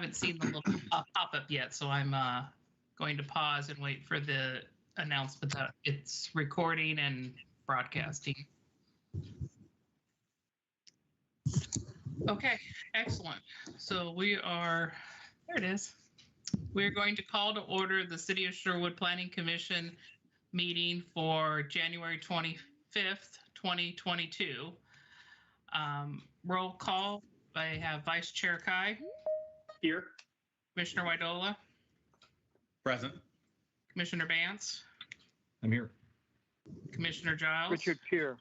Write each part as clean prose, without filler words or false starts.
haven't seen the little pop-up yet, so I'm going to pause and wait for the announcement that it's recording and broadcasting. Okay, excellent. So we are, there it is. We're going to call to order the City of Sherwood Planning Commission meeting for January 25th, 2022. Roll call. I have Vice Chair Kai. Here. Commissioner Widola. Present. Commissioner Bance. I'm here. Commissioner Giles. Richard here.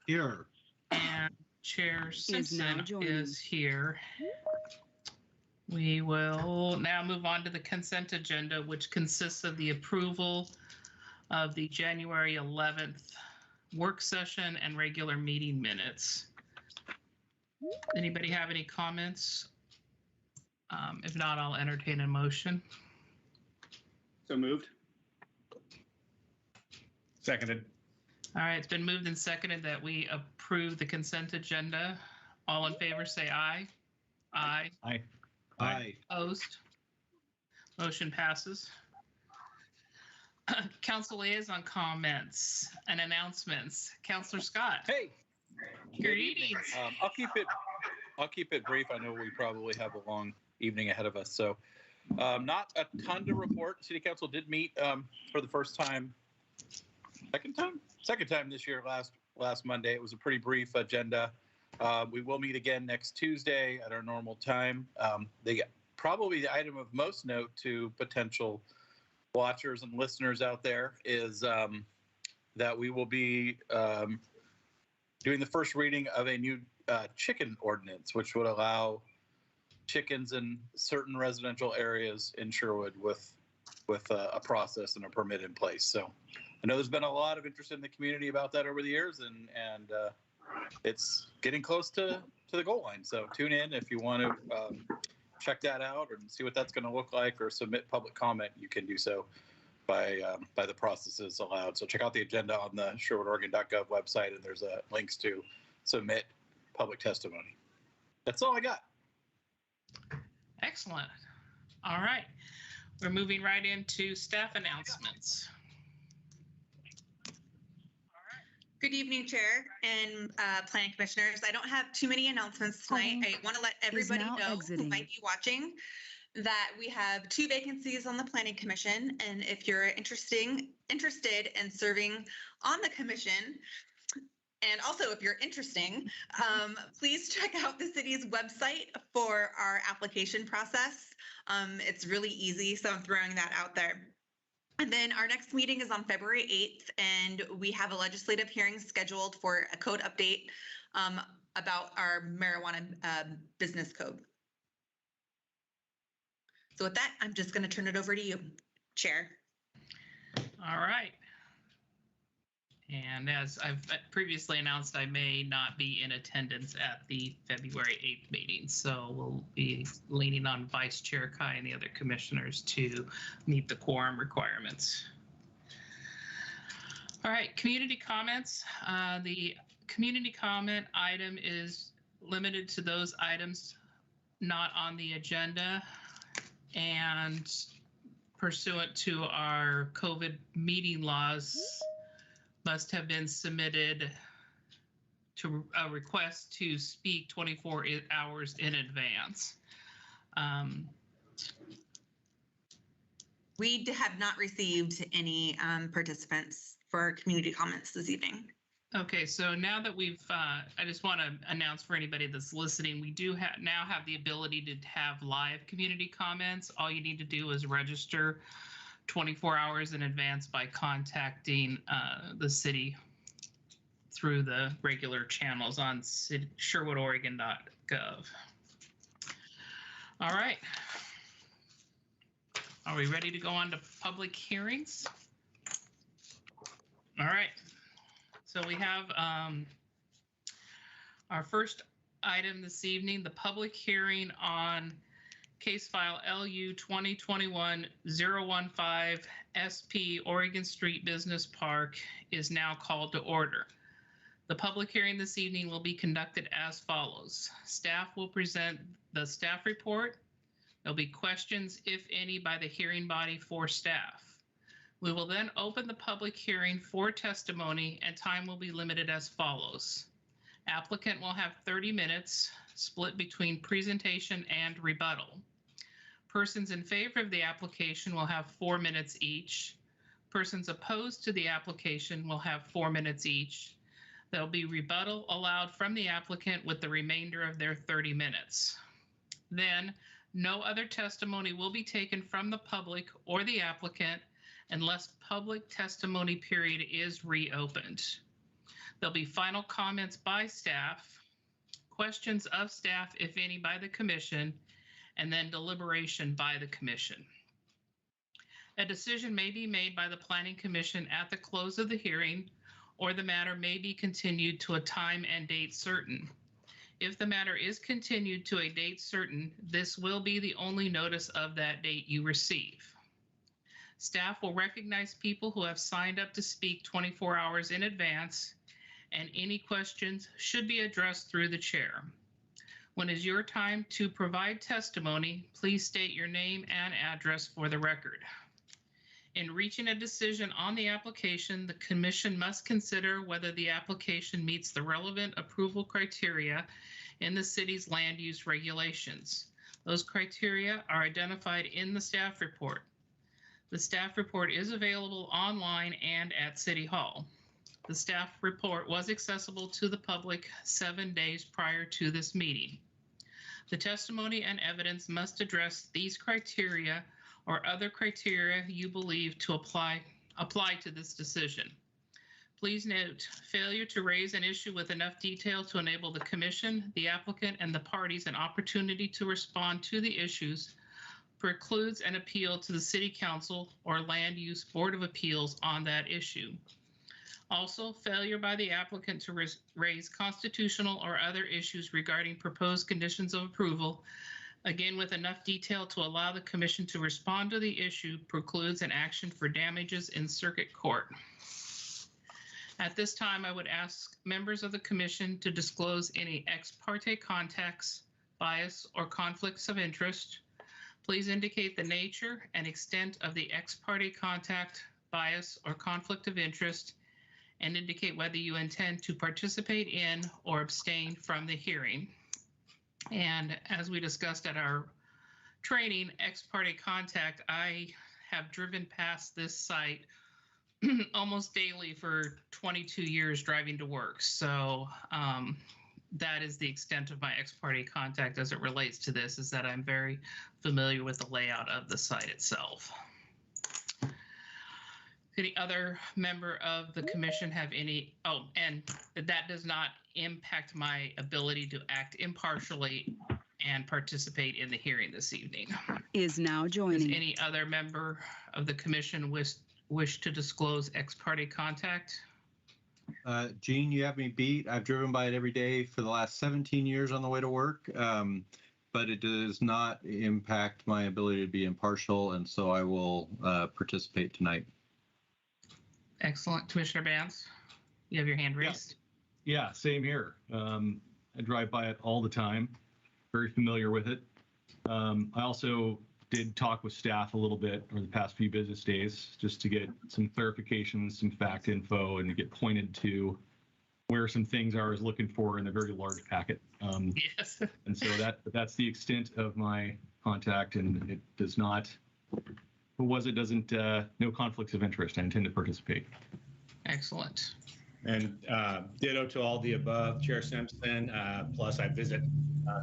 Here. And Chair Simpson is here. We will now move on to the consent agenda, which consists of the approval of the January 11th work session and regular meeting minutes. Anybody have any comments? If not, I'll entertain a motion. So moved. Seconded. All right, it's been moved and seconded that we approve the consent agenda. All in favor, say aye. Aye. Aye. Aye. Opposed? Motion passes. Council liaison comments and announcements. Councilor Scott. Hey. Greetings. I'll keep it brief. I know we probably have a long evening ahead of us, so not a ton to report. City Council did meet for the first time, second time this year. Last Monday. It was a pretty brief agenda. We will meet again next Tuesday at our normal time. Probably the item of most note to potential watchers and listeners out there is that we will be doing the first reading of a new chicken ordinance, which would allow chickens in certain residential areas in Sherwood with a process and a permit in place. So I know there's been a lot of interest in the community about that over the years, and it's getting close to the goal line. So tune in if you want to check that out and see what that's going to look like, or submit public comment. You can do so by the processes allowed. So check out the agenda on the sherwoodoregon.gov website, and there's links to submit public testimony. That's all I got. Excellent. All right. We're moving right into staff announcements. Good evening, Chair and Planning Commissioners. I don't have too many announcements tonight. I want to let everybody know who might be watching that we have 2 vacancies on the Planning Commission, and if you're interested in serving on the commission, and also if you're interesting, please check out the city's website for our application process. It's really easy, so I'm throwing that out there. And then our next meeting is on February 8th, and we have a legislative hearing scheduled for a code update about our marijuana business code. So with that, I'm just going to turn it over to you, Chair. All right. And as I've previously announced, I may not be in attendance at the February 8th meeting, so we'll be leaning on Vice Chair Kai and the other commissioners to meet the quorum requirements. All right, community comments. The community comment item is limited to those items not on the agenda, and pursuant to our COVID meeting laws, must have been submitted to a request to speak 24 hours in advance. We have not received any participants for community comments this evening. Okay, so now that we've, I just want to announce for anybody that's listening, we do now have the ability to have live community comments. All you need to do is register 24 hours in advance by contacting the city through the regular channels on sherwoodoregon.gov. All right. Are we ready to go on to public hearings? All right. So we have our first item this evening, the public hearing on case file LU 2021-015 SP Oregon Street Business Park is now called to order. The public hearing this evening will be conducted as follows. Staff will present the staff report. There'll be questions, if any, by the hearing body for staff. We will then open the public hearing for testimony, and time will be limited as follows. Applicant will have 30 minutes split between presentation and rebuttal. Persons in favor of the application will have 4 minutes each. Persons opposed to the application will have 4 minutes each. There'll be rebuttal allowed from the applicant with the remainder of their 30 minutes. Then, no other testimony will be taken from the public or the applicant unless public testimony period is reopened. There'll be final comments by staff, questions of staff, if any, by the commission, and then deliberation by the commission. A decision may be made by the Planning Commission at the close of the hearing, or the matter may be continued to a time and date certain. If the matter is continued to a date certain, this will be the only notice of that date you receive. Staff will recognize people who have signed up to speak 24 hours in advance, and any questions should be addressed through the chair. When is your time to provide testimony, please state your name and address for the record. In reaching a decision on the application, the commission must consider whether the application meets the relevant approval criteria in the city's land use regulations. Those criteria are identified in the staff report. The staff report is available online and at City Hall. The staff report was accessible to the public 7 days prior to this meeting. The testimony and evidence must address these criteria or other criteria you believe to apply to this decision. Please note, failure to raise an issue with enough detail to enable the commission, the applicant, and the parties an opportunity to respond to the issues precludes an appeal to the City Council or Land Use Board of Appeals on that issue. Also, failure by the applicant to raise constitutional or other issues regarding proposed conditions of approval, again with enough detail to allow the commission to respond to the issue, precludes an action for damages in circuit court. At this time, I would ask members of the commission to disclose any ex parte contacts, bias, or conflicts of interest. Please indicate the nature and extent of the ex parte contact, bias, or conflict of interest, and indicate whether you intend to participate in or abstain from the hearing. And as we discussed at our training, ex parte contact, I have driven past this site almost daily for 22 years driving to work. So that is the extent of my ex parte contact as it relates to this, is that I'm very familiar with the layout of the site itself. Any other member of the commission have any, and that does not impact my ability to act impartially and participate in the hearing this evening. Is now Does joining. any other member of the commission wish to disclose ex parte contact? Gene, you have me beat. I've driven by it every day for the last 17 years on the way to work, but it does not impact my ability to be impartial, and so I will participate tonight. Excellent. Commissioner Bance, you have your hand raised. Yeah, same here. I drive by it all the time, very familiar with it. I also did talk with staff a little bit over the past few business days just to get some clarifications, some fact info, and to get pointed to where some things I was looking for in a very large packet. Yes. And so that's the extent of my contact, and it does not, doesn't, no conflicts of interest. I intend to participate. Excellent. And ditto to all the above, Chair Simpson. Plus, I visit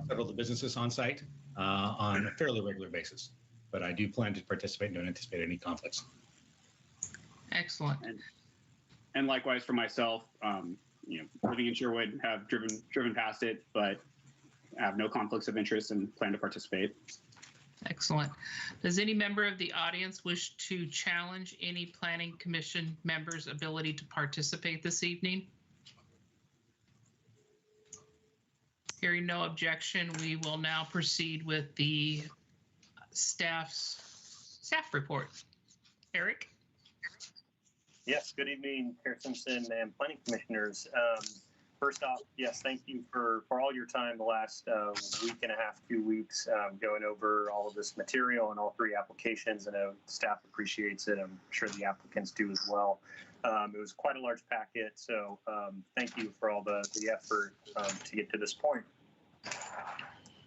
several of the businesses on site on a fairly regular basis. But I do plan to participate and don't anticipate any conflicts. Excellent. And likewise for myself, living in Sherwood, have driven past it, but have no conflicts of interest and plan to participate. Excellent. Does any member of the audience wish to challenge any Planning Commission members' ability to participate this evening? Hearing no objection, we will now proceed with the staff report. Eric? Yes, good evening, Chair Simpson and Planning Commissioners. First off, yes, thank you for all your time the last week and a half, 2 weeks, going over all of this material and all 3 applications. I know staff appreciates it. I'm sure the applicants do as well. It was quite a large packet, so thank you for all the effort to get to this point.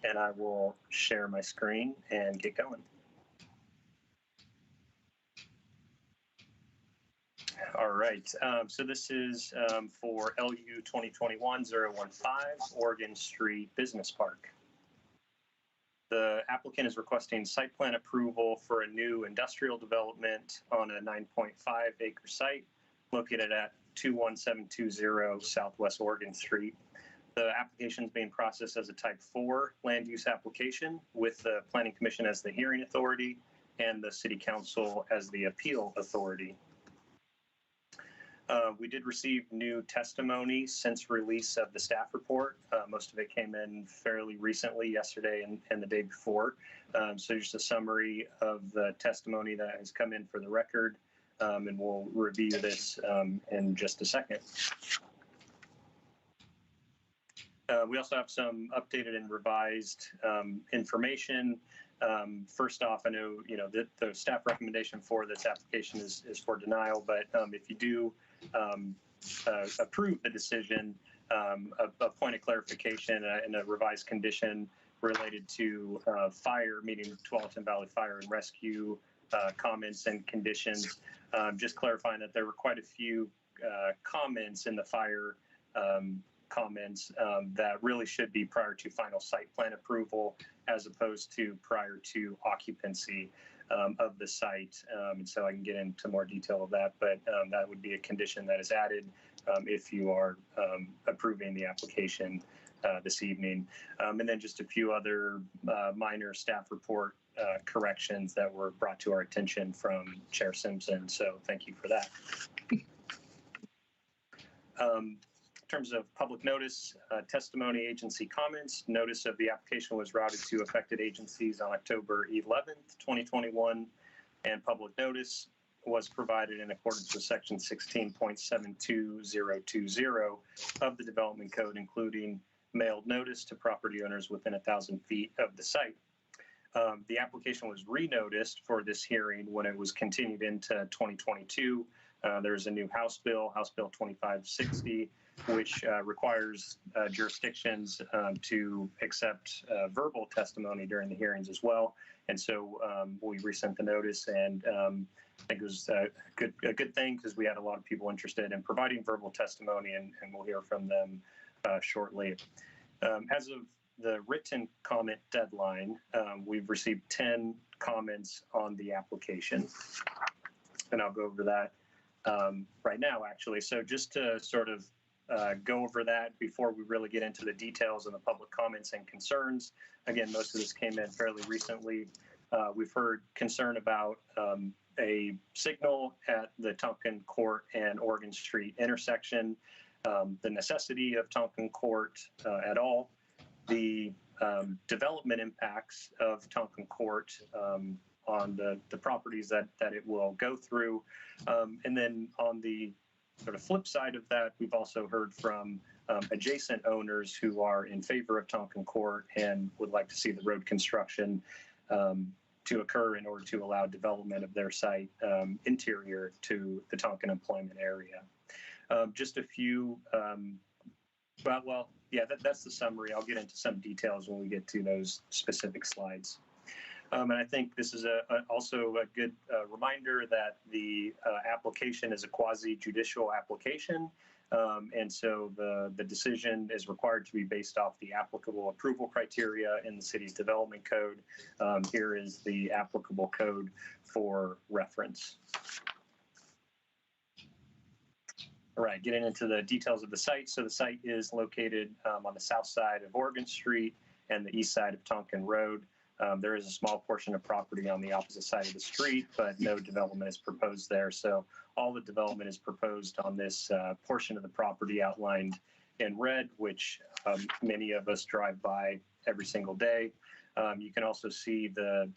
And I will share my screen and get going. All right, so this is for LU 2021-015 Oregon Street Business Park. The applicant is requesting site plan approval for a new industrial development on a 9.5 acre site located at 21720 Southwest Oregon Street. The application is being processed as a type 4 land use application with the Planning Commission as the hearing authority and the City Council as the appeal authority. We did receive new testimony since release of the staff report. Most of it came in fairly recently, yesterday and the day before. So just a summary of the testimony that has come in for the record, and we'll review this in just a second. We also have some updated and revised information. First off, I know that the staff recommendation for this application is for denial, but if you do approve the decision, a point of clarification and a revised condition related to fire, meeting Tualatin Valley Fire and Rescue comments and conditions, just clarifying that there were quite a few comments in the fire comments that really should be prior to final site plan approval as opposed to prior to occupancy of the site. And so I can get into more detail of that, but that would be a condition that is added if you are approving the application this evening. And then just a few other minor staff report corrections that were brought to our attention from Chair Simpson. So thank you for that. In terms of public notice, testimony, agency comments, notice of the application was routed to affected agencies on October 11th, 2021, and public notice was provided in accordance with section 16.72020 of the Development Code, including mailed notice to property owners within 1,000 feet of the site. The application was re-noticed for this hearing when it was continued into 2022. There's a new House Bill 2560, which requires jurisdictions to accept verbal testimony during the hearings as well. And so we resent the notice, and I think it was a good thing because we had a lot of people interested in providing verbal testimony, and we'll hear from them shortly. As of the written comment deadline, we've received 10 comments on the application, and I'll go over that right now, actually. So just to sort of go over that before we really get into the details and the public comments and concerns. Again, most of this came in fairly recently. We've heard concern about a signal at the Tonkin Court and Oregon Street intersection, the necessity of Tonkin Court at all, the development impacts of Tonkin Court on the properties that it will go through. And then on the sort of flip side of that, we've also heard from adjacent owners who are in favor of Tonkin Court and would like to see the road construction to occur in order to allow development of their site interior to the Tonkin employment area. Just a few, yeah, that's the summary. I'll get into some details when we get to those specific slides. And I think this is also a good reminder that the application is a quasi-judicial application. And so the decision is required to be based off the applicable approval criteria in the city's development code. Here is the applicable code for reference. All right, getting into the details of the site. So the site is located on the south side of Oregon Street and the east side of Tonkin Road. There is a small portion of property on the opposite side of the street, but no development is proposed there. So all the development is proposed on this portion of the property outlined in red, which many of us drive by every single day. You can also see the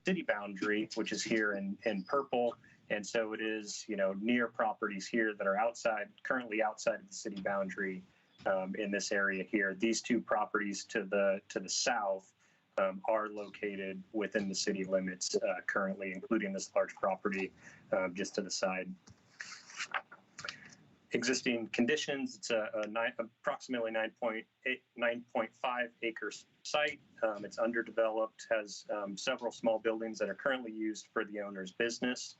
city boundary, which is here in purple. And so it is, near properties here that are currently outside of the city boundary in this area here. These two properties to the south are located within the city limits currently, including this large property just to the side. Existing conditions, it's approximately 9.5 acre site. It's underdeveloped, has several small buildings that are currently used for the owner's business.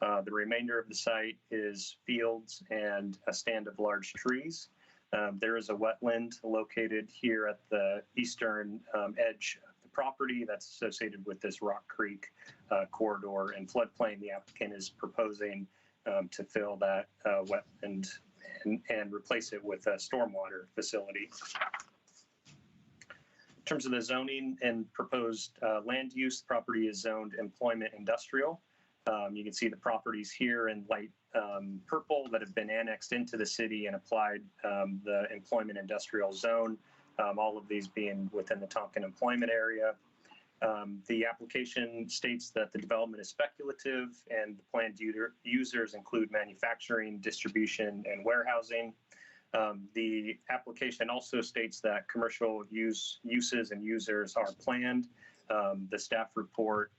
The remainder of the site is fields and a stand of large trees. There is a wetland located here at the eastern edge of the property that's associated with this Rock Creek corridor and floodplain. The applicant is proposing to fill that wetland and replace it with a stormwater facility. In terms of the zoning and proposed land use, the property is zoned employment industrial. You can see the properties here in light purple that have been annexed into the city and applied the employment industrial zone, all of these being within the Tonkin employment area. The application states that the development is speculative and the planned users include manufacturing, distribution, and warehousing. The application also states that commercial uses and users are planned. The staff report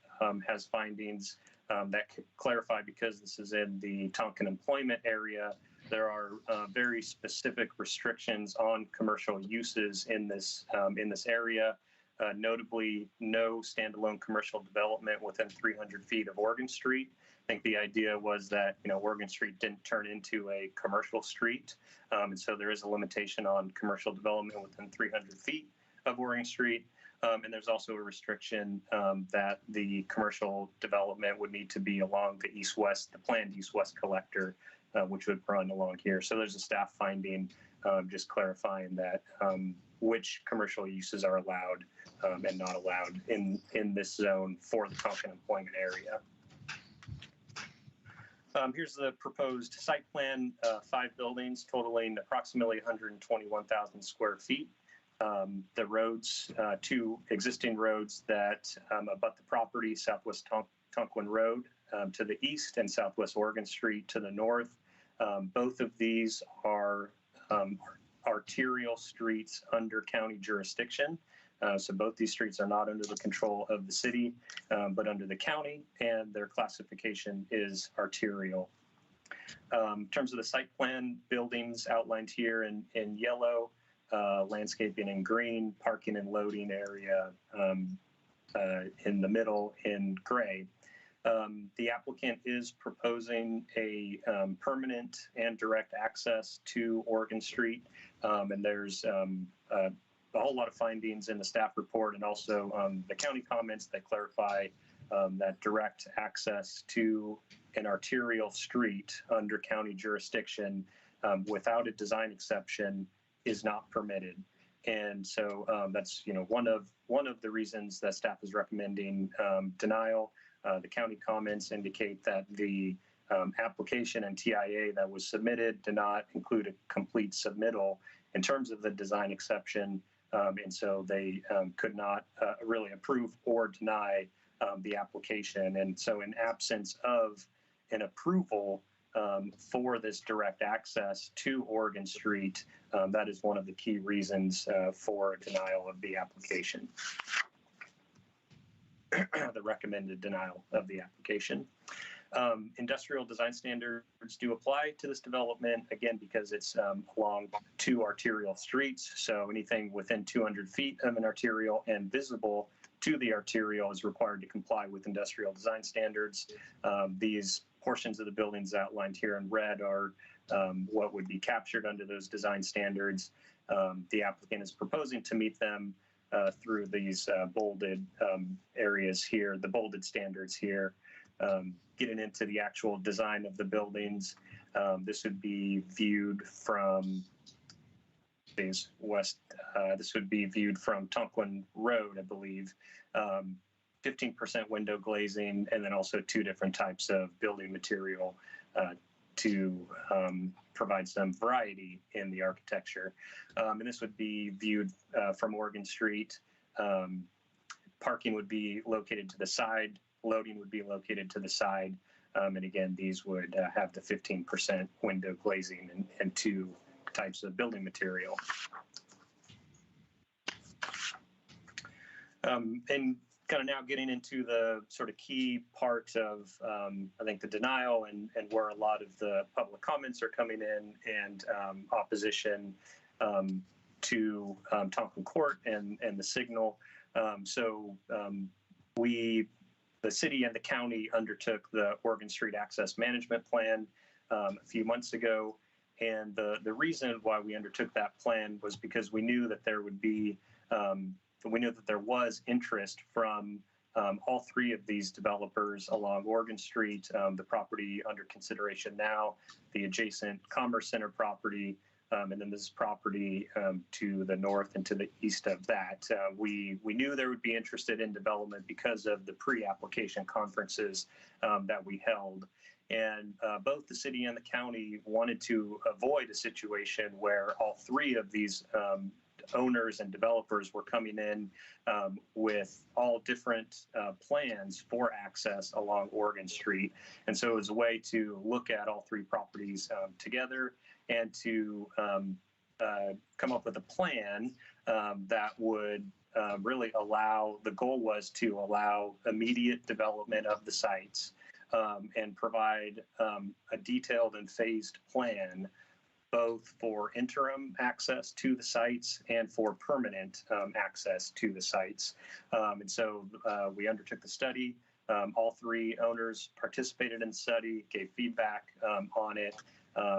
has findings that clarify, because this is in the Tonkin employment area, there are very specific restrictions on commercial uses in this area. Notably, no standalone commercial development within 300 feet of Oregon Street. I think the idea was that Oregon Street didn't turn into a commercial street, and so there is a limitation on commercial development within 300 feet of Oregon Street. And there's also a restriction that the commercial development would need to be along the east-west, the planned east-west collector, which would run along here. So there's a staff finding just clarifying that which commercial uses are allowed and not allowed in this zone for the Tonkin employment area. Here's the proposed site plan, 5 buildings totaling approximately 121,000 square feet. The roads, 2 existing roads that abut the property, Southwest Tonquin Road to the east and Southwest Oregon Street to the north. Both of these are arterial streets under county jurisdiction. So both these streets are not under the control of the city, but under the county, and their classification is arterial. In terms of the site plan, buildings outlined here in yellow, landscaping in green, parking and loading area in the middle in gray. The applicant is proposing a permanent and direct access to Oregon Street, and there's a whole lot of findings in the staff report and also the county comments that clarify that direct access to an arterial street under county jurisdiction without a design exception is not permitted. And so that's one of the reasons that staff is recommending denial. The county comments indicate that the application and TIA that was submitted did not include a complete submittal in terms of the design exception, and so they could not really approve or deny the application. And so in absence of an approval for this direct access to Oregon Street, that is one of the key reasons for denial of the application. The recommended denial of the application. Industrial design standards do apply to this development, again, because it's along 2 arterial streets. So anything within 200 feet of an arterial and visible to the arterial is required to comply with industrial design standards. These portions of the buildings outlined here in red are what would be captured under those design standards. The applicant is proposing to meet them through these bolded areas here, the bolded standards here. Getting into the actual design of the buildings, this would be viewed from west. This would be viewed from Tonquin Road, I believe. 15% window glazing, and then also 2 different types of building material to provide some variety in the architecture. And this would be viewed from Oregon Street. Parking would be located to the side. Loading would be located to the side. And again, these would have the 15% window glazing and 2 types of building material. And kind of now getting into the sort of key part of, I think, the denial and where a lot of the public comments are coming in, and opposition to Tonkin Court and the signal. The city and the county undertook the Oregon Street Access Management Plan a few months ago. And the reason why we undertook that plan was because we knew that there would be, we knew that there was interest from all 3 of these developers along Oregon Street, the property under consideration now, the adjacent Commerce Center property, and then this property to the north and to the east of that. We knew there would be interested in development because of the pre-application conferences that we held. And both the city and the county wanted to avoid a situation where all 3 of these owners and developers were coming in with all different plans for access along Oregon Street. And so it was a way to look at all 3 properties together and to come up with a plan that would really allow, the goal was to allow immediate development of the sites and provide a detailed and phased plan both for interim access to the sites and for permanent access to the sites. And so we undertook the study. All 3 owners participated in the study, gave feedback on it,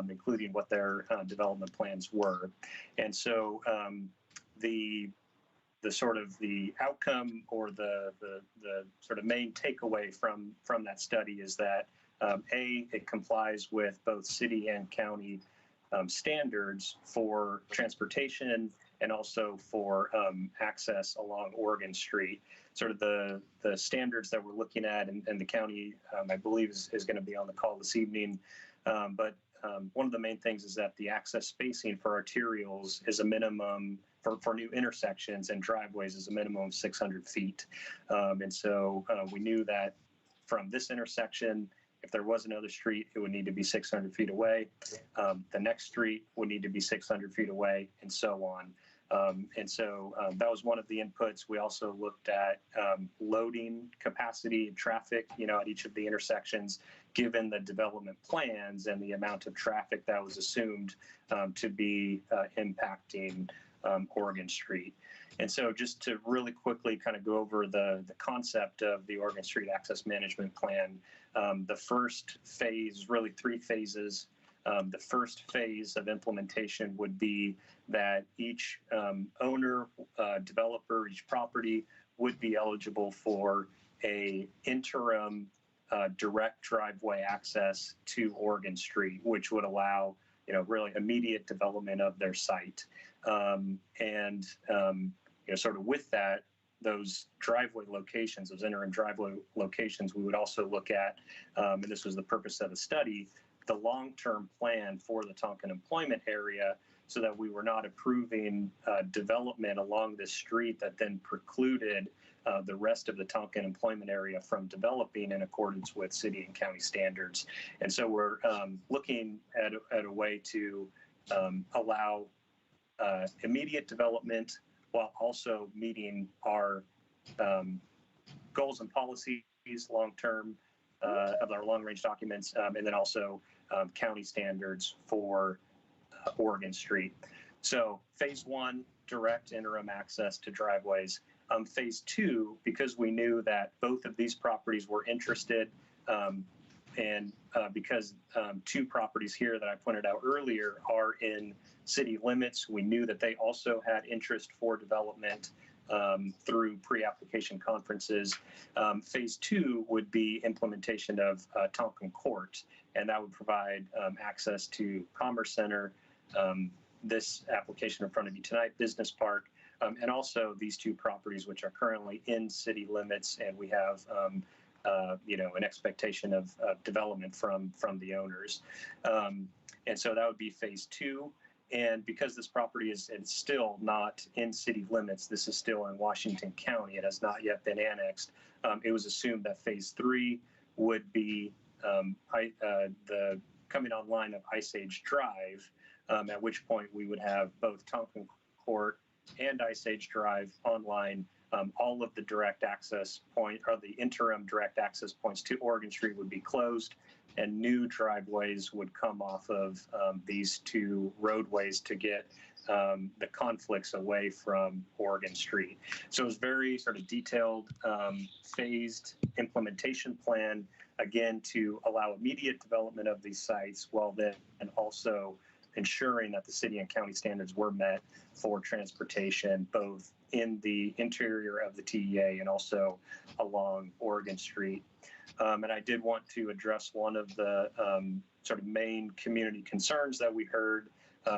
including what their development plans were. And so the sort of the outcome, or the sort of main takeaway from that study is that A, it complies with both city and county standards for transportation and also for access along Oregon Street. Sort of the standards that we're looking at, and the county, I believe, is going to be on the call this evening. But one of the main things is that the access spacing for arterials is a minimum, for new intersections and driveways, is a minimum of 600 feet. And so we knew that from this intersection, if there was another street, it would need to be 600 feet away. The next street would need to be 600 feet away, and so on. And so that was one of the inputs. We also looked at loading capacity and traffic, at each of the intersections, given the development plans and the amount of traffic that was assumed to be impacting Oregon Street. And so just to really quickly kind of go over the concept of the Oregon Street Access Management Plan, the first phase, really 3 phases. The first phase of implementation would be that each owner, developer, each property would be eligible for a interim direct driveway access to Oregon Street, which would allow, really immediate development of their site. And sort of with that, those driveway locations, those interim driveway locations, we would also look at, and this was the purpose of the study, the long-term plan for the Tonkin employment area, so that we were not approving development along this street that then precluded the rest of the Tonkin employment area from developing in accordance with city and county standards. And so we're looking at a way to allow immediate development while also meeting our goals and policies long-term of our long-range documents, and then also county standards for Oregon Street. So phase 1, direct interim access to driveways. Phase 2, because we knew that both of these properties were interested, and because 2 properties here that I pointed out earlier are in city limits, we knew that they also had interest for development through pre-application conferences. Phase 2 would be implementation of Tonkin Court, and that would provide access to Commerce Center, this application in front of you tonight, Business Park, and also these 2 properties which are currently in city limits, and we have an expectation of development from the owners. And so that would be phase 2. And because this property is still not in city limits, this is still in Washington County, it has not yet been annexed, it was assumed that phase 3 would be the coming online of Ice Age Drive, at which point we would have both Tonkin Court and Ice Age Drive online. All of the direct access point or the interim direct access points to Oregon Street would be closed, and new driveways would come off of these two roadways to get the conflicts away from Oregon Street. So it was very sort of detailed, phased implementation plan, again, to allow immediate development of these sites while then and also ensuring that the city and county standards were met for transportation, both in the interior of the TEA and also along Oregon Street. And I did want to address one of the sort of main community concerns that we heard,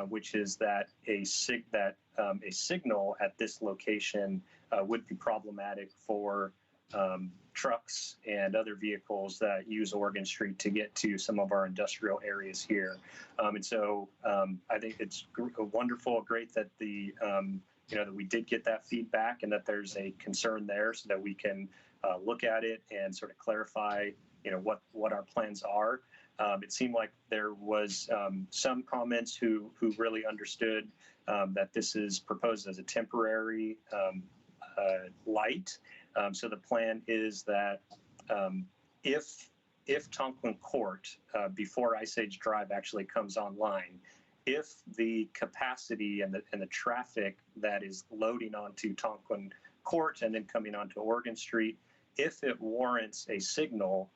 which is that a signal at this location would be problematic for trucks and other vehicles that use Oregon Street to get to some of our industrial areas here. And so I think it's wonderful, great that the that we did get that feedback and that there's a concern there, so that we can look at it and sort of clarify, what our plans are. It seemed like there was some comments who really understood that this is proposed as a temporary light. So the plan is that if Tonkin Court, before Ice Age Drive actually comes online, if the capacity and the traffic that is loading onto Tonkin Court and then coming onto Oregon Street, if it warrants a signal,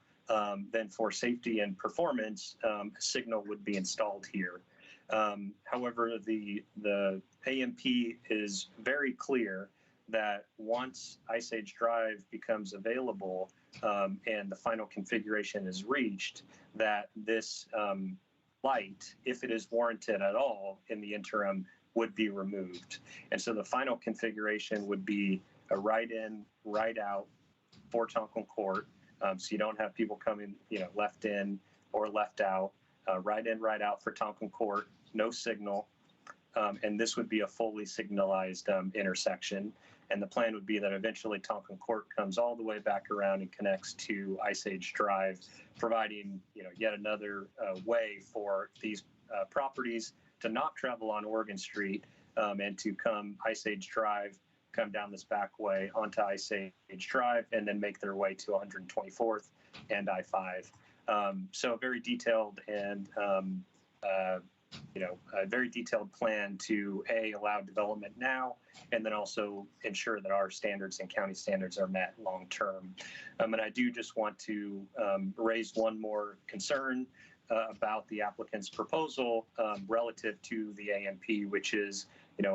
then for safety and performance, a signal would be installed here. However, the AMP is very clear that once Ice Age Drive becomes available and the final configuration is reached, that this light, if it is warranted at all in the interim, would be removed. And so the final configuration would be a right in, right out for Tonkin Court. So you don't have people coming, left in or left out, right in, right out for Tonkin Court, no signal. And this would be a fully signalized intersection. And the plan would be that eventually Tonkin Court comes all the way back around and connects to Ice Age Drive, providing yet another way for these properties to not travel on Oregon Street and to come Ice Age Drive, come down this back way onto Ice Age Drive, and then make their way to 124th and I-5. So a very detailed and a very detailed plan to allow development now, and then also ensure that our standards and county standards are met long term. And I do just want to raise one more concern about the applicant's proposal relative to the AMP, which is,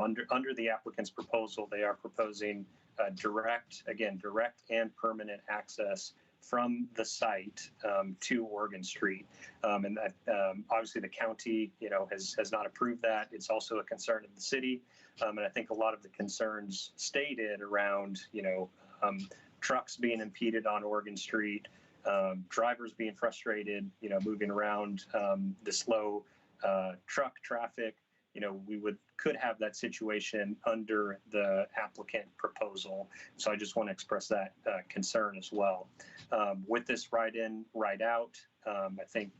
under the applicant's proposal, they are proposing direct and permanent access from the site to Oregon Street. And that obviously the county, has not approved that. It's also a concern of the city. And I think a lot of the concerns stated around, trucks being impeded on Oregon Street, drivers being frustrated, moving around the slow truck traffic, we could have that situation under the applicant proposal. So I just want to express that concern as well. With this right in, right out, I think,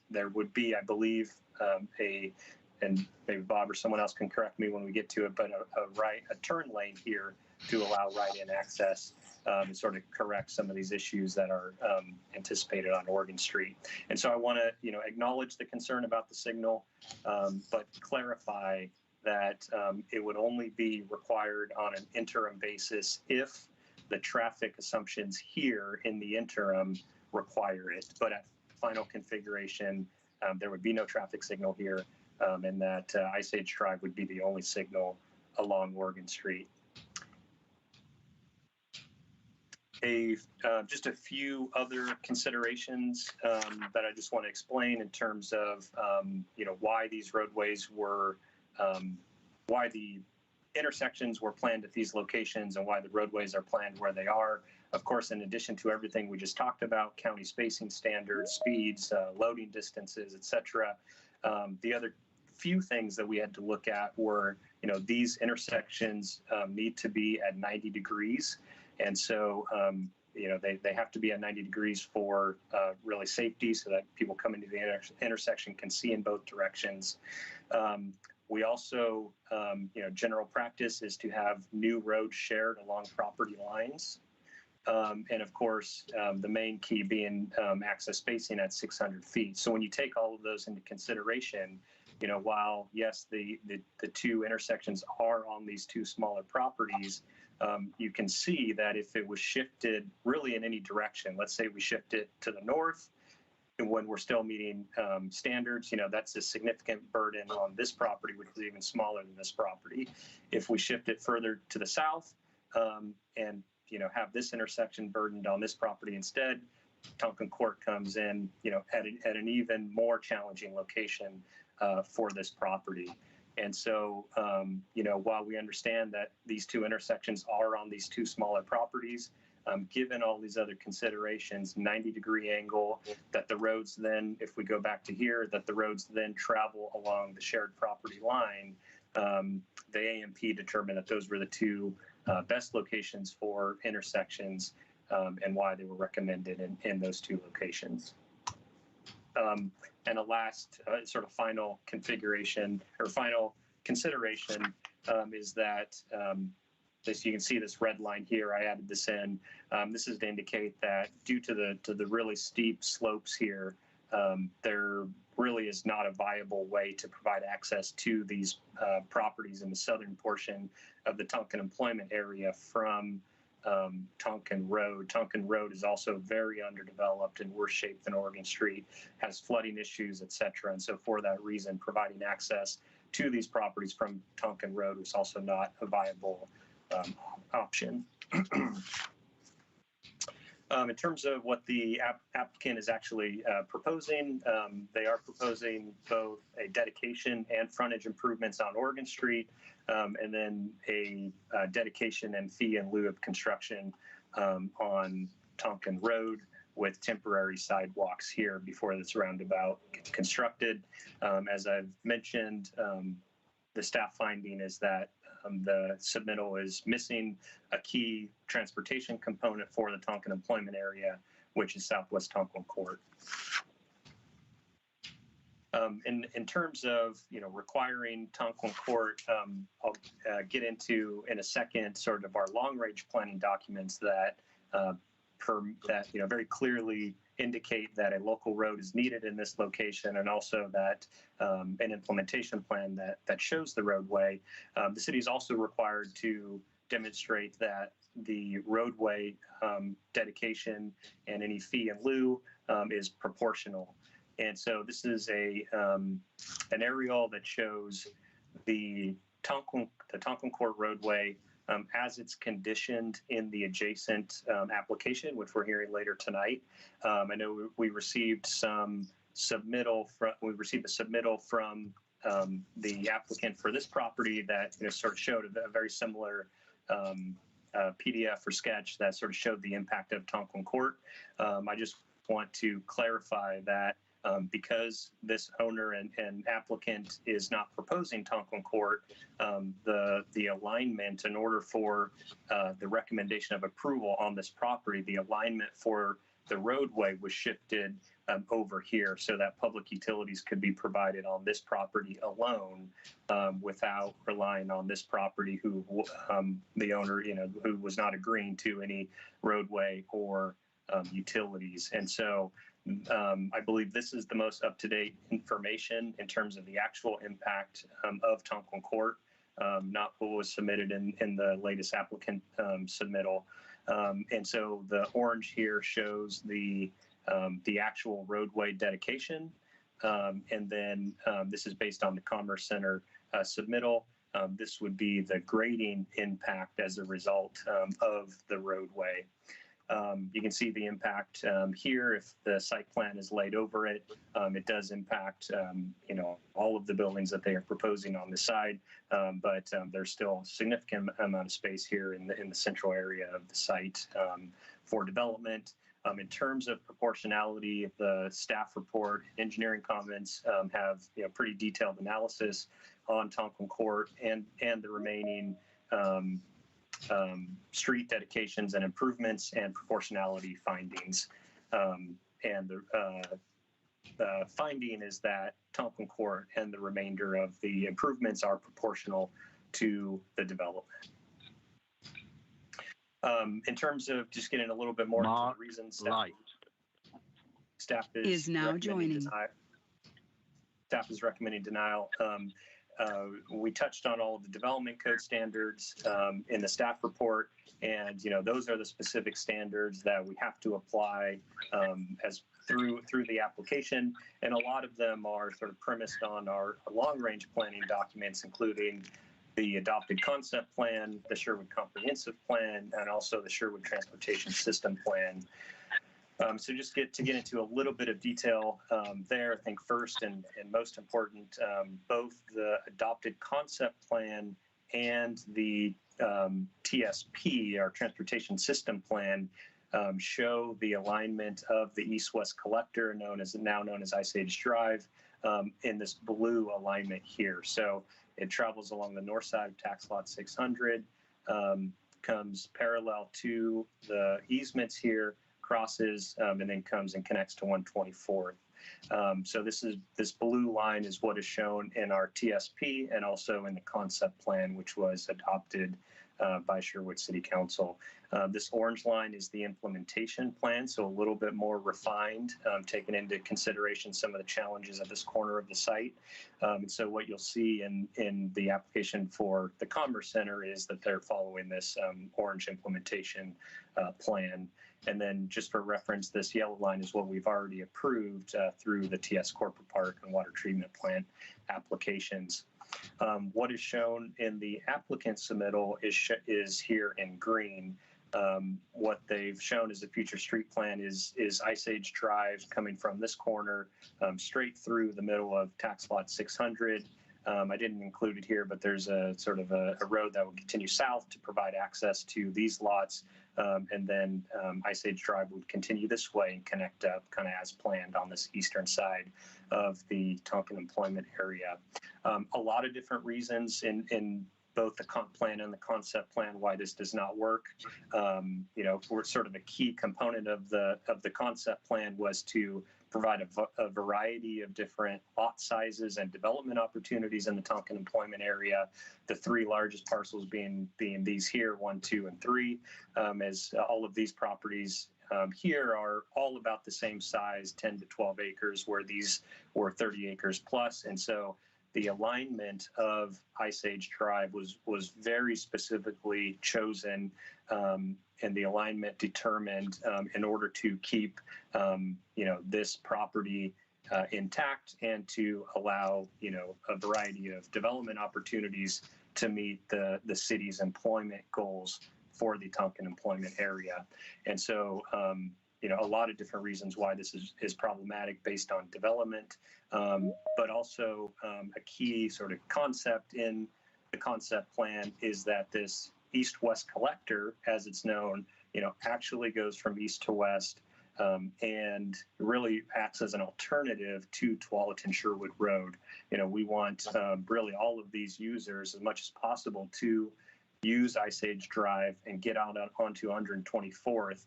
there would be, I believe, and maybe Bob or someone else can correct me when we get to it, but a turn lane here to allow right-in access and sort of correct some of these issues that are anticipated on Oregon Street. And so I want to, acknowledge the concern about the signal, but clarify that it would only be required on an interim basis if the traffic assumptions here in the interim require it. But at final configuration, there would be no traffic signal here, and that Ice Age Drive would be the only signal along Oregon Street. Just a few other considerations that I just want to explain in terms of, why these roadways were, why the intersections were planned at these locations and why the roadways are planned where they are. Of course, in addition to everything we just talked about, county spacing standards, speeds, loading distances, et cetera, the other few things that we had to look at were, these intersections need to be at 90 degrees. And so they have to be at 90 degrees for really safety, so that people coming to the intersection can see in both directions. We also, general practice is to have new roads shared along property lines. And of course, the main key being access spacing at 600 feet. So when you take all of those into consideration, while yes, the two intersections are on these two smaller properties, you can see that if it was shifted really in any direction, let's say we shift it to the north, and when we're still meeting standards, that's a significant burden on this property, which is even smaller than this property. If we shift it further to the south and have this intersection burdened on this property instead, Tonkin Court comes in, at an even more challenging location for this property. And so, while we understand that these two intersections are on these two smaller properties, given all these other considerations, 90-degree angle, that the roads then, if we go back to here, that the roads then travel along the shared property line, the AMP determined that those were the two best locations for intersections and why they were recommended in those two locations. And a last sort of final configuration or final consideration is that this, you can see this red line here. I added this in. This is to indicate that due to the really steep slopes here, there really is not a viable way to provide access to these properties in the southern portion of the Tonkin employment area from Tonkin Road. Tonkin Road is also very underdeveloped and worse shape than Oregon Street, has flooding issues, et cetera. And so for that reason, providing access to these properties from Tonkin Road was also not a viable option. In terms of what the applicant is actually proposing, they are proposing both a dedication and frontage improvements on Oregon Street, and then a dedication and fee in lieu of construction on Tonkin Road with temporary sidewalks here before this roundabout gets constructed. As I've mentioned, the staff finding is that the submittal is missing a key transportation component for the Tonkin employment area, which is Southwest Tonkin Court. In terms of requiring Tonkin Court, I'll get into in a second sort of our long-range planning documents that very clearly indicate that a local road is needed in this location, and also that an implementation plan that shows the roadway. The city is also required to demonstrate that the roadway dedication and any fee in lieu is proportional. And so this is an aerial that shows the Tonkin Court roadway as it's conditioned in the adjacent application, which we're hearing later tonight. I know we received a submittal from the applicant for this property that sort of showed a very similar PDF or sketch that sort of showed the impact of Tonkin Court. I just want to clarify that because this owner and applicant is not proposing Tonkin Court, the alignment, in order for the recommendation of approval on this property, the alignment for the roadway was shifted over here so that public utilities could be provided on this property alone without relying on this property who the owner, who was not agreeing to any roadway or utilities. And so I believe this is the most up-to-date information in terms of the actual impact of Tonkin Court, not what was submitted in the latest applicant submittal. And so the orange here shows the actual roadway dedication. And then this is based on the Commerce Center submittal. This would be the grading impact as a result of the roadway. You can see the impact here. If the site plan is laid over it, it does impact, all of the buildings that they are proposing on the side. But there's still a significant amount of space here in the central area of the site for development. In terms of proportionality, the staff report, engineering comments have pretty detailed analysis on Tonkin Court and the remaining street dedications and improvements and proportionality findings. And the finding is that Tompkins Court and the remainder of the improvements are proportional to the development. In terms of just getting a little bit more into the reasons staff is now joining. Staff is recommending denial. We touched on all of the development code standards in the staff report, and those are the specific standards that we have to apply as through the application, and a lot of them are sort of premised on our long-range planning documents, including the adopted concept plan, the Sherwood comprehensive plan, and also the Sherwood transportation system plan. So just get into a little bit of detail there. I think first and most important, both the adopted concept plan and the TSP, our transportation system plan, show the alignment of the east-west collector, now known as Ice Age Drive, in this blue alignment here. So it travels along the north side of tax lot 600, comes parallel to the easements here, crosses, and then comes and connects to 124th. So this blue line is what is shown in our TSP and also in the concept plan, which was adopted by Sherwood City Council. This orange line is the implementation plan, so a little bit more refined, taking into consideration some of the challenges of this corner of the site. And so what you'll see in the application for the Commerce Center is that they're following this orange implementation plan. And then just for reference, this yellow line is what we've already approved through the TS Corporate Park and water treatment plant applications. What is shown in the applicant submittal is here in green. What they've shown as a future street plan is Ice Age Drive coming from this corner straight through the middle of tax lot 600. I didn't include it here, but there's a sort of a road that will continue south to provide access to these lots. And then Ice Age Drive would continue this way and connect up kind of as planned on this eastern side of the Tompkins employment area. A lot of different reasons in both the comp plan and the concept plan why this does not work. We're sort of a key component of the concept plan was to provide a variety of different lot sizes and development opportunities in the Tompkins employment area. The three largest parcels being these here, 1, 2, and 3, as all of these properties here are all about the same size, 10 to 12 acres, where these were 30 acres plus. And so the alignment of Ice Age Drive was very specifically chosen and the alignment determined in order to keep this property intact and to allow a variety of development opportunities to meet the city's employment goals for the Tompkins employment area. And so a lot of different reasons why this is problematic based on development, but also a key sort of concept in the concept plan is that this east-west collector, as it's known, actually goes from east to west and really acts as an alternative to Tualatin Sherwood Road. We want really all of these users as much as possible to use Ice Age Drive and get out onto 124th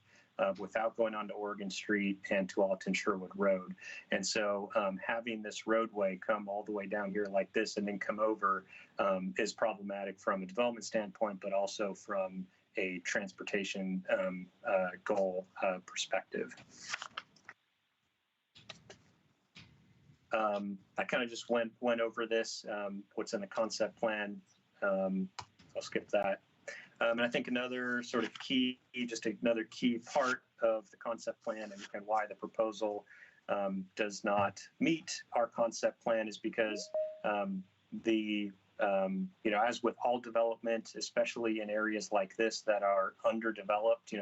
without going onto Oregon Street and Tualatin Sherwood Road. And so having this roadway come all the way down here like this and then come over is problematic from a development standpoint, but also from a transportation goal perspective. I kind of just went over this, what's in the concept plan. I'll skip that. And I think another sort of another key part of the concept plan and why the proposal does not meet our concept plan is because as with all development, especially in areas like this that are underdeveloped,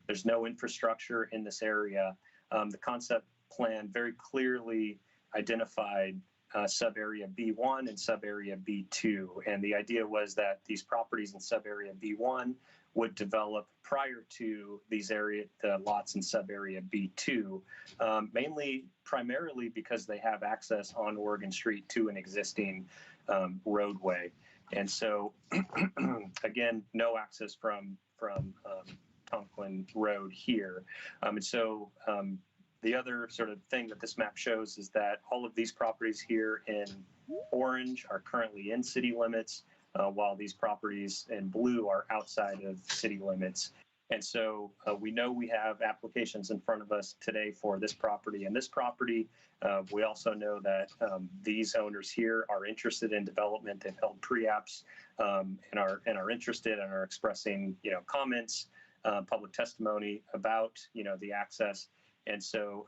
there's no infrastructure in this area. The concept plan very clearly identified sub-area B1 and sub-area B2. And the idea was that these properties in sub-area B1 would develop prior to the lots in sub-area B2, primarily because they have access on Oregon Street to an existing roadway. And so, again, no access from Tonquin Road here. And so the other sort of thing that this map shows is that all of these properties here in orange are currently in city limits, while these properties in blue are outside of city limits. And so we know we have applications in front of us today for this property and this property. We also know that these owners here are interested in development. They've held pre-apps and are interested and are expressing, comments, public testimony about, the access. And so,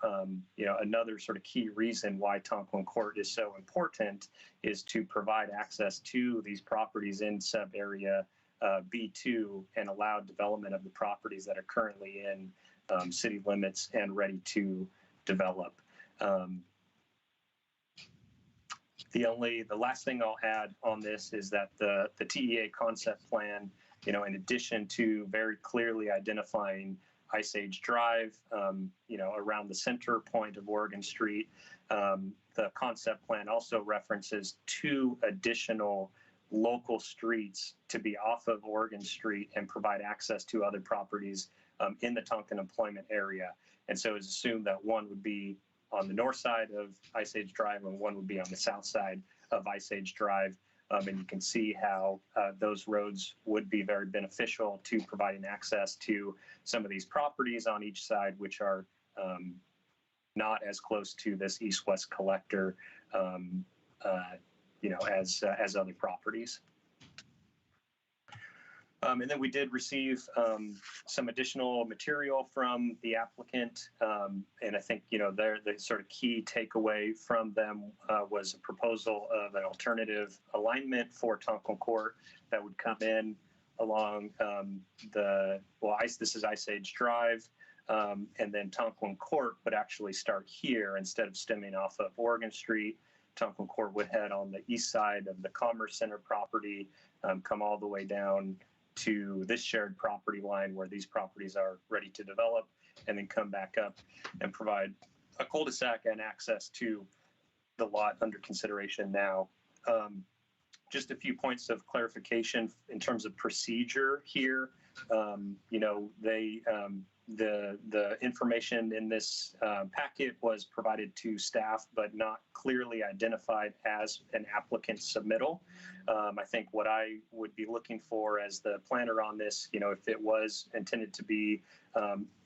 another sort of key reason why Tonquin Court is so important is to provide access to these properties in sub-area B2 and allow development of the properties that are currently in city limits and ready to develop. The last thing I'll add on this is that the TEA concept plan, in addition to very clearly identifying Ice Age Drive, around the center point of Oregon Street. The concept plan also references 2 additional local streets to be off of Oregon Street and provide access to other properties in the Tonquin employment area. And so it's assumed that one would be on the north side of Ice Age Drive and one would be on the south side of Ice Age Drive. And you can see how those roads would be very beneficial to providing access to some of these properties on each side, which are not as close to this east-west collector, as other properties. And then we did receive some additional material from the applicant. And I think, the sort of key takeaway from them was a proposal of an alternative alignment for Tonquin Court that would come in along this is Ice Age Drive. And then Tonquin Court would actually start here instead of stemming off of Oregon Street. Tonquin Court would head on the east side of the Commerce Center property, come all the way down to this shared property line where these properties are ready to develop, and then come back up and provide a cul-de-sac and access to the lot under consideration now. Just a few points of clarification in terms of procedure here. The information in this packet was provided to staff, but not clearly identified as an applicant submittal. I think what I would be looking for as the planner on this, if it was intended to be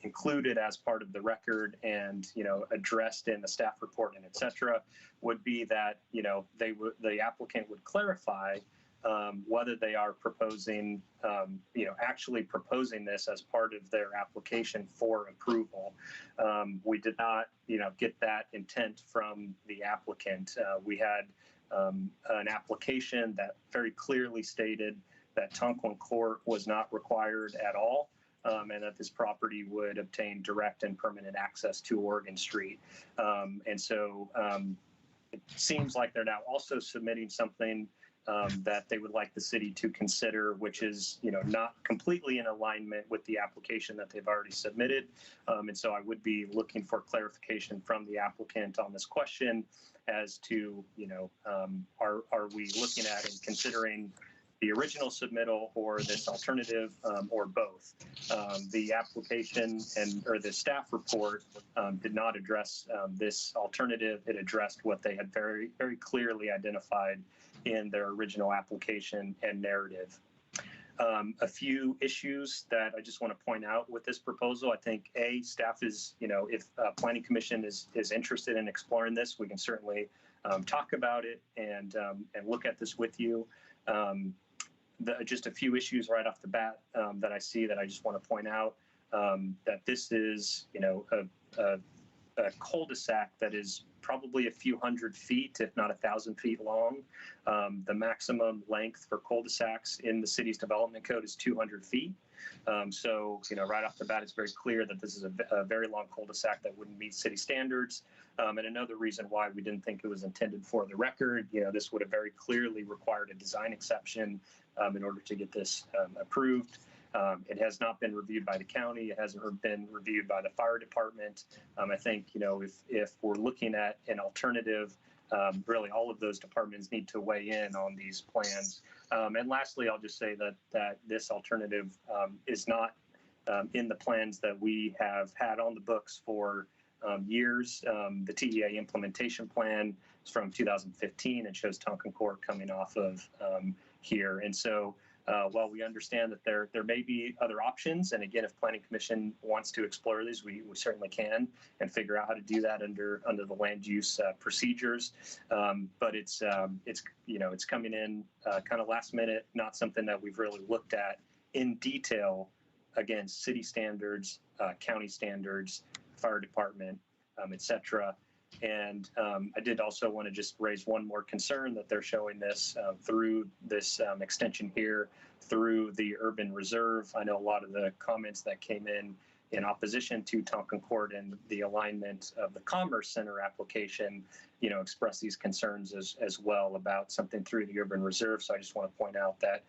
included as part of the record and, addressed in the staff report and et cetera, would be that, the applicant would clarify whether they are proposing, actually proposing this as part of their application for approval. We did not, get that intent from the applicant. We had an application that very clearly stated that Tonquin Court was not required at all, and that this property would obtain direct and permanent access to Oregon Street. And so it seems like they're now also submitting something that they would like the city to consider, which is, not completely in alignment with the application that they've already submitted. And so I would be looking for clarification from the applicant on this question as to, are we looking at and considering the original submittal or this alternative, or both. The application or the staff report did not address this alternative. It addressed what they had very, very clearly identified in their original application and narrative. A few issues that I just want to point out with this proposal. I think staff is, if Planning Commission is interested in exploring this, we can certainly talk about it and look at this with you. Just a few issues right off the bat that I see that I just want to point out, that this is, a cul-de-sac that is probably a few hundred feet, if not 1,000 feet long. The maximum length for cul-de-sacs in the city's development code is 200 feet. So, right off the bat, it's very clear that this is a very long cul-de-sac that wouldn't meet city standards. And another reason why we didn't think it was intended for the record, this would have very clearly required a design exception in order to get this approved. It has not been reviewed by the county. It hasn't been reviewed by the fire department. I think, if we're looking at an alternative really all of those departments need to weigh in on these plans. And lastly, I'll just say that this alternative is not in the plans that we have had on the books for years. The TEA implementation plan is from 2015 and shows Tonkin Court coming off of here. And so while we understand that there may be other options, and again, if Planning Commission wants to explore these, we certainly can and figure out how to do that under the land use procedures. But it's coming in kind of last minute, not something that we've really looked at in detail against city standards, county standards, fire department, et cetera. And I did also want to just raise one more concern that they're showing this through this extension here through the urban reserve. I know a lot of the comments that came in opposition to Tonkin Court and the alignment of the Commerce Center application, express these concerns as well about something through the urban reserve. So I just want to point out that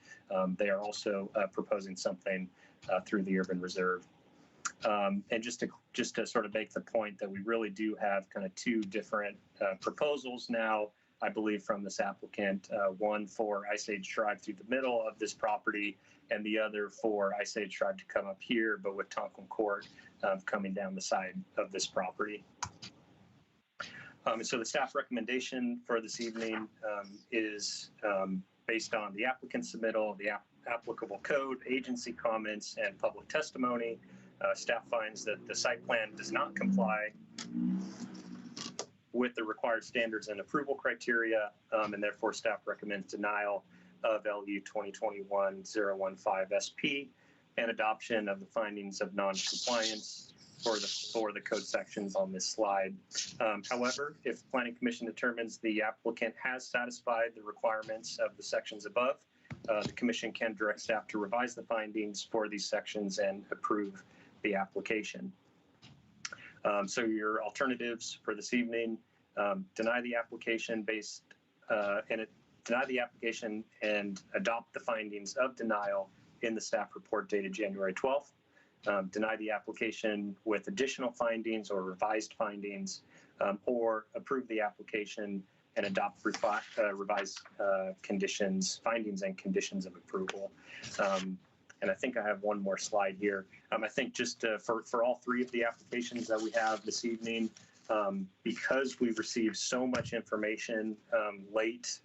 they are also proposing something through the urban reserve. And just to sort of make the point that we really do have kind of two different proposals now, I believe, from this applicant, one for Ice Age Drive through the middle of this property, and the other for Ice Age Drive to come up here, but with Tonkin Court coming down the side of this property. And so the staff recommendation for this evening is based on the applicant's submittal, the applicable code, agency comments, and public testimony. Staff finds that the site plan does not comply with the required standards and approval criteria, and therefore staff recommends denial of LU 2021-015 SP and adoption of the findings of non-compliance for the code sections on this slide. However, if Planning Commission determines the applicant has satisfied the requirements of the sections above, the Commission can direct staff to revise the findings for these sections and approve the application. So your alternatives for this evening: deny the application deny the application and adopt the findings of denial in the staff report dated January 12th. Deny the application with additional findings or revised findings, or approve the application and adopt revised findings and conditions of approval. And I think I have one more slide here. I think just for all three of the applications that we have this evening, because we've received so much information late,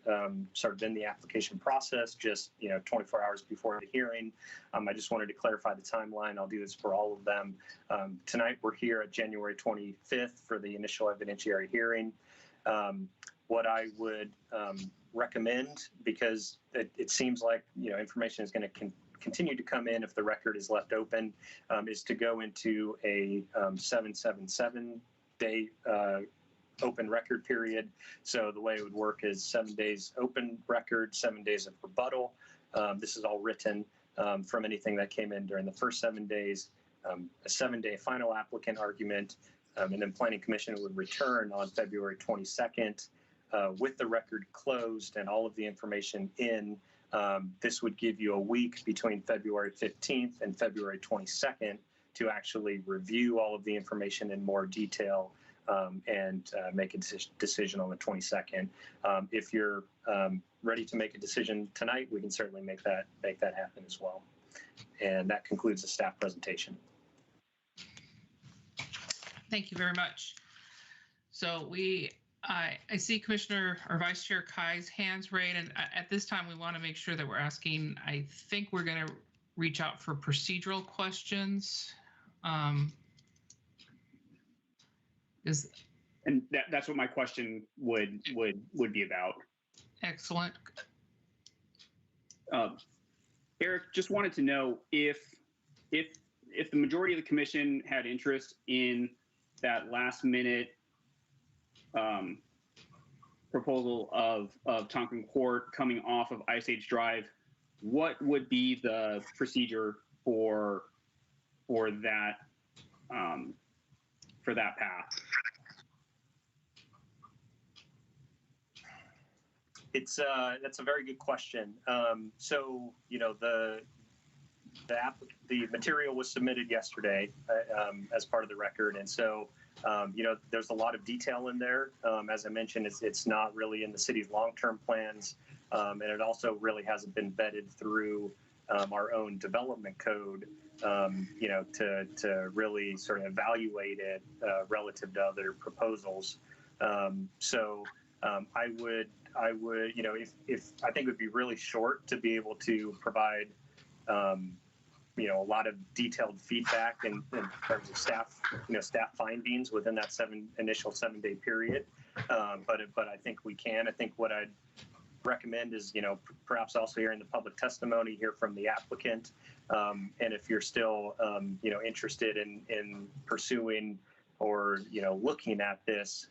sort of in the application process, just 24 hours before the hearing, I just wanted to clarify the timeline. I'll do this for all of them. Tonight we're here at January 25th for the initial evidentiary hearing. What I would recommend, because it seems like information is going to continue to come in if the record is left open, is to go into a 777-day open record period. So the way it would work is 7 days open record, 7 days of rebuttal. This is all written from anything that came in during the first 7 days, a 7-day final applicant argument, and then Planning Commission would return on February 22nd with the record closed and all of the information in. This would give you a week between February 15th and February 22nd to actually review all of the information in more detail and make a decision on the 22nd. If you're ready to make a decision tonight, we can certainly make that happen as well. And that concludes the staff presentation. Thank you very much. So I see Commissioner or Vice Chair Kai's hands raised, and at this time we want to make sure that we're asking, I think we're going to reach out for procedural questions. And that's what my question would be about. Excellent. Eric, just wanted to know if the majority of the commission had interest in that last minute proposal of Tonkin Court coming off of Ice Age Drive, what would be the procedure for that path? That's a very good question. So the material was submitted yesterday as part of the record, and so there's a lot of detail in there. As I mentioned, it's not really in the city's long-term plans, and it also really hasn't been vetted through our own development code, to really sort of evaluate it relative to other proposals. I would, if I think it would be really short to be able to provide, a lot of detailed feedback in terms of staff findings within that initial 7-day period. But I think we can. I think what I'd recommend is, perhaps also hearing the public testimony here from the applicant. And if you're still, interested in pursuing or, looking at this,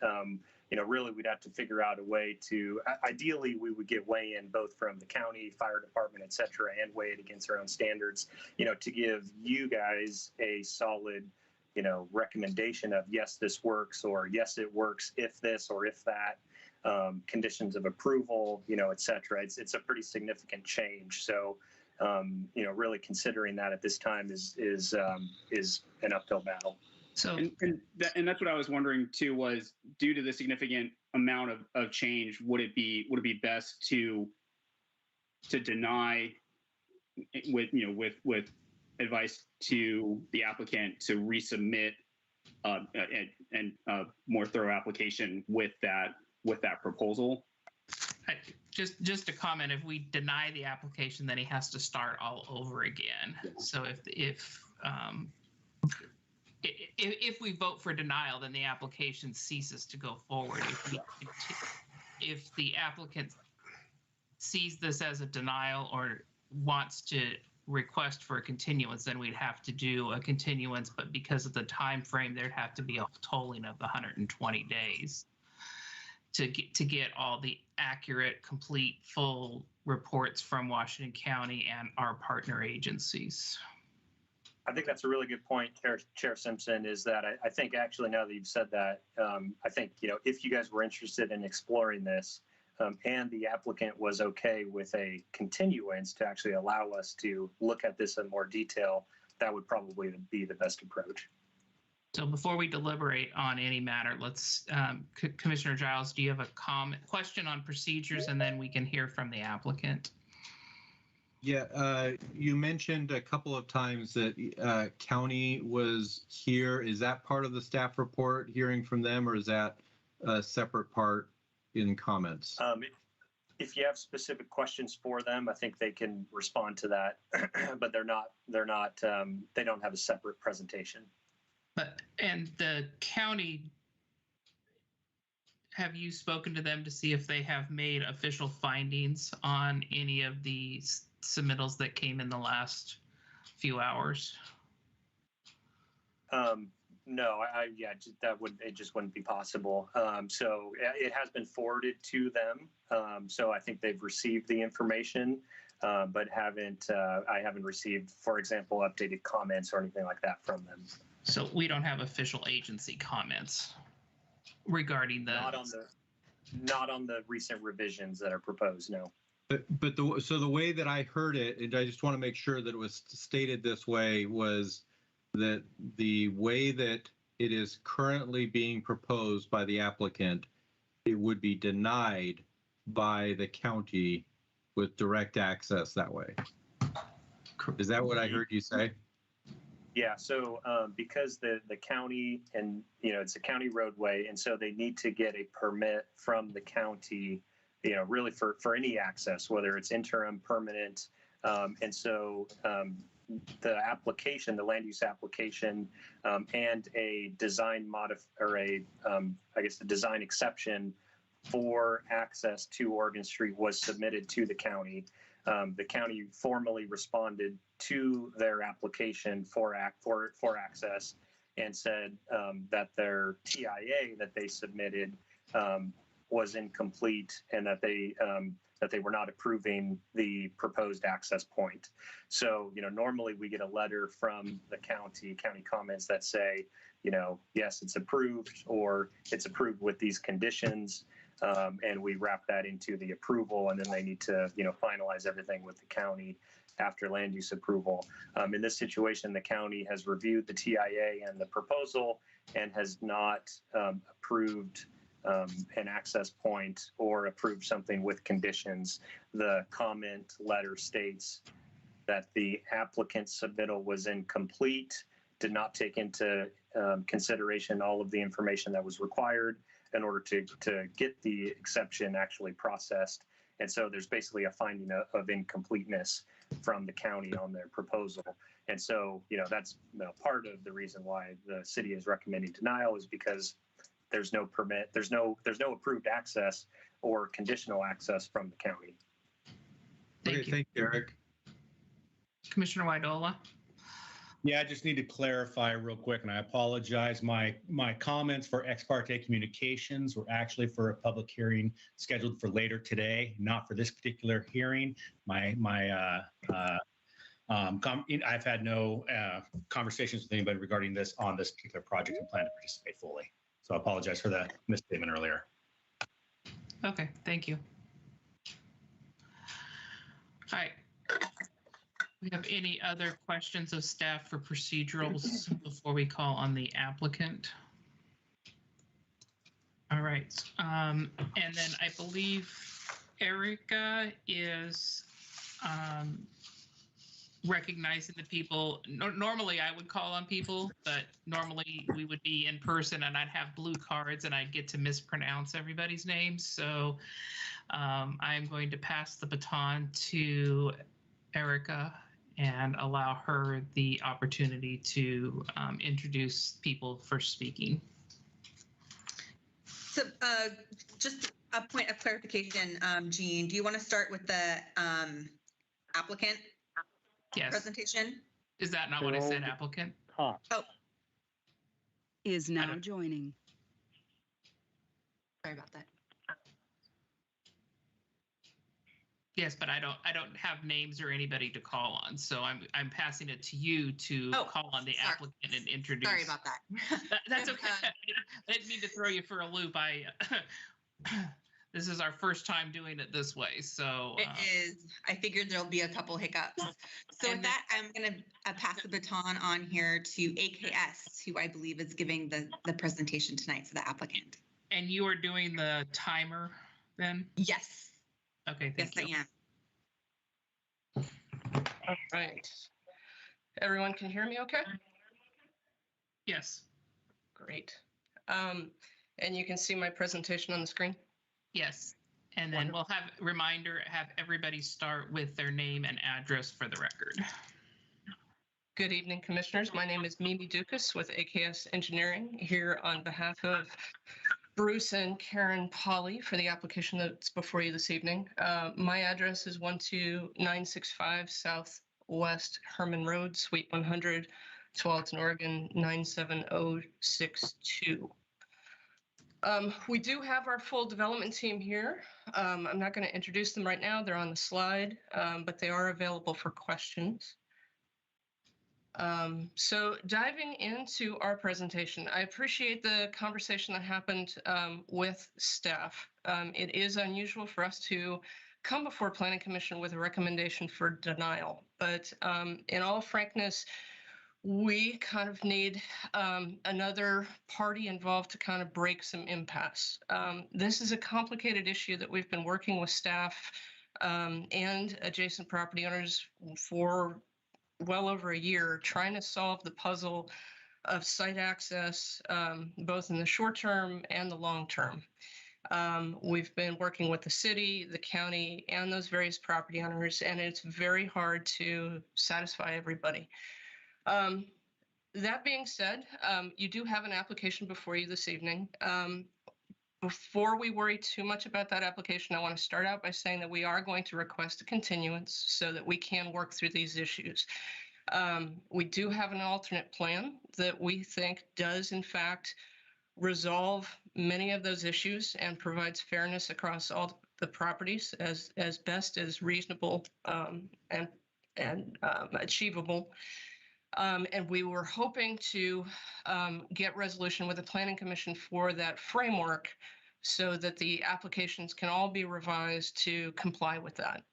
really we'd have to figure out a way to, ideally we would get weigh-in both from the county, fire department, et cetera, and weigh it against our own standards, to give you guys a solid, recommendation of yes, this works, or yes, it works if this or if that, conditions of approval, et cetera. It's a pretty significant change. So, really considering that at this time is an uphill battle. So, and that's what I was wondering too, was due to the significant amount of change, would it be best to deny with advice to the applicant to resubmit and more thorough application with that proposal? just a comment, if we deny the application, then he has to start all over again. Yeah. So if we vote for denial, then the application ceases to go forward. If the applicant sees this as a denial or wants to request for a continuance, then we'd have to do a continuance, but because of the time frame, there'd have to be a tolling of the 120 days to get all the accurate, complete, full reports from Washington County and our partner agencies. I think that's a really good point, Chair Simpson, is that I think actually now that you've said that, I think, if you guys were interested in exploring this and the applicant was okay with a continuance to actually allow us to look at this in more detail, that would probably be the best approach. So before we deliberate on any matter, let's, Commissioner Giles, do you have a question on procedures, and then we can hear from the applicant? Yeah, you mentioned a couple of times that county was here. Is that part of the staff report, hearing from them, or is that a separate part in comments? If you have specific questions for them, I think they can respond to that, but they don't have a separate presentation. And the county, have you spoken to them to see if they have made official findings on any of these submittals that came in the last few hours? No, it just wouldn't be possible. So it has been forwarded to them. So I think they've received the information, but I haven't received, for example, updated comments or anything like that from them. So we don't have official agency comments regarding the not on the recent revisions that are proposed. No. But the way that I heard it, and I just want to make sure that it was stated this way, was that the way that it is currently being proposed by the applicant, it would be denied by the county with direct access that way. Is that what I heard you say? Yeah, so because the county, and it's a county roadway, and so they need to get a permit from the county, really for any access, whether it's interim, permanent, and so the application, the land use application, and a design the design exception for access to Oregon Street was submitted to the county. The county formally responded to their application for access and said that their TIA that they submitted was incomplete, and that they were not approving the proposed access point. So, normally we get a letter from the county comments that say, yes, it's approved, or it's approved with these conditions. And we wrap that into the approval, and then they need to, finalize everything with the county. after land use approval. In this situation, the county has reviewed the TIA and the proposal and has not approved an access point or approved something with conditions. The comment letter states that the applicant's submittal was incomplete, did not take into consideration all of the information that was required in order to get the exception actually processed. And so there's basically a finding of incompleteness from the county on their proposal. And so, that's part of the reason why the city is recommending denial, is because there's no permit, there's no approved access or conditional access from the county. Thank you. Thank you, Eric. Commissioner Widola. Yeah, I just need to clarify real quick, and I apologize. My comments for ex parte communications were actually for a public hearing scheduled for later today, not for this particular hearing. I've had no conversations with anybody regarding this on this particular project and plan to participate fully. So I apologize for the misstatement earlier. Okay, thank you. All right. We have any other questions of staff for procedurals before we call on the applicant? All right. And then I believe Erica is recognizing the people. Normally I would call on people, but normally we would be in person and I'd have blue cards and I'd get to mispronounce everybody's names. So I'm going to pass the baton to Erica and allow her the opportunity to introduce people for speaking. So just a point of clarification, Jean, do you want to start with the applicant presentation? Is that not what I said, applicant? Oh. Is now joining. Sorry about that. Yes, but I don't have names or anybody to call on, so I'm passing it to you to call on the applicant and introduce. Sorry about that. That's okay. I didn't mean to throw you for a loop. This is our first time doing it this way, so it is. I figured there'll be a couple hiccups. So with that, I'm going to pass the baton on here to AKS, who I believe is giving the presentation tonight for the applicant. And you are doing the timer then? Yes. Okay, thank you. Yes, I am. All right. Everyone can hear me okay? Yes. Great. And you can see my presentation on the screen? Yes. And then we'll have everybody start with their name and address for the record. Good evening, commissioners. My name is Mimi Dukas with AKS Engineering, here on behalf of Bruce and Karen Polly for the application that's before you this evening. My address is 12965 Southwest Herman Road, Suite 100, Tualatin, Oregon 97062. We do have our full development team here. I'm not going to introduce them right now. They're on the slide, but they are available for questions. So diving into our presentation, I appreciate the conversation that happened with staff. It is unusual for us to come before Planning Commission with a recommendation for denial, but in all frankness, we kind of need another party involved to kind of break some impasse. This is a complicated issue that we've been working with staff and adjacent property owners for well over a year, trying to solve the puzzle of site access, both in the short term and the long term. We've been working with the city, the county, and those various property owners, and it's very hard to satisfy everybody. That being said, you do have an application before you this evening. Before we worry too much about that application, I want to start out by saying that we are going to request a continuance so that we can work through these issues. We do have an alternate plan that we think does, in fact, resolve many of those issues and provides fairness across all the properties as best as reasonable and achievable. And we were hoping to get resolution with the Planning Commission for that framework so that the applications can all be revised to comply with that.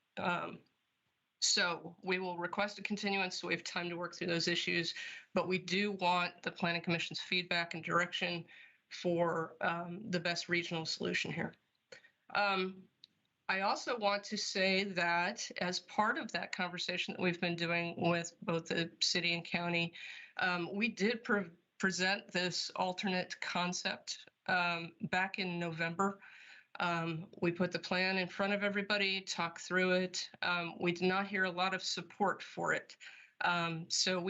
So we will request a continuance so we have time to work through those issues, but we do want the Planning Commission's feedback and direction for the best regional solution here. I also want to say that as part of that conversation that we've been doing with both the city and county, we did present this alternate concept back in November. We put the plan in front of everybody, talked through it. We did not hear a lot of support for it. So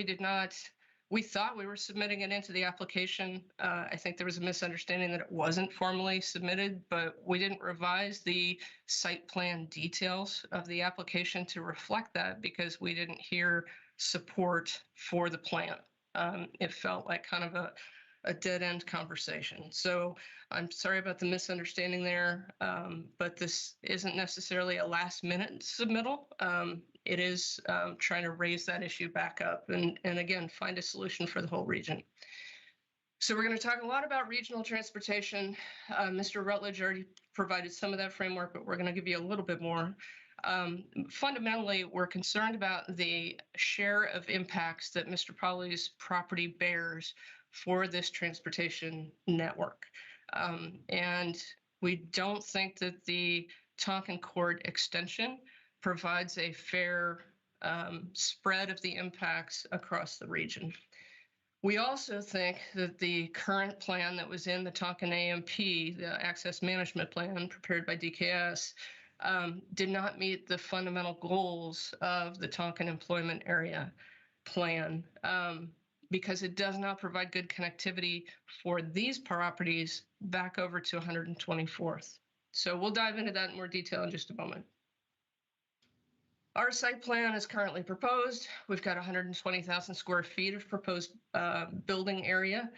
we thought we were submitting it into the application. I think there was a misunderstanding that it wasn't formally submitted, but we didn't revise the site plan details of the application to reflect that because we didn't hear support for the plan. It felt like kind of a dead-end conversation. So I'm sorry about the misunderstanding there, but this isn't necessarily a last-minute submittal. It is trying to raise that issue back up and again, find a solution for the whole region. So we're going to talk a lot about regional transportation. Mr. Rutledge already provided some of that framework, but we're going to give you a little bit more. Fundamentally, we're concerned about the share of impacts that Mr. Polly's property bears for this transportation network. And we don't think that the Tonkin Court extension provides a fair spread of the impacts across the region. We also think that the current plan that was in the Tonkin AMP, the Access Management Plan prepared by DKS, did not meet the fundamental goals of the Tonkin Employment Area Plan because it does not provide good connectivity for these properties back over to 124th. So we'll dive into that in more detail in just a moment. Our site plan is currently proposed. We've got 120,000 square feet of proposed building area.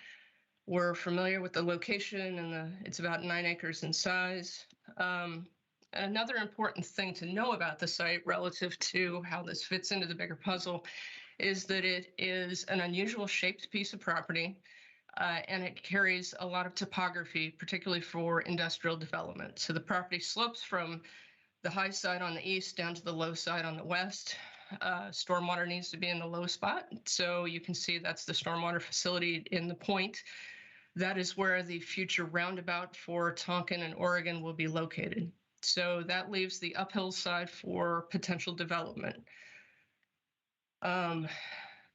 We're familiar with the location and it's about 9 acres in size. Another important thing to know about the site relative to how this fits into the bigger puzzle is that it is an unusual shaped piece of property and it carries a lot of topography, particularly for industrial development. So the property slopes from the high side on the east down to the low side on the west. Stormwater needs to be in the low spot. So you can see that's the stormwater facility in the point. That is where the future roundabout for Tonkin and Oregon will be located. So that leaves the uphill side for potential development.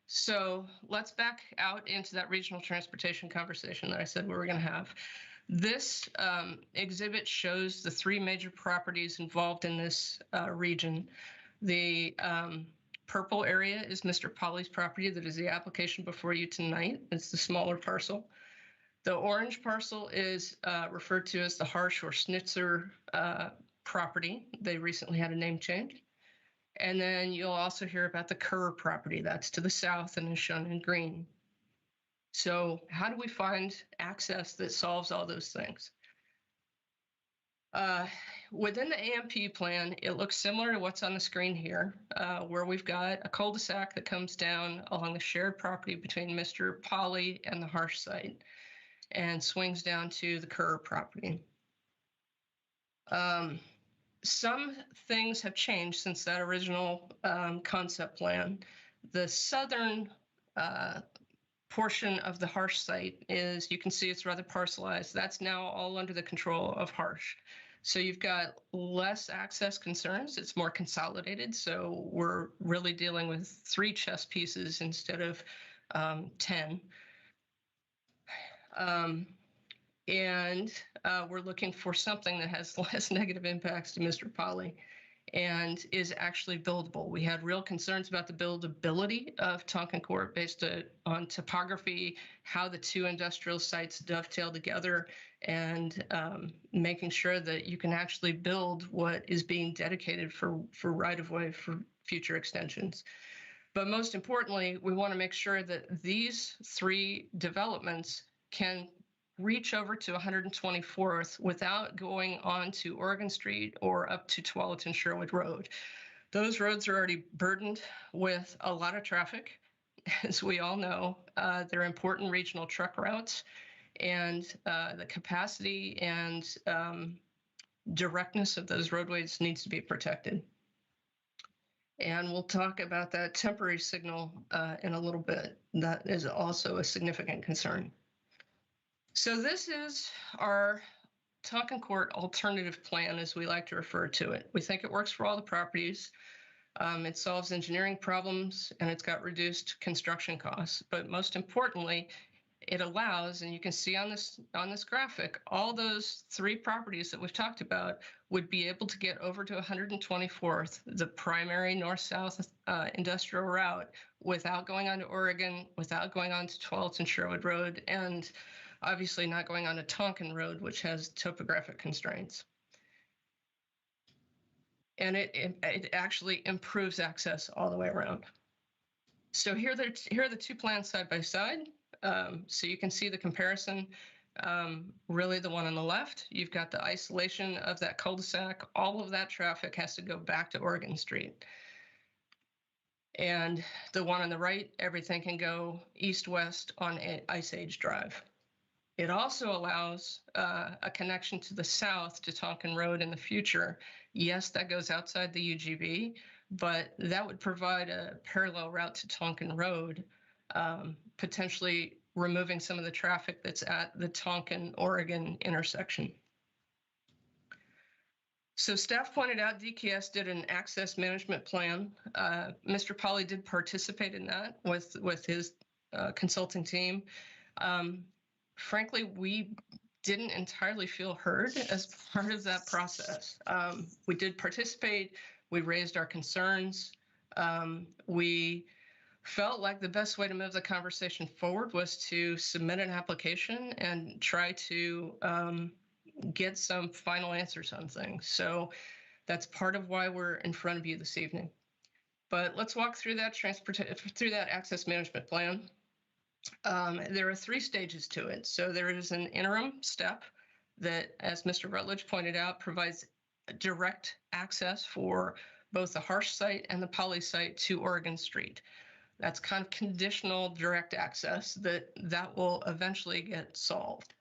So let's back out into that regional transportation conversation that I said we were going to have. This exhibit shows the 3 major properties involved in this region. The purple area is Mr. Polly's property. That is the application before you tonight. It's the smaller parcel. The orange parcel is referred to as the Harsh or Schnitzer property. They recently had a name change. And then you'll also hear about the Kerr property. That's to the south and is shown in green. So how do we find access that solves all those things? Within the AMP plan, it looks similar to what's on the screen here, where we've got a cul-de-sac that comes down along the shared property between Mr. Polly and the Harsh site and swings down to the Kerr property. Some things have changed since that original concept plan. The southern portion of the Harsh site is, you can see it's rather parcelized. That's now all under the control of Harsh. So you've got less access concerns. It's more consolidated. So we're really dealing with 3 chess pieces instead of 10. And we're looking for something that has less negative impacts to Mr. Polly and is actually buildable. We had real concerns about the buildability of Tonkin Court based on topography, how the 2 industrial sites dovetail together, and making sure that you can actually build what is being dedicated for right-of-way for future extensions. But most importantly, we want to make sure that these 3 developments can reach over to 124th without going on to Oregon Street or up to Tualatin Sherwood Road. Those roads are already burdened with a lot of traffic. As we all know, they're important regional truck routes, and the capacity and directness of those roadways needs to be protected. And we'll talk about that temporary signal in a little bit. That is also a significant concern. So this is our Tonkin Court alternative plan, as we like to refer to it. We think it works for all the properties. It solves engineering problems, and it's got reduced construction costs. But most importantly, it allows, and you can see on this graphic, all those 3 properties that we've talked about would be able to get over to 124th, the primary north-south industrial route, without going onto Oregon, without going onto 12th and Sherwood Road, and obviously not going onto Tonkin Road, which has topographic constraints. And it actually improves access all the way around. So here are the 2 plans side by side. So you can see the comparison. Really, the one on the left, you've got the isolation of that cul-de-sac. All of that traffic has to go back to Oregon Street. And the one on the right, everything can go east-west on Ice Age Drive. It also allows a connection to the south to Tonkin Road in the future. Yes, that goes outside the UGB, but that would provide a parallel route to Tonkin Road, potentially removing some of the traffic that's at the Tonkin, Oregon intersection. So staff pointed out DKS did an access management plan. Mr. Polly did participate in that with his consulting team. Frankly, we didn't entirely feel heard as part of that process. We did participate. We raised our concerns. We felt like the best way to move the conversation forward was to submit an application and try to get some final answers on things. So that's part of why we're in front of you this evening. But let's walk through that access management plan. There are 3 stages to it. So there is an interim step that, as Mr. Rutledge pointed out, provides direct access for both the Harsh site and the Poly site to Oregon Street. That's kind of conditional direct access that will eventually get solved.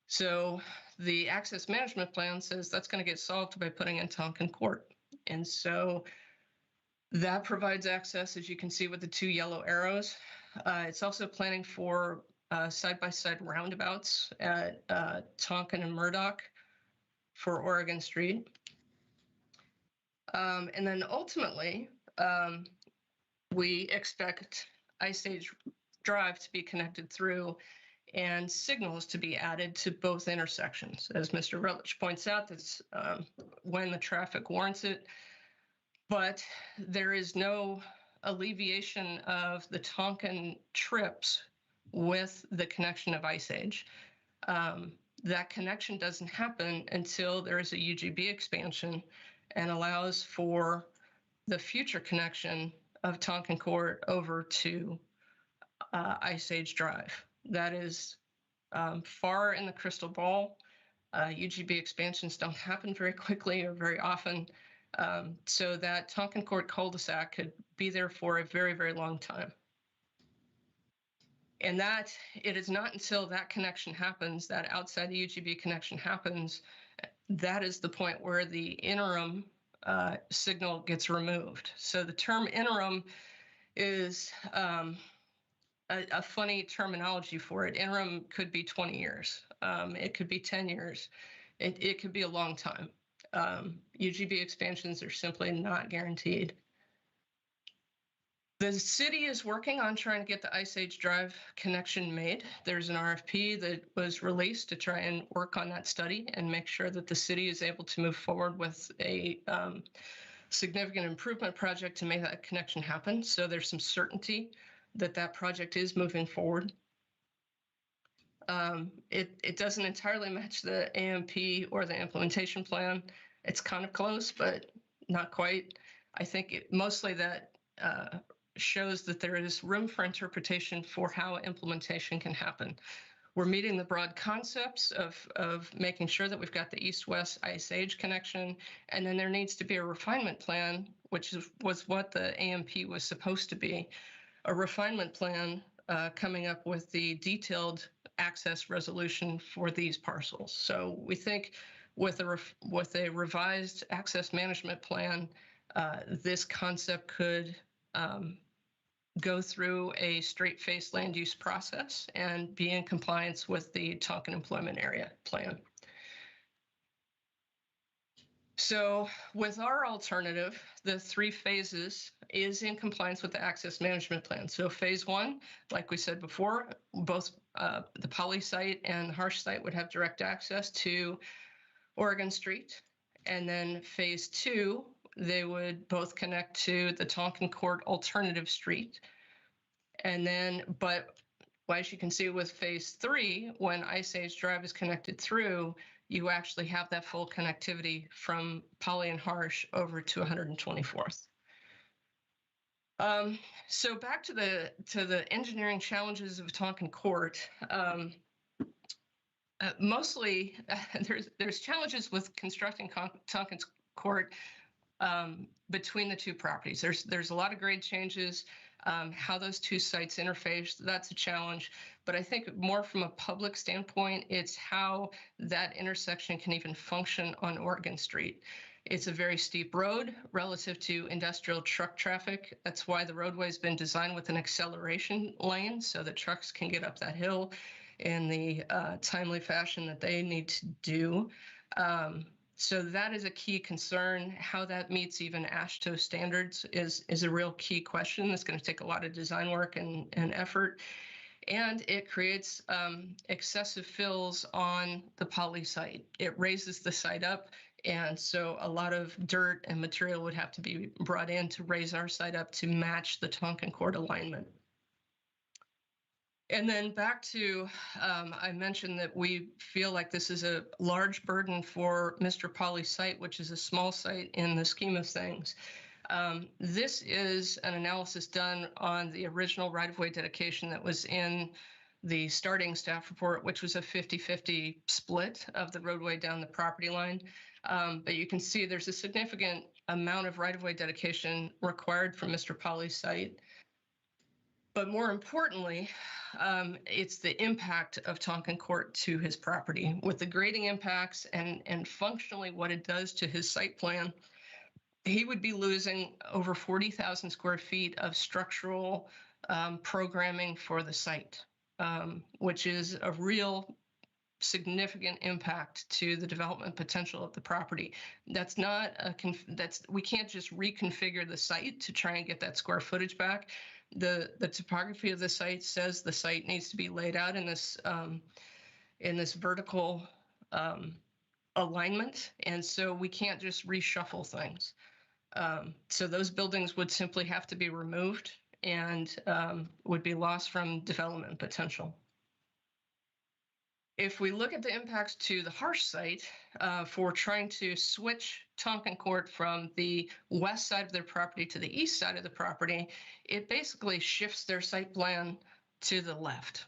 So the access management plan says that's going to get solved by putting in Tonkin Court. And so that provides access, as you can see with the 2 yellow arrows. It's also planning for side-by-side roundabouts at Tonkin and Murdoch for Oregon Street. And then ultimately, we expect Ice Age Drive to be connected through and signals to be added to both intersections. As Mr. Rutledge points out, that's when the traffic warrants it. But there is no alleviation of the Tonkin trips with the connection of Ice Age. That connection doesn't happen until there is a UGB expansion and allows for the future connection of Tonkin Court over to Ice Age Drive. That is far in the crystal ball. UGB expansions don't happen very quickly or very often. So that Tonkin Court cul-de-sac could be there for a very, very long time. And that it is not until that connection happens, that outside the UGB connection happens, that is the point where the interim signal gets removed. So the term interim is a funny terminology for it. Interim could be 20 years. It could be 10 years. It could be a long time. UGB expansions are simply not guaranteed. The city is working on trying to get the Ice Age Drive connection made. There's an RFP that was released to try and work on that study and make sure that the city is able to move forward with a significant improvement project to make that connection happen. So there's some certainty that that project is moving forward. It doesn't entirely match the AMP or the implementation plan. It's kind of close, but not quite. I think mostly that shows that there is room for interpretation for how implementation can happen. We're meeting the broad concepts of making sure that we've got the east-west Ice Age connection, and then there needs to be a refinement plan, which was what the AMP was supposed to be, a refinement plan coming up with the detailed access resolution for these parcels. So we think with a revised access management plan, this concept could go through a straight-faced land use process and be in compliance with the Tonkin Employment Area Plan. So with our alternative, the 3 phases is in compliance with the access management plan. So phase 1, like we said before, both the Poly site and the Harsh site would have direct access to Oregon Street. And then phase 2, they would both connect to the Tonkin Court alternative street. And then, but as you can see with phase 3, when Ice Age Drive is connected through, you actually have that full connectivity from Poly and Harsh over to 124th. So back to the engineering challenges of Tonkin Court. Mostly, there's challenges with constructing Tonkin Court between the 2 properties. There's a lot of grade changes. How those 2 sites interface, that's a challenge. But I think more from a public standpoint, it's how that intersection can even function on Oregon Street. It's a very steep road relative to industrial truck traffic. That's why the roadway's been designed with an acceleration lane so that trucks can get up that hill in the timely fashion that they need to do. So that is a key concern. How that meets even AASHTO standards is a real key question. That's going to take a lot of design work and effort. And it creates excessive fills on the Poly site. It raises the site up, and so a lot of dirt and material would have to be brought in to raise our site up to match the Tonkin Court alignment. And then back to, I mentioned that we feel like this is a large burden for Mr. Poly's site, which is a small site in the scheme of things. This is an analysis done on the original right-of-way dedication that was in the starting staff report, which was a 50-50 split of the roadway down the property line. But you can see there's a significant amount of right-of-way dedication required from Mr. Poly's site. But more importantly, it's the impact of Tonkin Court to his property. With the grading impacts and functionally what it does to his site plan, he would be losing over 40,000 square feet of structural programming for the site, which is a real significant impact to the development potential of the property. That's not we can't just reconfigure the site to try and get that square footage back. The topography of the site says the site needs to be laid out in this vertical alignment, and so we can't just reshuffle things. So those buildings would simply have to be removed and would be lost from development potential. If we look at the impacts to the Harsh site for trying to switch Tonkin Court from the west side of their property to the east side of the property, it basically shifts their site plan to the left.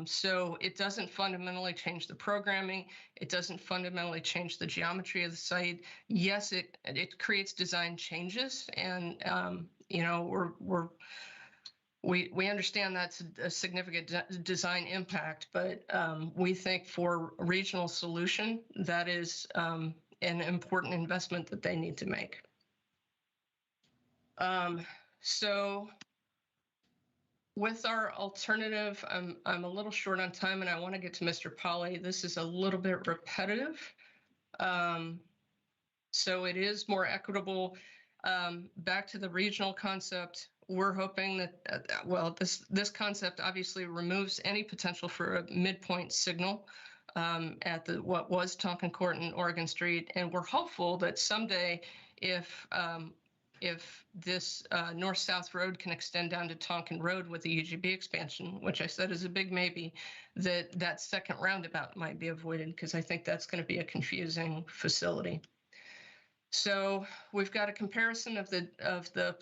So it doesn't fundamentally change the programming. It doesn't fundamentally change the geometry of the site. Yes, it creates design changes, and you know, we understand that's a significant design impact, but we think for a regional solution, that is an important investment that they need to make. So with our alternative, I'm a little short on time, and I want to get to Mr. Poly. This is a little bit repetitive. So it is more equitable. Back to the regional concept, we're hoping that, well, this concept obviously removes any potential for a midpoint signal at what was Tonkin Court and Oregon Street, and we're hopeful that someday, if this north-south road can extend down to Tonkin Road with the UGB expansion, which I said is a big maybe, that second roundabout might be avoided, because I think that's going to be a confusing facility. So we've got a comparison of the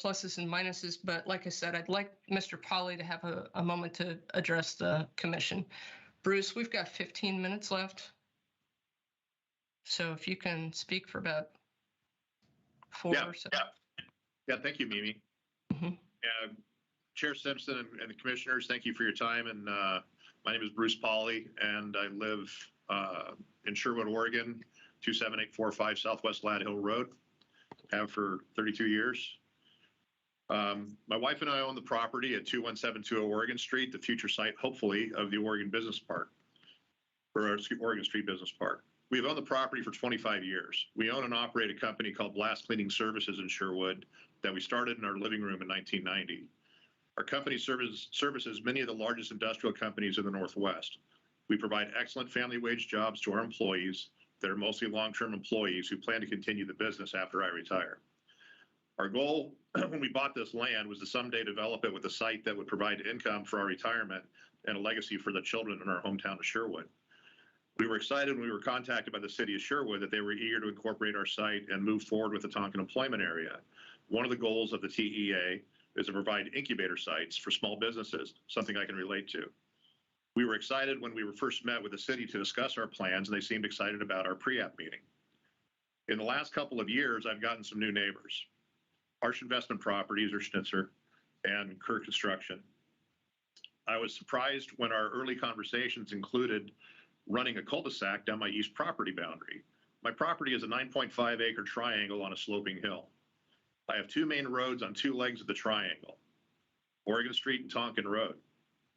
pluses and minuses, but like I said, I'd like Mr. Poly to have a moment to address the commission. Bruce, we've got 15 minutes left. So if you can speak for about 4 or so. Yeah, thank you, Mimi. Mm-hmm. Chair Simpson and the commissioners, thank you for your time. And my name is Bruce Poly, and I live in Sherwood, Oregon, 27845 Southwest Lad Hill Road. have for 32 years. My wife and I own the property at 21720 Oregon Street, the future site, hopefully, of the Oregon Business Park, or Oregon Street Business Park. We have owned the property for 25 years. We own and operate a company called Blast Cleaning Services in Sherwood that we started in our living room in 1990. Our company services many of the largest industrial companies in the Northwest. We provide excellent family wage jobs to our employees that are mostly long-term employees who plan to continue the business after I retire. Our goal when we bought this land was to someday develop it with a site that would provide income for our retirement and a legacy for the children in our hometown of Sherwood. We were excited when we were contacted by the city of Sherwood that they were eager to incorporate our site and move forward with the Tonkin employment area. One of the goals of the TEA is to provide incubator sites for small businesses, something I can relate to. We were excited when we were first met with the city to discuss our plans, and they seemed excited about our pre-app meeting. In the last couple of years, I've gotten some new neighbors. Arch Investment Properties, or Schnitzer, and Kerr Construction. I was surprised when our early conversations included running a cul-de-sac down my east property boundary. My property is a 9.5 acre triangle on a sloping hill. I have two main roads on two legs of the triangle, Oregon Street and Tonkin Road.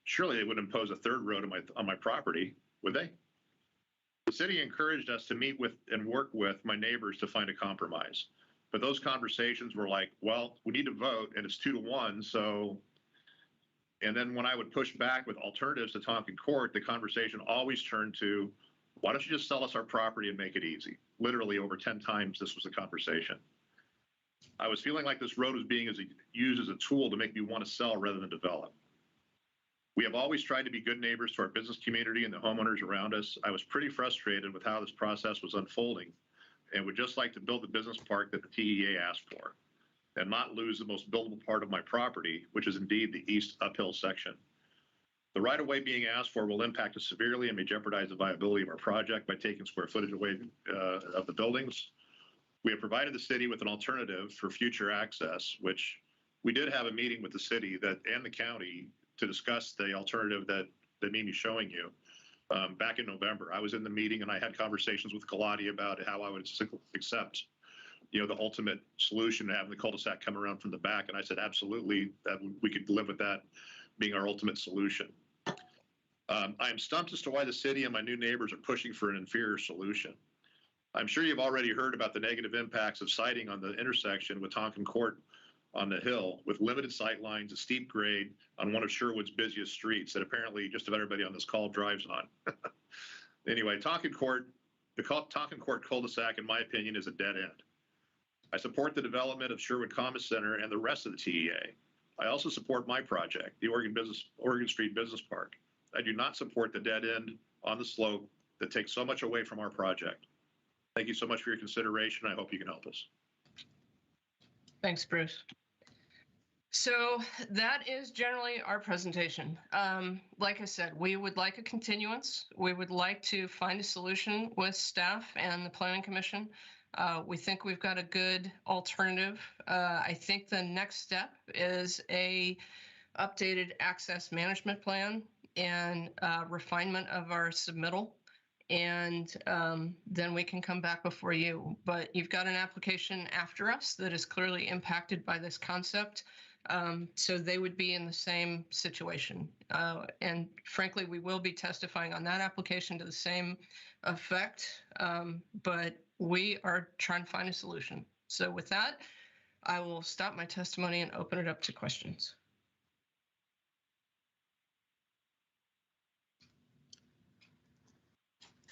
Surely they wouldn't impose a third road on my property, would they? The city encouraged us to meet with and work with my neighbors to find a compromise. But those conversations were like, well, we need to vote and it's 2-1. So, and then when I would push back with alternatives to Tonkin Court, the conversation always turned to, why don't you just sell us our property and make it easy? Literally over 10 times this was the conversation. I was feeling like this road was being used as a tool to make me want to sell rather than develop. We have always tried to be good neighbors to our business community and the homeowners around us. I was pretty frustrated with how this process was unfolding and would just like to build the business park that the TEA asked for and not lose the most buildable part of my property, which is indeed the east uphill section. The right-of-way being asked for will impact us severely and may jeopardize the viability of our project by taking square footage away of the buildings. We have provided the city with an alternative for future access, which we did have a meeting with the city and the county to discuss the alternative that Mimi's showing you back in November. I was in the meeting and I had conversations with Galati about how I would accept, the ultimate solution to having the cul-de-sac come around from the back. And I said, absolutely, that we could live with that being our ultimate solution. I am stumped as to why the city and my new neighbors are pushing for an inferior solution. I'm sure you've already heard about the negative impacts of siting on the intersection with Tonkin Court on the hill with limited sight lines, a steep grade on one of Sherwood's busiest streets that apparently just about everybody on this call drives on. Anyway, the Tonkin Court cul-de-sac, in my opinion, is a dead end. I support the development of Sherwood Commerce Center and the rest of the TEA. I also support my project, the Oregon Street Business Park. I do not support the dead end on the slope that takes so much away from our project. Thank you so much for your consideration. I hope you can help us. Thanks, Bruce. So that is generally our presentation. Like I said, we would like a continuance. We would like to find a solution with staff and the Planning Commission. We think we've got a good alternative. I think the next step is a updated access management plan and refinement of our submittal. And then we can come back before you. But you've got an application after us that is clearly impacted by this concept. So they would be in the same situation. And frankly, we will be testifying on that application to the same effect. But we are trying to find a solution. So with that, I will stop my testimony and open it up to questions.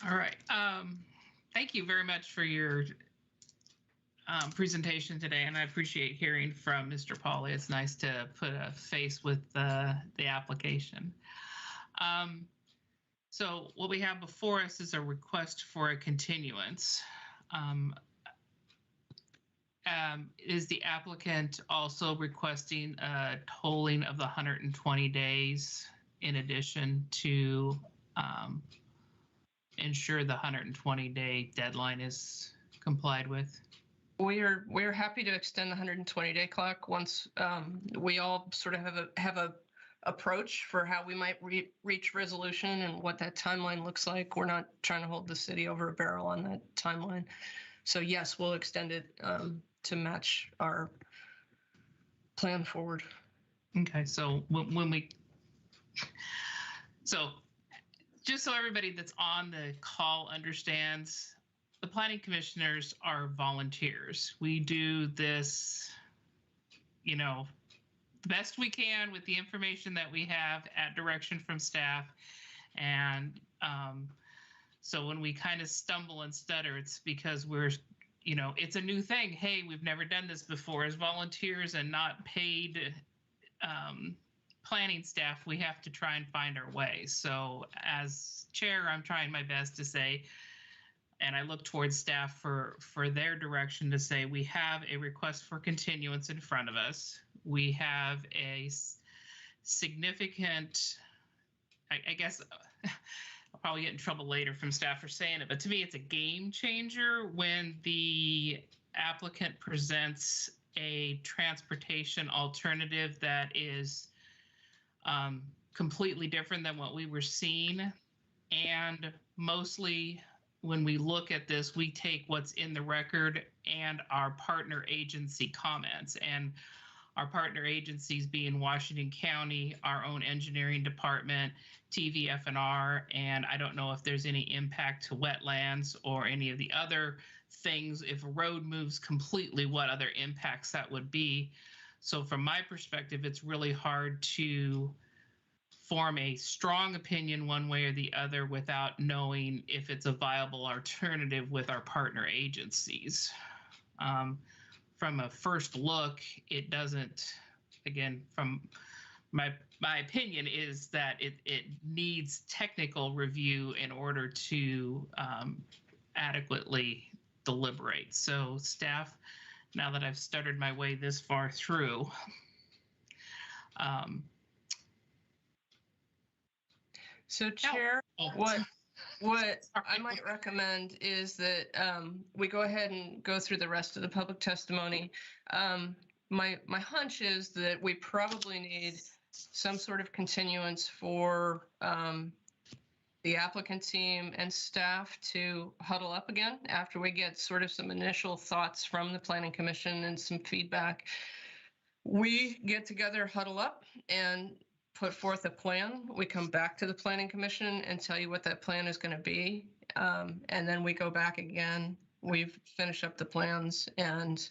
All right. Thank you very much for your presentation today, and I appreciate hearing from Mr. Pauly. It's nice to put a face with the application. So what we have before us is a request for a continuance. Is the applicant also requesting a tolling of the 120 days in addition to ensure the 120-day deadline is complied with? We're happy to extend the 120-day clock once we all sort of have a approach for how we might reach resolution and what that timeline looks like. We're not trying to hold the city over a barrel on that timeline. So yes, we'll extend it to match our plan forward. Okay, so so just so everybody that's on the call understands, the planning commissioners are volunteers. We do this, you know, the best we can with the information that we have at direction from staff. And so when we kind of stumble and stutter, it's because we're, you know, it's a new thing. Hey, we've never done this before. As volunteers and not paid planning staff, we have to try and find our way. So as chair, I'm trying my best to say, and I look towards staff for their direction to say, we have a request for continuance in front of us. We have a significant, I guess, I'll probably get in trouble later from staff for saying it, but to me, it's a game changer when the applicant presents a transportation alternative that is completely different than what we were seeing. And mostly when we look at this, we take what's in the record and our partner agency comments. And our partner agencies being Washington County, our own engineering department, TVF&R, and I don't know if there's any impact to wetlands or any of the other things. If a road moves completely, what other impacts that would be. So from my perspective, it's really hard to form a strong opinion one way or the other without knowing if it's a viable alternative with our partner agencies. From a first look, it doesn't, again, from my opinion is that it needs technical review in order to adequately deliberate. So staff, now that I've stuttered my way this far through, so Chair, what I might recommend is that we go ahead and go through the rest of the public testimony. My hunch is that we probably need some sort of continuance for the applicant team and staff to huddle up again after we get sort of some initial thoughts from the Planning Commission and some feedback. We get together, huddle up, and put forth a plan. We come back to the Planning Commission and tell you what that plan is going to be. And then we go back again. We finish up the plans and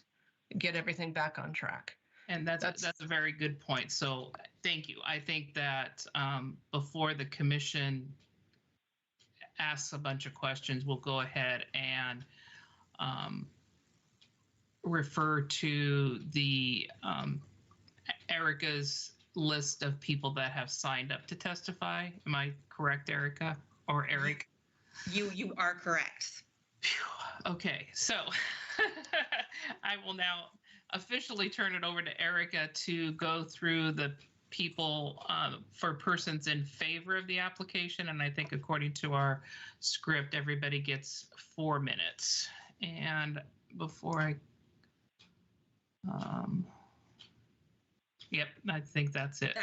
get everything back on track. And that's a very good point. So thank you. I think that before the commission asks a bunch of questions, we'll go ahead and refer to the Erica's list of people that have signed up to testify. Am I correct, Erica or Eric? You are correct. Okay, so I will now officially turn it over to Erica to go through the people for persons in favor of the application. And I think according to our script, everybody gets 4 minutes. And before I, yep, I think that's it.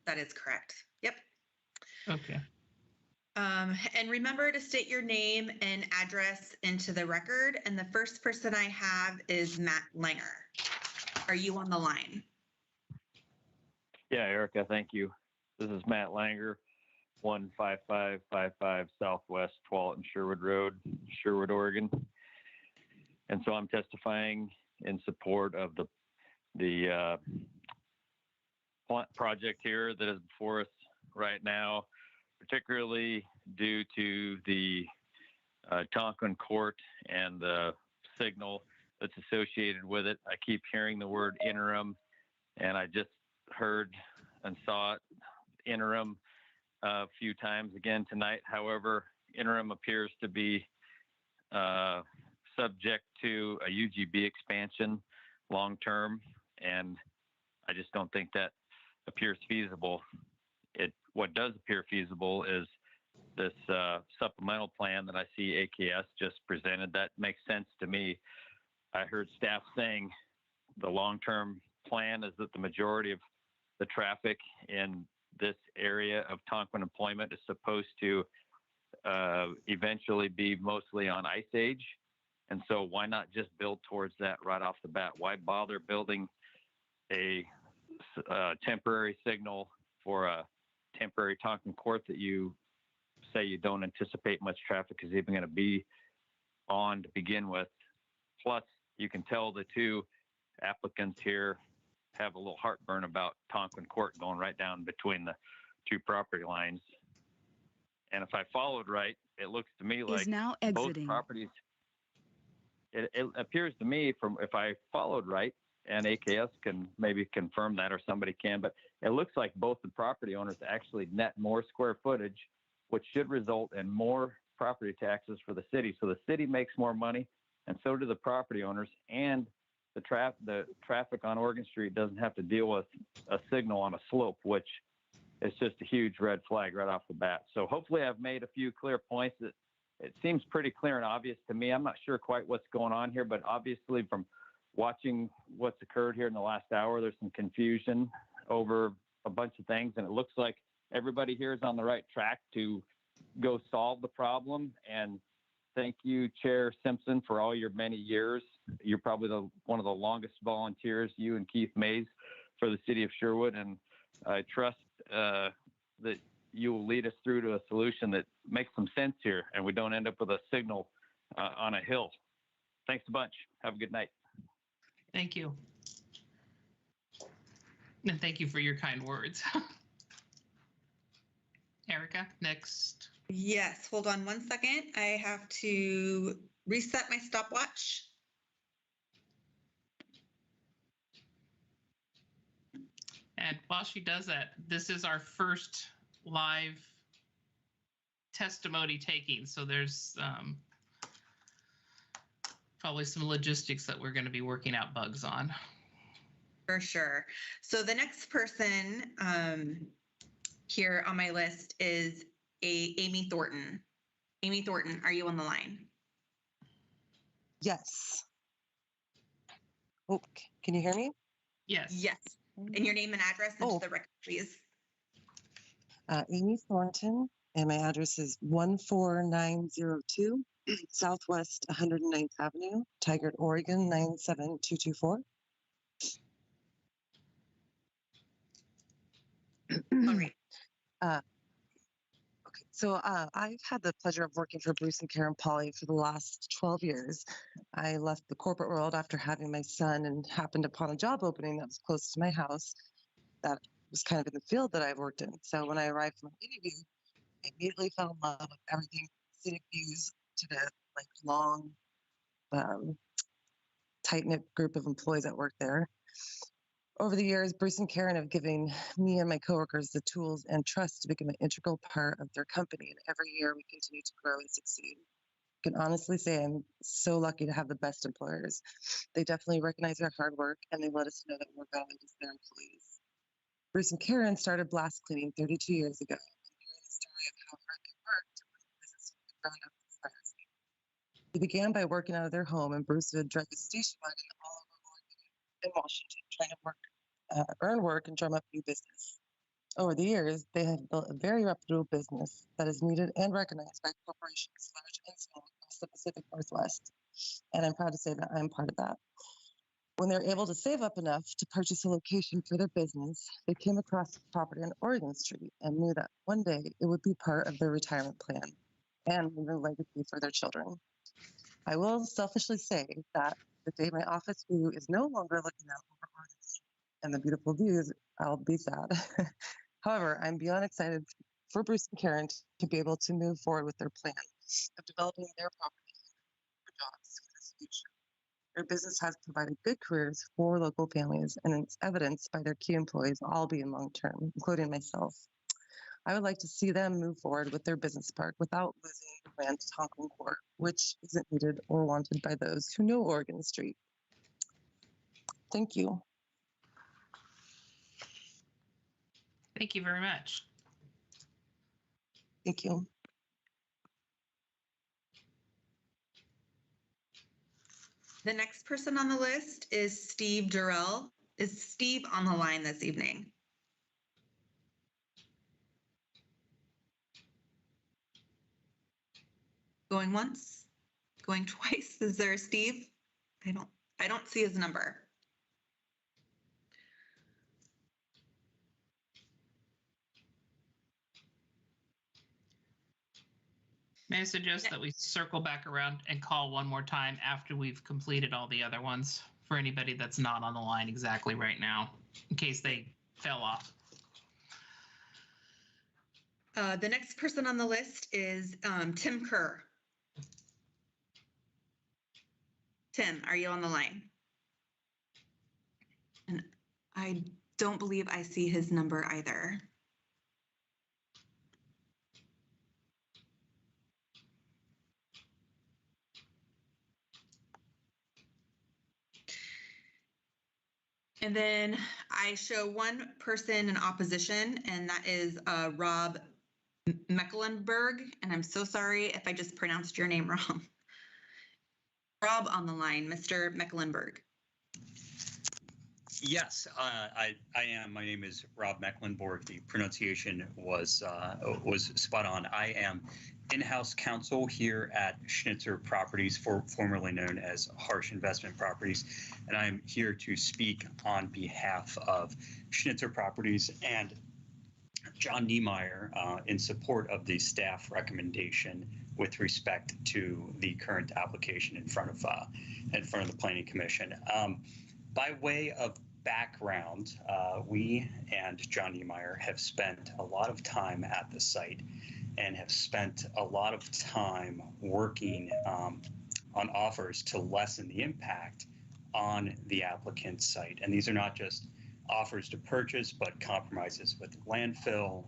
That is correct. Yep. Okay. And remember to state your name and address into the record. And the first person I have is Matt Langer. Are you on the line? Yeah, Erica, thank you. This is Matt Langer, 15555 Southwest 12th and Sherwood Road, Sherwood, Oregon. And so I'm testifying in support of the project here that is before us right now, particularly due to the Tonquin Court and the signal that's associated with it. I keep hearing the word interim, and I just heard and saw it interim a few times again tonight. However, interim appears to be subject to a UGB expansion long term, and I just don't think that appears feasible. What does appear feasible is this supplemental plan that I see AKS just presented. That makes sense to me. I heard staff saying the long-term plan is that the majority of the traffic in this area of Tonquin employment is supposed to eventually be mostly on ice age. And so why not just build towards that right off the bat? Why bother building a temporary signal for a temporary Tonkin Court that you say you don't anticipate much traffic is even going to be on to begin with? Plus, you can tell the two applicants here have a little heartburn about Tonkin Court going right down between the two property lines. And if I followed right, it looks to me like both properties, it appears to me from, if I followed right, and AKS can maybe confirm that or somebody can, but it looks like both the property owners actually net more square footage, which should result in more property taxes for the city. So the city makes more money, and so do the property owners, and the traffic on Oregon Street doesn't have to deal with a signal on a slope, which is just a huge red flag right off the bat. So hopefully I've made a few clear points. That it seems pretty clear and obvious to me. I'm not sure quite what's going on here, but obviously from watching what's occurred here in the last hour, there's some confusion over a bunch of things, and it looks like everybody here is on the right track to go solve the problem. And thank you, Chair Simpson, for all your many years. You're probably one of the longest volunteers, you and Keith Mays, for the city of Sherwood. And I trust that you will lead us through to a solution that makes some sense here and we don't end up with a signal on a hill. Thanks a bunch. Have a good night. Thank you. And thank you for your kind words. Erica, next. Yes, hold on one second. I have to reset my stopwatch. And while she does that, this is our first live testimony taking. So there's probably some logistics that we're going to be working out bugs on. For sure. So the next person here on my list is Amy Thornton. Amy Thornton, are you on the line? Yes. Oh, can you hear me? Yes. Yes. And your name and address into the record, please. Amy Thornton, and my address is 14902 Southwest 109th Avenue, Tigard, Oregon 97224. All right. Okay, so I've had the pleasure of working for Bruce and Karen Polly for the last 12 years. I left the corporate world after having my son and happened upon a job opening that was close to my house that was kind of in the field that I've worked in. So when I arrived for my interview, I immediately fell in love with everything, scenic views to the like long, tight-knit group of employees that work there. Over the years, Bruce and Karen have given me and my coworkers the tools and trust to become an integral part of their company. And every year we continue to grow and succeed. I can honestly say I'm so lucky to have the best employers. They definitely recognize our hard work and they let us know that we're valued as their employees. Bruce and Karen started blast cleaning 32 years ago. And hearing the story of how hard they worked with the business from the ground up inspires me. They began by working out of their home, and Bruce would drive a station wagon all over Oregon and Washington, trying to earn work and drum up new business. Over the years, they have built a very reputable business that is needed and recognized by corporations large and small across the Pacific Northwest. And I'm proud to say that I'm part of that. When they were able to save up enough to purchase a location for their business, they came across the property on Oregon Street and knew that one day it would be part of their retirement plan and their legacy for their children. I will selfishly say that the day my office view is no longer looking out over Oregon Street and the beautiful views, I'll be sad. However, I'm beyond excited for Bruce and Karen to be able to move forward with their plan of developing their property for jobs for this future. Their business has provided good careers for local families, and it's evidenced by their key employees all being long-term, including myself. I would like to see them move forward with their business park without losing the brand Tonkin Court, which isn't needed or wanted by those who know Oregon Street. Thank you. Thank you very much. Thank you. The next person on the list is Steve Durrell. Is Steve on the line this evening? Going once, going twice. Is there a Steve? I don't see his number. May I suggest that we circle back around and call one more time after we've completed all the other ones for anybody that's not on the line exactly right now, in case they fell off. The next person on the list is Tim Kerr. Tim, are you on the line? And I don't believe I see his number either. And then I show one person in opposition, and that is Rob Mecklenburg. And I'm so sorry if I just pronounced your name wrong. Rob on the line, Mr. Mecklenburg. Yes, I am. My name is Rob Mecklenburg. The pronunciation was spot on. I am in-house counsel here at Schnitzer Properties, formerly known as Harsh Investment Properties, and I am here to speak on behalf of Schnitzer Properties and John Niemeyer in support of the staff recommendation with respect to the current application in front of the Planning Commission. By way of background, we and John Niemeyer have spent a lot of time at the site and have spent a lot of time working on offers to lessen the impact on the applicant's site. And these are not just offers to purchase, but compromises with landfill.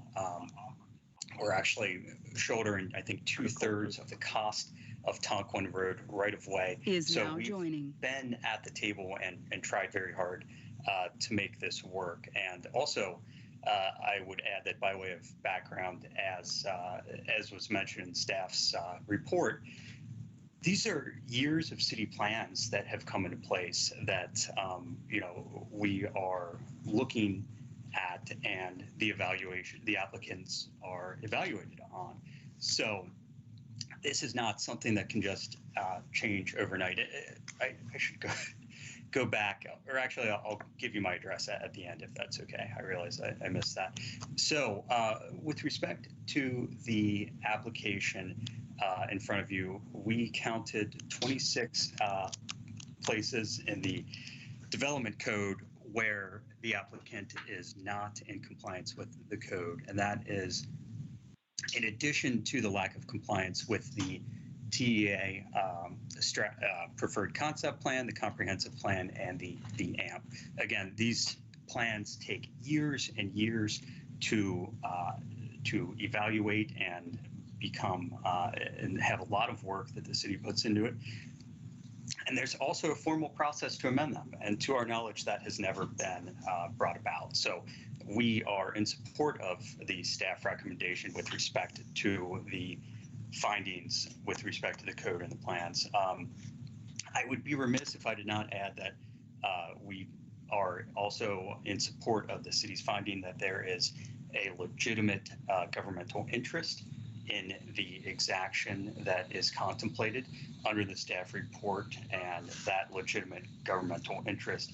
We're actually shouldering, I think, 2/3 of the cost of Tonquin Road right of way. So we've been at the table and tried very hard to make this work. And also, I would add that by way of background, as was mentioned in staff's report, these are years of city plans that have come into place that we are looking at, and the applicants are evaluated on. So this is not something that can just change overnight. I should go back, or actually I'll give you my address at the end if that's okay. I realize I missed that. So with respect to the application in front of you, we counted 26 places in the development code where the applicant is not in compliance with the code. And that is in addition to the lack of compliance with the TEA preferred concept plan, the comprehensive plan, and the AMP. Again, these plans take years and years to evaluate and become and have a lot of work that the city puts into it. And there's also a formal process to amend them. And to our knowledge, that has never been brought about. So we are in support of the staff recommendation with respect to the findings with respect to the code and the plans. I would be remiss if I did not add that we are also in support of the city's finding that there is a legitimate governmental interest in the exaction that is contemplated under the staff report, and that legitimate governmental interest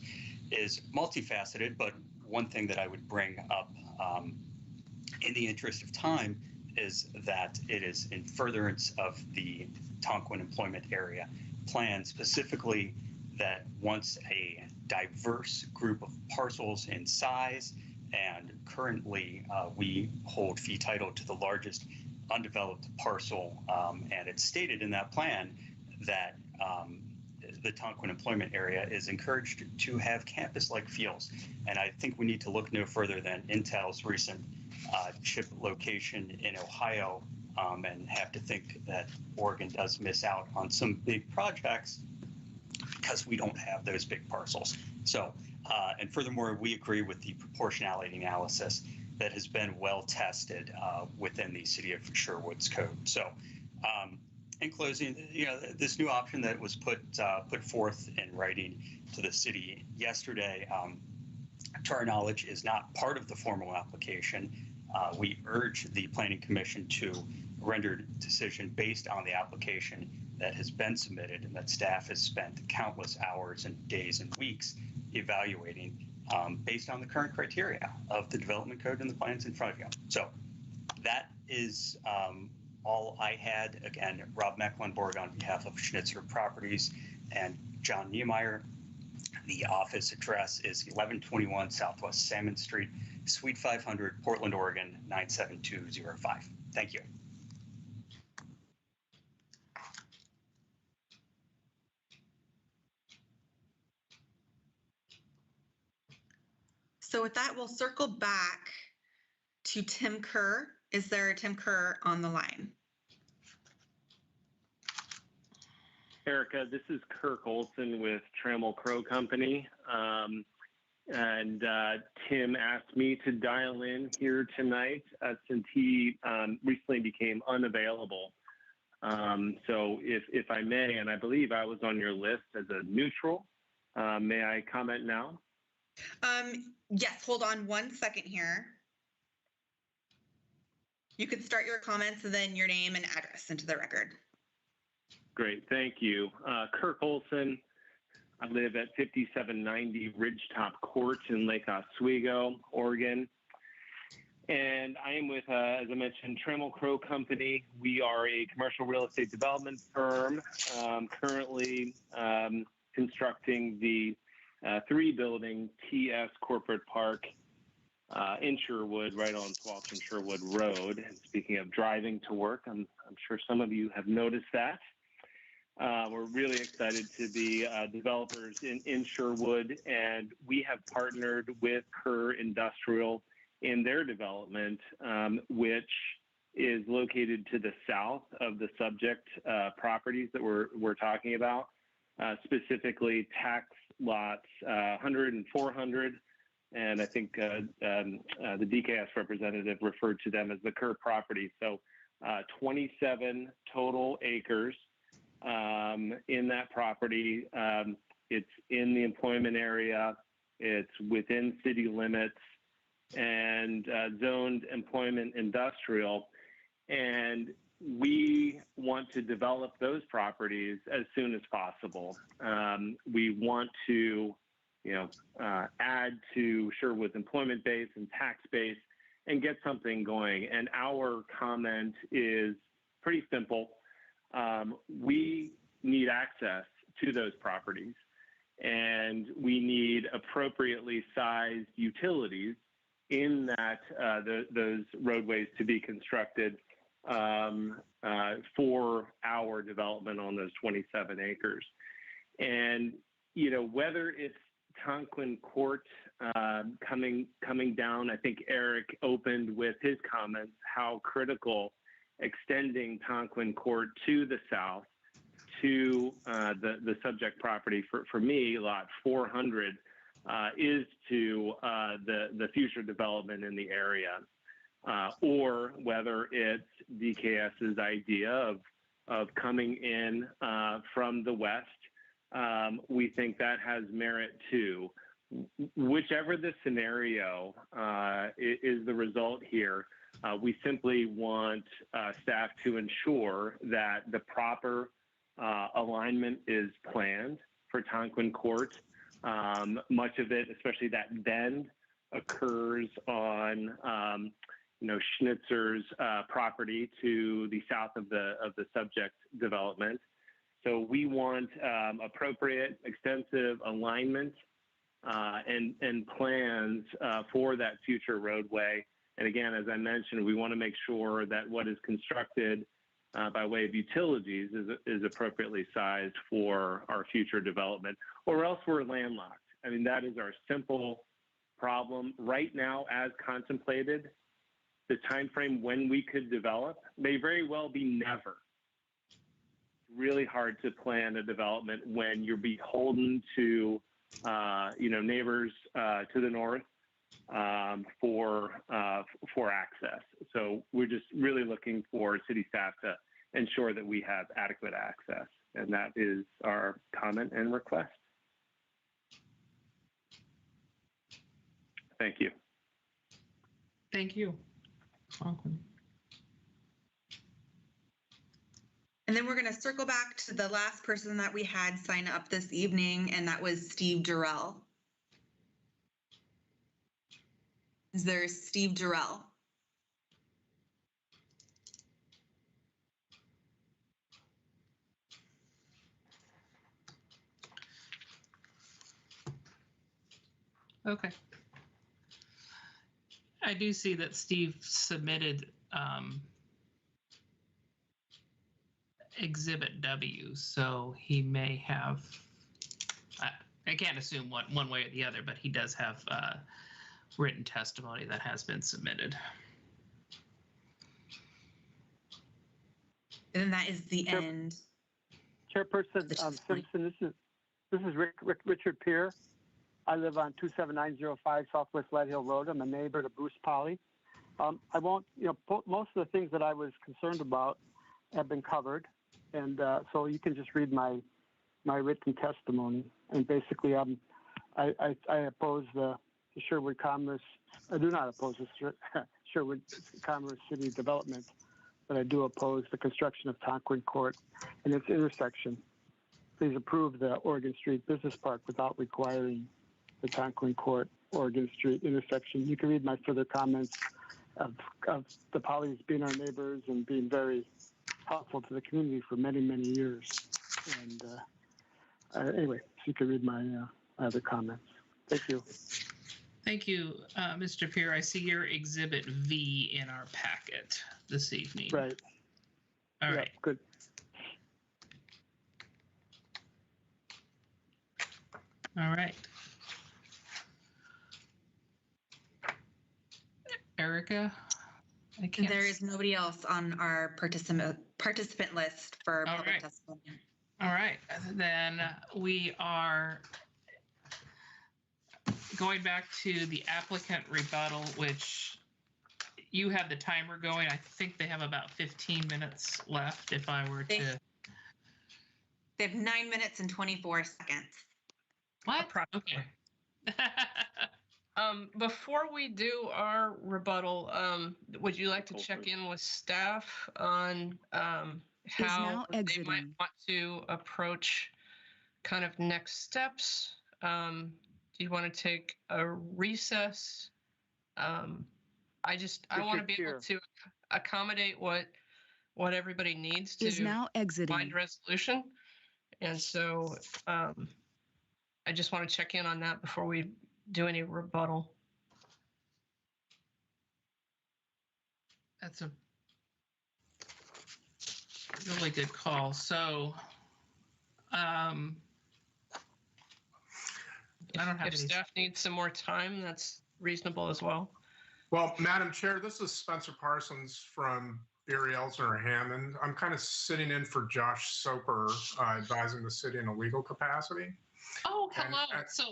is multifaceted. But one thing that I would bring up in the interest of time is that it is in furtherance of the Tonquin employment area plan, specifically that once a diverse group of parcels in size, and currently we hold fee title to the largest undeveloped parcel, and it's stated in that plan that the Tonquin employment area is encouraged to have campus-like feels. And I think we need to look no further than Intel's recent chip location in Ohio, and have to think that Oregon does miss out on some big projects because we don't have those big parcels. So, and furthermore, we agree with the proportionality analysis that has been well tested within the city of Sherwood's code. So, in closing, this new option that was put forth in writing to the city yesterday, to our knowledge, is not part of the formal application. We urge the Planning Commission to render decision based on the application that has been submitted and that staff has spent countless hours and days and weeks evaluating based on the current criteria of the development code and the plans in front of you. So that is all I had. Again, Rob Mecklenburg on behalf of Schnitzer Properties and John Niemeyer. The office address is 1121 Southwest Salmon Street, Suite 500, Portland, Oregon, 97205. Thank you. So with that, we'll circle back to Tim Kerr. Is there a Tim Kerr on the line? Erica, this is Kirk Olson with Trammell Crow Company. Tim asked me to dial in here tonight since he recently became unavailable. So if I may, and I believe I was on your list as a neutral, may I comment now? Yes, hold on 1 second here. You can start your comments and then your name and address into the record. Great, thank you. Kirk Olson. I live at 5790 Ridgetop Court in Lake Oswego, Oregon. And I am with, as I mentioned, Trammell Crow Company. We are a commercial real estate development firm currently constructing the 3-building TS Corporate Park in Sherwood, right on 12th and Sherwood Road. And speaking of driving to work, I'm sure some of you have noticed that. We're really excited to be developers in Sherwood, and we have partnered with Kerr Industrial in their development, which is located to the south of the subject properties that we're talking about, specifically tax lots 100 and 400. And I think the DKS representative referred to them as the Kerr property. So 27 total acres in that property. It's in the employment area. It's within city limits and zoned employment industrial. And we want to develop those properties as soon as possible. We want to, add to Sherwood's employment base and tax base and get something going. And our comment is pretty simple. We need access to those properties, and we need appropriately sized utilities in that those roadways to be constructed for our development on those 27 acres. And whether it's Tonquin Court coming down, I think Eric opened with his comments how critical extending Tonquin Court to the south to the subject property for me, lot 400, is to the future development in the area, or whether it's DKS's idea of coming in from the west. We think that has merit too. Whichever the scenario is the result here, we simply want staff to ensure that the proper alignment is planned for Tonquin Court. Much of it, especially that bend, occurs on Schnitzer's property to the south of the subject development. So we want appropriate, extensive alignment and plans for that future roadway. And again, as I mentioned, we want to make sure that what is constructed by way of utilities is appropriately sized for our future development, or else we're landlocked. I mean, that is our simple problem. Right now, as contemplated, the time frame when we could develop may very well be never. Really hard to plan a development when you're beholden to neighbors to the north for access. So we're just really looking for city staff to ensure that we have adequate access, and that is our comment and request. Thank you. Thank you. And And then we're going to circle back to the last person that we had sign up this evening, and that was Steve Durrell. Is there Steve Durrell? Okay. I do see that Steve submitted Exhibit W, so he may have, I can't assume one way or the other, but he does have written testimony that has been submitted. And then that is the end. Chairperson Simpson, this is Richard Peer. I live on 27905 Southwest Lead Hill Road. I'm a neighbor to Bruce Polly. I won't, most of the things that I was concerned about have been covered. And so you can just read my written testimony. And basically, I oppose the Sherwood Commerce. I do not oppose the Sherwood Commerce City Development, but I do oppose the construction of Tonquin Court and its intersection. Please approve the Oregon Street Business Park without requiring the Tonquin Court Oregon Street intersection. You can read my further comments of the Pollys being our neighbors and being very helpful to the community for many, many years. And anyway, so you can read my other comments. Thank you. Thank you, Mr. Peer. I see your Exhibit V in our packet this evening. Right. All right. Good. All right. Erica? There is nobody else on our participant list for public testimony. All right. Then we are going back to the applicant rebuttal, which you have the timer going. I think they have about 15 minutes left if I were to. They have 9 minutes and 24 seconds. What? Okay. Before we do our rebuttal, would you like to check in with staff on how they might want to approach kind of next steps? Do you want to take a recess? I want to be able to accommodate what everybody needs to find resolution. And so I just want to check in on that before we do any rebuttal. That's a really good call. So I don't have if staff needs some more time, that's reasonable as well. Well, Madam Chair, this is Spencer Parsons from Erie, Elsner, Hammond. I'm kind of sitting in for Josh Soper, advising the city in a legal capacity. Oh, hello. So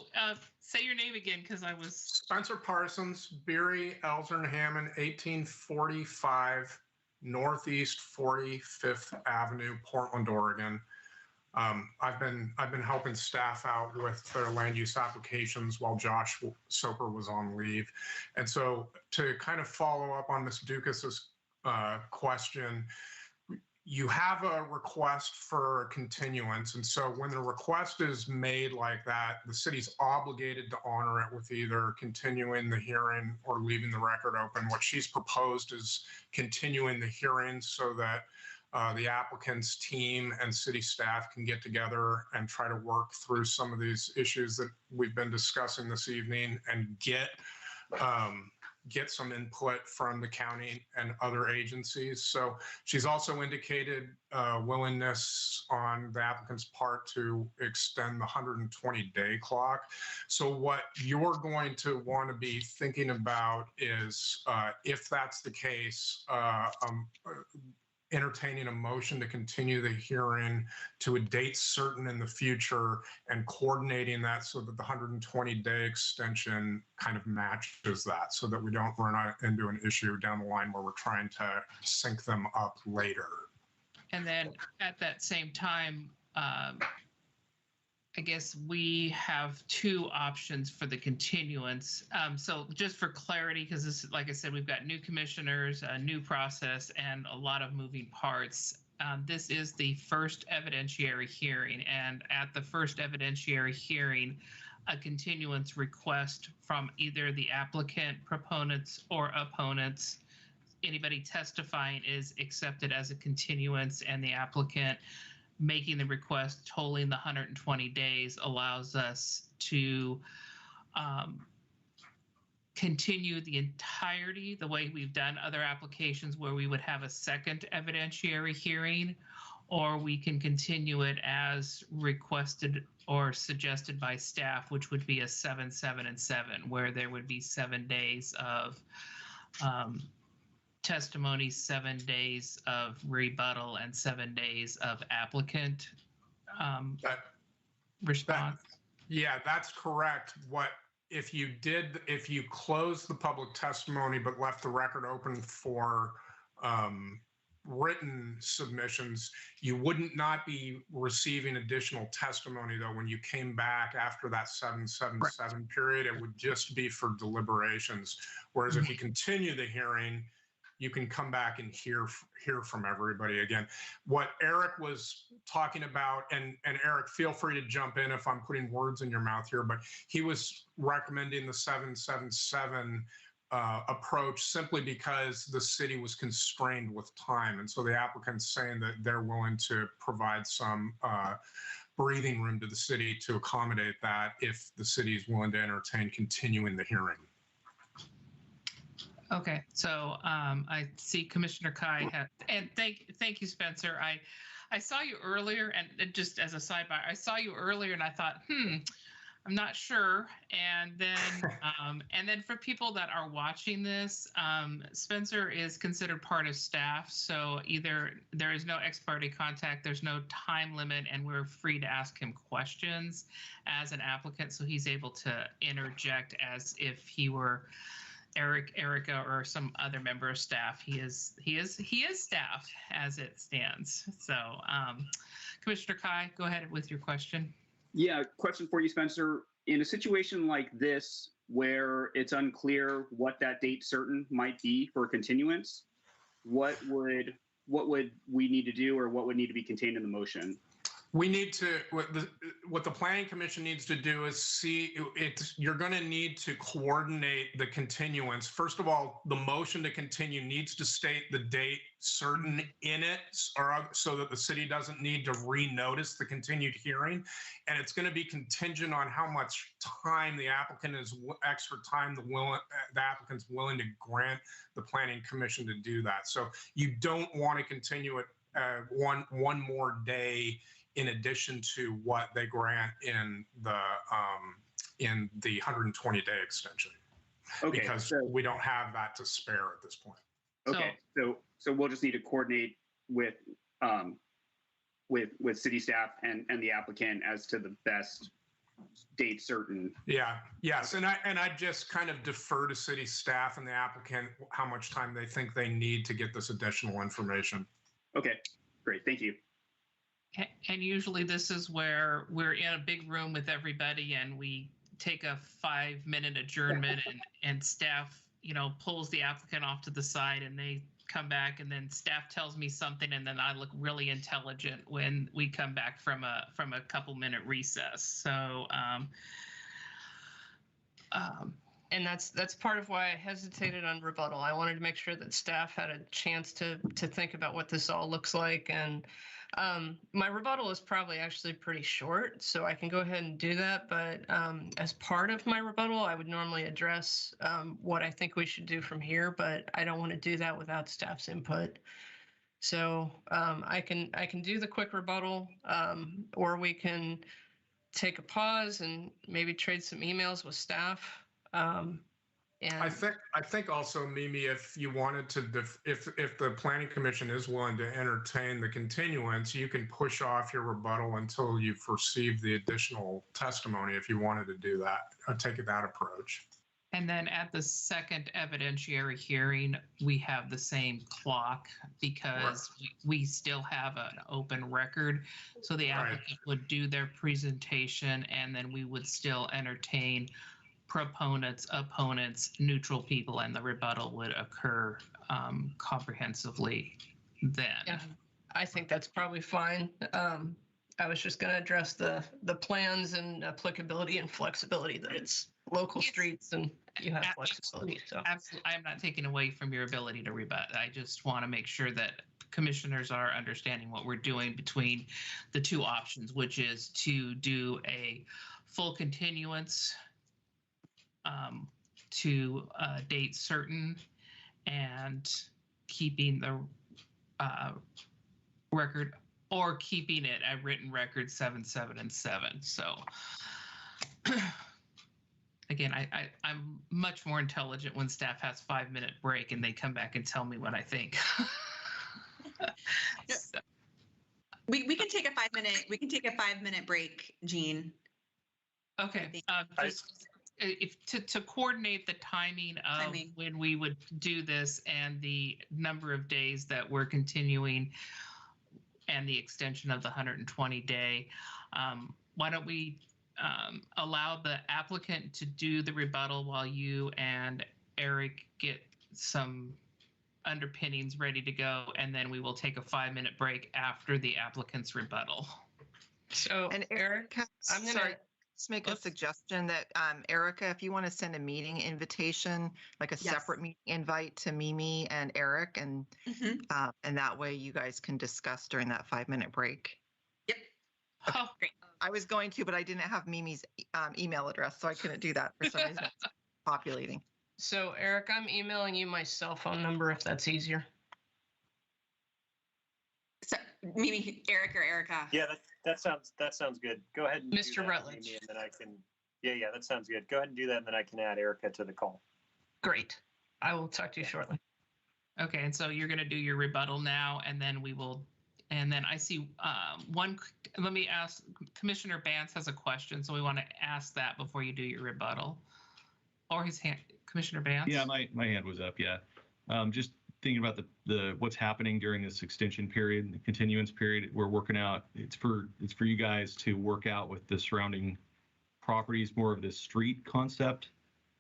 say your name again, because I was... Spencer Parsons, Beery, Elsner, Hammond, 1845 Northeast 45th Avenue, Portland, Oregon. I've been helping staff out with their land use applications while Josh Soper was on leave. And so to kind of follow up on Ms. Ducas's question, you have a request for continuance. And so when the request is made like that, the city's obligated to honor it with either continuing the hearing or leaving the record open. What she's proposed is continuing the hearing so that the applicant's team and city staff can get together and try to work through some of these issues that we've been discussing this evening and get some input from the county and other agencies. So she's also indicated willingness on the applicant's part to extend the 120-day clock. So what you're going to want to be thinking about is, if that's the case, entertaining a motion to continue the hearing to a date certain in the future and coordinating that so that the 120-day extension kind of matches that, so that we don't run into an issue down the line where we're trying to sync them up later. And then at that same time, I guess we have two options for the continuance. So just for clarity, because this, like I said, we've got new commissioners, a new process, and a lot of moving parts. this is the first evidentiary hearing, and at the first evidentiary hearing, a continuance request from either the applicant, proponents, or opponents, anybody testifying, is accepted as a continuance, and the applicant making the request tolling the 120 days allows us to continue the entirety the way we've done other applications where we would have a second evidentiary hearing, or we can continue it as requested or suggested by staff, which would be a 7, 7, and 7, where there would be 7 days of testimony, 7 days of rebuttal, and 7 days of applicant response. Yeah, that's correct. If you closed the public testimony but left the record open for written submissions, you wouldn't not be receiving additional testimony, though. When you came back after that 777 period, it would just be for deliberations. Whereas if you continue the hearing, you can come back and hear from everybody again. What Eric was talking about, and Eric, feel free to jump in if I'm putting words in your mouth here, but he was recommending the 777 approach simply because the city was constrained with time. And so the applicant's saying that they're willing to provide some breathing room to the city to accommodate that if the city is willing to entertain continuing the hearing. Okay, so I see Commissioner Kai and thank you, Spencer. I saw you earlier, and just as a sidebar, I saw you earlier, and I thought, I'm not sure. And then for people that are watching this, Spencer is considered part of staff, so either there is no ExParty Contact, there's no time limit, and we're free to ask him questions as an applicant, so he's able to interject as if he were Erica, or some other member of staff. He is staff as it stands. So, Commissioner Kai, go ahead with your question. Yeah, question for you, Spencer. In a situation like this, where it's unclear what that date certain might be for continuance, what would we need to do, or what would need to be contained in the motion? We need to, what the Planning Commission needs to do is see, you're going to need to coordinate the continuance. First of all, the motion to continue needs to state the date certain in it, or so that the city doesn't need to renotice the continued hearing. And it's going to be contingent on how much time the applicant is, extra time the applicant's willing to grant the Planning Commission to do that. So you don't want to continue it one more day in addition to what they grant in the 120-day extension. Okay, because we don't have that to spare at this point. Okay, so we'll just need to coordinate with city staff and the applicant as to the best date certain. Yeah, yes, and I just kind of defer to city staff and the applicant how much time they think they need to get this additional information. Okay, great, thank you. And usually this is where we're in a big room with everybody and we take a 5-minute adjournment and staff, pulls the applicant off to the side and they come back, and then staff tells me something, and then I look really intelligent when we come back from a couple-minute recess. So, and that's part of why I hesitated on rebuttal. I wanted to make sure that staff had a chance to think about what this all looks like. And my rebuttal is probably actually pretty short, so I can go ahead and do that. But as part of my rebuttal, I would normally address what I think we should do from here, but I don't want to do that without staff's input. So I can do the quick rebuttal, or we can take a pause and maybe trade some emails with staff. And I think also, Mimi, if you wanted to, if the Planning Commission is willing to entertain the continuance, you can push off your rebuttal until you've received the additional testimony if you wanted to do that, or take that approach. And then at the second evidentiary hearing, we have the same clock because we still have an open record. So the applicant would do their presentation, and then we would still entertain proponents, opponents, neutral people, and the rebuttal would occur comprehensively then. Yeah. I think that's probably fine. I was just going to address the plans and applicability and flexibility, that it's local streets and you have flexibility. So absolutely, I'm not taking away from your ability to rebut. I just want to make sure that commissioners are understanding what we're doing between the two options, which is to do a full continuance to a date certain and keeping the record, or keeping it a written record 7, 7, and 7. So again, I'm much more intelligent when staff has 5-minute break and they come back and tell me what I think. So. We can take a 5-minute. We can take a 5-minute break, Jean. Okay. Just if to coordinate the timing of when we would do this and the number of days that we're continuing and the extension of the 120-day, why don't we allow the applicant to do the rebuttal while you and Eric get some underpinnings ready to go, and then we will take a 5-minute break after the applicant's rebuttal. So, and Eric, I'm going to make a suggestion that Erica, if you want to send a meeting invitation, like a separate meeting invite to Mimi and Eric, and and that way you guys can discuss during that 5-minute break. Yep. Okay. Oh, great. I was going to, but I didn't have Mimi's email address, so I couldn't do that for some reason. It's populating. So, Eric, I'm emailing you my cell phone number if that's easier. So, Mimi, Eric or Erica? Yeah, that sounds good. Go ahead and Mr. do that, Rutledge. Mimi, and then I can. Yeah, that sounds good. Go ahead and do that, and then I can add Erica to the call. Great. I will talk to you shortly. Okay, and so you're going to do your rebuttal now, and then we will. And then I see one. Let me ask. Commissioner Bance has a question, so we want to ask that before you do your rebuttal. Or his hand, Commissioner Bance. Yeah, my hand was up. Yeah, just thinking about the what's happening during this extension period, the continuance period. We're working out. It's for you guys to work out with the surrounding properties, more of this street concept.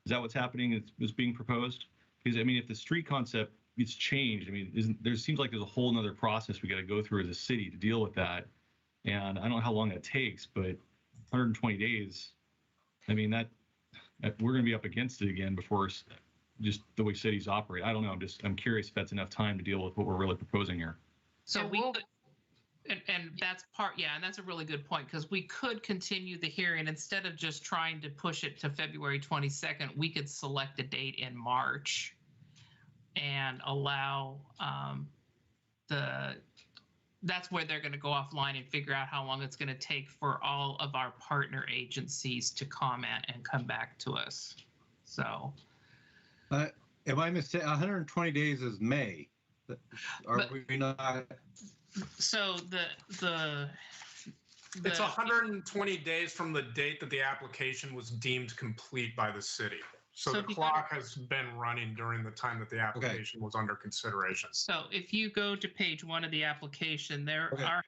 Is that what's happening? Is being proposed? Because I mean, if the street concept gets changed, I mean, there seems like there's a whole nother process we got to go through as a city to deal with that. And I don't know how long that takes, but 120 days. I mean, that we're going to be up against it again before just the way cities operate. I don't know. I'm curious if that's enough time to deal with what we're really proposing here. So we and that's part, yeah, and that's a really good point, because we could continue the hearing instead of just trying to push it to February 22nd. We could select a date in March and allow that's where they're going to go offline and figure out how long it's going to take for all of our partner agencies to comment and come back to us. So, am I mistaken? 120 days is May. We not? So it's 120 days from the date that the application was deemed complete by the city. So the clock has been running during the time that the application was under consideration. So if you go to page 1 of the application, our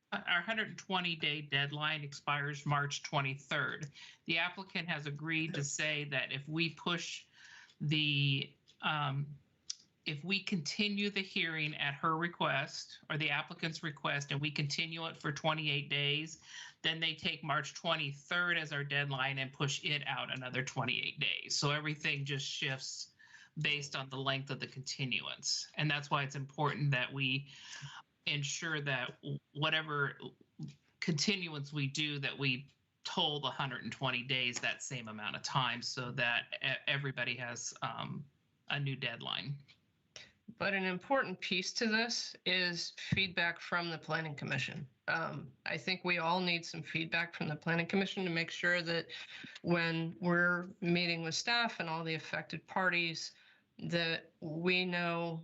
120-day deadline expires March 23rd. The applicant has agreed to say that if we push if we continue the hearing at her request or the applicant's request, and we continue it for 28 days, then they take March 23rd as our deadline and push it out another 28 days. So everything just shifts based on the length of the continuance. And that's why it's important that we ensure that whatever continuance we do, that we toll the 120 days that same amount of time, so that everybody has a new deadline. But an important piece to this is feedback from the Planning Commission. I think we all need some feedback from the Planning Commission to make sure that when we're meeting with staff and all the affected parties, that we know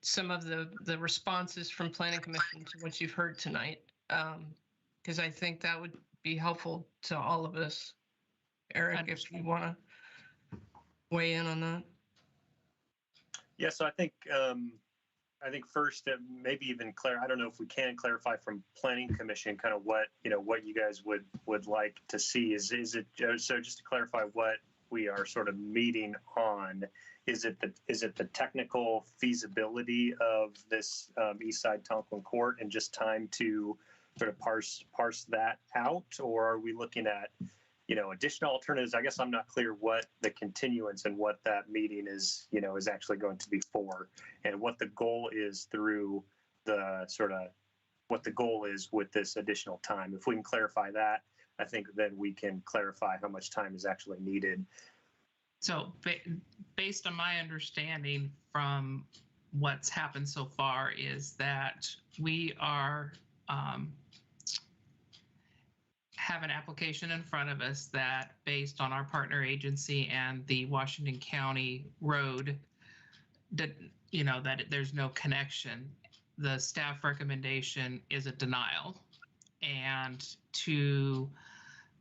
some of the responses from Planning Commission to what you've heard tonight. Because I think that would be helpful to all of us. Eric, if you want to weigh in on that. Yeah, so I think first maybe even I don't know if we can clarify from Planning Commission kind of what you guys would like to see. Is it so? Just to clarify, what we are sort of meeting on? Is it the technical feasibility of this East Side Tonquin Court and just time to sort of parse that out, or are we looking at, you know, additional alternatives? I guess I'm not clear what the continuance and what that meeting is, you know, is actually going to be for, and what the goal is through the sort of what the goal is with this additional time. If we can clarify that, I think then we can clarify how much time is actually needed. So based on my understanding from what's happened so far is that we are have an application in front of us that, based on our partner agency and the Washington County road, that, you know, that there's no connection. The staff recommendation is a denial. And to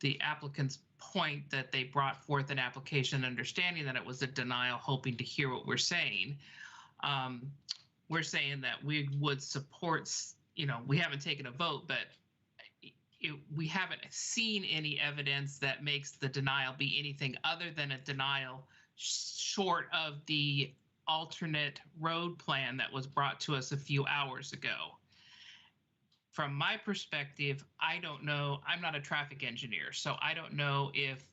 the applicant's point that they brought forth an application understanding that it was a denial, hoping to hear what we're saying, we're saying that we would support, you know, we haven't taken a vote, but we haven't seen any evidence that makes the denial be anything other than a denial, short of the alternate road plan that was brought to us a few hours ago. From my perspective, I don't know, I'm not a traffic engineer, so I don't know if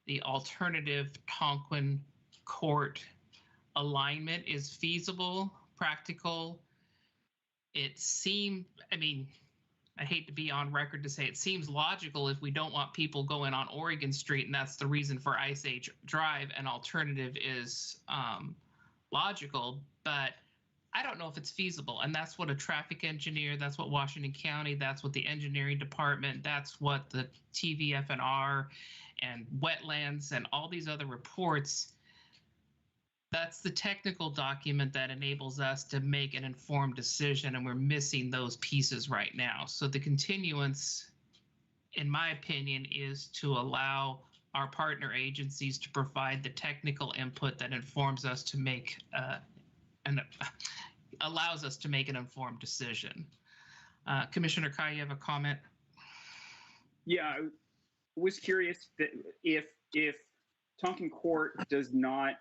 the alternative Tonquin Court alignment is feasible, practical. It seemed, I mean, I hate to be on record to say it seems logical if we don't want people going on Oregon Street, and that's the reason for Ice Age Drive. An alternative is logical, but I don't know if it's feasible. And that's what a traffic engineer, that's what Washington County, that's what the engineering department, that's what the TVFNR and wetlands and all these other reports, that's the technical document that enables us to make an informed decision, and we're missing those pieces right now. So the continuance, in my opinion, is to allow our partner agencies to provide the technical input that informs us to make and allows us to make an informed decision. Commissioner Kai, you have a comment? Yeah, I was curious that if Tonquin Court does not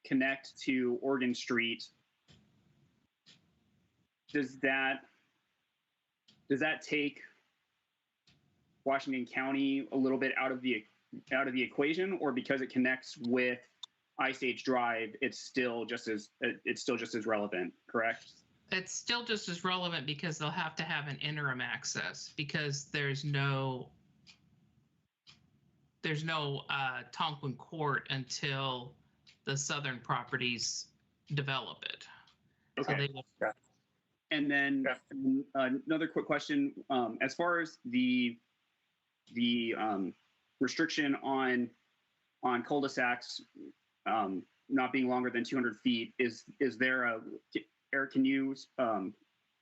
connect to Oregon Street, does that take Washington County a little bit out of the equation, or because it connects with Ice Age Drive, it's still just as relevant, correct? It's still just as relevant because they'll have to have an interim access, because there's no Tonquin Court until the southern properties develop it. Okay. So and then another quick question, as far as the restriction on cul-de-sacs not being longer than 200 feet, is there a, Eric, can you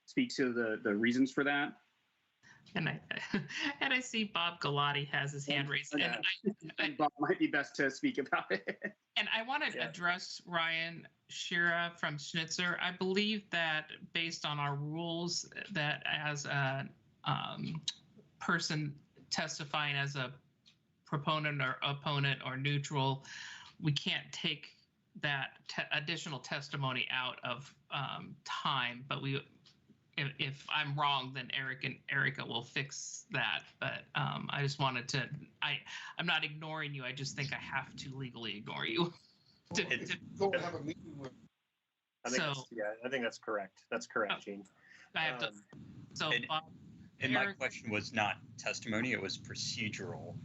speak to the reasons for that? And I see Bob Galati has his hand raised. And Bob might be best to speak about it. And I want to address Ryan Shira from Schnitzer. I believe that based on our rules, that as a person testifying as a proponent or opponent or neutral, we can't take that additional testimony out of time. But if I'm wrong, then Eric and Erica will fix that. But I just wanted to, I'm not ignoring you. I just think I have to legally ignore you. Go have a meeting with. I think that's correct. That's correct, Gene. I have to. So, and my question was not testimony; it was procedural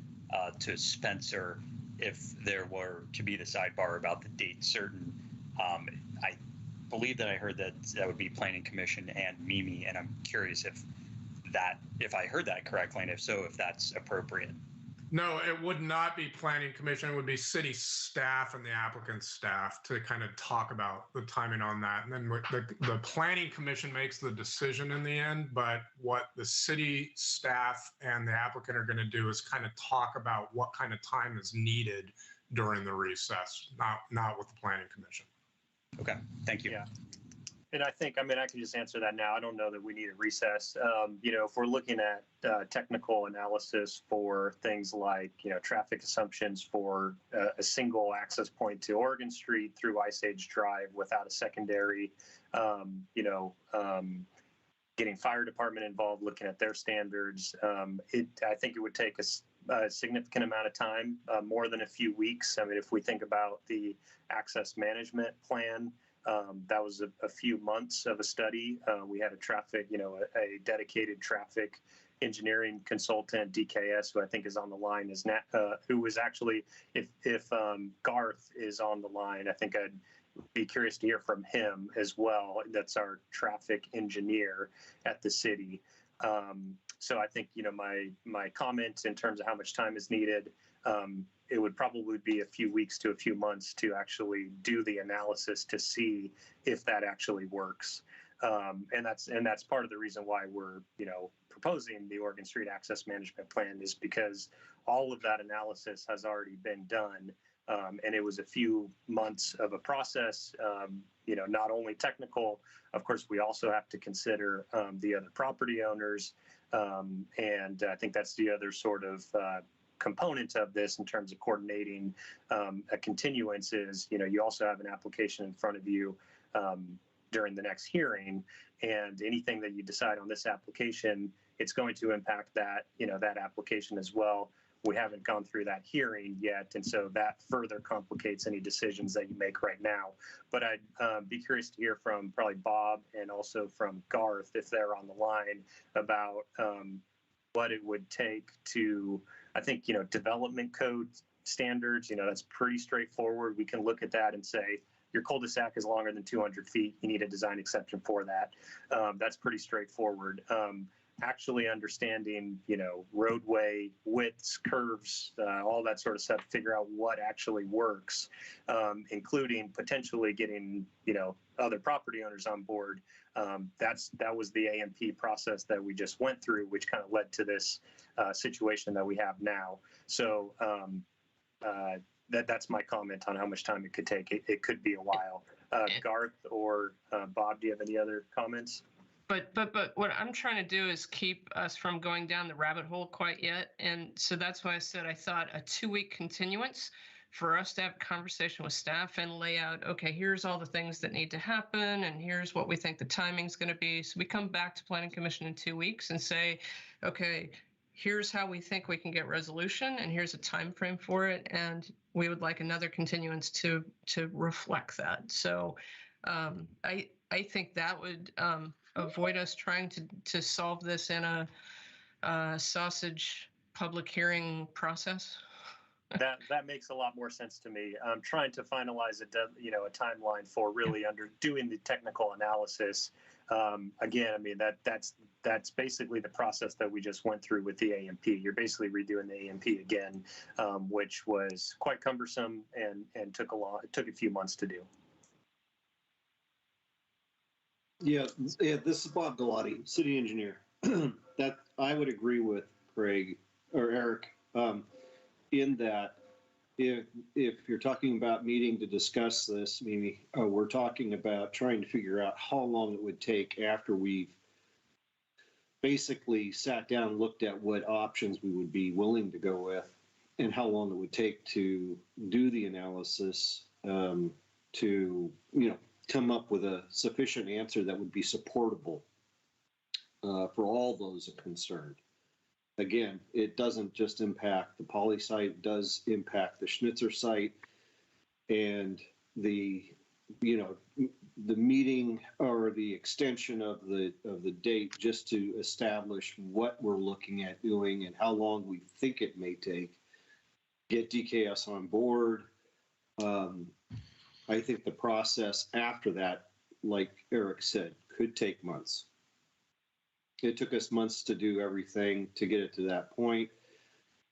to Spencer. If there were to be the sidebar about the date certain, I believe that I heard that would be Planning Commission and Mimi, and I'm curious if I heard that correctly, and if so, if that's appropriate. No, it would not be Planning Commission. It would be city staff and the applicant's staff to kind of talk about the timing on that. And then the Planning Commission makes the decision in the end, but what the city staff and the applicant are going to do is kind of talk about what kind of time is needed during the recess, not with the Planning Commission. Okay, thank you. Yeah. And I think, I mean, I can just answer that now. I don't know that we need a recess. If we're looking at technical analysis for things like, traffic assumptions for a single access point to Oregon Street through Ice Age Drive without a secondary, getting fire department involved, looking at their standards, I think it would take a significant amount of time, more than a few weeks. I mean, if we think about the access management plan, that was a few months of a study. We had a dedicated traffic engineering consultant, DKS, who I think is on the line, who was actually, if Garth is on the line, I think I'd be curious to hear from him as well. That's our traffic engineer at the city. So I think, my comments in terms of how much time is needed, it would probably be a few weeks to a few months to actually do the analysis to see if that actually works. And that's part of the reason why we're, proposing the Oregon Street Access Management Plan, is because all of that analysis has already been done. And it was a few months of a process, not only technical. Of course, we also have to consider the other property owners. And I think that's the other sort of component of this in terms of coordinating a continuance is, you also have an application in front of you during the next hearing, and anything that you decide on this application, it's going to impact that, that application as well. We haven't gone through that hearing yet, and so that further complicates any decisions that you make right now. But I'd be curious to hear from probably Bob and also from Garth, if they're on the line, about what it would take to, I think, development code standards, that's pretty straightforward. We can look at that and say, your cul-de-sac is longer than 200 feet. You need a design exception for that. That's pretty straightforward. Actually understanding, roadway widths, curves, all that sort of stuff, figure out what actually works, including potentially getting, other property owners on board. That was the AMP process that we just went through, which kind of led to this situation that we have now. So that's my comment on how much time it could take. It could be a while. Garth or Bob, do you have any other comments? But what I'm trying to do is keep us from going down the rabbit hole quite yet. And so that's why I said I thought a 2-week continuance for us to have a conversation with staff and lay out, okay, here's all the things that need to happen, and here's what we think the timing's going to be. So we come back to Planning Commission in 2 weeks and say, okay, here's how we think we can get resolution, and here's a time frame for it, and we would like another continuance to reflect that. So I think that would avoid us trying to solve this in a sausage public hearing process. That makes a lot more sense to me. I'm trying to finalize a timeline for really doing the technical analysis. Again, I mean, that's basically the process that we just went through with the AMP. You're basically redoing the AMP again, which was quite cumbersome and took a few months to do. Yeah, this is Bob Galati, city engineer. That I would agree with Craig or Eric in that if you're talking about meeting to discuss this, maybe we're talking about trying to figure out how long it would take after we've basically sat down and looked at what options we would be willing to go with, and how long it would take to do the analysis to come up with a sufficient answer that would be supportable for all those concerned. Again, it doesn't just impact the Poly site, it does impact the Schnitzer site, and the meeting or the extension of the date just to establish what we're looking at doing and how long we think it may take. Get DKS on board. I think the process after that, like Eric said, could take months. It took us months to do everything to get it to that point,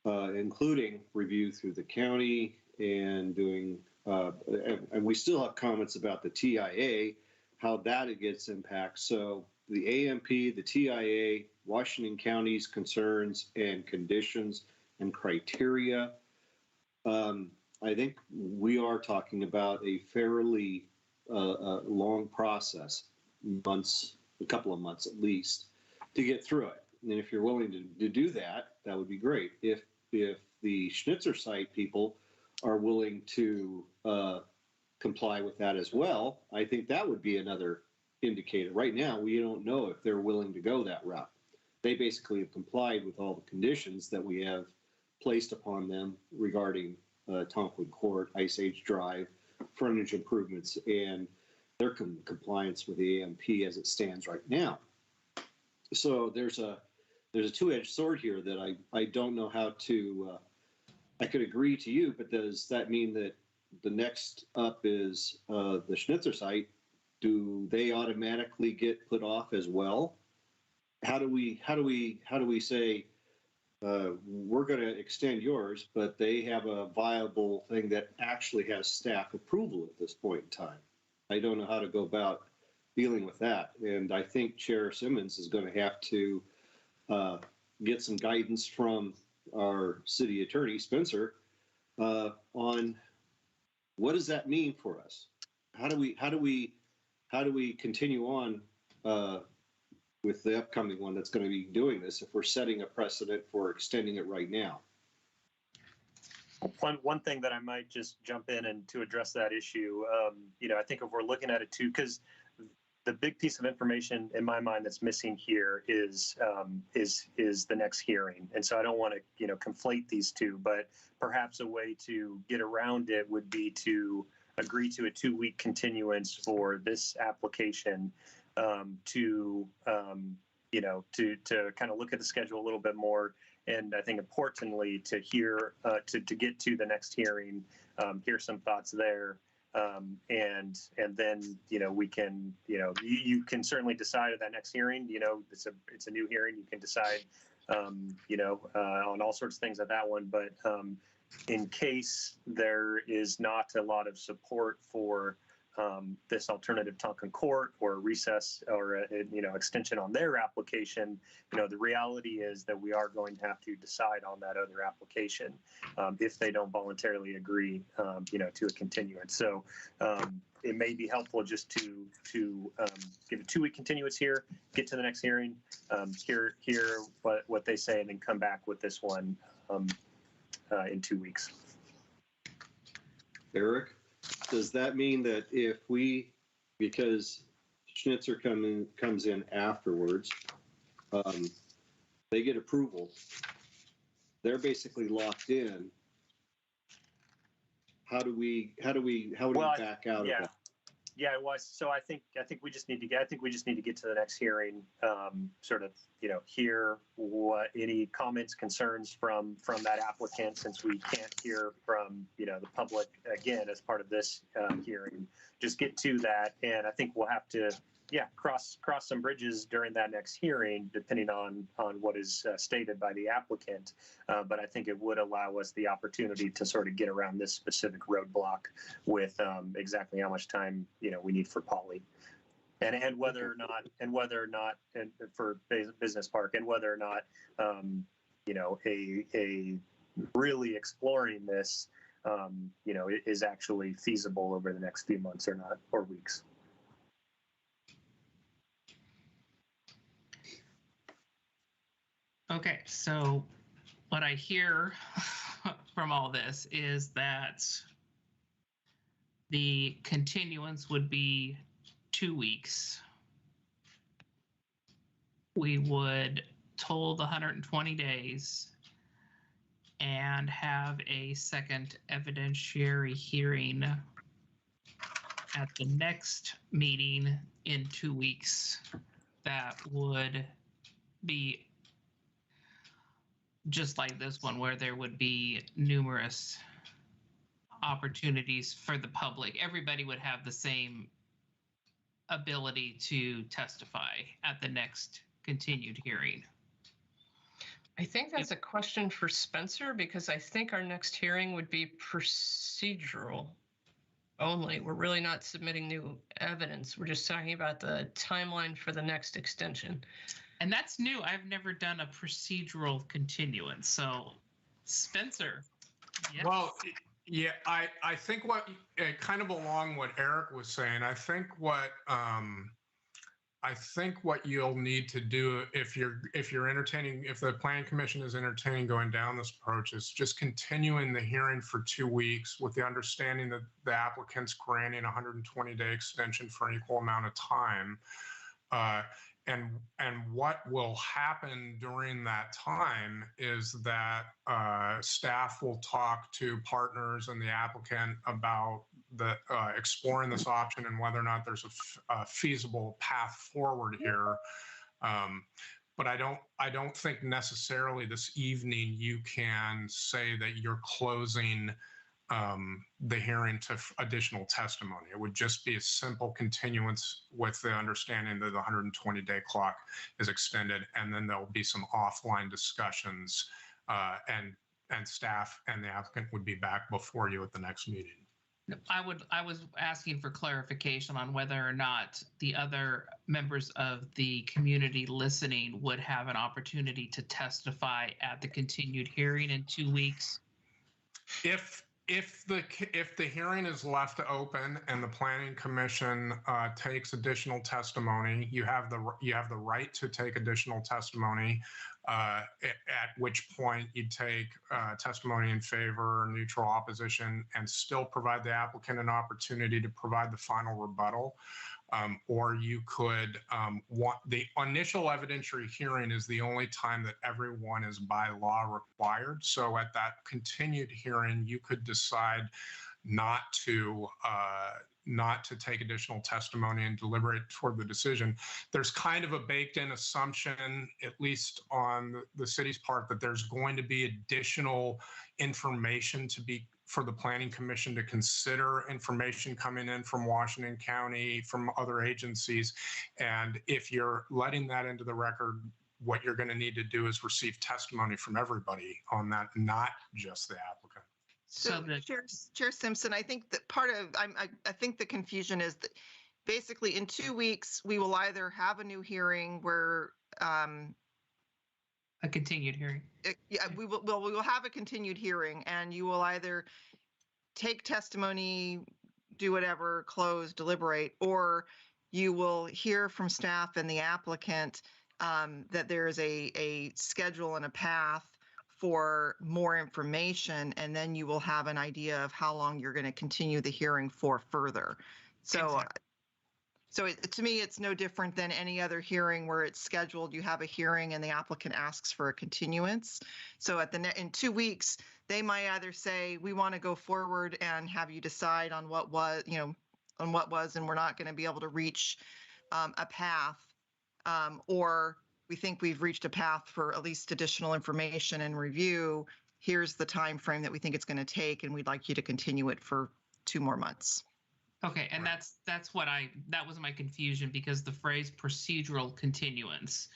including review through the county and doing, and we still have comments about the TIA, how that gets impact. So the AMP, the TIA, Washington County's concerns and conditions and criteria. I think we are talking about a fairly long process. months, a couple of months at least, to get through it. And if you're willing to do that, that would be great. If the Schnitzer site people are willing to comply with that as well, I think that would be another indicator. Right now, we don't know if they're willing to go that route. They basically have complied with all the conditions that we have placed upon them regarding Tonquin Court, Ice Age Drive, frontage improvements, and their compliance with the AMP as it stands right now. So there's a two-edged sword here that I don't know how to. I could agree to you, but does that mean that the next up is the Schnitzer site? Do they automatically get put off as well? How do we say we're going to extend yours, but they have a viable thing that actually has staff approval at this point in time? I don't know how to go about dealing with that, and I think Chair Simmons is going to have to get some guidance from our city attorney Spencer on what does that mean for us. How do we continue on with the upcoming one that's going to be doing this if we're setting a precedent for extending it right now? One thing that I might just jump in and to address that issue, I think if we're looking at it too, because the big piece of information in my mind that's missing here is the next hearing, and so I don't want to conflate these two, but perhaps a way to get around it would be to agree to a 2-week continuance for this application to kind of look at the schedule a little bit more, and I think importantly to hear to get to the next hearing, hear some thoughts there. And then we can you can certainly decide at that next hearing. It's a new hearing. You can decide on all sorts of things at that one. But in case there is not a lot of support for this alternative Tonquin Court or recess or extension on their application, the reality is that we are going to have to decide on that other application if they don't voluntarily agree to a continuance. So it may be helpful just to give a 2-week continuance here, get to the next hearing, hear what they say, and then come back with this one in 2 weeks. Eric, does that mean that if because Schnitzer comes in afterwards, they get approval, they're basically locked in? How do we back out of that? Yeah, it was. So I think we just need to get to the next hearing, sort of, hear what any comments, concerns from that applicant, since we can't hear from, the public again as part of this hearing. Just get to that, and I think we'll have to, cross some bridges during that next hearing, depending on what is stated by the applicant. But I think it would allow us the opportunity to sort of get around this specific roadblock with exactly how much time we need for poly, and whether or not and for business park, and whether or not a really exploring this is actually feasible over the next few months or not, or weeks. Okay, so what I hear from all this is that the continuance would be 2 weeks. We would toll the 120 days and have a second evidentiary hearing at the next meeting in 2 weeks. That would be just like this one, where there would be numerous opportunities for the public. Everybody would have the same ability to testify at the next continued hearing. I think that's a question for Spencer, because I think our next hearing would be procedural only. We're really not submitting new evidence. We're just talking about the timeline for the next extension. And that's new. I've never done a procedural continuance. So, Spencer. Yes. Well, yeah, I think what kind of along what Eric was saying, I think what I think what you'll need to do if the planning commission is entertaining going down this approach is just continuing the hearing for 2 weeks with the understanding that the applicant's granting a 120-day extension for an equal amount of time. And what will happen during that time is that staff will talk to partners and the applicant about exploring this option and whether or not there's a feasible path forward here. But I don't think necessarily this evening you can say that you're closing the hearing to additional testimony. It would just be a simple continuance with the understanding that the 120-day clock is extended, and then there'll be some offline discussions, and staff and the applicant would be back before you at the next meeting. I was asking for clarification on whether or not the other members of the community listening would have an opportunity to testify at the continued hearing in 2 weeks. If the hearing is left open and the planning commission takes additional testimony, you have the right to take additional testimony. At which point you take testimony in favor, neutral, opposition, and still provide the applicant an opportunity to provide the final rebuttal. Or you could the initial evidentiary hearing is the only time that everyone is by law required. So at that continued hearing, you could decide not to take additional testimony and deliberate toward the decision. There's kind of a baked-in assumption, at least on the city's part, that there's going to be additional information for the Planning Commission to consider, information coming in from Washington County, from other agencies. And if you're letting that into the record, what you're going to need to do is receive testimony from everybody on that, not just the applicant. So, Chair Simpson, I think that I think the confusion is that basically in 2 weeks, we will either have a new hearing where a continued hearing. We will have a continued hearing, and you will either take testimony, do whatever, close, deliberate, or you will hear from staff and the applicant that there is a schedule and a path for more information, and then you will have an idea of how long you're going to continue the hearing for further. So, to me, it's no different than any other hearing where it's scheduled. You have a hearing and the applicant asks for a continuance. So in 2 weeks, they might either say, we want to go forward and have you decide on what was, and we're not going to be able to reach a path, or we think we've reached a path for at least additional information and review. Here's the time frame that we think it's going to take, and we'd like you to continue it for 2 more months. Okay, and that was my confusion, because the phrase procedural continuance,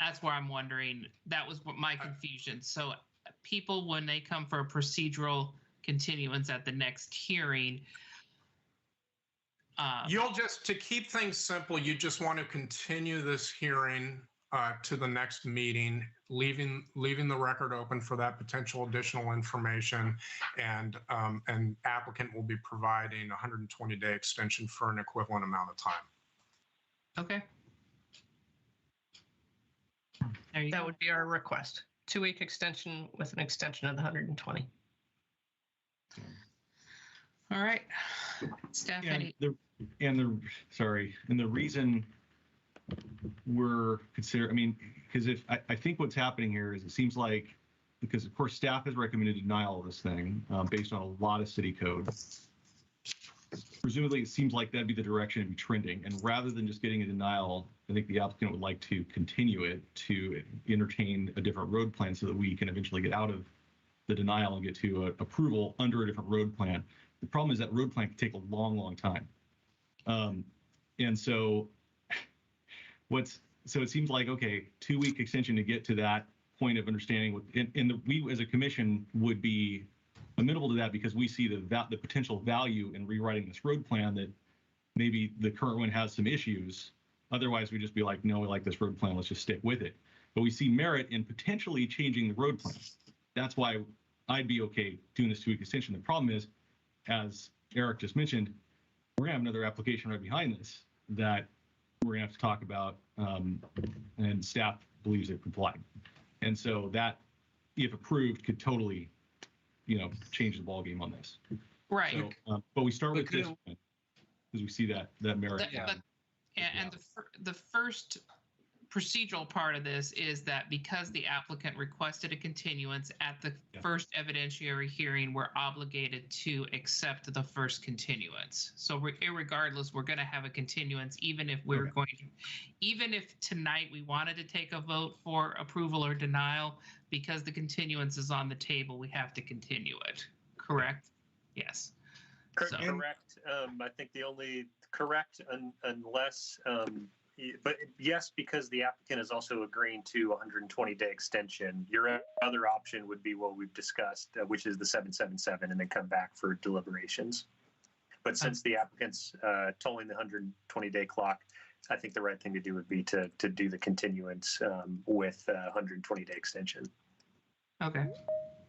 that's where I'm wondering, that was my confusion. So people, when they come for a procedural continuance at the next hearing, to keep things simple, you just want to continue this hearing to the next meeting, leaving the record open for that potential additional information, and applicant will be providing a 120-day extension for an equivalent amount of time. Okay. That would be our request. 2-week extension with an extension of the 120. All right. Staff, and the reason we're considering, because I think what's happening here is it seems like, because of course staff has recommended denial of this thing based on a lot of city code. Presumably, it seems like that'd be the direction it'd be trending. And rather than just getting a denial, I think the applicant would like to continue it to entertain a different road plan so that we can eventually get out of the denial and get to approval under a different road plan. The problem is that road plan can take a long, long time. And so it seems like, okay, 2-week extension to get to that point of understanding, we as a commission would be amenable to that, because we see the potential value in rewriting this road plan, that maybe the current one has some issues. Otherwise, we'd just be like, no, we like this road plan, let's just stick with it. But we see merit in potentially changing the road plan. That's why I'd be okay doing this 2-week extension. The problem is, as Eric just mentioned, we're gonna have another application right behind this that we're gonna have to talk about, and staff believes they've complied. And so that, if approved, could totally, change the ballgame on this. Right. So, but we start with this one because we see that merit. And the first procedural part of this is that because the applicant requested a continuance at the first evidentiary hearing, we're obligated to accept the first continuance. So irregardless, we're going to have a continuance, even if we're going to, even if tonight we wanted to take a vote for approval or denial, because the continuance is on the table, we have to continue it. Correct? Yes. Correct. I think the only correct unless, but yes, because the applicant is also agreeing to 120-day extension. Your other option would be what we've discussed, which is the 777, and then come back for deliberations. But since the applicant's tolling the 120-day clock, I think the right thing to do would be to do the continuance with 120-day extension. Okay.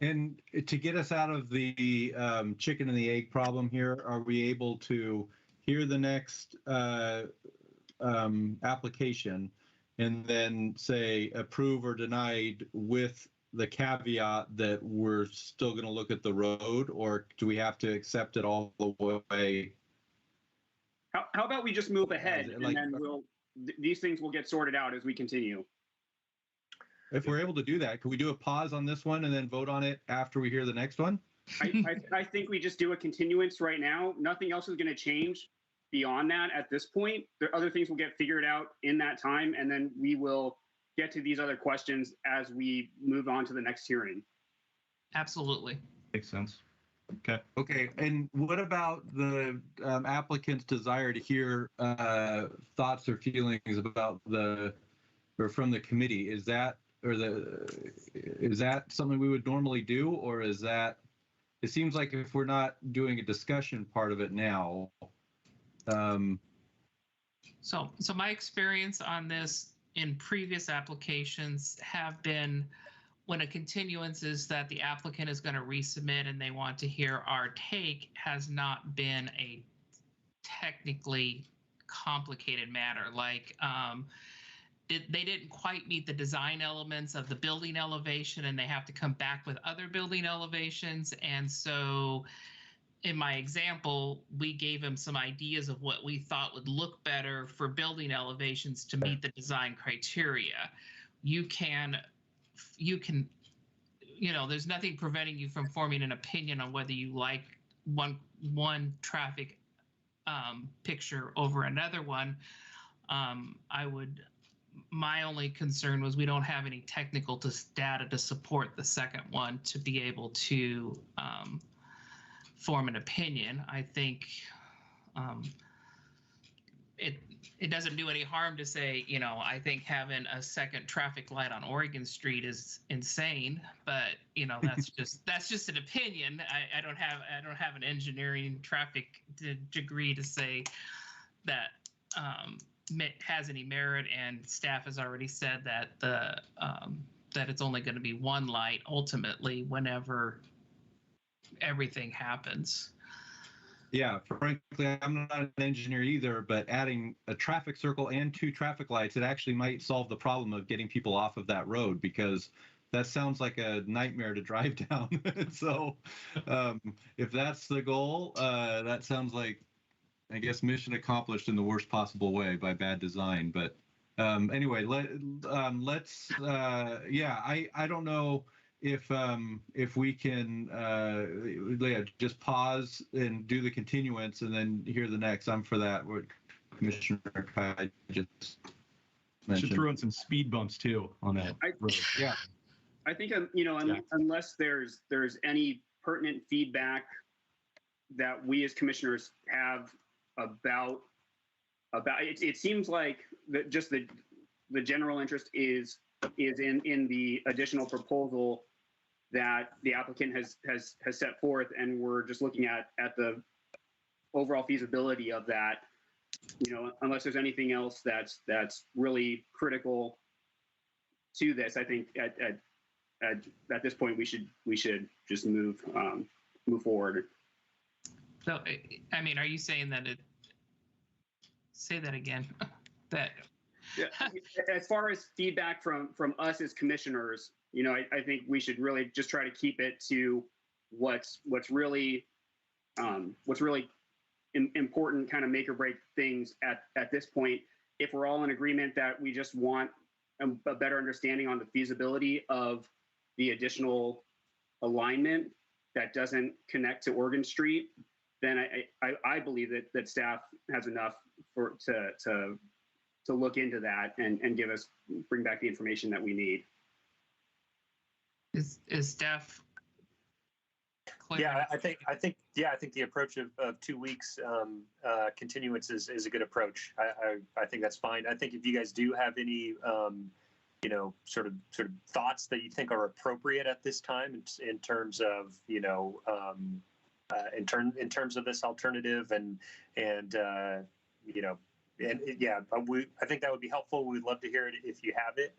And to get us out of the chicken and the egg problem here, are we able to hear the next application and then say approve or denied with the caveat that we're still going to look at the road, or do we have to accept it all the way? How about we just move ahead and then these things will get sorted out as we continue. If we're able to do that, can we do a pause on this one and then vote on it after we hear the next one? I think we just do a continuance right now. Nothing else is going to change beyond that at this point. There other things will get figured out in that time, and then we will get to these other questions as we move on to the next hearing. Absolutely. Makes sense. Okay. Okay. And what about the applicant's desire to hear thoughts or feelings about from the committee? Is that something we would normally do, or is that? It seems like if we're not doing a discussion part of it now. So my experience on this in previous applications have been when a continuance is that the applicant is going to resubmit and they want to hear our take, has not been a technically complicated matter. Like they didn't quite meet the design elements of the building elevation and they have to come back with other building elevations. And so in my example, we gave him some ideas of what we thought would look better for building elevations to meet the design criteria. You can, there's nothing preventing you from forming an opinion on whether you like one traffic picture over another one. My only concern was we don't have any technical data to support the second one to be able to form an opinion. I think it doesn't do any harm to say, I think having a second traffic light on Oregon Street is insane, but that's just an opinion. I don't have an engineering traffic degree to say that has any merit, and staff has already said that that it's only going to be one light ultimately whenever everything happens. Yeah, frankly, I'm not an engineer either, but adding a traffic circle and 2 traffic lights, it actually might solve the problem of getting people off of that road, because that sounds like a nightmare to drive down. So if that's the goal, that sounds like, I guess, mission accomplished in the worst possible way by bad design. But anyway, let's, I don't know if we can just pause and do the continuance and then hear the next. I'm for that. What Commissioner Kai just mentioned. Should throw in some speed bumps too on that road. Yeah. I think, unless there's any pertinent feedback that we as commissioners have about it seems like that just the general interest is in the additional proposal that the applicant has set forth, and we're just looking at the overall feasibility of that. Unless there's anything else that's really critical to this, I think at this point we should just move forward. So, I mean, are you saying that say that again? That Yeah, as far as feedback from us as commissioners, I think we should really just try to keep it to what's really important, kind of make or break things at this point. If we're all in agreement that we just want a better understanding on the feasibility of the additional alignment that doesn't connect to Oregon Street, then I believe that staff has enough to look into that and bring back the information that we need. Is staff clear? Yeah, I think the approach of 2 weeks continuance is a good approach. I think that's fine. I think if you guys do have any sort of thoughts that you think are appropriate at this time in terms of in terms of this alternative and I think that would be helpful. We'd love to hear it if you have it.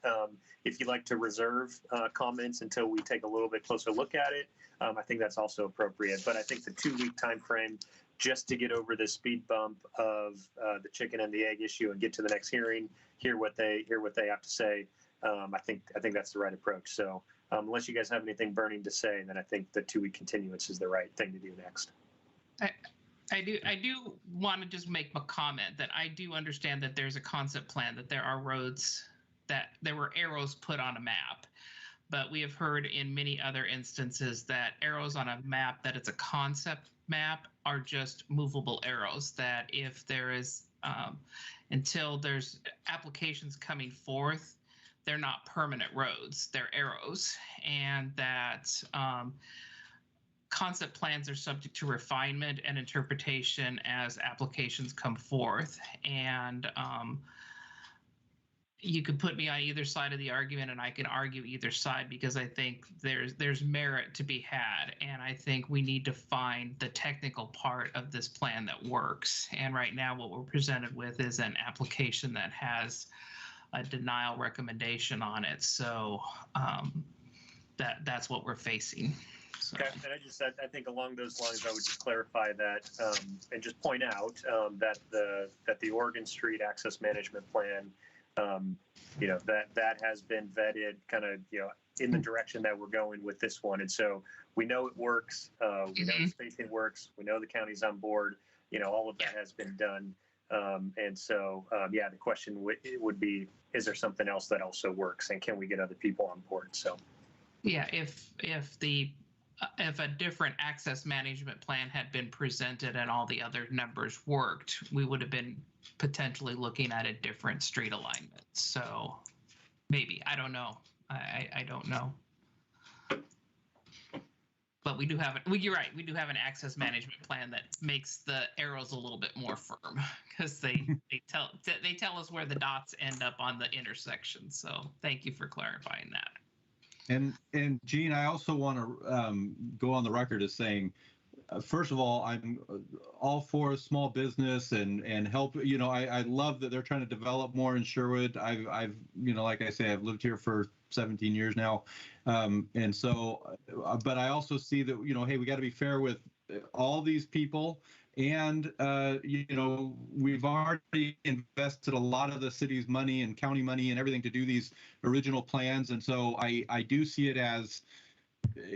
If you'd like to reserve comments until we take a little bit closer look at it, I think that's also appropriate. But I think the 2-week time frame just to get over the speed bump of the chicken and the egg issue and get to the next hearing, hear what they have to say. I think that's the right approach. So unless you guys have anything burning to say, then I think the 2-week continuance is the right thing to do next. I do want to just make a comment that I do understand that there's a concept plan, that there are roads, that there were arrows put on a map. But we have heard in many other instances that arrows on a map, that it's a concept map, are just movable arrows, that if there is, until there's applications coming forth, they're not permanent roads, they're arrows. And that concept plans are subject to refinement and interpretation as applications come forth. And you could put me on either side of the argument and I can argue either side, because I think there's merit to be had. And I think we need to find the technical part of this plan that works. And right now what we're presented with is an application that has a denial recommendation on it. So that's what we're facing. So. Okay, and I think along those lines, I would just clarify that and just point out that the Oregon Street Access Management Plan, that has been vetted kind of, in the direction that we're going with this one. And so we know it works. We know the spacing works. We know the county's on board. All of that has been done. And so, the question would be, is there something else that also works, and can we get other people on board? So, yeah, if a different access management plan had been presented and all the other numbers worked, we would have been potentially looking at a different street alignment. So maybe, I don't know. I don't know. But we do have you're right. We do have an access management plan that makes the arrows a little bit more firm, because they tell us where the dots end up on the intersection. So thank you for clarifying that. And Gene, I also want to go on the record as saying, first of all, I'm all for small business and help. I love that they're trying to develop more in Sherwood. I've like I say, I've lived here for 17 years now, and so, but I also see that hey, we got to be fair with all these people. And, we've already invested a lot of the city's money and county money and everything to do these original plans. And so I do see it as,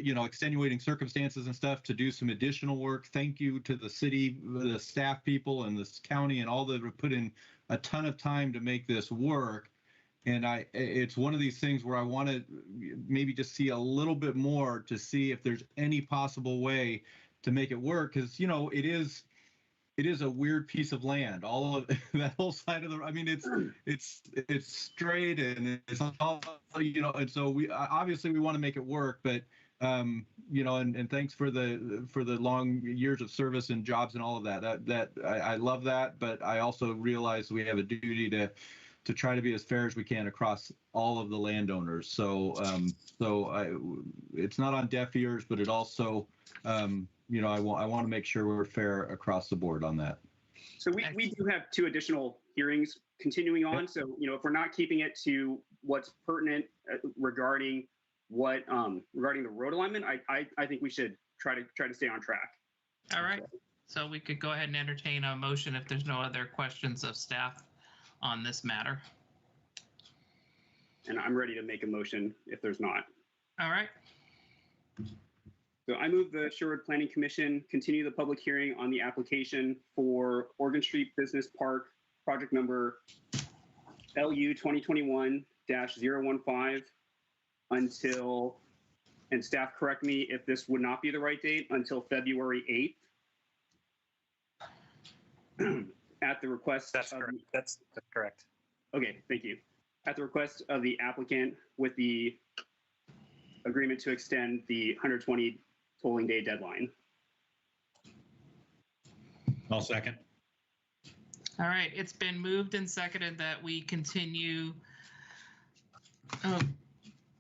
extenuating circumstances and stuff to do some additional work. Thank you to the city, the staff people and this county and all that have put in a ton of time to make this work. And it's one of these things where I want to maybe just see a little bit more to see if there's any possible way to make it work. Because, it is a weird piece of land. All of that whole side of it's straight and it's all, and so we obviously we want to make it work, but and thanks for the long years of service and jobs and all of that. I love that, but I also realize we have a duty to try to be as fair as we can across all of the landowners. So it's not on deaf ears, but it also I want to make sure we're fair across the board on that. So we do have 2 additional hearings continuing on. So, if we're not keeping it to what's pertinent regarding regarding the road alignment, I think we should try to stay on track. All right. So we could go ahead and entertain a motion if there's no other questions of staff on this matter. And I'm ready to make a motion if there's not. All right. So I move the Sherwood Planning Commission continue the public hearing on the application for Oregon Street Business Park project number LU 2021-015 until, and staff correct me if this would not be the right date, until February 8th. At the request. That's correct. That's correct. Okay, thank you. At the request of the applicant with the agreement to extend the 120 tolling day deadline. I'll second. All right, it's been moved and seconded that we continue, oh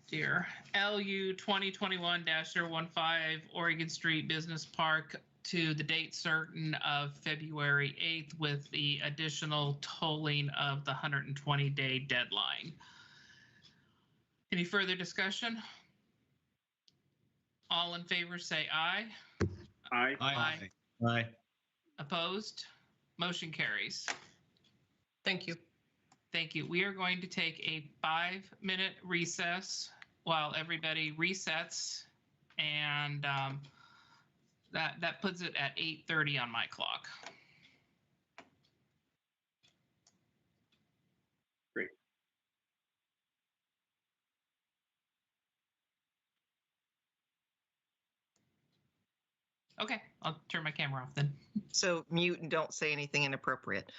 dear, LU 2021-015 Oregon Street Business Park to the date certain of February 8th with the additional tolling of the 120-day deadline. Any further discussion? All in favor say aye. Aye. Aye. Aye. Opposed? Motion carries. Thank you. Thank you. We are going to take a 5-minute recess while everybody resets, and that puts it at 8:30 on my clock. Great. Okay, I'll turn my camera off then. So mute and don't say anything inappropriate.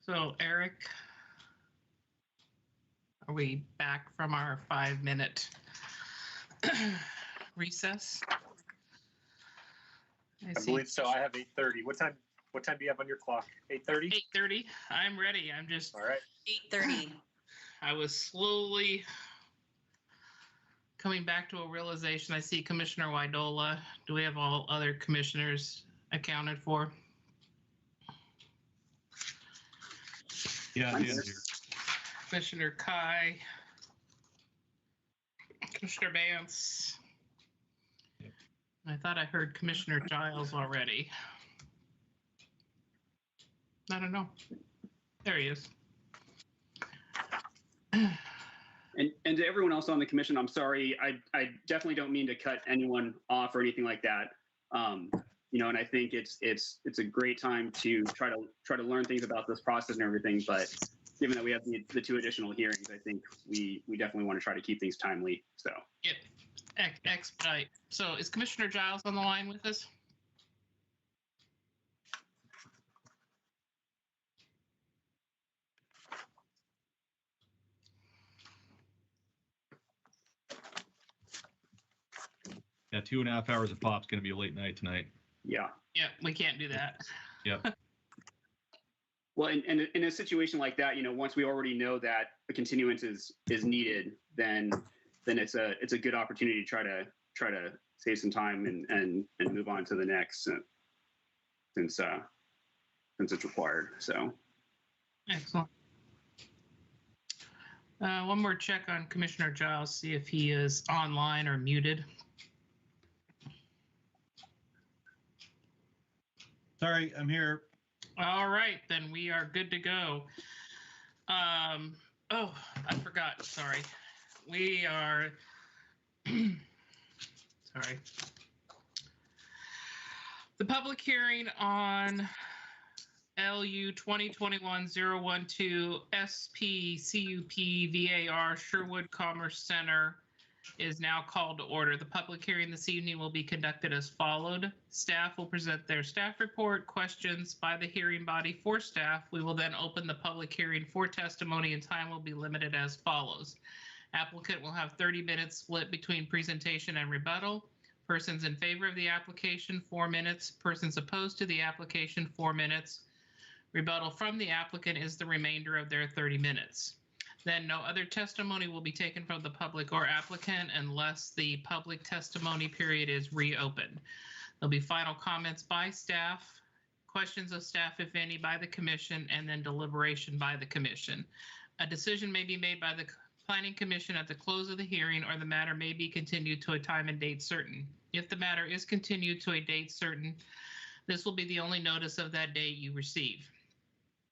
So Eric, are we back from our 5-minute recess? I believe so. I have 8:30. What time do you have on your clock? 8:30? 8:30. I'm ready. I'm just. All right. 8:30. I was slowly coming back to a realization. I see Commissioner Widola. Do we have all other commissioners accounted for? Yeah, Dan's here. Commissioner Kai, Commissioner Vance. I thought I heard Commissioner Giles already. I don't know. There he is. And to everyone else on the commission, I'm sorry. I definitely don't mean to cut anyone off or anything like that. And I think it's a great time to try to learn things about this process and everything. But given that we have the 2 additional hearings, I think we definitely want to try to keep things timely. So. Yep. Expedite. So is Commissioner Giles on the line with us? Yeah, 2.5 hours of pop's going to be a late night tonight. Yeah. Yeah, we can't do that. Yep. Well, and in a situation like that, once we already know that a continuance is needed, then it's a good opportunity to try to save some time and move on to the next since it's required. So. Excellent. One more check on Commissioner Giles, see if he is online or muted. Sorry, I'm here. All right, then we are good to go. Oh, I forgot. Sorry. We are. Sorry. The public hearing on LU 2021-012 SPCUP VAR Sherwood Commerce Center is now called to order. The public hearing this evening will be conducted as followed. Staff will present their staff report, questions by the hearing body for staff. We will then open the public hearing for testimony, and time will be limited as follows. Applicant will have 30 minutes split between presentation and rebuttal. Persons in favor of the application, 4 minutes. Persons opposed to the application, 4 minutes. Rebuttal from the applicant is the remainder of their 30 minutes. Then no other testimony will be taken from the public or applicant unless the public testimony period is reopened. There'll be final comments by staff, questions of staff, if any, by the commission, and then deliberation by the commission. A decision may be made by the Planning Commission at the close of the hearing, or the matter may be continued to a time and date certain. If the matter is continued to a date certain, this will be the only notice of that date you receive.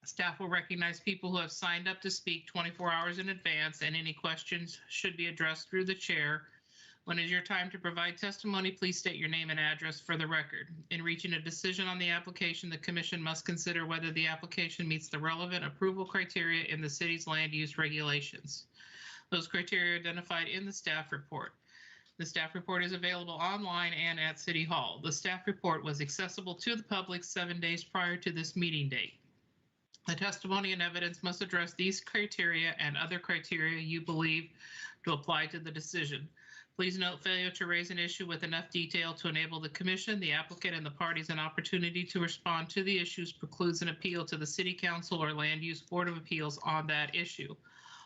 Staff will recognize people who have signed up to speak 24 hours in advance, and any questions should be addressed through the chair. When it is your time to provide testimony, please state your name and address for the record. In reaching a decision on the application, the commission must consider whether the application meets the relevant approval criteria in the city's land use regulations. Those criteria are identified in the staff report. The staff report is available online and at City Hall. The staff report was accessible to the public 7 days prior to this meeting date. The testimony and evidence must address these criteria and other criteria you believe to apply to the decision. Please note failure to raise an issue with enough detail to enable the commission, the applicant, and the parties an opportunity to respond to the issues precludes an appeal to the City Council or Land Use Board of Appeals on that issue.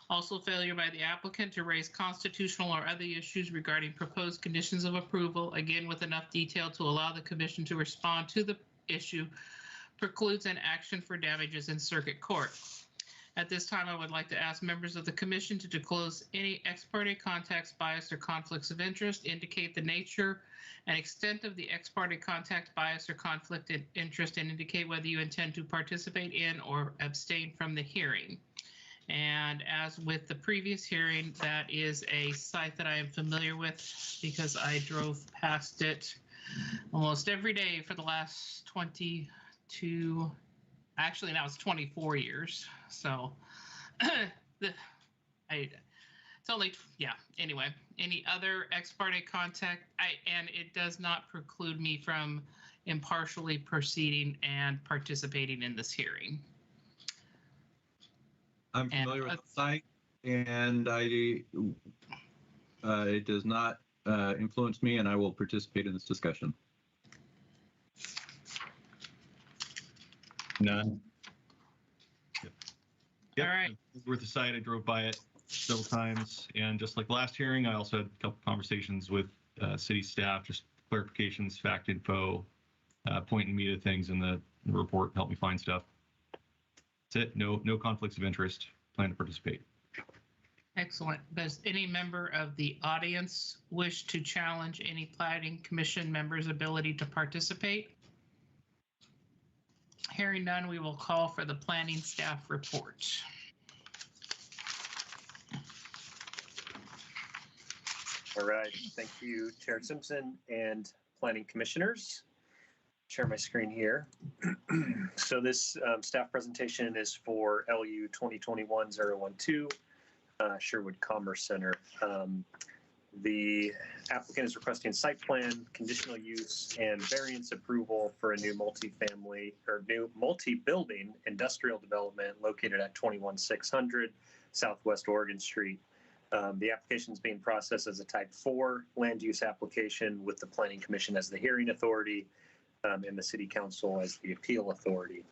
Also, failure by the applicant to raise constitutional or other issues regarding proposed conditions of approval, again with enough detail to allow the commission to respond to the issue, precludes an action for damages in circuit court. At this time, I would like to ask members of the commission to disclose any ex parte contacts, bias, or conflicts of interest, indicate the nature and extent of the ex parte contact, bias, or conflict of interest, and indicate whether you intend to participate in or abstain from the hearing. And as with the previous hearing, that is a site that I am familiar with because I drove past it almost every day for the last 24 years. So it's only, yeah, anyway, any other ex parte contact, and it does not preclude me from impartially proceeding and participating in this hearing. I'm familiar with the site, and it does not influence me, and I will participate in this discussion. None. Yep. All right. Worth the site. I drove by it several times, and just like last hearing, I also had a couple conversations with city staff, just clarifications, fact info, pointing me to things in the report, help me find stuff. That's it. No conflicts of interest. Plan to participate. Excellent. Does any member of the audience wish to challenge any planning commission members' ability to participate? Hearing none, we will call for the planning staff report. All right. Thank you, Chair Simpson and planning commissioners. Share my screen here. So this staff presentation is for LU 2021-012, Sherwood Commerce Center. The applicant is requesting site plan, conditional use, and variance approval for a new multi-family or new multi-building industrial development located at 21600 Southwest Oregon Street. The application is being processed as a type 4 land use application with the Planning Commission as the hearing authority and the City Council as the appeal authority.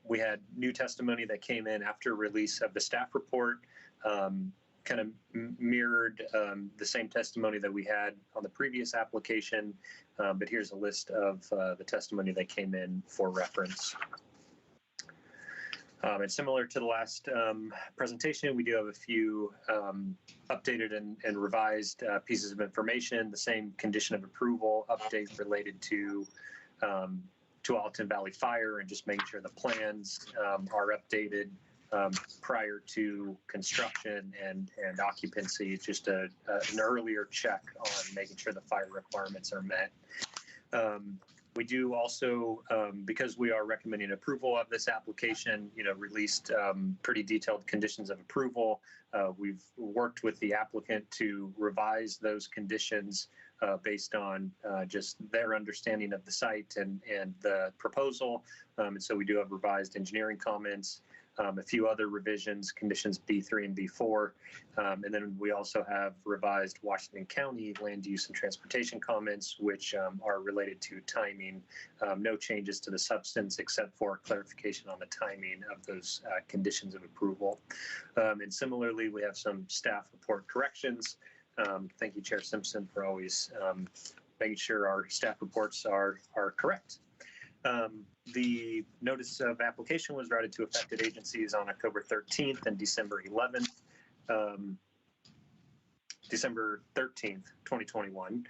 We had new testimony that came in after release of the staff report, kind of mirrored the same testimony that we had on the previous application, but here's a list of the testimony that came in for reference. And similar to the last presentation, we do have a few updated and revised pieces of information, the same condition of approval update related to Tualatin Valley Fire and just making sure the plans are updated prior to construction and occupancy. It's just an earlier check on making sure the fire requirements are met. We do also, because we are recommending approval of this application, released pretty detailed conditions of approval. We've worked with the applicant to revise those conditions based on just their understanding of the site and the proposal. And so we do have revised engineering comments, a few other revisions, conditions B3 and B4. And then we also have revised Washington County land use and transportation comments, which are related to timing. No changes to the substance except for clarification on the timing of those conditions of approval. And similarly, we have some staff report corrections. Thank you, Chair Simpson, for always making sure our staff reports are correct. The notice of application was routed to affected agencies on October 13th and December 11th. December 13th, 2021.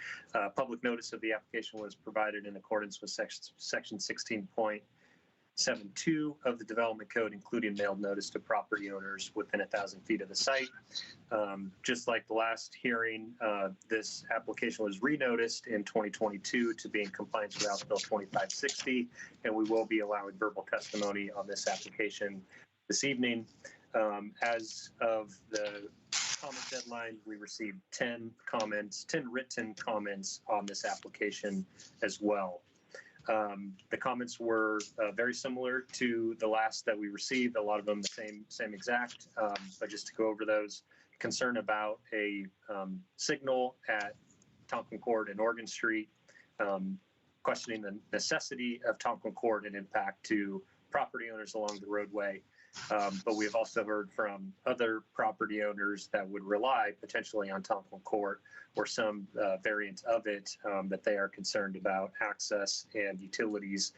Public notice of the application was provided in accordance with section 16.72 of the Development Code, including mailed notice to property owners within 1,000 feet of the site. Just like the last hearing, this application was renoticed in 2022 to be in compliance with House Bill 2560, and we will be allowing verbal testimony on this application this evening. As of the comment deadline, we received 10 written comments on this application as well. The comments were very similar to the last that we received, a lot of them the same exact, but just to go over those. Concern about a signal at Tonkin Court and Oregon Street, questioning the necessity of Tonkin Court and impact to property owners along the roadway. But we have also heard from other property owners that would rely potentially on Tonkin Court or some variant of it, that they are concerned about access and utilities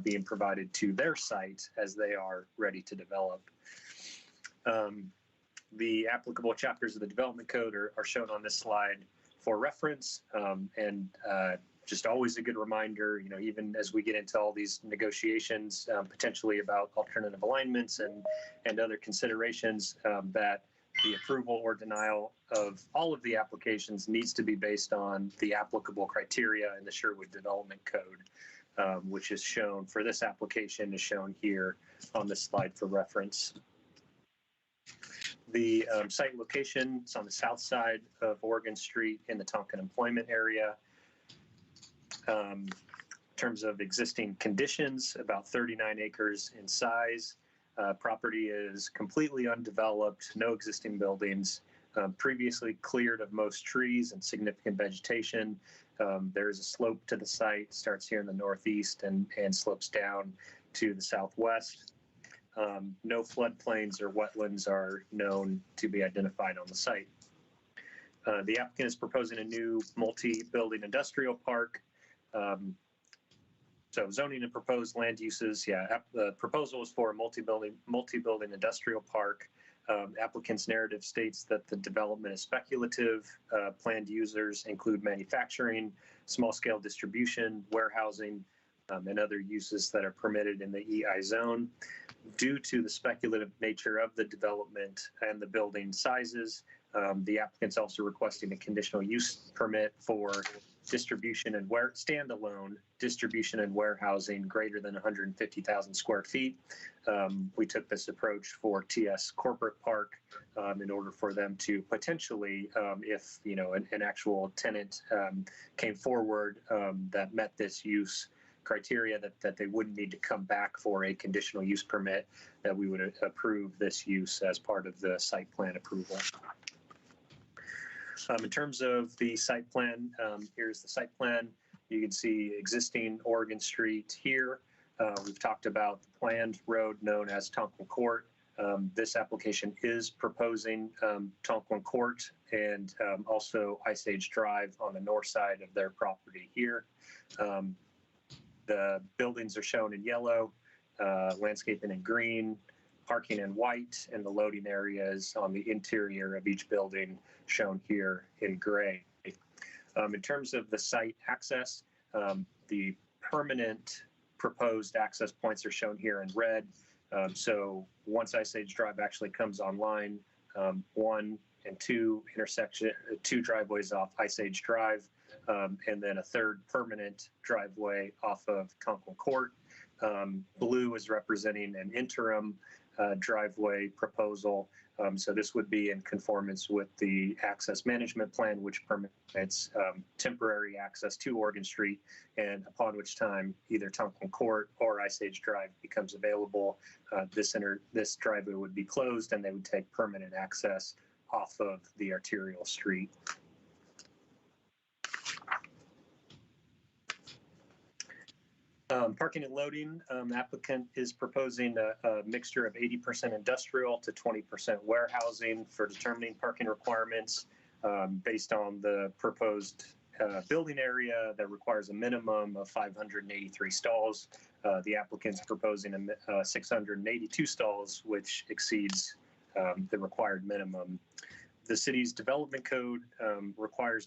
being provided to their site as they are ready to develop. The applicable chapters of the Development Code are shown on this slide for reference, and just always a good reminder, even as we get into all these negotiations, potentially about alternative alignments and other considerations, that the approval or denial of all of the applications needs to be based on the applicable criteria in the Sherwood Development Code, which is shown for this application is shown here on this slide for reference. The site location is on the south side of Oregon Street in the Tonkin employment area. In terms of existing conditions, about 39 acres in size. Property is completely undeveloped, no existing buildings, previously cleared of most trees and significant vegetation. There is a slope to the site, starts here in the northeast and slopes down to the southwest. No floodplains or wetlands are known to be identified on the site. The applicant is proposing a new multi-building industrial park. So zoning and proposed land uses, the proposal is for a multi-building industrial park. Applicant's narrative states that the development is speculative. Planned users include manufacturing, small-scale distribution, warehousing, and other uses that are permitted in the EI zone. Due to the speculative nature of the development and the building sizes, the applicant's also requesting a conditional use permit for distribution and standalone distribution and warehousing greater than 150,000 square feet. We took this approach for TS Corporate Park in order for them to potentially, if an actual tenant came forward that met this use criteria, that they wouldn't need to come back for a conditional use permit, that we would approve this use as part of the site plan approval. In terms of the site plan, here's the site plan. You can see existing Oregon Street here. We've talked about the planned road known as Tonquin Court. This application is proposing Tonquin Court and also Ice Age Drive on the north side of their property here. The buildings are shown in yellow, landscaping in green, parking in white, and the loading areas on the interior of each building shown here in gray. In terms of the site access, the permanent proposed access points are shown here in red. So once Ice Age Drive actually comes online, 1 and 2 intersection, 2 driveways off Ice Age Drive, and then a third permanent driveway off of Tonquin Court. Blue is representing an interim driveway proposal. So this would be in conformance with the access management plan, which permits temporary access to Oregon Street, and upon which time either Tonquin Court or Ice Age Drive becomes available, this driveway would be closed and they would take permanent access off of the arterial street. Parking and loading, applicant is proposing a mixture of 80% industrial to 20% warehousing for determining parking requirements based on the proposed building area that requires a minimum of 583 stalls. The applicant's proposing 682 stalls, which exceeds the required minimum. The city's development code requires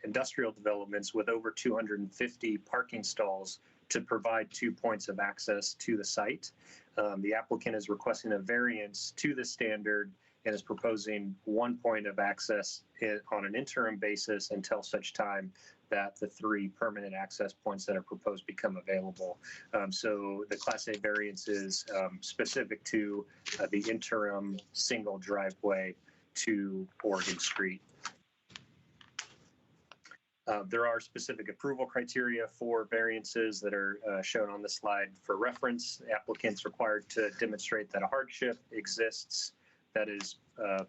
industrial developments with over 250 parking stalls to provide 2 points of access to the site. The applicant is requesting a variance to the standard and is proposing 1 point of access on an interim basis until such time that the 3 permanent access points that are proposed become available. So the Class A variance is specific to the interim single driveway to Oregon Street. There are specific approval criteria for variances that are shown on the slide for reference. The applicant's required to demonstrate that a hardship exists that is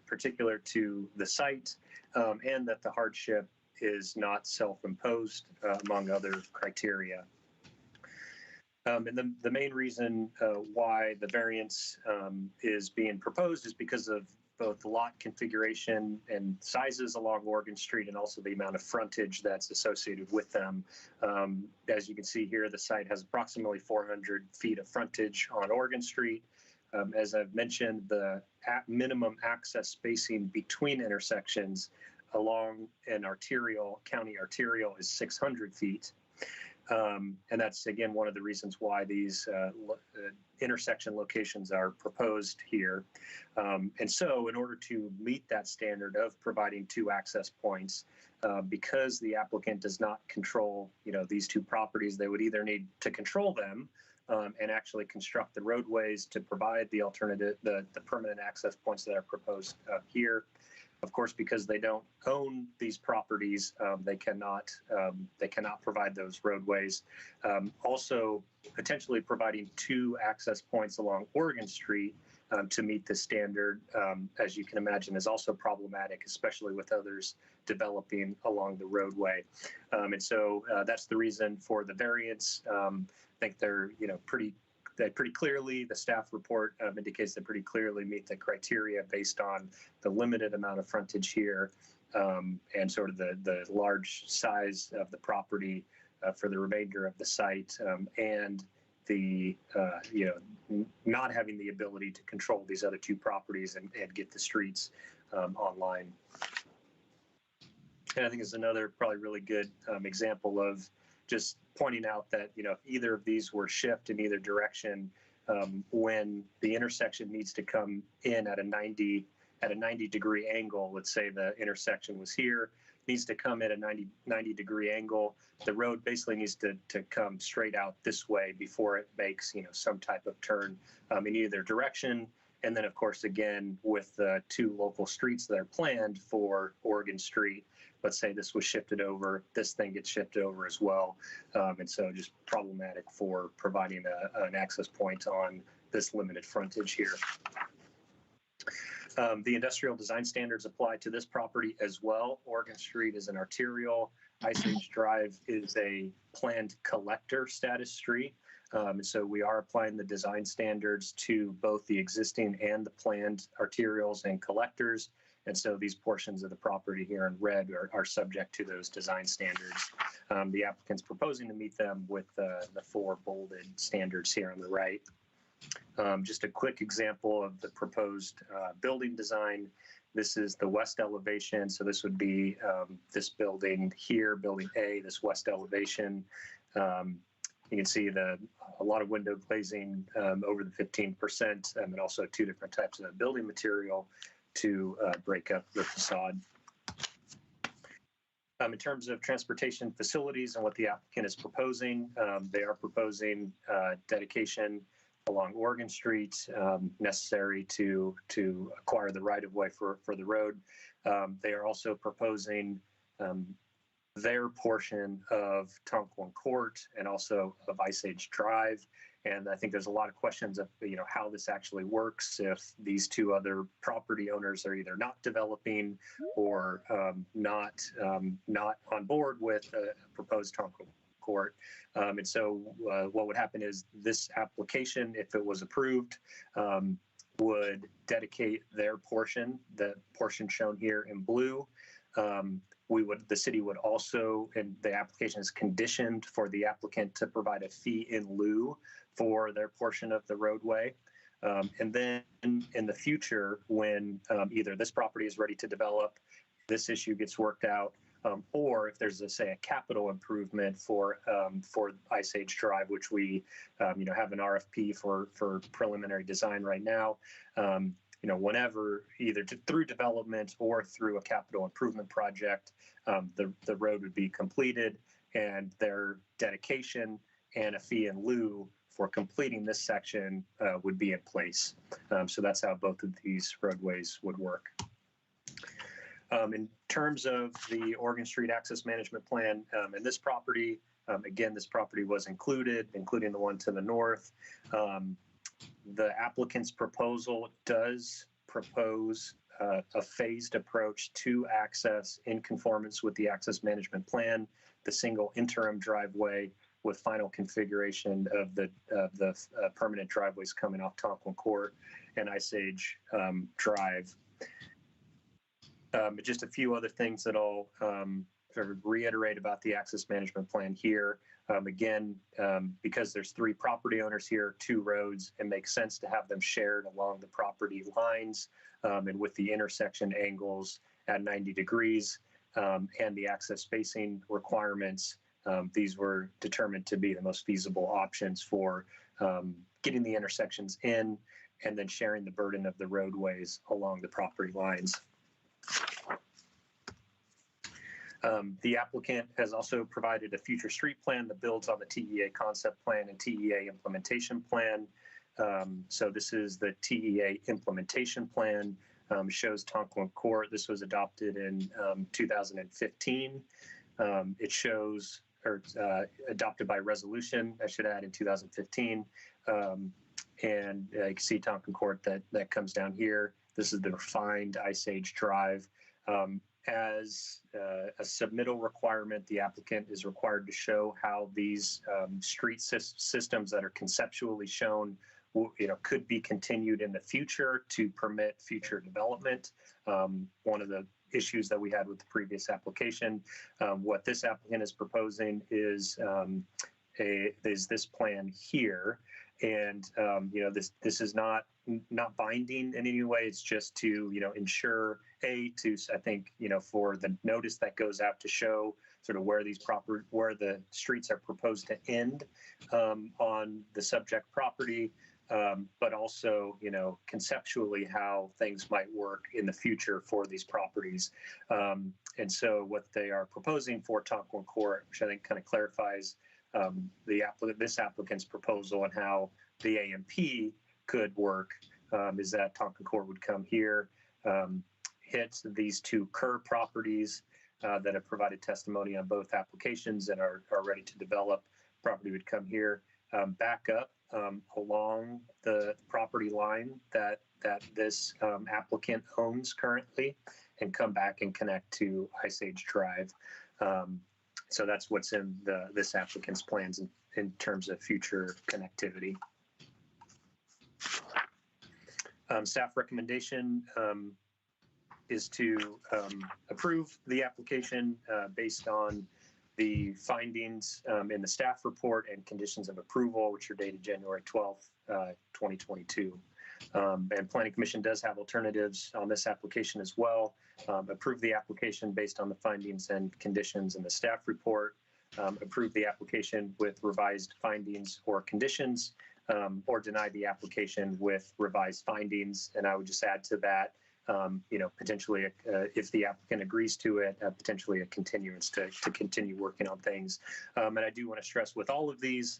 particular to the site and that the hardship is not self-imposed, among other criteria. And the main reason why the variance is being proposed is because of both the lot configuration and sizes along Oregon Street and also the amount of frontage that's associated with them. As you can see here, the site has approximately 400 feet of frontage on Oregon Street. As I've mentioned, the minimum access spacing between intersections along an county arterial is 600 feet. And that's, again, one of the reasons why these intersection locations are proposed here. And so in order to meet that standard of providing 2 access points, because the applicant does not control, these 2 properties, they would either need to control them and actually construct the roadways to provide the alternative, the permanent access points that are proposed here, Of course, because they don't own these properties, they cannot provide those roadways. Also, potentially providing 2 access points along Oregon Street to meet the standard, as you can imagine, is also problematic, especially with others developing along the roadway. And so that's the reason for the variance. I think they're, pretty clearly, the staff report indicates they pretty clearly meet the criteria based on the limited amount of frontage here and sort of the large size of the property for the remainder of the site and the, not having the ability to control these other 2 properties and get the streets online. And I think it's another probably really good example of just pointing out that, if either of these were shift in either direction, when the intersection needs to come in at a 90-degree angle, let's say the intersection was here, needs to come at a 90-degree angle, the road basically needs to come straight out this way before it makes, some type of turn in either direction. And then, of course, again, with the 2 local streets that are planned for Oregon Street, let's say this was shifted over, this thing gets shifted over as well. And so just problematic for providing an access point on this limited frontage here. The industrial design standards apply to this property as well. Oregon Street is an arterial. Ice Age Drive is a planned collector status street. And so we are applying the design standards to both the existing and the planned arterials and collectors. And so these portions of the property here in red are subject to those design standards. The applicant's proposing to meet them with the 4 bolded standards here on the right. Just a quick example of the proposed building design. This is the west elevation. So this would be this building here, building A, this west elevation. You can see a lot of window glazing over the 15%, and also 2 different types of building material to break up the facade. In terms of transportation facilities and what the applicant is proposing, they are proposing dedication along Oregon Street necessary to acquire the right-of-way for the road. They are also proposing their portion of Tonquin Court and also of Ice Age Drive. And I think there's a lot of questions of, how this actually works if these 2 other property owners are either not developing or not on board with a proposed Tonquin Court. And so what would happen is this application, if it was approved, would dedicate their portion, the portion shown here in blue. The city would also, and the application is conditioned for the applicant to provide a fee in lieu for their portion of the roadway. And then in the future, when either this property is ready to develop, this issue gets worked out, or if there's a capital improvement for Ice Age Drive, which we have an RFP for preliminary design right now. Whenever either through development or through a capital improvement project, the road would be completed, and their dedication and a fee in lieu for completing this section would be in place. So that's how both of these roadways would work. In terms of the Oregon Street Access Management Plan and this property, again, this property was included, including the one to the north. The applicant's proposal does propose a phased approach to access in conformance with the access management plan, the single interim driveway with final configuration of the permanent driveways coming off Tonquin Court and Ice Age Drive. Just a few other things that I'll sort of reiterate about the access management plan here. Again, because there's 3 property owners here, 2 roads, it makes sense to have them shared along the property lines and with the intersection angles at 90 degrees and the access spacing requirements. These were determined to be the most feasible options for getting the intersections in and then sharing the burden of the roadways along the property lines. The applicant has also provided a future street plan that builds on the TEA concept plan and TEA implementation plan. So this is the TEA implementation plan. shows Tonquin Court. This was adopted in 2015. It shows, or adopted by resolution, I should add, in 2015. And you can see Tonquin Court that comes down here. This is the refined Ice Age Drive. As a submittal requirement, the applicant is required to show how these street systems that are conceptually shown could be continued in the future to permit future development. One of the issues that we had with the previous application, what this applicant is proposing is this plan here. And this is not binding in any way. It's just to ensure I think for the notice that goes out to show sort of where the streets are proposed to end on the subject property, but also conceptually how things might work in the future for these properties. And so what they are proposing for Tonquin Court, which I think kind of clarifies this applicant's proposal and how the AMP could work, is that Tonquin Court would come here, hit these two Kerr properties that have provided testimony on both applications and are ready to develop. Property would come here, back up along the property line that this applicant owns currently, and come back and connect to Ice Age Drive. So that's what's in this applicant's plans in terms of future connectivity. Staff recommendation is to approve the application based on the findings in the staff report and conditions of approval, which are dated January 12th, 2022. And Planning Commission does have alternatives on this application as well. Approve the application based on the findings and conditions in the staff report. Approve the application with revised findings or conditions, or deny the application with revised findings. And I would just add to that, potentially, if the applicant agrees to it, potentially a continuance to continue working on things. And I do want to stress with all of these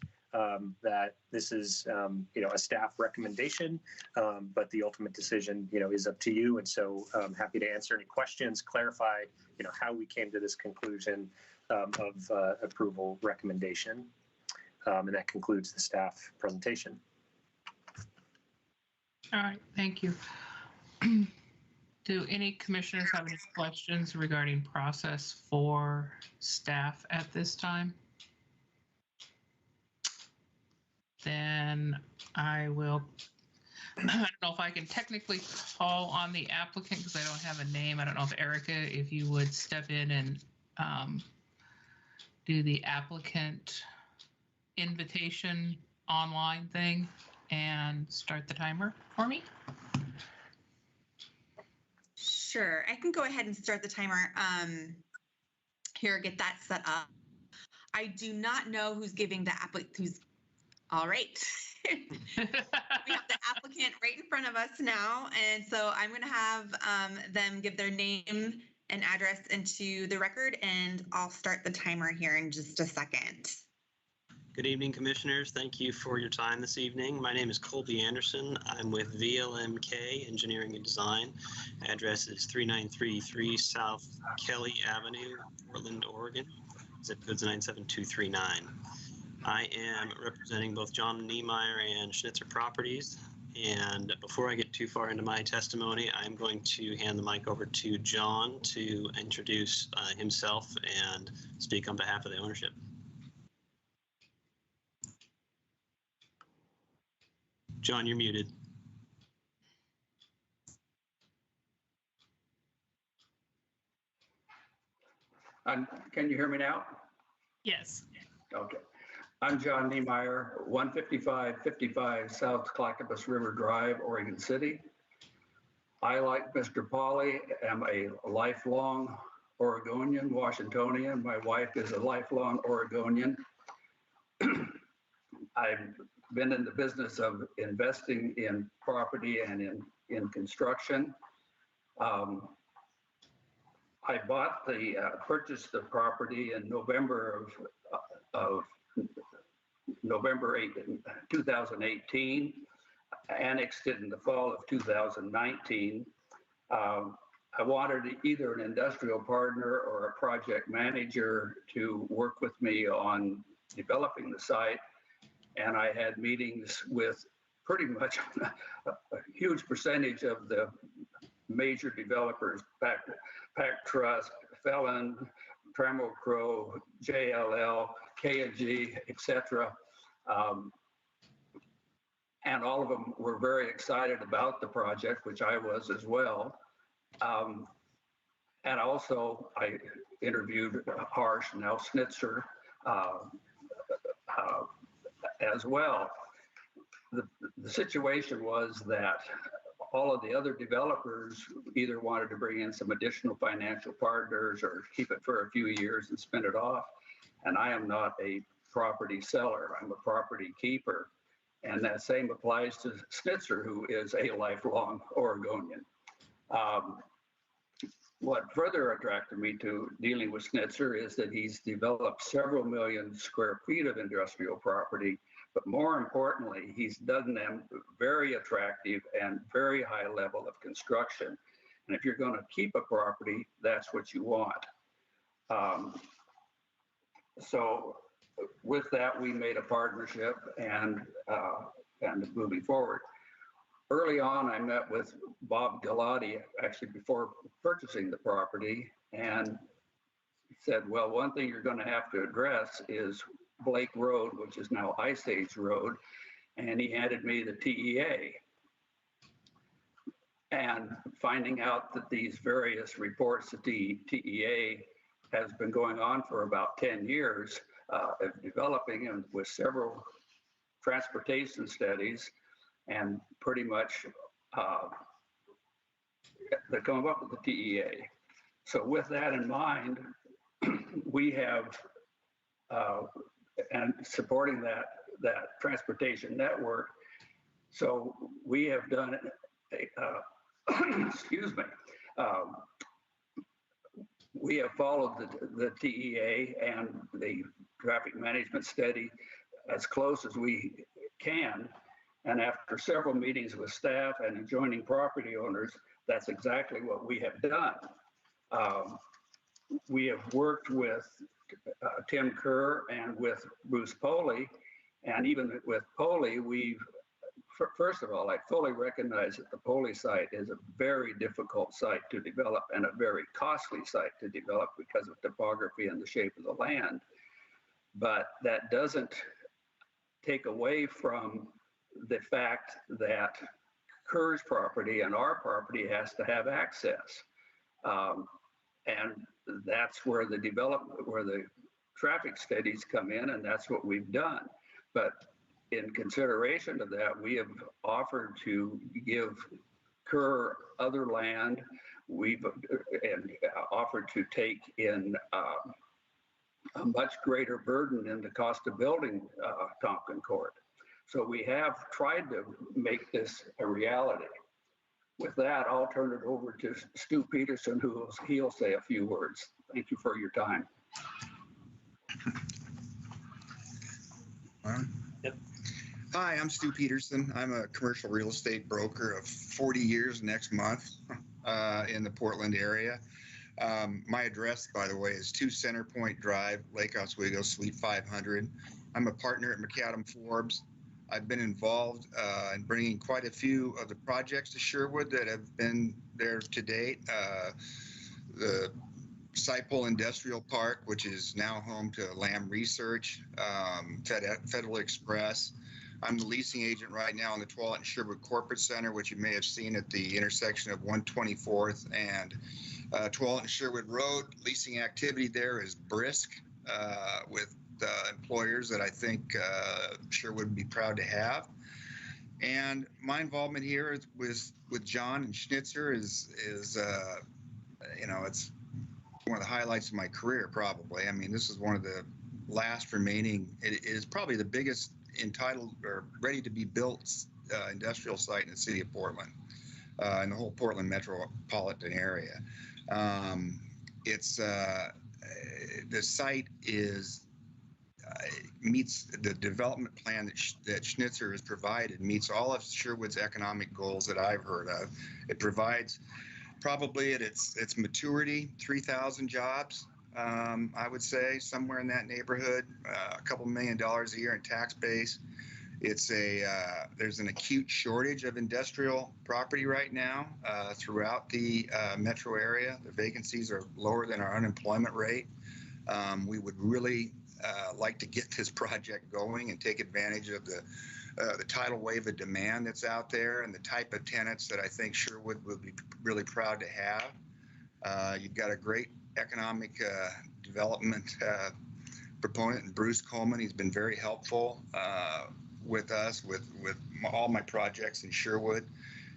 that this is, a staff recommendation, but the ultimate decision, is up to you. And so I'm happy to answer any questions, clarify, how we came to this conclusion of approval recommendation. And that concludes the staff presentation. All right, thank you. Do any commissioners have any questions regarding process for staff at this time? Then I will, I don't know if I can technically call on the applicant because I don't have a name. I don't know if Erica, if you would step in and do the applicant invitation online thing and start the timer for me. Sure, I can go ahead and start the timer here, get that set up. I do not know who's giving the applicant, all right. We have the applicant right in front of us now, and so I'm going to have them give their name and address into the record, and I'll start the timer here in just a second. Good evening, Commissioners. Thank you for your time this evening. My name is Colby Anderson. I'm with VLMK Engineering and Design. Address is 3933 South Kelly Avenue, Portland, Oregon. Zip code's 97239. I am representing both John Niemeyer and Schnitzer Properties. And before I get too far into my testimony, I'm going to hand the mic over to John to introduce himself and speak on behalf of the ownership. John, you're muted. Can you hear me now? Yes. Okay. I'm John Niemeyer, 15555 South Clackamas River Drive, Oregon City. I, like Mr. Pauly, am a lifelong Oregonian, Washingtonian. My wife is a lifelong Oregonian. I've been in the business of investing in property and in construction. I purchased the property in November of November 8, 2018, annexed it in the fall of 2019. I wanted either an industrial partner or a project manager to work with me on developing the site. And I had meetings with pretty much a huge percentage of the major developers, Pac Trust, Felon, Trammell Crow, JLL, K&G, etc. And all of them were very excited about the project, which I was as well. And also, I interviewed Harsh, now Schnitzer, as well. The situation was that all of the other developers either wanted to bring in some additional financial partners or keep it for a few years and spin it off. And I am not a property seller, I'm a property keeper. And that same applies to Schnitzer, who is a lifelong Oregonian. What further attracted me to dealing with Schnitzer is that he's developed several million square feet of industrial property, but more importantly, he's done them very attractive and very high level of construction. And if you're going to keep a property, that's what you want. So with that, we made a partnership and moving forward. Early on, I met with Bob Galati, actually before purchasing the property, and said, well, one thing you're going to have to address is Blake Road, which is now Ice Age Road, and he handed me the TEA. And finding out that these various reports that the TEA has been going on for about 10 years, developing and with several transportation studies, and pretty much they come up with the TEA. So with that in mind, we have, and supporting that transportation network, so we have done, excuse me, we have followed the TEA and the traffic management study as close as we can. And after several meetings with staff and adjoining property owners, that's exactly what we have done. We have worked with Tim Kerr and with Bruce Poley, and even with Poley, first of all, I fully recognize that the Poley site is a very difficult site to develop and a very costly site to develop because of topography and the shape of the land. But that doesn't take away from the fact that Kerr's property and our property has to have access. And that's where the traffic studies come in, and that's what we've done. But in consideration of that, we have offered to give Kerr other land. We've offered to take in a much greater burden in the cost of building Tompkins Court. So we have tried to make this a reality. With that, I'll turn it over to Stu Peterson, he'll say a few words. Thank you for your time. Yep. Hi, I'm Stu Peterson. I'm a commercial real estate broker of 40 years next month in the Portland area. My address, by the way, is 2 Center Point Drive, Lake Oswego, Suite 500. I'm a partner at McAdam Forbes. I've been involved in bringing quite a few of the projects to Sherwood that have been there to date. The Cypole Industrial Park, which is now home to Lamb Research, Federal Express. I'm the leasing agent right now on the Tualatin Sherwood Corporate Center, which you may have seen at the intersection of 124th and Tualatin Sherwood Road. Leasing activity there is brisk with employers that I think Sherwood would be proud to have. And my involvement here with John and Schnitzer is you know, it's one of the highlights of my career, probably. I mean, this is one of the last remaining, it is probably the biggest entitled or ready to be built industrial site in the city of Portland, in the whole Portland metropolitan area. The site meets the development plan that Schnitzer has provided, meets all of Sherwood's economic goals that I've heard of. It provides probably at its maturity, 3,000 jobs. I would say somewhere in that neighborhood, a couple $1 million a year in tax base. It's there's an acute shortage of industrial property right now throughout the metro area. The vacancies are lower than our unemployment rate. We would really like to get this project going and take advantage of the tidal wave of demand that's out there and the type of tenants that I think Sherwood would be really proud to have. You've got a great economic development proponent in Bruce Coleman. He's been very helpful with us, with all my projects in Sherwood.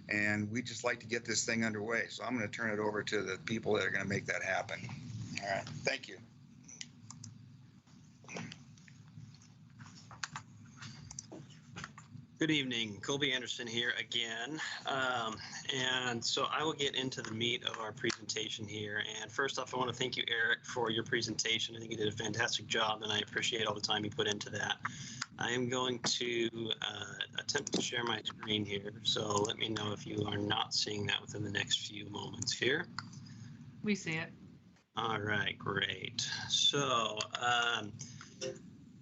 And we just like to get this thing underway. So I'm going to turn it over to the people that are going to make that happen. All right. Thank you. Good evening, Colby Anderson here again. And so I will get into the meat of our presentation here. And first off, I want to thank you, Eric, for your presentation. I think you did a fantastic job, and I appreciate all the time you put into that. I am going to attempt to share my screen here. So let me know if you are not seeing that within the next few moments here. We see it. All right, great. So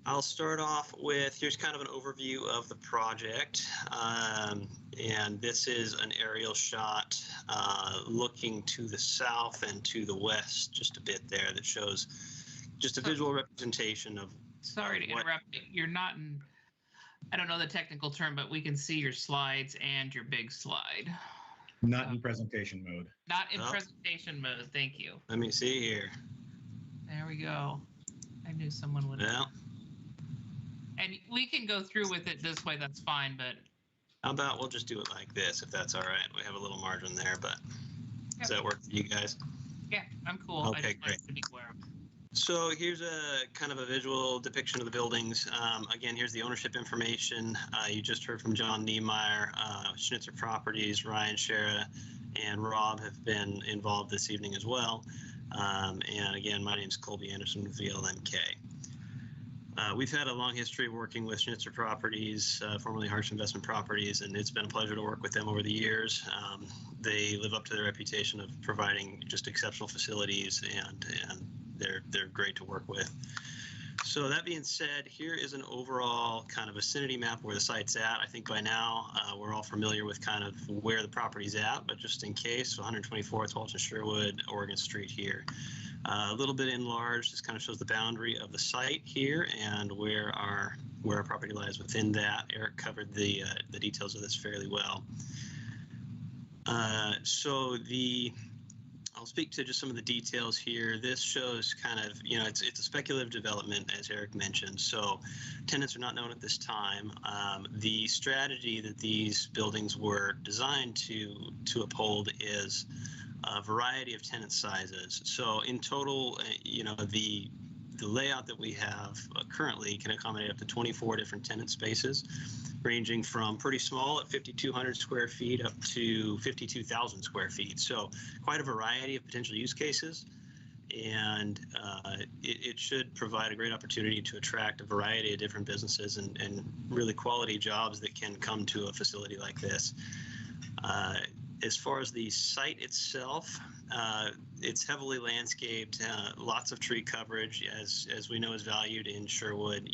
I'll start off with, here's kind of an overview of the project. And this is an aerial shot looking to the south and to the west, just a bit there, that shows just a visual representation of. Sorry to interrupt. You're not in, I don't know the technical term, but we can see your slides and your big slide. Not in presentation mode. Not in presentation mode. Thank you. Let me see here. There we go. I knew someone would. Well. And we can go through with it this way. That's fine, but. How about we'll just do it like this, if that's all right. We have a little margin there, but does that work for you guys? Yeah, I'm cool. Okay, great. To be aware. So here's a kind of a visual depiction of the buildings. Again, here's the ownership information. You just heard from John Niemeyer, Schnitzer Properties, Ryan Shera, and Rob have been involved this evening as well. And again, my name is Colby Anderson with VLMK. We've had a long history of working with Schnitzer Properties, formerly Harsh Investment Properties, and it's been a pleasure to work with them over the years. They live up to their reputation of providing just exceptional facilities, and they're great to work with. So that being said, here is an overall kind of vicinity map where the site's at. I think by now we're all familiar with kind of where the property's at, but just in case, 124th Walton Sherwood, Oregon Street here. A little bit enlarged, this kind of shows the boundary of the site here and where our property lies within that. Eric covered the details of this fairly well. I'll speak to just some of the details here. This shows kind of, it's a speculative development, as Eric mentioned. So tenants are not known at this time. The strategy that these buildings were designed to uphold is a variety of tenant sizes. So in total, the layout that we have currently can accommodate up to 24 different tenant spaces, ranging from pretty small at 5,200 square feet up to 52,000 square feet. So quite a variety of potential use cases. And it should provide a great opportunity to attract a variety of different businesses and really quality jobs that can come to a facility like this. As far as the site itself, it's heavily landscaped, lots of tree coverage, as we know is valued in Sherwood.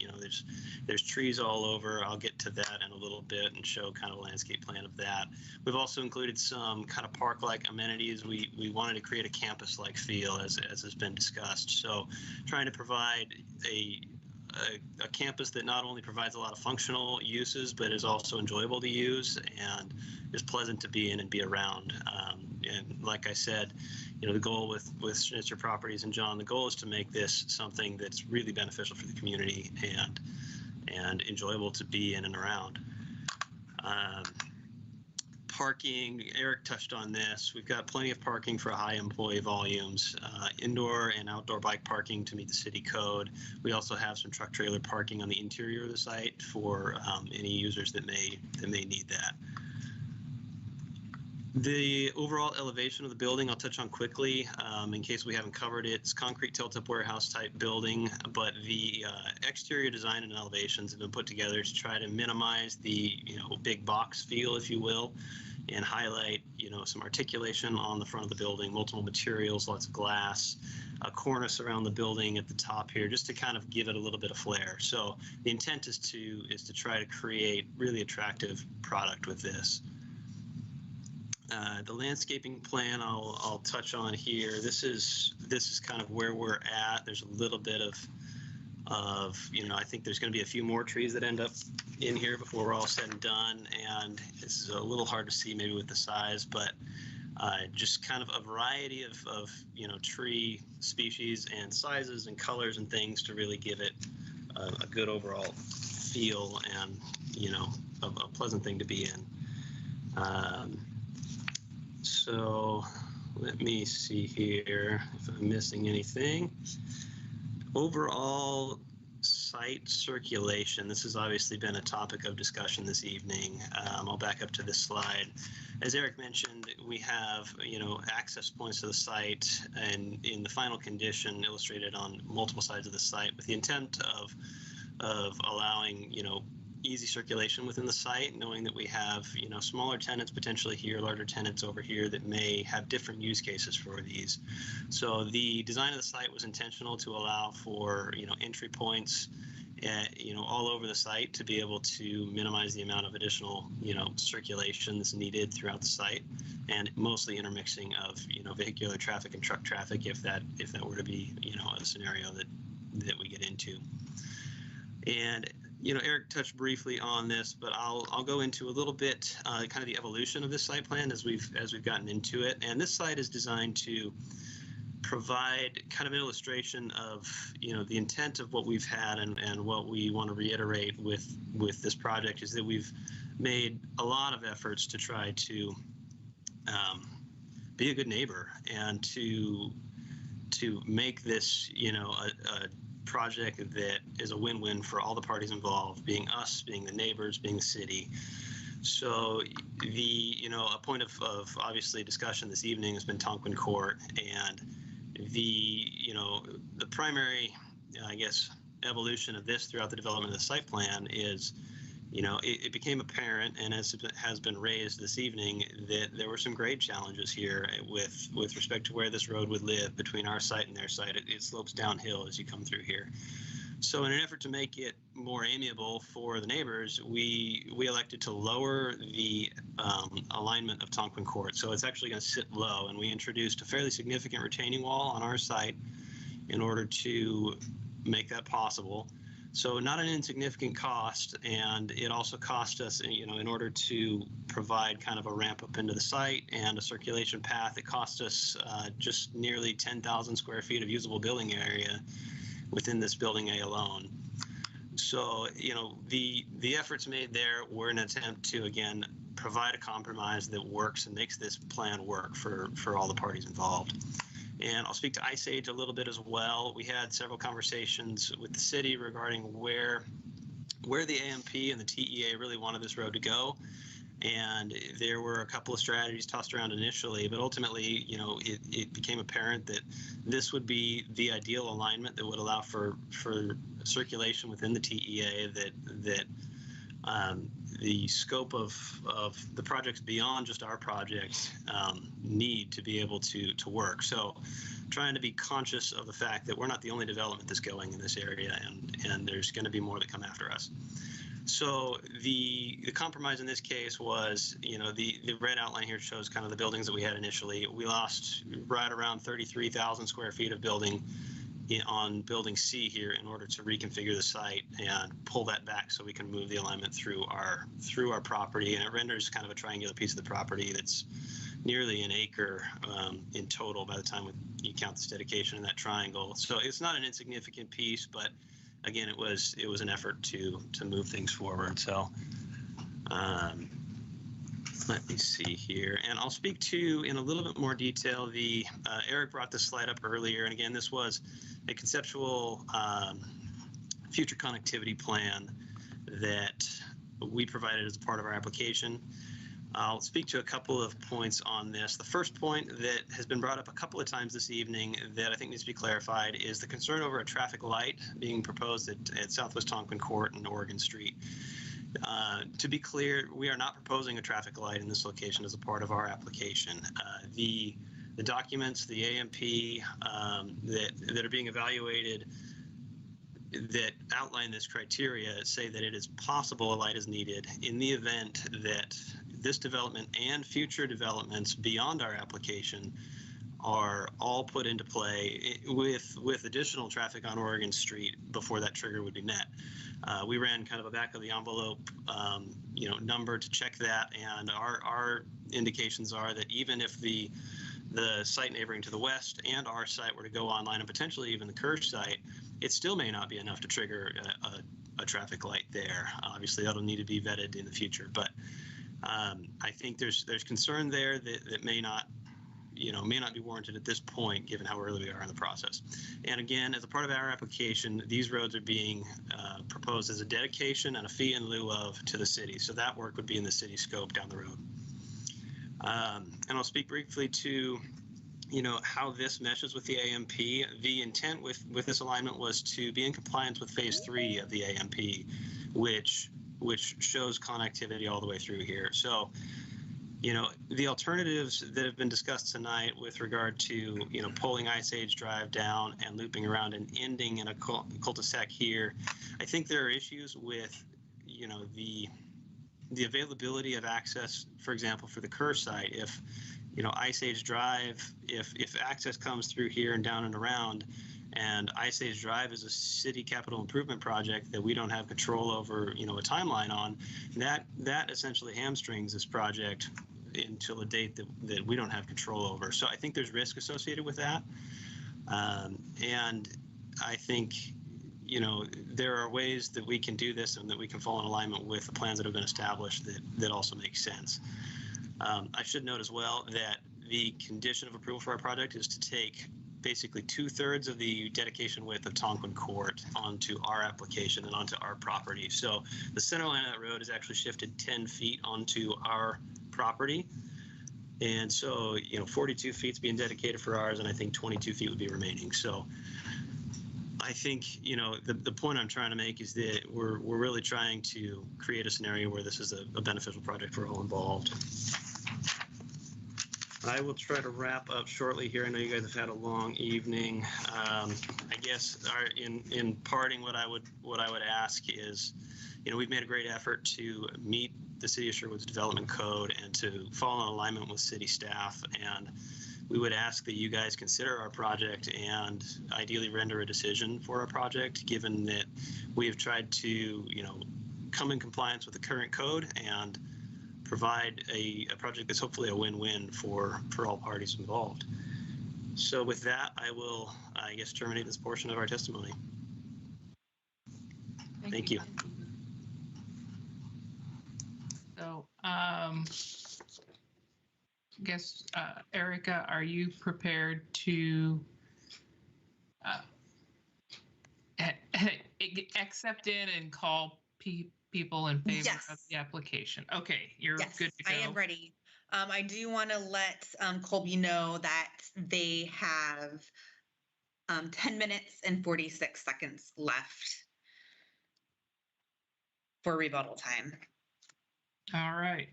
There's trees all over. I'll get to that in a little bit and show kind of a landscape plan of that. We've also included some kind of park-like amenities. We wanted to create a campus-like feel, as has been discussed. So trying to provide a campus that not only provides a lot of functional uses, but is also enjoyable to use and is pleasant to be in and be around. And like I said, the goal with Schnitzer Properties and John, the goal is to make this something that's really beneficial for the community and enjoyable to be in and around. Parking, Eric touched on this. We've got plenty of parking for high employee volumes, indoor and outdoor bike parking to meet the city code. We also have some truck trailer parking on the interior of the site for any users that may need that. The overall elevation of the building, I'll touch on quickly in case we haven't covered it. It's concrete tilt-up warehouse type building, but the exterior design and elevations have been put together to try to minimize the big box feel, if you will, and highlight some articulation on the front of the building, multiple materials, lots of glass, a cornice around the building at the top here, just to kind of give it a little bit of flair. So the intent is to try to create really attractive product with this. The landscaping plan I'll touch on here. This is kind of where we're at. There's a little bit of I think there's going to be a few more trees that end up in here before we're all said and done. And this is a little hard to see maybe with the size, but just kind of a variety of tree species and sizes and colors and things to really give it a good overall feel and a pleasant thing to be in. So let me see here if I'm missing anything. Overall site circulation, this has obviously been a topic of discussion this evening. I'll back up to this slide. As Eric mentioned, we have access points to the site, and in the final condition illustrated on multiple sides of the site with the intent of allowing easy circulation within the site, knowing that we have smaller tenants potentially here, larger tenants over here that may have different use cases for these. So the design of the site was intentional to allow for entry points all over the site to be able to minimize the amount of additional circulation that's needed throughout the site, and mostly intermixing of vehicular traffic and truck traffic if that were to be a scenario that we get into. And Eric touched briefly on this, but I'll go into a little bit kind of the evolution of this site plan as we've gotten into it. And this site is designed to provide kind of an illustration of the intent of what we've had and what we want to reiterate with this project is that we've made a lot of efforts to try to be a good neighbor and to make this a project that is a win-win for all the parties involved, being us, being the neighbors, being the city. So a point of obviously discussion this evening has been Tonquin Court, and the primary evolution of this throughout the development of the site plan is it became apparent, and as has been raised this evening, that there were some grade challenges here with respect to where this road would live between our site and their site. It slopes downhill as you come through here. So in an effort to make it more amiable for the neighbors, we elected to lower the alignment of Tonquin Court. So it's actually going to sit low, and we introduced a fairly significant retaining wall on our site in order to make that possible. So not an insignificant cost, and it also cost us, in order to provide kind of a ramp up into the site and a circulation path, it cost us just nearly 10,000 square feet of usable building area within this building A alone. So, the efforts made there were an attempt to, again, provide a compromise that works and makes this plan work for all the parties involved. And I'll speak to Ice Age a little bit as well. We had several conversations with the city regarding where the AMP and the TEA really wanted this road to go. And there were a couple of strategies tossed around initially, but ultimately, it became apparent that this would be the ideal alignment that would allow for circulation within the TEA, that the scope of the projects beyond just our projects need to be able to work. So trying to be conscious of the fact that we're not the only development that's going in this area, and there's going to be more that come after us. So the compromise in this case was, the red outline here shows kind of the buildings that we had initially. We lost right around 33,000 square feet of building on building C here in order to reconfigure the site and pull that back so we can move the alignment through our property, and it renders kind of a triangular piece of the property that's nearly an acre in total by the time you count this dedication in that triangle. So it's not an insignificant piece, but again, it was an effort to move things forward. So let me see here, and I'll speak to in a little bit more detail. Eric brought this slide up earlier, and again, this was a conceptual future connectivity plan that we provided as a part of our application. I'll speak to a couple of points on this. The first point that has been brought up a couple of times this evening that I think needs to be clarified is the concern over a traffic light being proposed at Southwest Tonquin Court and Oregon Street. To be clear, we are not proposing a traffic light in this location as a part of our application. The documents, the AMP that are being evaluated that outline this criteria say that it is possible a light is needed in the event that this development and future developments beyond our application are all put into play with additional traffic on Oregon Street before that trigger would be met. We ran kind of a back of the envelope, number to check that, and our indications are that even if the site neighboring to the west and our site were to go online, and potentially even the Kerr site, it still may not be enough to trigger a traffic light there. Obviously, that'll need to be vetted in the future, but I think there's concern there that may not be warranted at this point, given how early we are in the process. And again, as a part of our application, these roads are being proposed as a dedication and a fee in lieu of to the city. So that work would be in the city scope down the road. And I'll speak briefly to, how this meshes with the AMP. The intent with this alignment was to be in compliance with phase 3 of the AMP, which shows connectivity all the way through here. So, the alternatives that have been discussed tonight with regard to, pulling Ice Age Drive down and looping around and ending in a cul-de-sac here, I think there are issues with, the availability of access, for example, for the Kerr site. If, Ice Age Drive, if access comes through here and down and around, and Ice Age Drive is a city capital improvement project that we don't have control over, a timeline on, that essentially hamstrings this project until a date that we don't have control over. So I think there's risk associated with that. And I think, there are ways that we can do this and that we can fall in alignment with the plans that have been established that also make sense. I should note as well that the condition of approval for our project is to take basically 2/3 of the dedication width of Tonquin Court onto our application and onto our property. So the center line of that road is actually shifted 10 feet onto our property. And so, 42 feet is being dedicated for ours, and I think 22 feet would be remaining. So I think, the point I'm trying to make is that we're really trying to create a scenario where this is a beneficial project for all involved. I will try to wrap up shortly here. I know you guys have had a long evening. I guess in parting, what I would ask is, we've made a great effort to meet the City of Sherwood's development code and to fall in alignment with city staff. And we would ask that you guys consider our project and ideally render a decision for our project, given that we have tried to, come in compliance with the current code and provide a project that's hopefully a win-win for all parties involved. So with that, I will, terminate this portion of our testimony. Thank you. So, Erica, are you prepared to accept it and call people in favor of the application? Okay, you're good to go. I am ready. I do want to let Colby know that they have 10 minutes and 46 seconds left for rebuttal time. All right.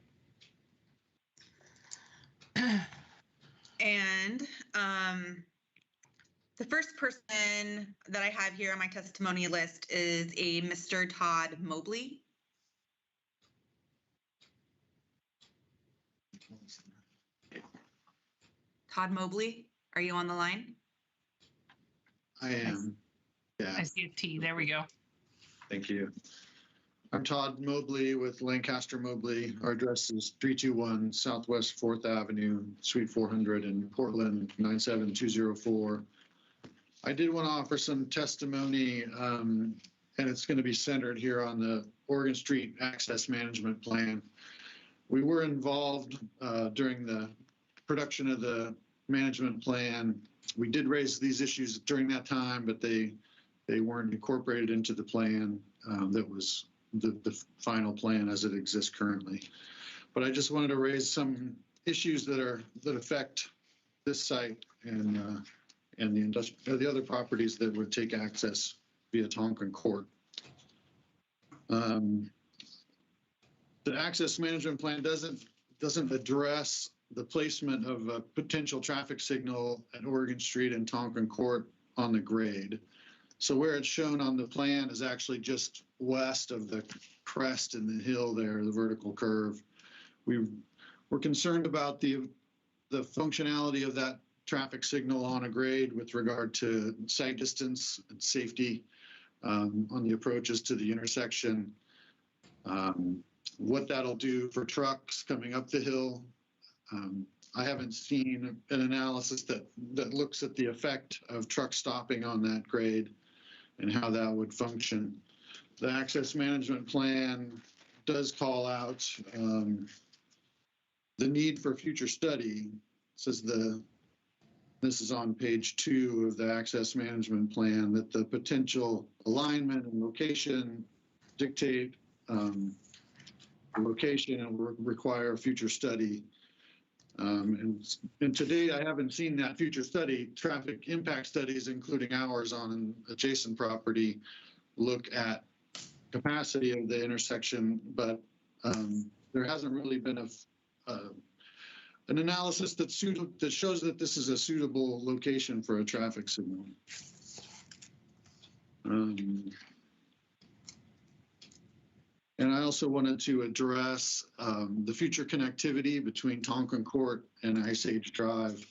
And the first person that I have here on my testimony list is a Mr. Todd Mobley. Todd Mobley, are you on the line? I am. Yeah. I see a T. There we go. Thank you. I'm Todd Mobley with Lancaster Mobley. Our address is 321 Southwest 4th Avenue, Suite 400 in Portland, 97204. I did want to offer some testimony, and it's going to be centered here on the Oregon Street Access Management Plan. We were involved during the production of the management plan. We did raise these issues during that time, but they weren't incorporated into the plan that was the final plan as it exists currently. But I just wanted to raise some issues that affect this site and the other properties that would take access via Tonquin Court. The access management plan doesn't address the placement of a potential traffic signal at Oregon Street and Tonkin Court on the grade. So where it's shown on the plan is actually just west of the crest in the hill there, the vertical curve. We're concerned about the functionality of that traffic signal on a grade with regard to sight distance and safety on the approaches to the intersection. What that'll do for trucks coming up the hill. I haven't seen an analysis that looks at the effect of truck stopping on that grade and how that would function. The access management plan does call out the need for future study. It says this is on page 2 of the access management plan, that the potential alignment and location dictate location and require future study. And to date, I haven't seen that future study. Traffic impact studies, including ours on an adjacent property, look at capacity of the intersection, but there hasn't really been an analysis that shows that this is a suitable location for a traffic signal. And I also wanted to address the future connectivity between Tonkin Court and Ice Age Drive.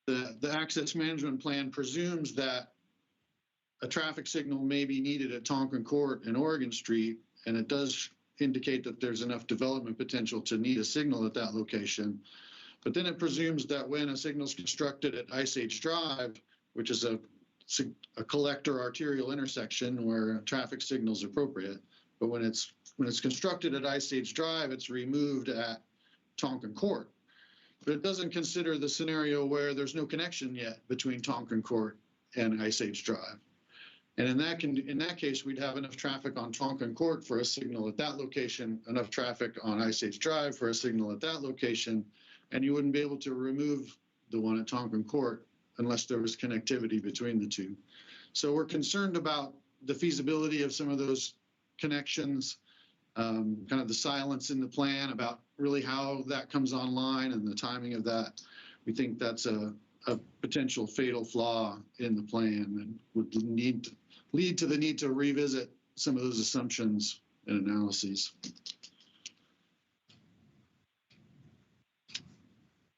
The access management plan presumes that a traffic signal may be needed at Tonkin Court and Oregon Street, and it does indicate that there's enough development potential to need a signal at that location. But then it presumes that when a signal is constructed at Ice Age Drive, which is a collector arterial intersection where a traffic signal is appropriate, but when it's constructed at Ice Age Drive, it's removed at Tonkin Court. But it doesn't consider the scenario where there's no connection yet between Tonkin Court and Ice Age Drive. And in that case, we'd have enough traffic on Tonkin Court for a signal at that location, enough traffic on Ice Age Drive for a signal at that location, and you wouldn't be able to remove the one at Tonkin Court unless there was connectivity between the two. So we're concerned about the feasibility of some of those connections, kind of the silence in the plan about really how that comes online and the timing of that. We think that's a potential fatal flaw in the plan and would lead to the need to revisit some of those assumptions and analyses.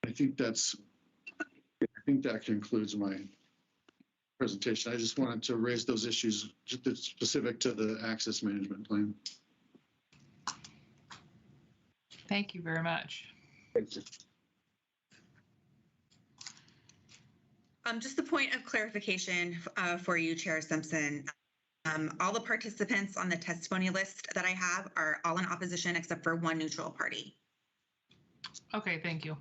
I think that concludes my presentation. I just wanted to raise those issues just specific to the access management plan. Thank you very much. Thank you. Just a point of clarification for you, Chair Simpson. All the participants on the testimony list that I have are all in opposition except for one neutral party. Okay, thank you.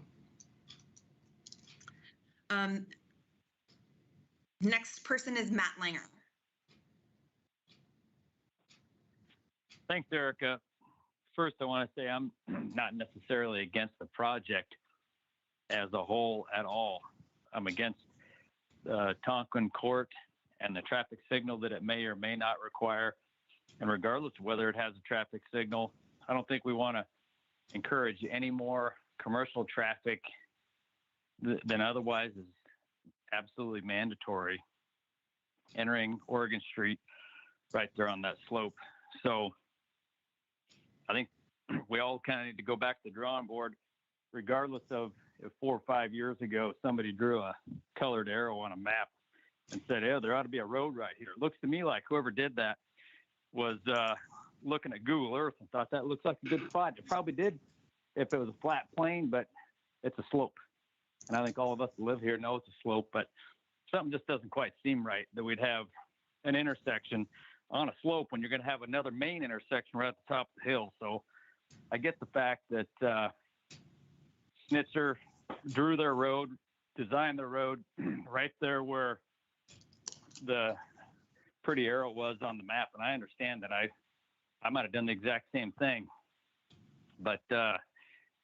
Next person is Matt Langer. Thanks, Erica. First, I want to say I'm not necessarily against the project as a whole at all. I'm against Tonkin Court and the traffic signal that it may or may not require. And regardless of whether it has a traffic signal, I don't think we want to encourage any more commercial traffic than otherwise is absolutely mandatory entering Oregon Street right there on that slope. So I think we all kind of need to go back to the drawing board, regardless of if 4 or 5 years ago somebody drew a colored arrow on a map and said, "Yeah, there ought to be a road right here." It looks to me like whoever did that was looking at Google Earth and thought that looks like a good spot. It probably did if it was a flat plane, but it's a slope. And I think all of us that live here know it's a slope, but something just doesn't quite seem right that we'd have an intersection on a slope when you're going to have another main intersection right at the top of the hill. So I get the fact that Schnitzer drew their road, designed their road right there where the pretty arrow was on the map. And I understand that I might have done the exact same thing, but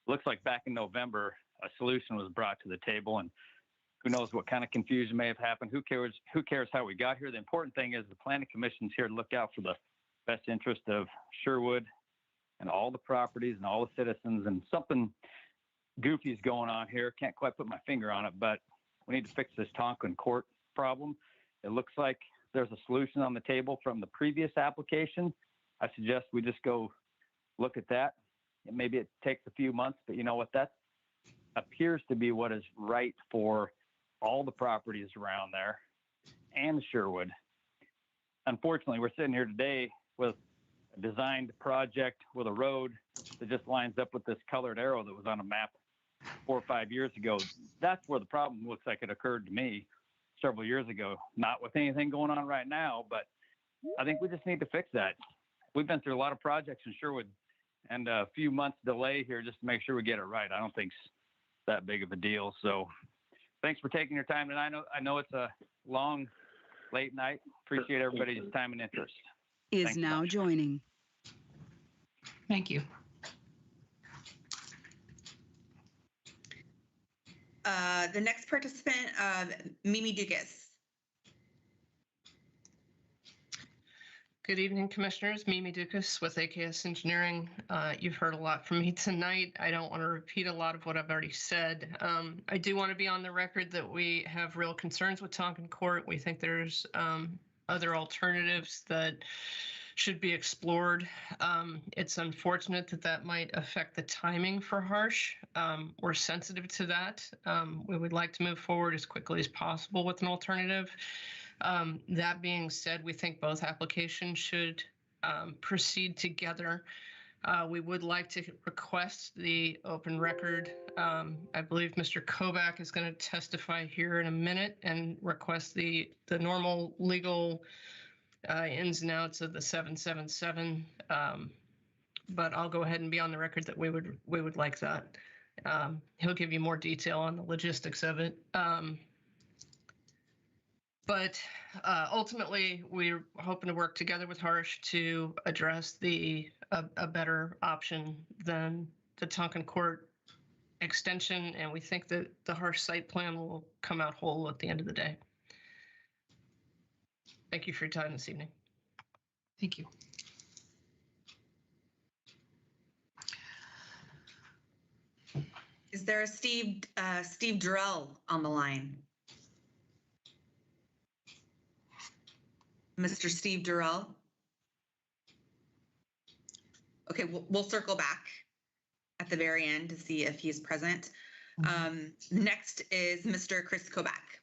looks like back in November, a solution was brought to the table, and who knows what kind of confusion may have happened. Who cares how we got here? The important thing is the Planning Commission's here to look out for the best interest of Sherwood and all the properties and all the citizens, and something goofy is going on here. Can't quite put my finger on it, but we need to fix this Tonkin Court problem. It looks like there's a solution on the table from the previous application. I suggest we just go look at that. And maybe it takes a few months, but you know what? That appears to be what is right for all the properties around there and Sherwood. Unfortunately, we're sitting here today with a designed project with a road that just lines up with this colored arrow that was on a map 4 or 5 years ago. That's where the problem looks like it occurred to me several years ago. Not with anything going on right now, but I think we just need to fix that. We've been through a lot of projects in Sherwood, and a few months delay here just to make sure we get it right, I don't think it's that big of a deal. So thanks for taking your time. And I know it's a long, late night. Appreciate everybody's time and interest. Is now joining. Thank you. The next participant, Mimi Dugas. Good evening, Commissioners. Mimi Dukas with AKS Engineering. You've heard a lot from me tonight. I don't want to repeat a lot of what I've already said. I do want to be on the record that we have real concerns with Tonkin Court. We think there's other alternatives that should be explored. It's unfortunate that that might affect the timing for Harsh. We're sensitive to that. We would like to move forward as quickly as possible with an alternative. That being said, we think both applications should proceed together. We would like to request the open record. I believe Mr. Kovac is going to testify here in a minute and request the normal legal ins and outs of the 777. But I'll go ahead and be on the record that we would like that. He'll give you more detail on the logistics of it. But ultimately, we're hoping to work together with Harsh to address a better option than the Tonkin Court extension, and we think that the Harsh site plan will come out whole at the end of the day. Thank you for your time this evening. Thank you. Is there a Steve Durrell on the line? Mr. Steve Durrell? Okay, we'll circle back at the very end to see if he's present. Next is Mr. Chris Kovac.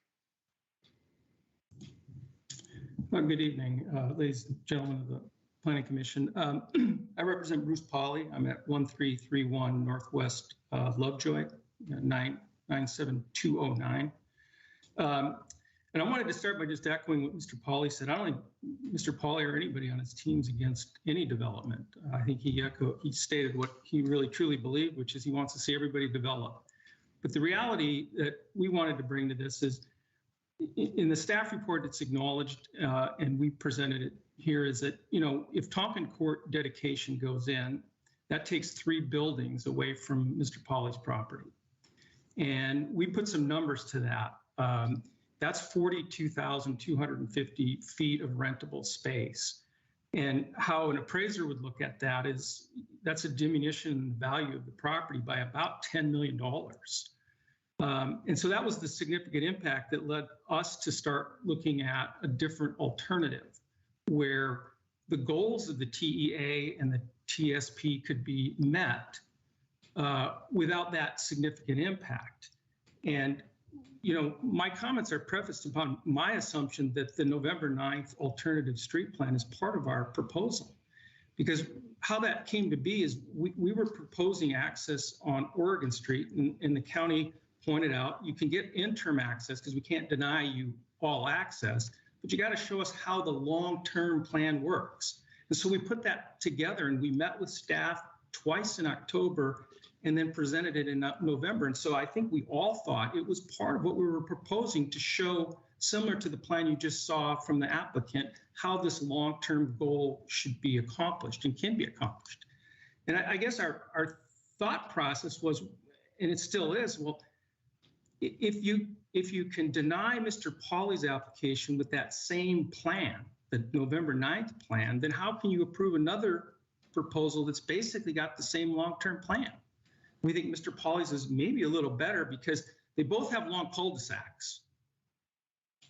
Good evening, ladies and gentlemen of the Planning Commission. I represent Bruce Polly. I'm at 1331 Northwest Lovejoy, 97209. And I wanted to start by just echoing what Mr. Polly said. I don't think Mr. Polly or anybody on his team's against any development. I think he stated what he really truly believed, which is he wants to see everybody develop. But the reality that we wanted to bring to this is, in the staff report, it's acknowledged, and we presented it here, is that, you know, if Tonkin Court dedication goes in, that takes 3 buildings away from Mr. Polly's property. And we put some numbers to that. That's 42,250 feet of rentable space. And how an appraiser would look at that is that's a diminution in the value of the property by about $10 million. And so that was the significant impact that led us to start looking at a different alternative where the goals of the TEA and the TSP could be met without that significant impact. And you know, my comments are prefaced upon my assumption that the November 9th alternative street plan is part of our proposal. Because how that came to be is we were proposing access on Oregon Street, and the county pointed out you can get interim access because we can't deny you all access, but you got to show us how the long-term plan works. And so we put that together, and we met with staff twice in October and then presented it in November. And so I think we all thought it was part of what we were proposing to show, similar to the plan you just saw from the applicant, how this long-term goal should be accomplished and can be accomplished. And I guess our thought process was, and it still is, well, if you can deny Mr. Polly's application with that same plan, the November 9th plan, then how can you approve another proposal that's basically got the same long-term plan. We think Mr. Pauly's is maybe a little better because they both have long cul-de-sacs.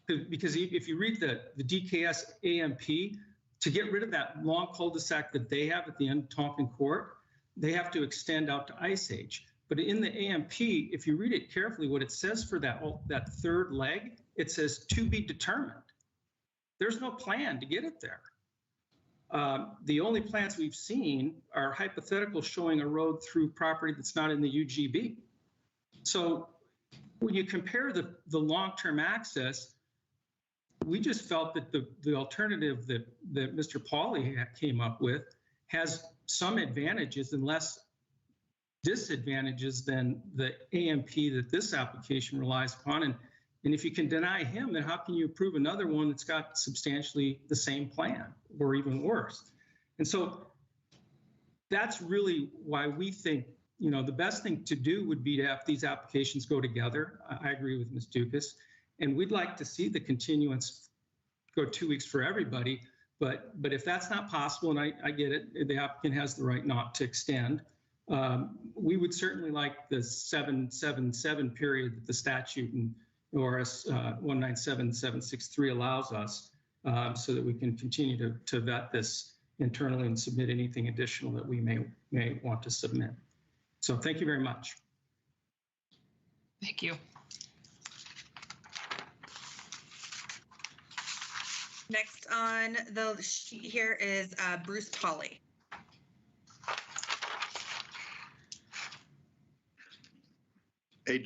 Because if you read the DKS AMP, to get rid of that long cul-de-sac that they have at the end of Tonkin Court, they have to extend out to Ice Age. But in the AMP, if you read it carefully, what it says for that third leg, it says to be determined. There's no plan to get it there. The only plans we've seen are hypothetical showing a road through property that's not in the UGB. So when you compare the long-term access, we just felt that the alternative that Mr. Pauly came up with has some advantages and less disadvantages than the AMP that this application relies upon. And if you can deny him, then how can you approve another one that's got substantially the same plan or even worse? And so that's really why we think, you know, the best thing to do would be to have these applications go together. I agree with Ms. Dukas. And we'd like to see the continuance go 2 weeks for everybody. But if that's not possible, and I get it, the applicant has the right not to extend. We would certainly like the 777 period that the statute and ORS 197763 allows us, so that we can continue to vet this internally and submit anything additional that we may want to submit. So thank you very much. Thank you. Next on the sheet here is Bruce Pauly. Hey,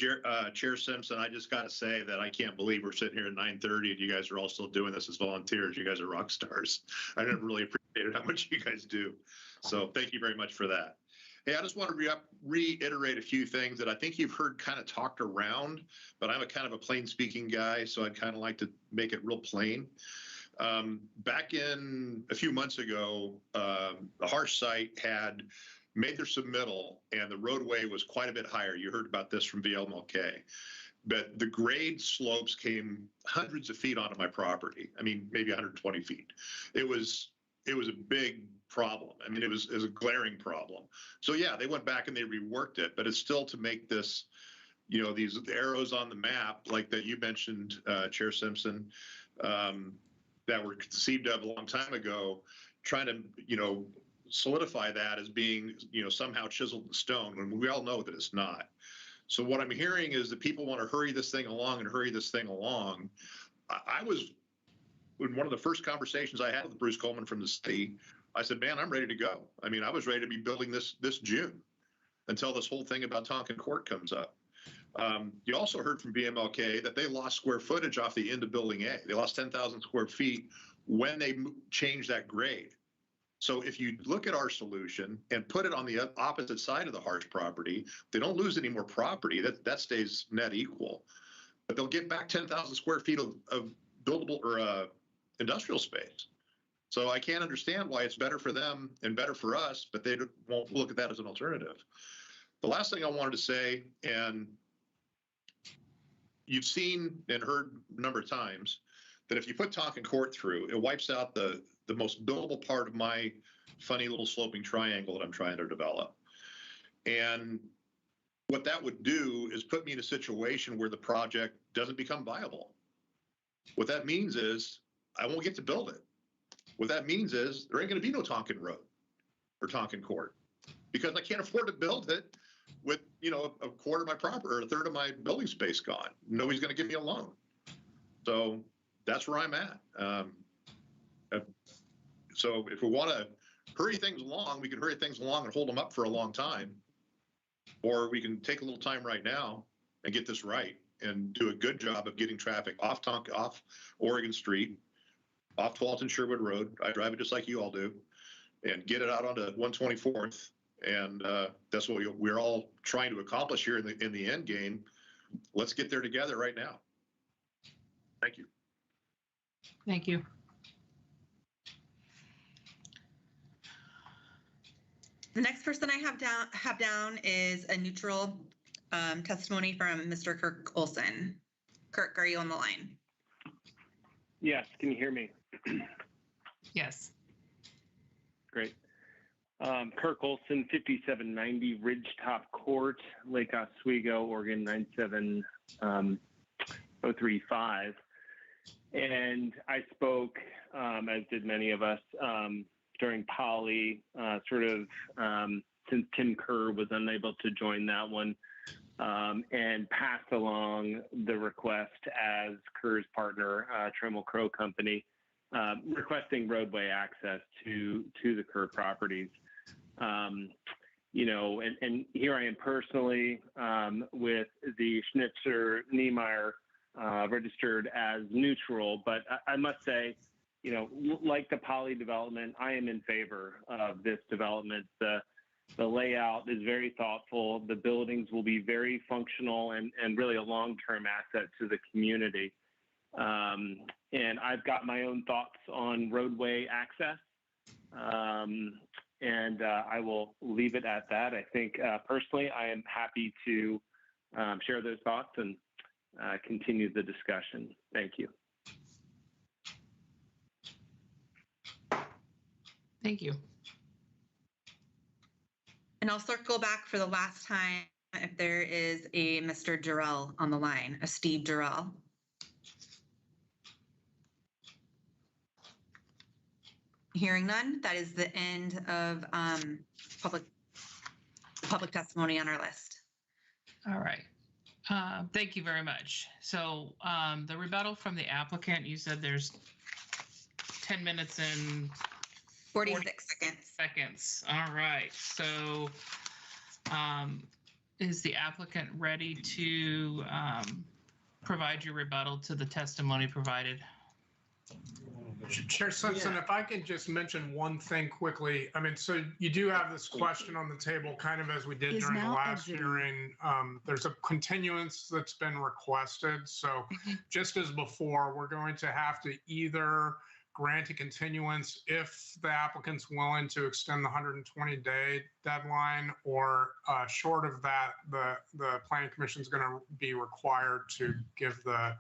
Chair Simpson, I just got to say that I can't believe we're sitting here at 9:30 and you guys are all still doing this as volunteers. You guys are rock stars. I never really appreciated how much you guys do. So thank you very much for that. Hey, I just want to reiterate a few things that I think you've heard kind of talked around, but I'm a kind of a plain speaking guy, so I'd kind of like to make it real plain. Back in a few months ago, the Harsh site had made their submittal and the roadway was quite a bit higher. You heard about this from VLMLK. But the grade slopes came hundreds of feet onto my property. I mean, maybe 120 feet. It was a big problem. I mean, it was a glaring problem. So yeah, they went back and they reworked it, but it's still to make this, you know, these arrows on the map, like that you mentioned, Chair Simpson, that were conceived of a long time ago, trying to, you know, solidify that as being, you know, somehow chiseled in stone when we all know that it's not. So what I'm hearing is that people want to hurry this thing along and hurry this thing along. I was, in one of the first conversations I had with Bruce Coleman from the city, I said, man, I'm ready to go. I mean, I was ready to be building this June until this whole thing about Tonkin Court comes up. You also heard from BMLK that they lost square footage off the end of Building A. They lost 10,000 square feet when they changed that grade. So if you look at our solution and put it on the opposite side of the Harsh property, they don't lose any more property. That stays net equal. But they'll get back 10,000 square feet of buildable or industrial space. So I can't understand why it's better for them and better for us, but they won't look at that as an alternative. The last thing I wanted to say, and you've seen and heard a number of times, that if you put Tonkin Court through, it wipes out the most buildable part of my funny little sloping triangle that I'm trying to develop. And what that would do is put me in a situation where the project doesn't become viable. What that means is I won't get to build it. What that means is there ain't going to be no Tonkin Road or Tonkin Court because I can't afford to build it with, you know, a quarter of my property or a third of my building space gone. Nobody's going to give me a loan. So that's where I'm at. So if we want to hurry things along, we can hurry things along and hold them up for a long time. Or we can take a little time right now and get this right and do a good job of getting traffic off Oregon Street, off 12th and Sherwood Road. I drive it just like you all do, and get it out onto 124th. And that's what we're all trying to accomplish here in the end game. Let's get there together right now. Thank you. Thank you. The next person I have down is a neutral testimony from Mr. Kirk Olson. Kirk, are you on the line? Yes, can you hear me? Yes. Great. Kirk Olson, 5790 Ridgetop Court, Lake Oswego, Oregon 97035. And I spoke, as did many of us, during Poly, since Tim Kerr was unable to join that one, and passed along the request as Kerr's partner, Trammell Crow Company, requesting roadway access to the Kerr properties. You know, and here I am personally with the Schnitzer-Niemeyer registered as neutral, but I must say, you know, like the Poly development, I am in favor of this development. The layout is very thoughtful. The buildings will be very functional and really a long-term asset to the community. And I've got my own thoughts on roadway access. And I will leave it at that. I think personally, I am happy to share those thoughts and continue the discussion. Thank you. Thank you. And I'll circle back for the last time if there is a Mr. Durrell on the line, a Steve Durrell. Hearing none, that is the end of public testimony on our list. All right. Thank you very much. So the rebuttal from the applicant, you said there's 10 minutes and 46 seconds. All right. So is the applicant ready to provide your rebuttal to the testimony provided? Chair Simpson, if I could just mention one thing quickly. I mean, so you do have this question on the table, kind of as we did during the last hearing. There's a continuance that's been requested. So just as before, we're going to have to either grant a continuance if the applicant's willing to extend the 120-day deadline, or short of that, the Planning Commission is going to be required to give the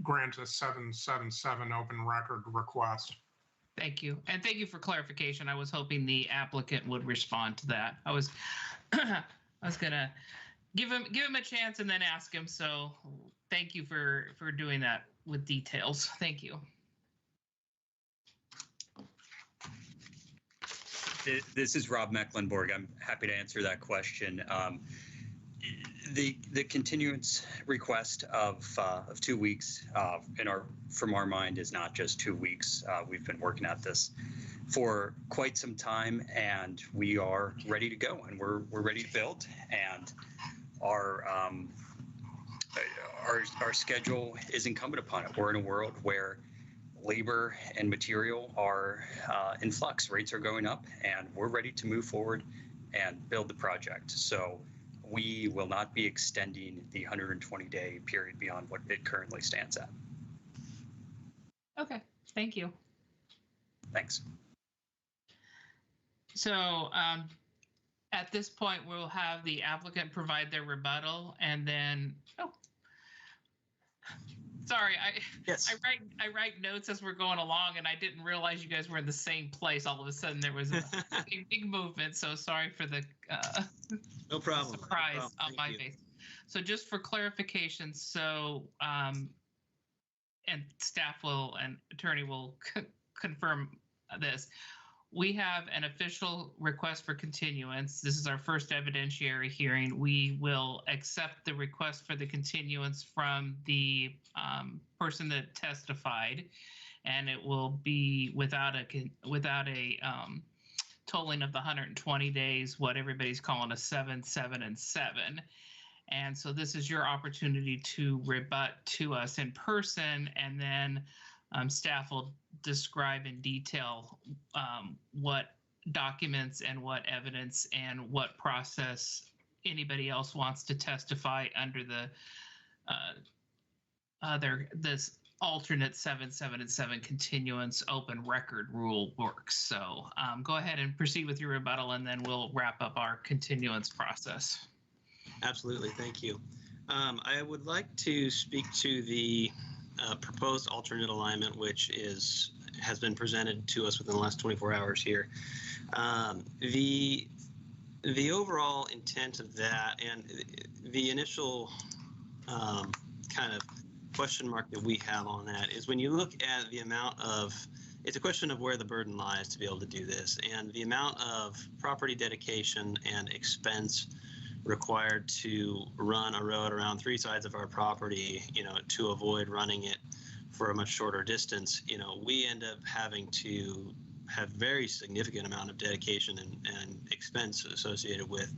grant a 777 open record request. Thank you. And thank you for clarification. I was hoping the applicant would respond to that. I was going to give him a chance and then ask him. So thank you for doing that with details. Thank you. This is Rob Mecklenburg. I'm happy to answer that question. The continuance request of 2 weeks from our mind is not just 2 weeks. We've been working at this for quite some time, and we are ready to go, and we're ready to build. And our schedule is incumbent upon it. We're in a world where labor and material are in flux. Rates are going up, and we're ready to move forward and build the project. So we will not be extending the 120-day period beyond what it currently stands at. Okay, thank you. Thanks. So at this point, we'll have the applicant provide their rebuttal, and then, sorry, I write notes as we're going along, and I didn't realize you guys were in the same place. All of a sudden, there was a big movement. So sorry for the no problem. Surprise no problem. on my face. So just for clarification, so and staff will and attorney will confirm this. We have an official request for continuance. This is our first evidentiary hearing. We will accept the request for the continuance from the person that testified, and it will be without a tolling of the 120 days, what everybody's calling a 7, 7, and 7. And so this is your opportunity to rebut to us in person, and then staff will describe in detail what documents and what evidence and what process anybody else wants to testify under the this alternate 7, 7, and 7 continuance open record rule works. So go ahead and proceed with your rebuttal, and then we'll wrap up our continuance process. Absolutely, thank you. I would like to speak to the proposed alternate alignment, which is has been presented to us within the last 24 hours here. The overall intent of that and the initial kind of question mark that we have on that is when you look at the amount of, it's a question of where the burden lies to be able to do this, and the amount of property dedication and expense required to run a road around 3 sides of our property, to avoid running it for a much shorter distance, we end up having to have very significant amount of dedication and expense associated with,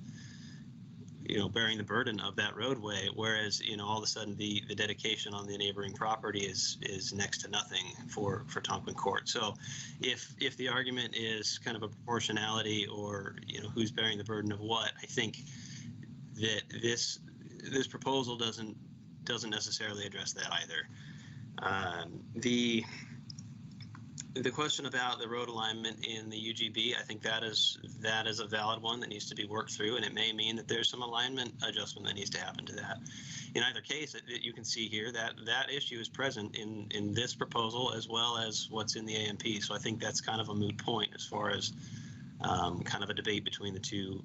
bearing the burden of that roadway. Whereas, all of a sudden the dedication on the neighboring property is next to nothing for Tonquin Court. So if the argument is kind of a proportionality or, who's bearing the burden of what, I think that this proposal doesn't necessarily address that either. The question about the road alignment in the UGB, I think that is a valid one that needs to be worked through, and it may mean that there's some alignment adjustment that needs to happen to that. In either case, you can see here that issue is present in this proposal as well as what's in the AMP. So I think that's kind of a moot point as far as kind of a debate between the two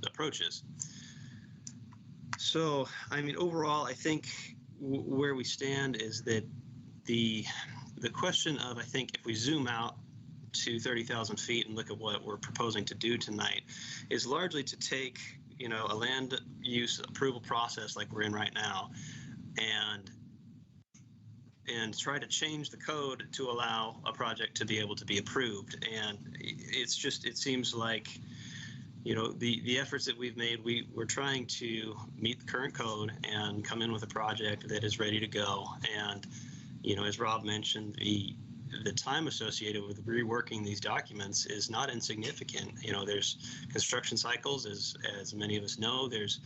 approaches. So, I mean, overall, I think where we stand is that the question of, I think, if we zoom out to 30,000 feet and look at what we're proposing to do tonight, is largely to take, a land use approval process like we're in right now and try to change the code to allow a project to be able to be approved. And it seems like, the efforts that we've made, we're trying to meet the current code and come in with a project that is ready to go. And as Rob mentioned, the time associated with reworking these documents is not insignificant. There's construction cycles, as many of us know. There's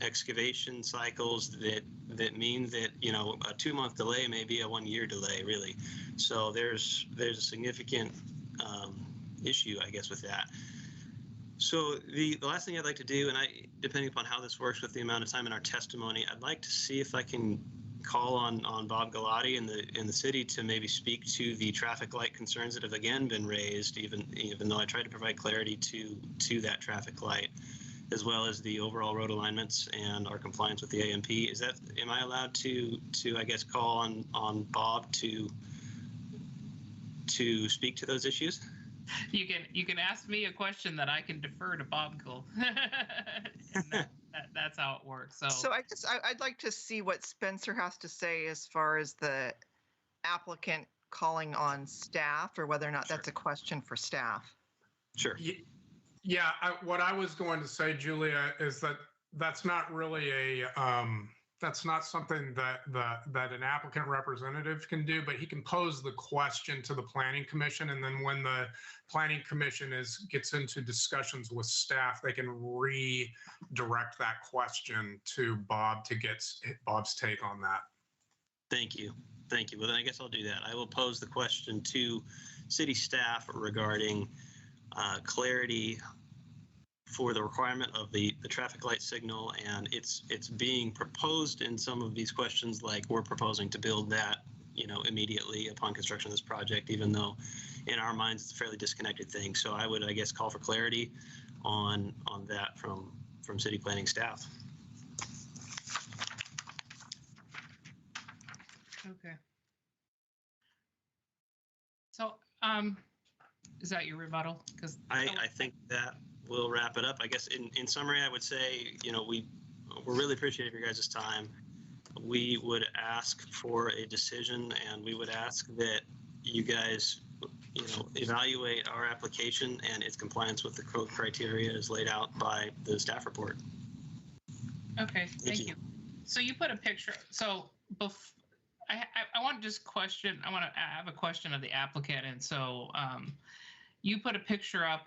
excavation cycles that mean that a 2-month delay may be a 1-year delay, really. So there's a significant issue, I guess, with that. So the last thing I'd like to do, and depending upon how this works with the amount of time in our testimony, I'd like to see if I can call on Bob Galati in the city to maybe speak to the traffic light concerns that have again been raised, even though I tried to provide clarity to that traffic light, as well as the overall road alignments and our compliance with the AMP. Am I allowed to I guess call on Bob to speak to those issues? You can ask me a question that I can defer to Bob Gould. That's how it works. So I guess I'd like to see what Spencer has to say as far as the applicant calling on staff, or whether or not that's a question for staff. Sure. Yeah, what I was going to say, Julia, is that that's not really that's not something that an applicant representative can do, but he can pose the question to the Planning Commission, and then when the Planning Commission gets into discussions with staff, they can redirect that question to Bob to get Bob's take on that. Thank you. Well, then I guess I'll do that. I will pose the question to city staff regarding clarity for the requirement of the traffic light signal, and it's being proposed in some of these questions, like we're proposing to build that immediately upon construction of this project, even though in our minds it's a fairly disconnected thing. So I would, I guess, call for clarity on that from city planning staff. Okay. So is that your rebuttal? Because I think that we'll wrap it up. I guess in summary, I would say, we're really appreciative of your guys' time. We would ask for a decision, and we would ask that you guys, evaluate our application and its compliance with the code criteria as laid out by the staff report. Okay, thank you. So you put a picture. So I want to just question. I have a question of the applicant, and so you put a picture up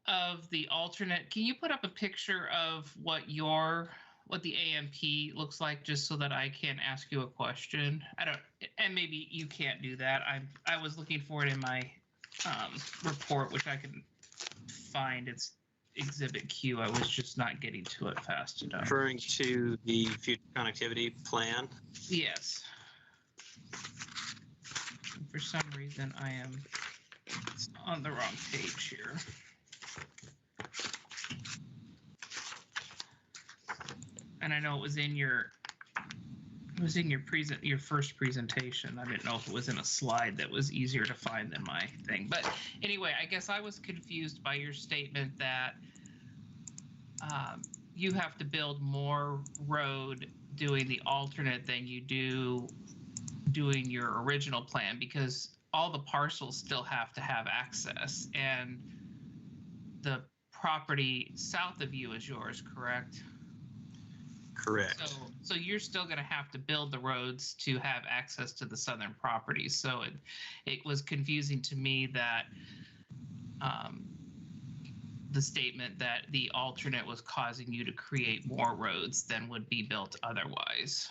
of the alternate. Can you put up a picture of what the AMP looks like, just so that I can ask you a question? And maybe you can't do that. I was looking for it in my report, which I can find. It's Exhibit Q. I was just not getting to it fast enough. Referring to the future connectivity plan? Yes. For some reason, I am on the wrong page here. And I know it was in your your first presentation. I didn't know if it was in a slide that was easier to find than my thing. But anyway, I guess I was confused by your statement that you have to build more road doing the alternate than you do doing your original plan, because all the parcels still have to have access, and the property south of you is yours, correct? Correct. So you're still going to have to build the roads to have access to the southern properties. So it was confusing to me that the statement that the alternate was causing you to create more roads than would be built otherwise.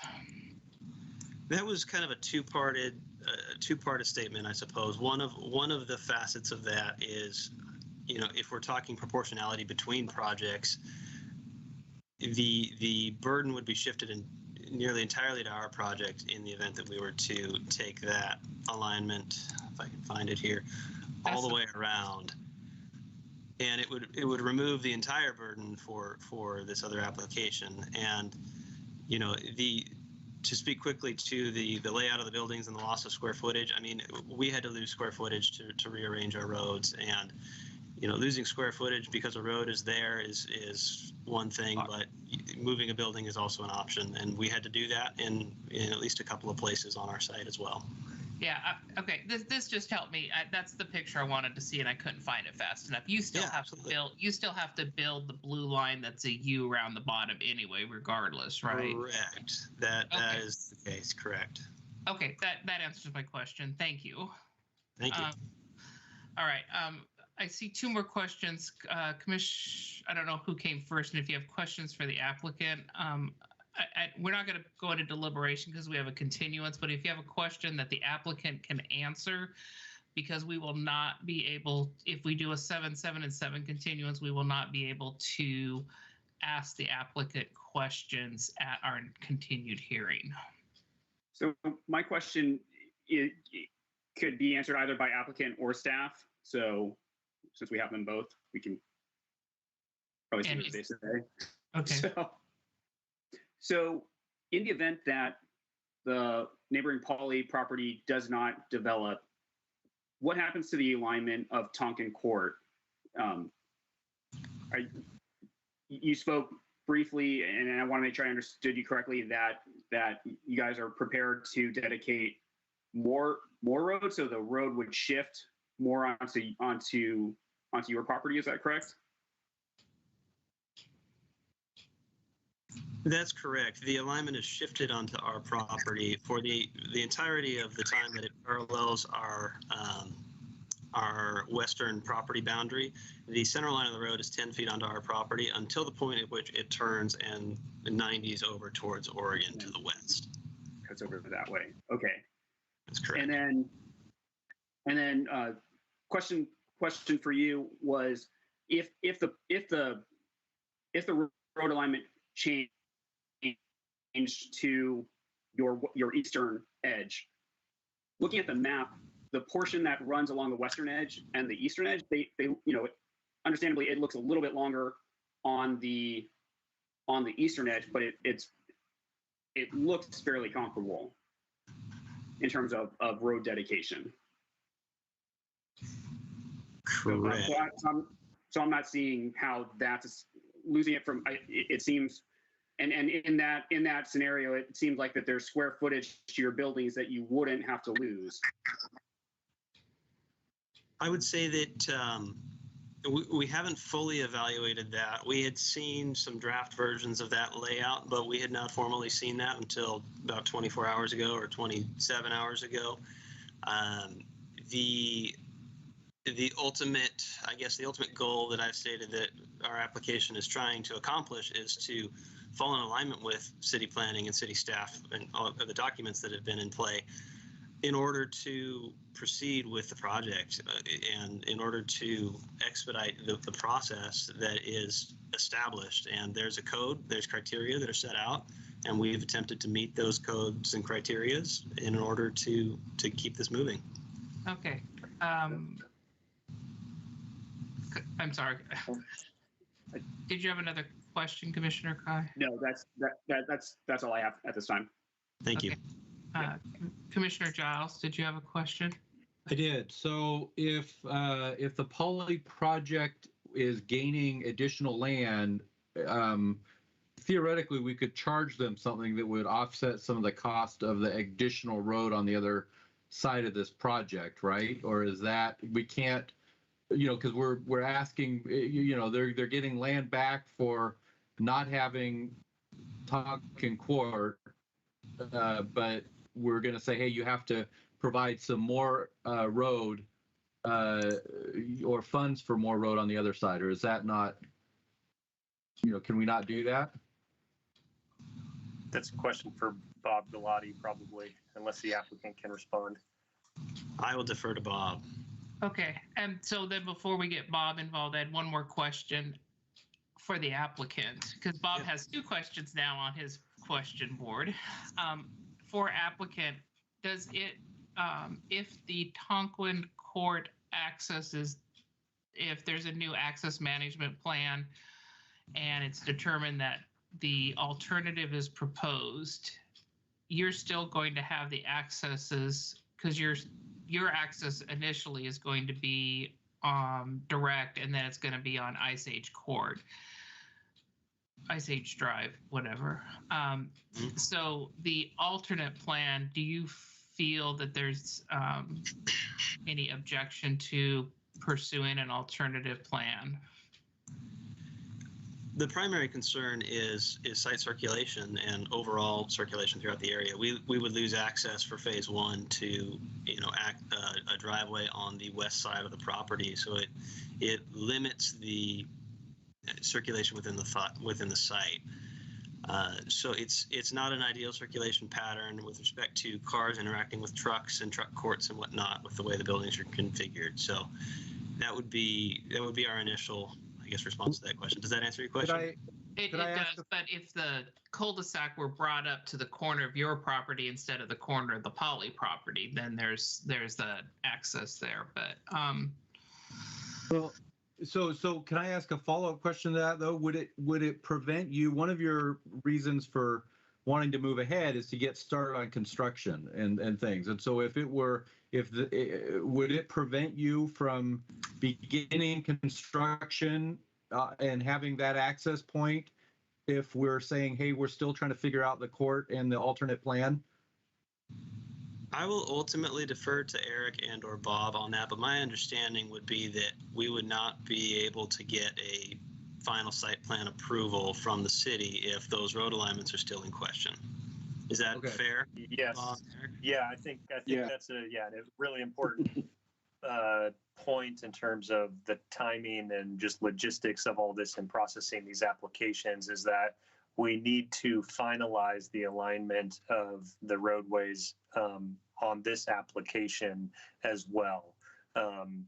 That was kind of a two-parted statement, I suppose. One of the facets of that is, if we're talking proportionality between projects, the burden would be shifted in nearly entirely to our project in the event that we were to take that alignment, if I can find it here, all the way around. And it would remove the entire burden for this other application. And, to speak quickly to the layout of the buildings and the loss of square footage, I mean, we had to lose square footage to rearrange our roads, and losing square footage because a road is there is one thing, but moving a building is also an option, and we had to do that in at least a couple of places on our site as well. Yeah. Okay. This just helped me. That's the picture I wanted to see, and I couldn't find it fast enough. You still have to build. You still have to build the blue line that's a U around the bottom anyway, regardless, right? Correct. That is the case. Correct. Okay. That answers my question. Thank you. Thank you. All right. I see two more questions. I don't know who came first, and if you have questions for the applicant, we're not going to go into deliberation because we have a continuance, but if you have a question that the applicant can answer, because we will not be able, if we do a 7, 7, and 7 continuance, we will not be able to ask the applicant questions at our continued hearing. So my question could be answered either by applicant or staff. So since we have them both, we can probably see what they say. Okay. So in the event that the neighboring Poly property does not develop, what happens to the alignment of Tonkin Court? You spoke briefly, and I want to make sure I understood you correctly, that you guys are prepared to dedicate more roads, so the road would shift more onto your property. Is that correct? That's correct. The alignment is shifted onto our property for the entirety of the time that it parallels our western property boundary. The center line of the road is 10 feet onto our property until the point at which it turns and 90s over towards Oregon to the west. Cuts over that way. Okay. That's correct. And then question for you was, if the road alignment changed to your eastern edge, looking at the map, the portion that runs along the western edge and the eastern edge, they understandably it looks a little bit longer on the eastern edge, but it looks fairly comparable in terms of road dedication. Correct. So I'm not seeing how that's losing it from. It seems, and in that scenario, it seems like that there's square footage to your buildings that you wouldn't have to lose. I would say that we haven't fully evaluated that. We had seen some draft versions of that layout, but we had not formally seen that until about 24 hours ago or 27 hours ago. The ultimate goal that I've stated that our application is trying to accomplish is to fall in alignment with city planning and city staff and all of the documents that have been in play in order to proceed with the project and in order to expedite the process that is established. And there's a code, there's criteria that are set out, and we've attempted to meet those codes and criterias in order to keep this moving. Okay. I'm sorry. Did you have another question, Commissioner Kai? No, that's all I have at this time. Thank you. Commissioner Giles, did you have a question? I did. So if the Poly project is gaining additional land, theoretically we could charge them something that would offset some of the cost of the additional road on the other side of this project, right? Or is that we can't, because we're asking, they're getting land back for not having Tonkin Court, but we're going to say, hey, you have to provide some more road or funds for more road on the other side, or is that not, can we not do that? That's a question for Bob Galati, probably, unless the applicant can respond. I will defer to Bob. Okay, and so then before we get Bob involved, I had one more question for the applicant, because Bob has two questions now on his question board. For applicant, does it, if the Tonkin Court accesses, if there's a new access management plan and it's determined that the alternative is proposed, you're still going to have the accesses, because your access initially is going to be direct, and then it's going to be on Ice Age Court, Ice Age Drive, whatever. So the alternate plan, do you feel that there's any objection to pursuing an alternative plan? The primary concern is site circulation and overall circulation throughout the area. We would lose access for phase one to a driveway on the west side of the property, so it limits the circulation within the site. So it's not an ideal circulation pattern with respect to cars interacting with trucks and truck courts and whatnot with the way the buildings are configured. So that would be our initial, I guess, response to that question. Does that answer your question? It does, but if the cul-de-sac were brought up to the corner of your property instead of the corner of the Poly property, then there's the access there. But well, so can I ask a follow-up question to that though? Would it prevent you? One of your reasons for wanting to move ahead is to get started on construction and things. And so would it prevent you from beginning construction and having that access point if we're saying, hey, we're still trying to figure out the court and the alternate plan? I will ultimately defer to Eric and or Bob on that, but my understanding would be that we would not be able to get a final site plan approval from the city if those road alignments are still in question. Is that fair? Yes. Bob, yeah, I think that's a really important point in terms of the timing and just logistics of all this and processing these applications, is that we need to finalize the alignment of the roadways on this application as well.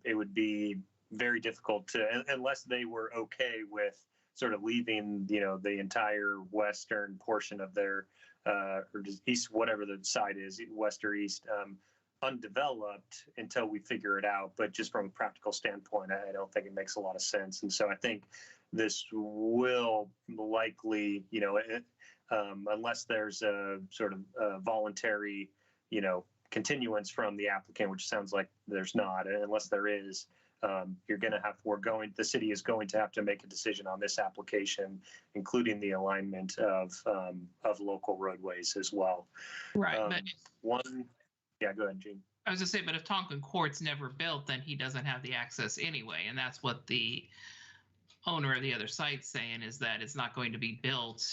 It would be very difficult to, unless they were okay with sort of leaving, the entire western portion of their, or just east, whatever the side is, west or east, undeveloped until we figure it out. But just from a practical standpoint, I don't think it makes a lot of sense. And so I think this will likely, unless there's a sort of voluntary, continuance from the applicant, which sounds like there's not, and unless there is, the city is going to have to make a decision on this application, including the alignment of local roadways as well. Right. Go ahead, Gene. I was gonna say, but if Tonkin Court's never built, then he doesn't have the access anyway, and that's what the owner of the other site's saying, is that it's not going to be built,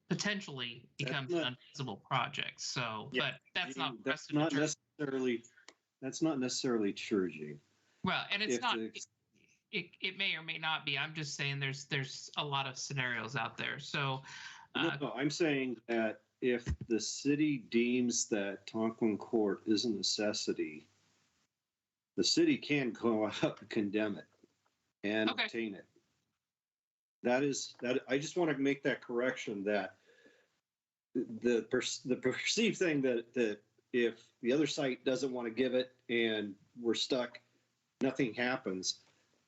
potentially becomes an unfeasible project. So, but that's not necessarily true, Gene. Well, and it's not. It may or may not be. I'm just saying there's a lot of scenarios out there. So, no, I'm saying that if the city deems that Tonkin Court is a necessity, the city can go out and condemn it and obtain it. That I just want to make that correction, that the perceived thing that if the other site doesn't want to give it and we're stuck, nothing happens,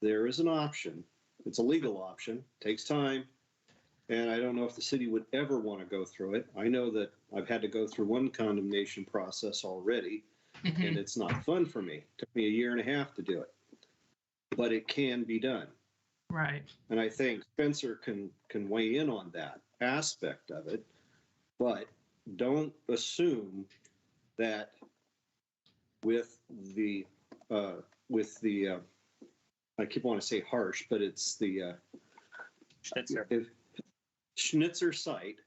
there is an option. It's a legal option, takes time. And I don't know if the city would ever want to go through it. I know that I've had to go through one condemnation process already, and it's not fun for me. It took me 1.5 years to do it, but it can be done. Right. And I think Spencer can weigh in on that aspect of it, but don't assume that with the I keep wanting to say harsh, but it's the Schnitzer site,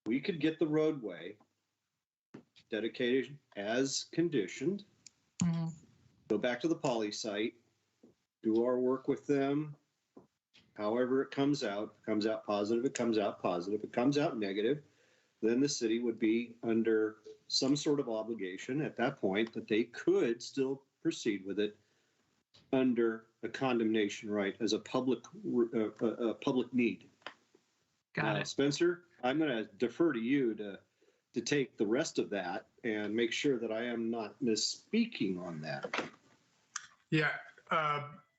we could get the roadway dedicated as conditioned, go back to the poly site, do our work with them. However it comes out positive, it comes out positive, it comes out negative, then the city would be under some sort of obligation at that point that they could still proceed with it under a condemnation right as a public need. Got it. Spencer, I'm going to defer to you to take the rest of that and make sure that I am not misspeaking on that. Yeah,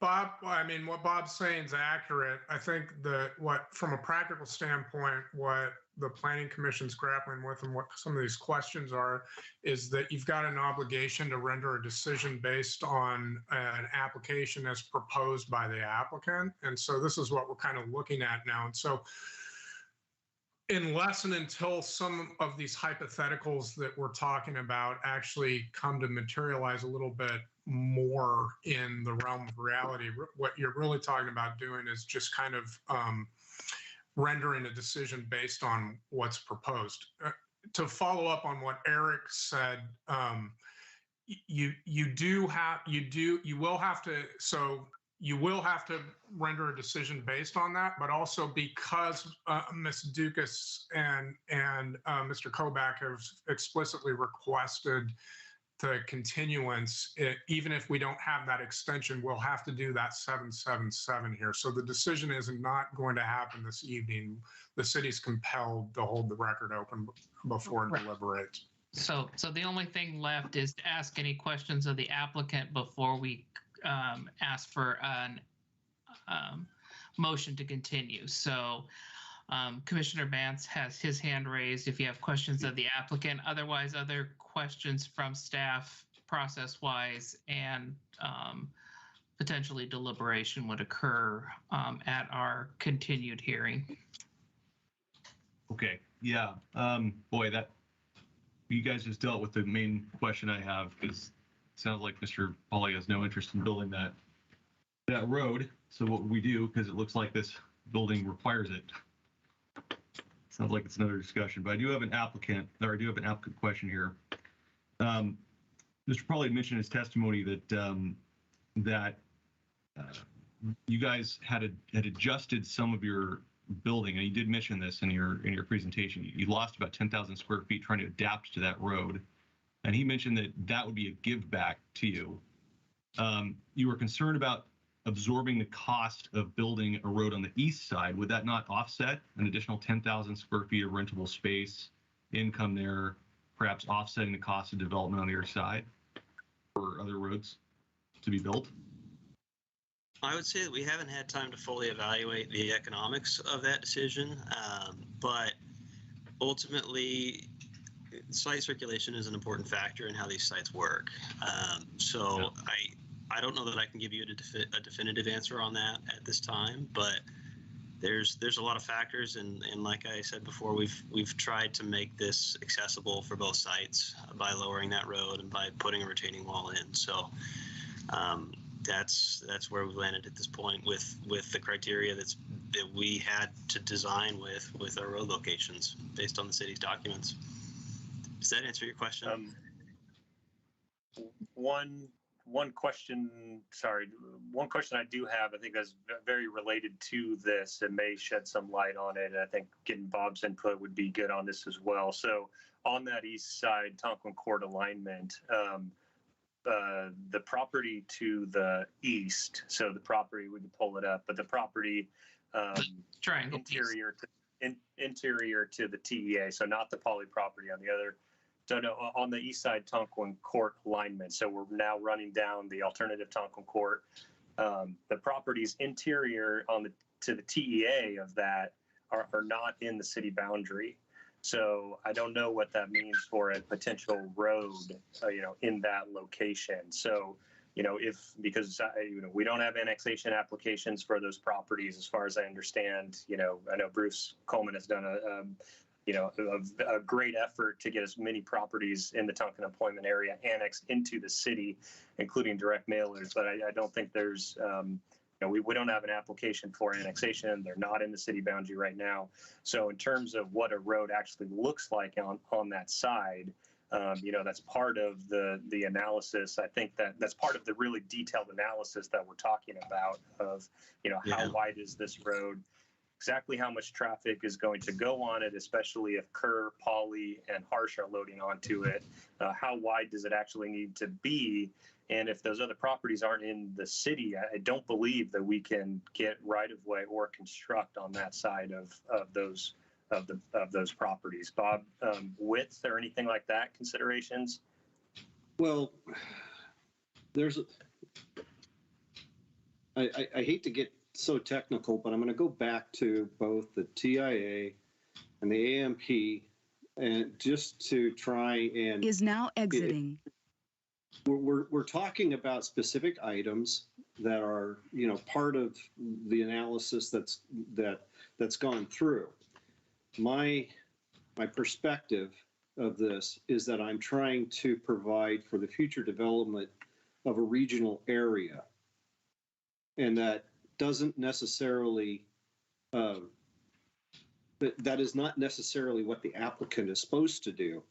Bob, I mean, what Bob's saying is accurate. I think that from a practical standpoint, what the Planning Commission's grappling with and what some of these questions are, is that you've got an obligation to render a decision based on an application as proposed by the applicant. And so this is what we're kind of looking at now. And so unless and until some of these hypotheticals that we're talking about actually come to materialize a little bit more in the realm of reality, what you're really talking about doing is just kind of rendering a decision based on what's proposed. To follow up on what Eric said, you will have to render a decision based on that, but also because Ms. Dukas and Mr. Kobach have explicitly requested the continuance, even if we don't have that extension, we'll have to do that 777 here. So the decision is not going to happen this evening. The city's compelled to hold the record open before it deliberates. So the only thing left is to ask any questions of the applicant before we ask for an motion to continue. So Commissioner Bance has his hand raised if you have questions of the applicant. Otherwise, other questions from staff process-wise and potentially deliberation would occur at our continued hearing. Okay, yeah. Boy, that you guys just dealt with the main question I have, because it sounds like Mr. Pauly has no interest in building that road. So what would we do? Because it looks like this building requires it. Sounds like it's another discussion, but I do have an applicant question here. Mr. Pauly mentioned in his testimony that you guys had adjusted some of your building, and you did mention this in your presentation. You lost about 10,000 square feet trying to adapt to that road, and he mentioned that would be a give back to you. You were concerned about absorbing the cost of building a road on the east side. Would that not offset an additional 10,000 square feet of rentable space, income there, perhaps offsetting the cost of development on the other side for other roads to be built? I would say that we haven't had time to fully evaluate the economics of that decision, but ultimately, site circulation is an important factor in how these sites work. So I don't know that I can give you a definitive answer on that at this time, but there's a lot of factors, and like I said before, we've tried to make this accessible for both sites by lowering that road and by putting a retaining wall in. So that's where we've landed at this point with the criteria that we had to design with our road locations based on the city's documents. Does that answer your question? One question I do have, I think that's very related to this and may shed some light on it. And I think getting Bob's input would be good on this as well. So on that east side Tonquin Court alignment, the property to the east, so the property, we can pull it up, but the property interior to the TEA, so not the poly property on the other So no, on the east side Tonquin Court alignment. So we're now running down the alternative Tonquin Court. The properties interior to the TEA of that are not in the city boundary. So I don't know what that means for a potential road, in that location. So, because we don't have annexation applications for those properties, as far as I understand. I know Bruce Coleman has done a great effort to get as many properties in the Tonquin employment area annexed into the city, including direct mailers. But I don't think there's, we don't have an application for annexation. They're not in the city boundary right now. So in terms of what a road actually looks like on that side, that's part of the analysis. I think that's part of the really detailed analysis that we're talking about of, how wide is this road? Exactly how much traffic is going to go on it, especially if Kerr, Poly, and Harsh are loading onto it. How wide does it actually need to be? And if those other properties aren't in the city, I don't believe that we can get right of way or construct on that side of those properties. Bob, width or anything like that considerations? Well, I hate to get so technical, but I'm going to go back to both the TIA and the AMP, and just to try and is now exiting. We're talking about specific items that are, part of the analysis that's gone through. My perspective of this is that I'm trying to provide for the future development of a regional area, and that doesn't necessarily, that is not necessarily what the applicant is supposed to do.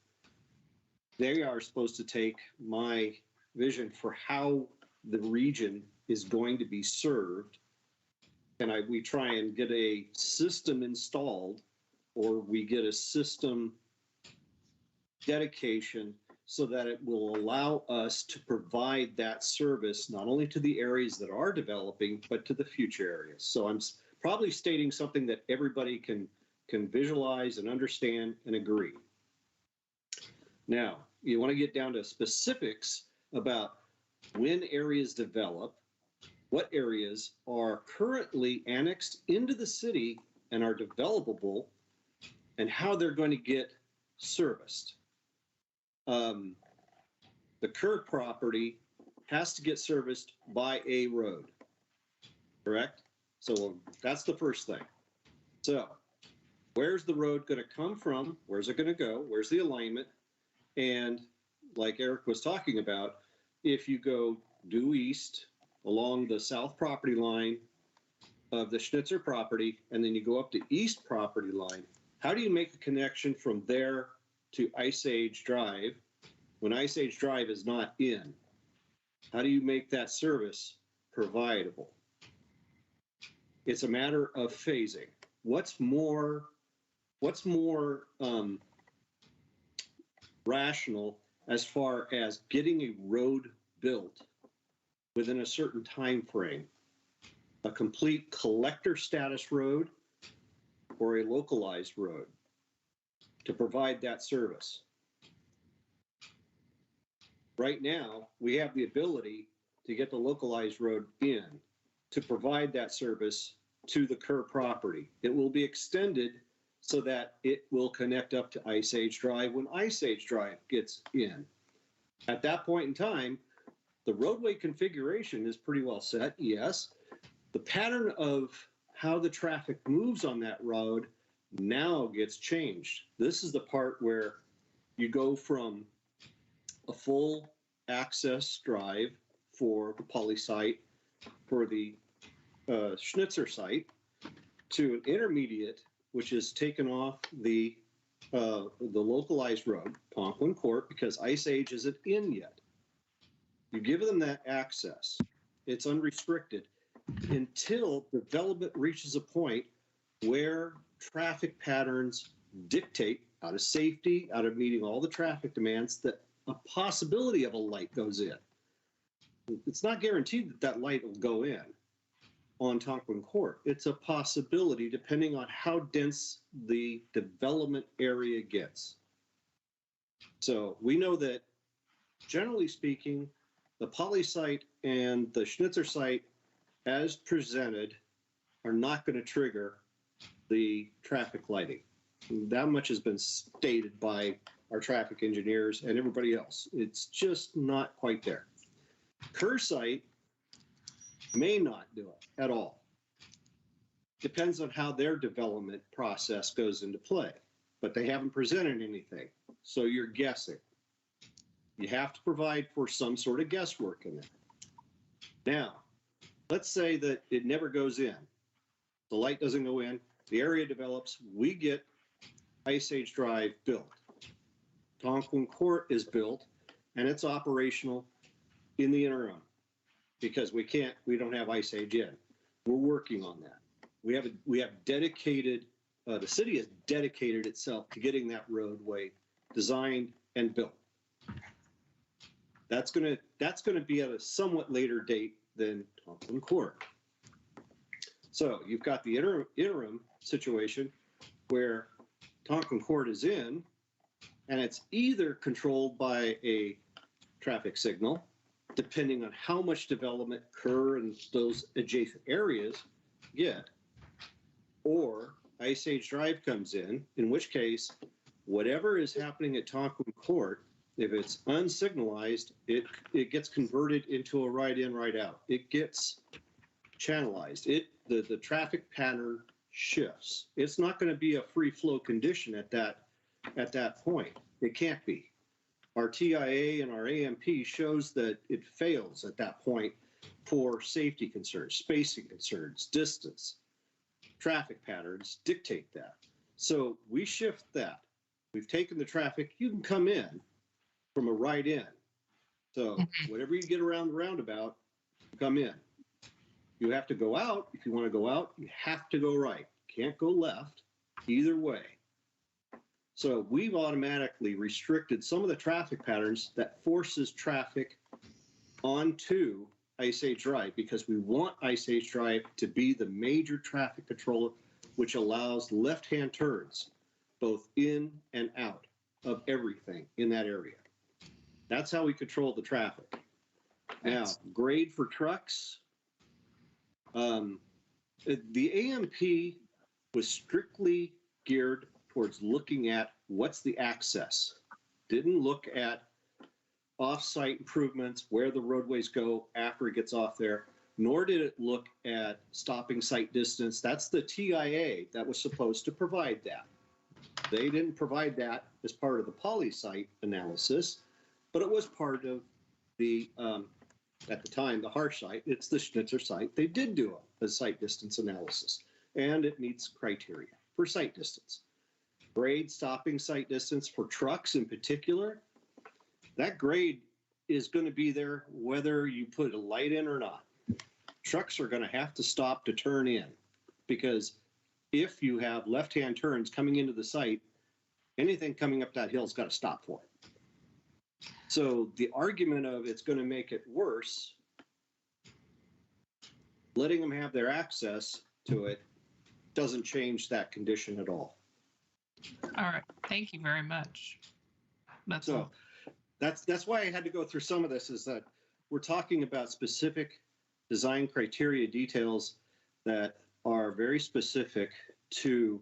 They are supposed to take my vision for how the region is going to be served, and we try and get a system installed, or we get a system dedication so that it will allow us to provide that service not only to the areas that are developing, but to the future areas. So I'm probably stating something that everybody can visualize and understand and agree. Now, you want to get down to specifics about when areas develop, what areas are currently annexed into the city and are developable, and how they're going to get serviced. The Kerr property has to get serviced by a road, correct? So that's the first thing. So where's the road going to come from? Where's it going to go? Where's the alignment? And like Eric was talking about, if you go due east along the south property line of the Schnitzer property, and then you go up to east property line, how do you make the connection from there to Ice Age Drive when Ice Age Drive is not in? How do you make that service providable? It's a matter of phasing. What's more rational as far as getting a road built within a certain time frame? A complete collector status road or a localized road to provide that service? Right now, we have the ability to get the localized road in to provide that service to the Kerr property. It will be extended so that it will connect up to Ice Age Drive when Ice Age Drive gets in. At that point in time, the roadway configuration is pretty well set, yes. The pattern of how the traffic moves on that road now gets changed. This is the part where you go from a full access drive for the Poly site, for the Schnitzer site, to an intermediate, which is taken off the localized road, Tonquin Court, because Ice Age isn't in yet. You give them that access. It's unrestricted until development reaches a point where traffic patterns dictate, out of safety, out of meeting all the traffic demands, that a possibility of a light goes in. It's not guaranteed that that light will go in on Tonquin Court. It's a possibility depending on how dense the development area gets. So we know that, generally speaking, the poly site and the Schnitzer site, as presented, are not going to trigger the traffic lighting. That much has been stated by our traffic engineers and everybody else. It's just not quite there. Kerr site may not do it at all. Depends on how their development process goes into play, but they haven't presented anything. So you're guessing. You have to provide for some sort of guesswork in there. Now, let's say that it never goes in. The light doesn't go in, the area develops, we get Ice Age Drive built. Tonquin Court is built, and it's operational in the interim because we don't have Ice Age in. We're working on that. We have dedicated, the city has dedicated itself to getting that roadway designed and built. That's gonna be at a somewhat later date than Tonquin Court. So you've got the interim situation where Tonquin Court is in, and it's either controlled by a traffic signal, depending on how much development Kerr and those adjacent areas get, or Ice Age Drive comes in which case, whatever is happening at Tonquin Court, if it's unsignalized, it gets converted into a right in, right out. It gets channelized. The traffic pattern shifts. It's not going to be a free flow condition at that point. It can't be. Our TIA and our AMP shows that it fails at that point for safety concerns, spacing concerns, distance. Traffic patterns dictate that. So we shift that. We've taken the traffic, you can come in from a right in. So whatever you get around the roundabout, come in. You have to go out. If you want to go out, you have to go right. Can't go left either way. So we've automatically restricted some of the traffic patterns that forces traffic onto Ice Age Drive because we want Ice Age Drive to be the major traffic controller, which allows left-hand turns both in and out of everything in that area. That's how we control the traffic. Now, grade for trucks. The AMP was strictly geared towards looking at what's the access. Didn't look at off-site improvements, where the roadways go after it gets off there, nor did it look at stopping site distance. That's the TIA that was supposed to provide that. They didn't provide that as part of the poly site analysis, but it was part of the, at the time, the Harsh site. It's the Schnitzer site. They did do a site distance analysis, and it meets criteria for site distance. Grade stopping site distance for trucks in particular, that grade is going to be there whether you put a light in or not. Trucks are going to have to stop to turn in because if you have left-hand turns coming into the site, anything coming up that hill's got to stop for it. So the argument of it's going to make it worse, letting them have their access to it doesn't change that condition at all. All right. Thank you very much. That's all. That's why I had to go through some of this, is that we're talking about specific design criteria details that are very specific to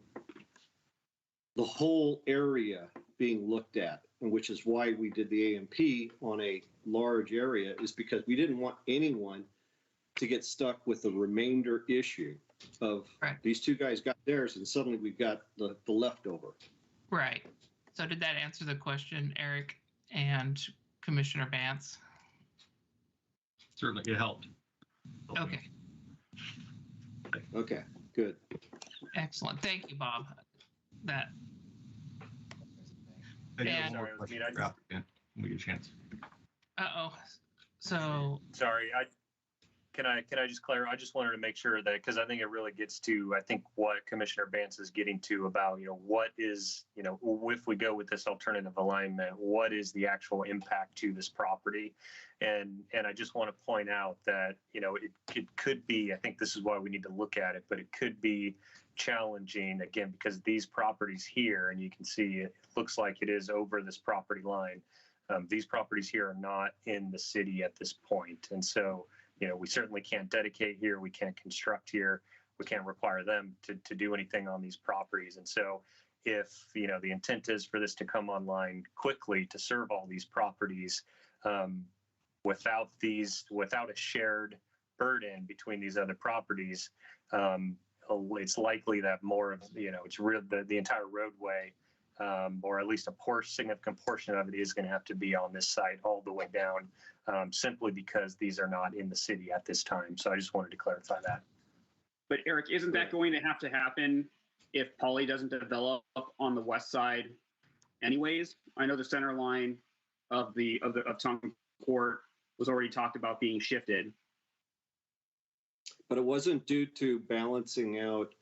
the whole area being looked at, and which is why we did the AMP on a large area, is because we didn't want anyone to get stuck with the remainder issue of these two guys got theirs and suddenly we've got the leftover. Right. So did that answer the question, Eric and Commissioner Vance? Certainly, it helped. Okay. Okay, good. Excellent. Thank you, Bob. That. We get a chance. Uh-oh. So. Sorry, Can I just clarify? I just wanted to make sure that, because I think it really gets to, I think, what Commissioner Bance is getting to about, what is, if we go with this alternative alignment, what is the actual impact to this property? And I just want to point out that, it could be, I think this is why we need to look at it, but it could be challenging, again, because these properties here, and you can see it looks like it is over this property line. These properties here are not in the city at this point. And so, we certainly can't dedicate here. We can't construct here. We can't require them to do anything on these properties. And so if, the intent is for this to come online quickly to serve all these properties, without a shared burden between these other properties, it's likely that more of, it's real, the entire roadway, or at least a significant portion of it is going to have to be on this site all the way down, simply because these are not in the city at this time. So I just wanted to clarify that. But Eric, isn't that going to have to happen if Poly doesn't develop on the west side anyways? I know the center line of Tonkin Court was already talked about being shifted. But it wasn't due to balancing out.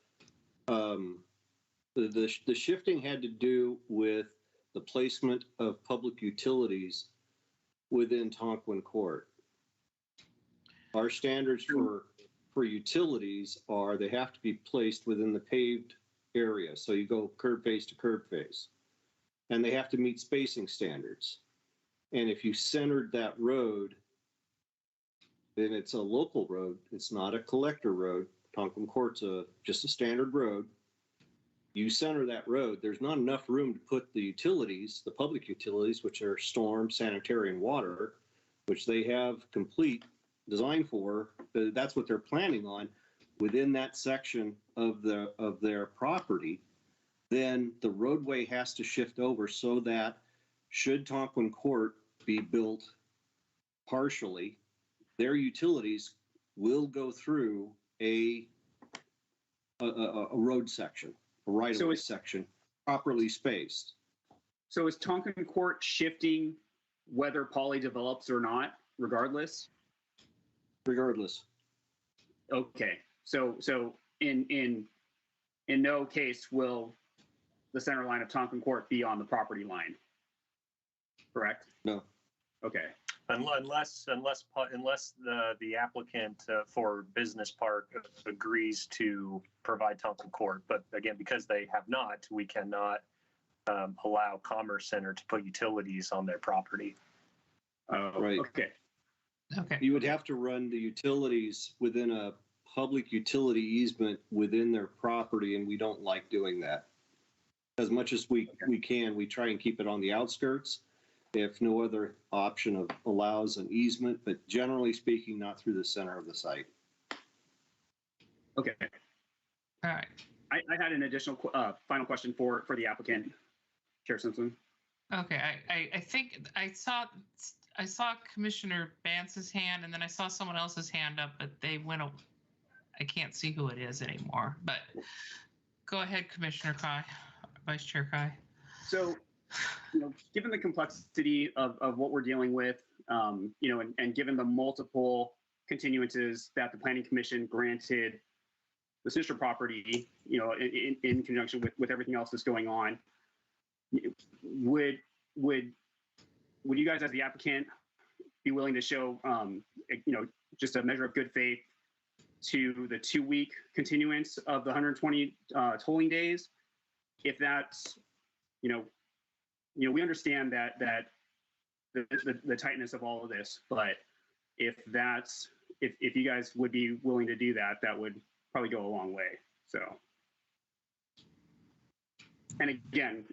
The shifting had to do with the placement of public utilities within Tonkin Court. Our standards for utilities are they have to be placed within the paved area. So you go curb face to curb face. And they have to meet spacing standards. And if you centered that road, then it's a local road. It's not a collector road. Tonkin Court's just a standard road. You center that road, there's not enough room to put the utilities, the public utilities, which are storm, sanitary, and water, which they have complete design for. That's what they're planning on within that section of their property. Then the roadway has to shift over so that should Tonkin Court be built partially, their utilities will go through a road section, a right-of-way section, properly spaced. So is Tonkin Court shifting whether Poly develops or not, regardless? Regardless. Okay. So in no case will the center line of Tonkin Court be on the property line, correct? No. Okay. Unless the applicant for Business Park agrees to provide Tonkin Court, but again, because they have not, we cannot allow Commerce Center to put utilities on their property. Right. Okay. Okay. You would have to run the utilities within a public utility easement within their property, and we don't like doing that. As much as we can, we try and keep it on the outskirts. If no other option allows an easement, but generally speaking, not through the center of the site. Okay. All right. I had an additional final question for the applicant, Chair Simpson. Okay. I think I saw Commissioner Bance's hand, and then I saw someone else's hand up, but they went. I can't see who it is anymore. But go ahead, Commissioner Kai, Vice Chair Kai. So, given the complexity of what we're dealing with, and given the multiple continuances that the Planning Commission granted the sister property, in conjunction with everything else that's going on, would you guys, as the applicant, be willing to show, just a measure of good faith to the 2-week continuance of the 120 tolling days? If that's, we understand that the tightness of all of this, but if you guys would be willing to do that, that would probably go a long way. So, and again,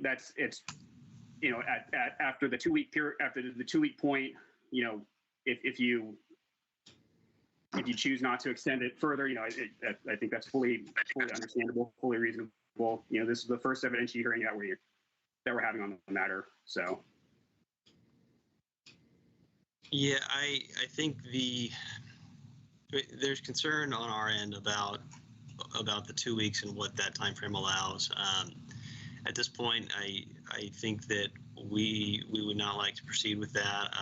after the 2-week period, after the 2-week point, if you choose not to extend it further, I think that's fully understandable, fully reasonable. This is the first evidentiary hearing that we're having on the matter. So, yeah, I think there's concern on our end about the 2 weeks and what that time frame allows. At this point, I think that we would not like to proceed with that.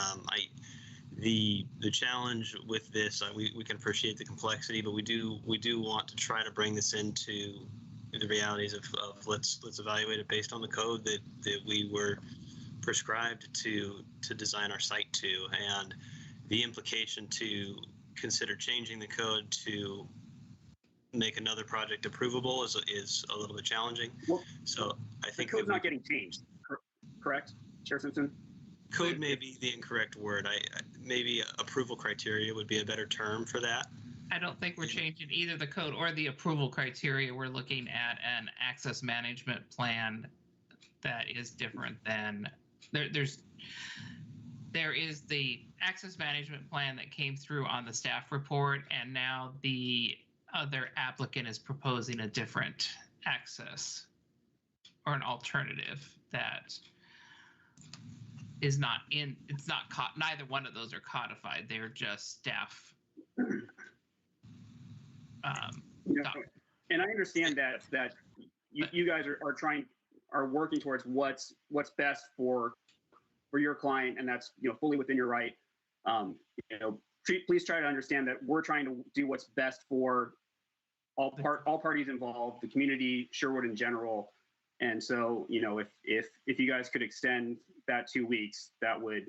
The challenge with this, we can appreciate the complexity, but we do want to try to bring this into the realities of let's evaluate it based on the code that we were prescribed to design our site to, and the implication to consider changing the code to make another project approvable is a little bit challenging. Well, so I think the code's not getting changed, correct, Chair Simpson? Code may be the incorrect word. Maybe approval criteria would be a better term for that. I don't think we're changing either the code or the approval criteria. We're looking at an access management plan that is different than there is the access management plan that came through on the staff report, and now the other applicant is proposing a different access or an alternative that is not in, it's not caught, neither one of those are codified. They're just staff. And I understand that you guys are working towards what's best for your client, and that's fully within your right. Please try to understand that we're trying to do what's best for all parties involved, the community, Sherwood in general. And so, if you guys could extend that 2 weeks, that would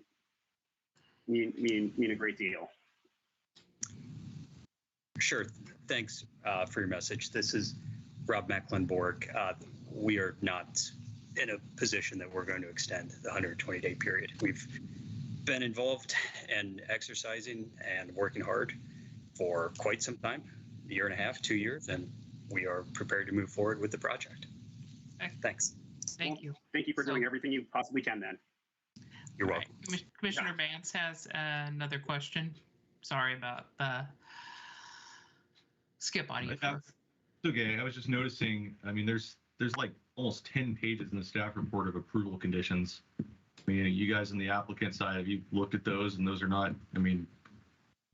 mean a great deal. Sure. Thanks for your message. This is Rob Mecklenburg. We are not in a position that we're going to extend the 120-day period. We've been involved and exercising and working hard for quite some time, a year and a half, 2 years, and we are prepared to move forward with the project. Thanks. Thank you. Thank you for doing everything you possibly can then. You're welcome. Commissioner Vance has another question. Sorry about the skip on you. It's okay. I was just noticing, I mean, there's like almost 10 pages in the staff report of approval conditions. I mean, you guys on the applicant side, have you looked at those, and those are not, I mean,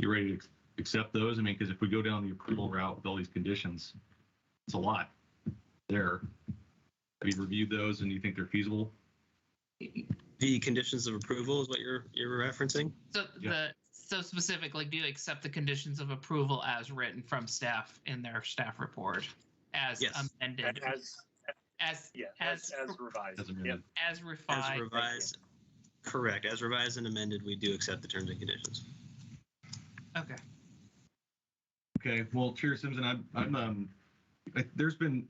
you ready to accept those? I mean, because if we go down the approval route with all these conditions, it's a lot there. Have you reviewed those and you think they're feasible? The conditions of approval is what you're referencing? So specifically, do you accept the conditions of approval as written from staff in their staff report as amended? As revised. As revised. As revised. Correct. As revised and amended, we do accept the terms and conditions. Okay. Okay. Well, Chair Simpson,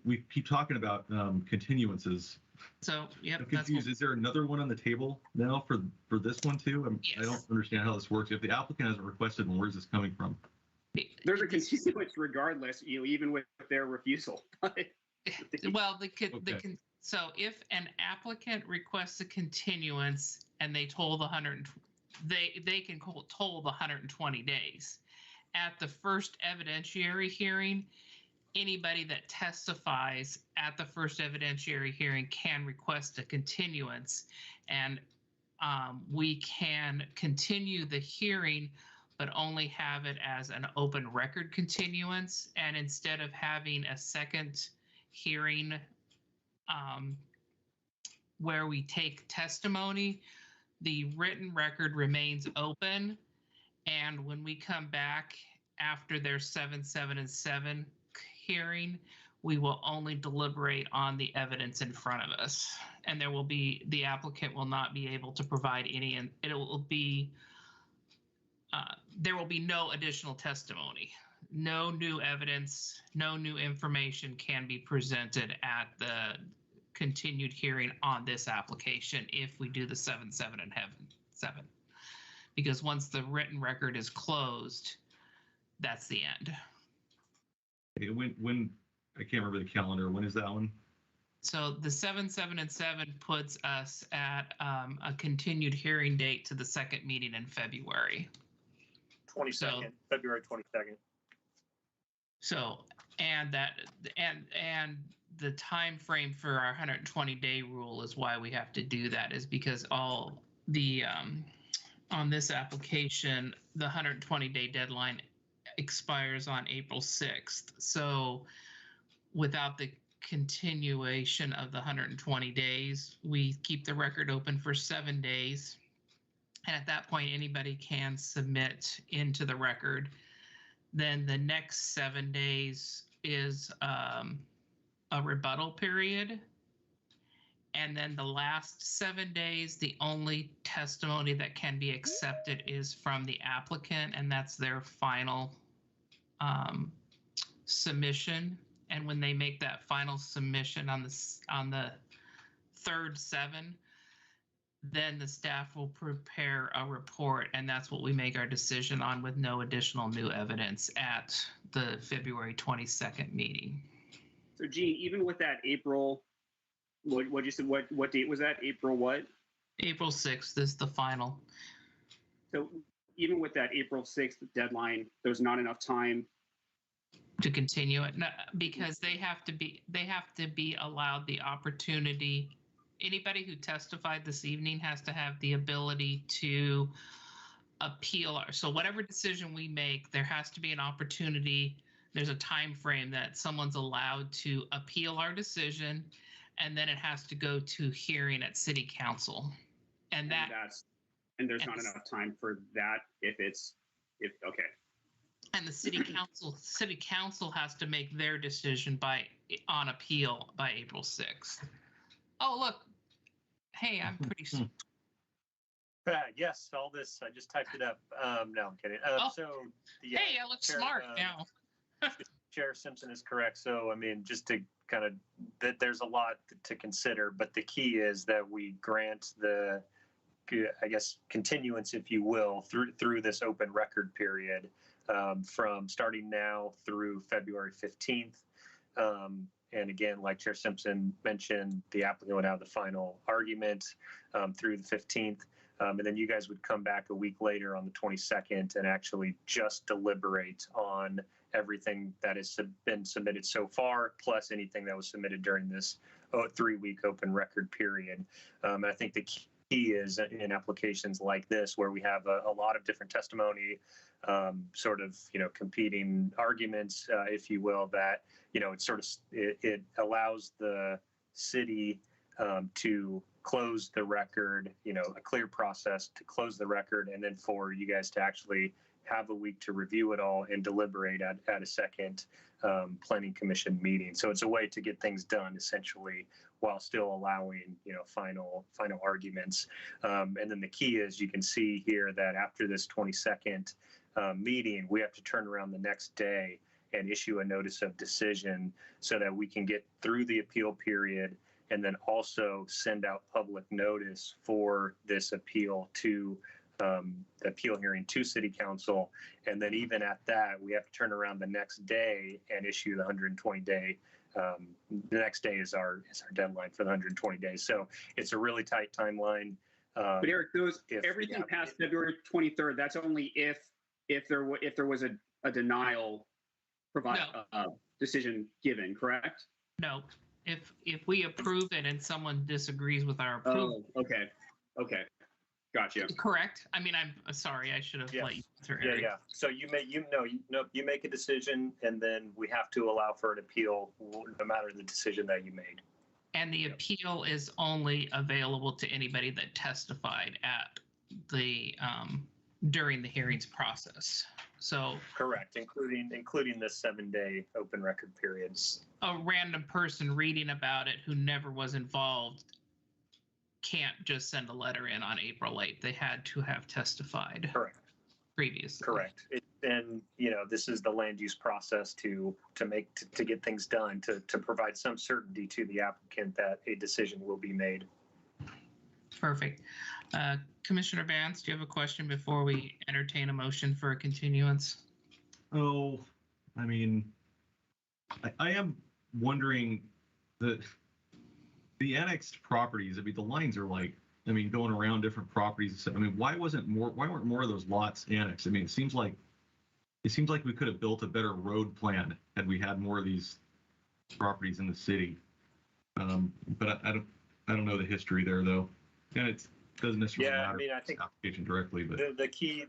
we keep talking about continuances. So, yep. I'm confused. Is there another one on the table now for this one too? Yes. I don't understand how this works. If the applicant hasn't requested one, where's this coming from? There's a continuance regardless, even with their refusal. Well, so if an applicant requests a continuance and they toll the they can toll the 120 days. At the first evidentiary hearing, anybody that testifies at the first evidentiary hearing can request a continuance, and we can continue the hearing, but only have it as an open record continuance. And instead of having a second hearing where we take testimony, the written record remains open. And when we come back after their 7, 7, and 7 hearing, we will only deliberate on the evidence in front of us. And the applicant will not be able to provide any, and it will be, there will be no additional testimony. No new evidence, no new information can be presented at the continued hearing on this application if we do the 7, 7, and 7. Because once the written record is closed, that's the end. Okay, when I can't remember the calendar. When is that one? So the 7, 7, and 7 puts us at a continued hearing date to the second meeting in February. 22nd, February 22nd. So, and the time frame for our 120-day rule is why we have to do that, is because all the on this application, the 120-day deadline expires on April 6th. So without the continuation of the 120 days, we keep the record open for 7 days. And at that point, anybody can submit into the record. Then the next 7 days is a rebuttal period. And then the last 7 days, the only testimony that can be accepted is from the applicant, and that's their final submission. And when they make that final submission on the third 7, then the staff will prepare a report, and that's what we make our decision on with no additional new evidence at the February 22nd meeting. So Gene, even with that April, what you said, what date was that? April what? April 6th is the final. So even with that April 6th deadline, there's not enough time to continue it. No, because they have to be allowed the opportunity. Anybody who testified this evening has to have the ability to appeal. So whatever decision we make, there has to be an opportunity. There's a time frame that someone's allowed to appeal our decision, and then it has to go to hearing at City Council. And there's not enough time for that if okay. And the City Council has to make their decision on appeal by April 6th. Oh, look. Hey, I'm pretty. Yes, all this, I just typed it up. No, I'm kidding. Hey, I look smart now. Chair Simpson is correct. So, I mean, just to kind of, that there's a lot to consider, but the key is that we grant the, I guess, continuance, if you will, through this open record period from starting now through February 15th. And again, like Chair Simpson mentioned, the applicant would have the final argument through the 15th. And then you guys would come back a week later on the 22nd and actually just deliberate on everything that has been submitted so far, plus anything that was submitted during this 3-week open record period. And I think the key is in applications like this, where we have a lot of different testimony, sort of, competing arguments, if you will, that, it allows the city to close the record, a clear process to close the record, and then for you guys to actually have a week to review it all and deliberate at a second planning commission meeting. So it's a way to get things done essentially while still allowing, final arguments. And then the key is, you can see here that after this 22nd meeting, we have to turn around the next day and issue a notice of decision so that we can get through the appeal period, and then also send out public notice for this appeal to the appeal hearing to City Council. And then even at that, we have to turn around the next day and issue the 120-day. The next day is our deadline for the 120 days. So it's a really tight timeline. But Eric, everything past February 23rd, that's only if there was a denial decision given, correct? No. If we approve it and someone disagrees with our approval. Oh, okay. Gotcha. Correct. I mean, I'm sorry. I should have let you through. Yeah. So you make a decision, and then we have to allow for an appeal, no matter the decision that you made. And the appeal is only available to anybody that testified at the during the hearings process. So correct, including this 7-day open record periods. A random person reading about it who never was involved can't just send a letter in on April 8th. They had to have testified. Correct. Previously. Correct. And this is the land use process to get things done, to provide some certainty to the applicant that a decision will be made. Perfect. Commissioner Vance, do you have a question before we entertain a motion for a continuance? Oh, I mean, I am wondering the annexed properties. I mean, the lines are going around different properties. I mean, why weren't more of those lots annexed? I mean, it seems like we could have built a better road plan had we had more of these properties in the city. But I don't know the history there though, and it doesn't necessarily matter. I mean, I think application directly, but the key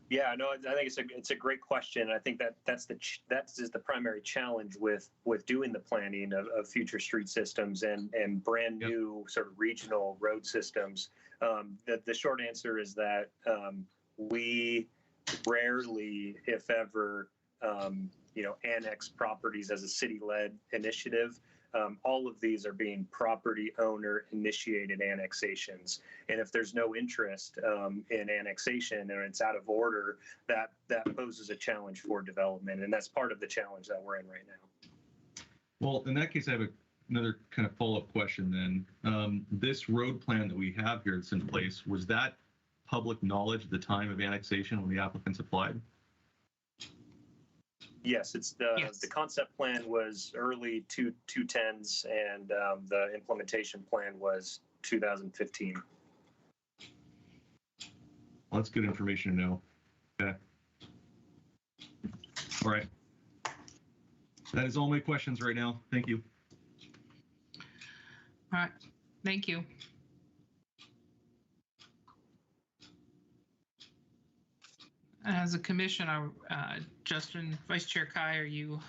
Yeah, no, I think it's a great question. I think that is the primary challenge with doing the planning of future street systems and brand new sort of regional road systems. The short answer is that we rarely, if ever, annex properties as a city-led initiative. All of these are being property owner initiated annexations. And if there's no interest in annexation and it's out of order, that poses a challenge for development. And that's part of the challenge that we're in right now. Well, in that case, I have another kind of follow-up question then. This road plan that we have here that's in place, was that public knowledge at the time of annexation when the applicants applied? Yes, the concept plan was early 2010s, and the implementation plan was 2015. Well, that's good information to know. Okay. All right. That is all my questions right now. Thank you. All right. Thank you. As a commissioner, Justin, Vice Chair Kai, are you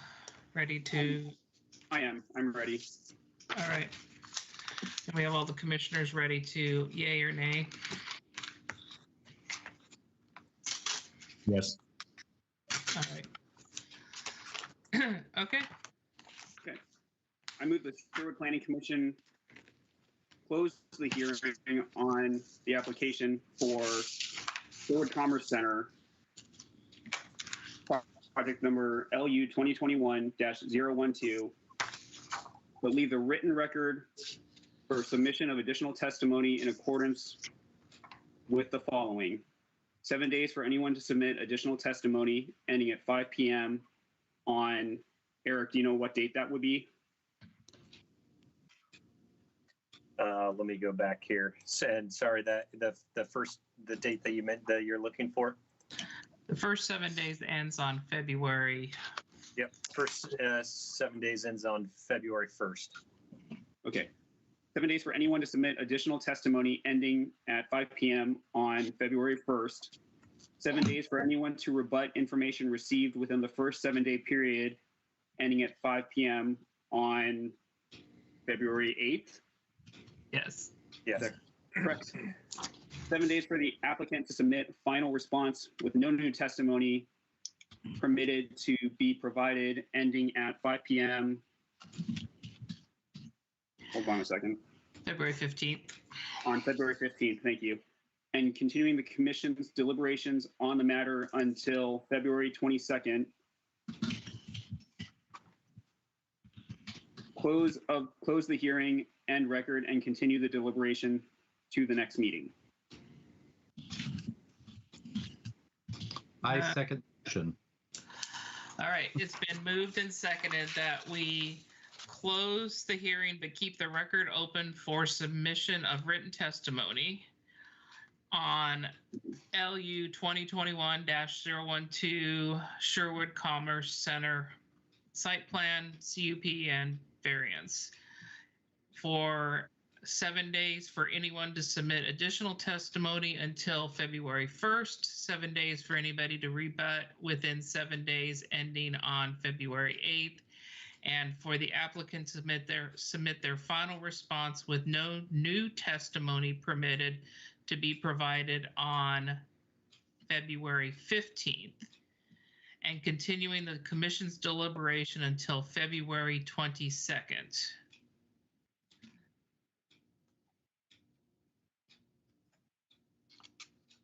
ready to? I am. I'm ready. All right. And we have all the commissioners ready to yay or nay. Yes. All right. Okay. Okay. I move the Sherwood Planning Commission close the hearing on the application for Sherwood Commerce Center project number LU 2021-012, but leave the written record for submission of additional testimony in accordance with the following. 7 days for anyone to submit additional testimony ending at 5 p.m. on, Eric, do you know what date that would be? Let me go back here. And sorry, that the date that you meant that you're looking for. The first 7 days ends on February. Yep, first 7 days ends on February 1st. Okay. 7 days for anyone to submit additional testimony ending at 5 p.m. on February 1st. 7 days for anyone to rebut information received within the first 7 day period ending at 5 p.m. on February 8th. Yes. Yes. Correct. 7 days for the applicant to submit final response with no new testimony permitted to be provided ending at 5 p.m. Hold on a second. February 15th. On February 15th, thank you. And continuing the commission's deliberations on the matter until February 22nd. Close the hearing, end record, and continue the deliberation to the next meeting. I second the motion. All right, it's been moved and seconded that we close the hearing but keep the record open for submission of written testimony on LU 2021-012 Sherwood Commerce Center site plan, CUP, and variance for 7 days for anyone to submit additional testimony until February 1st, 7 days for anybody to rebut within 7 days ending on February 8th, and for the applicant to submit their final response with no new testimony permitted to be provided on February 15th, and continuing the commission's deliberation until February 22nd.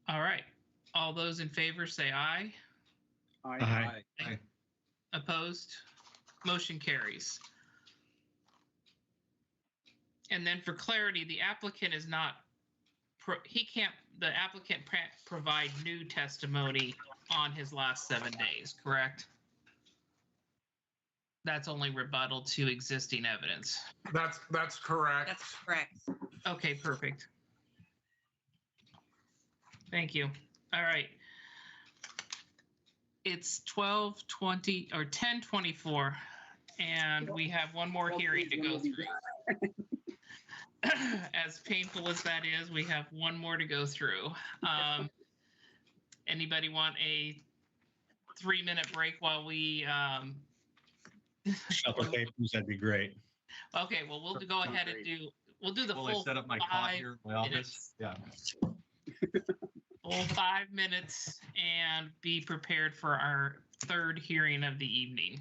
All right. All those in favor say aye. Aye. Aye. Opposed? Motion carries. And then for clarity, the applicant is not, the applicant provide new testimony on his last 7 days, correct? That's only rebuttal to existing evidence. That's correct. That's correct. Okay, perfect. Thank you. All right. It's 12:20 or 10:24, and we have one more hearing to go through. As painful as that is, we have one more to go through. Anybody want a 3-minute break while we? Shuffle papers, that'd be great. Okay, well, we'll go ahead and we'll do the Will I full set up my cot 5 here in my office? minutes. Yeah. Full 5 minutes and be prepared for our third hearing of the evening.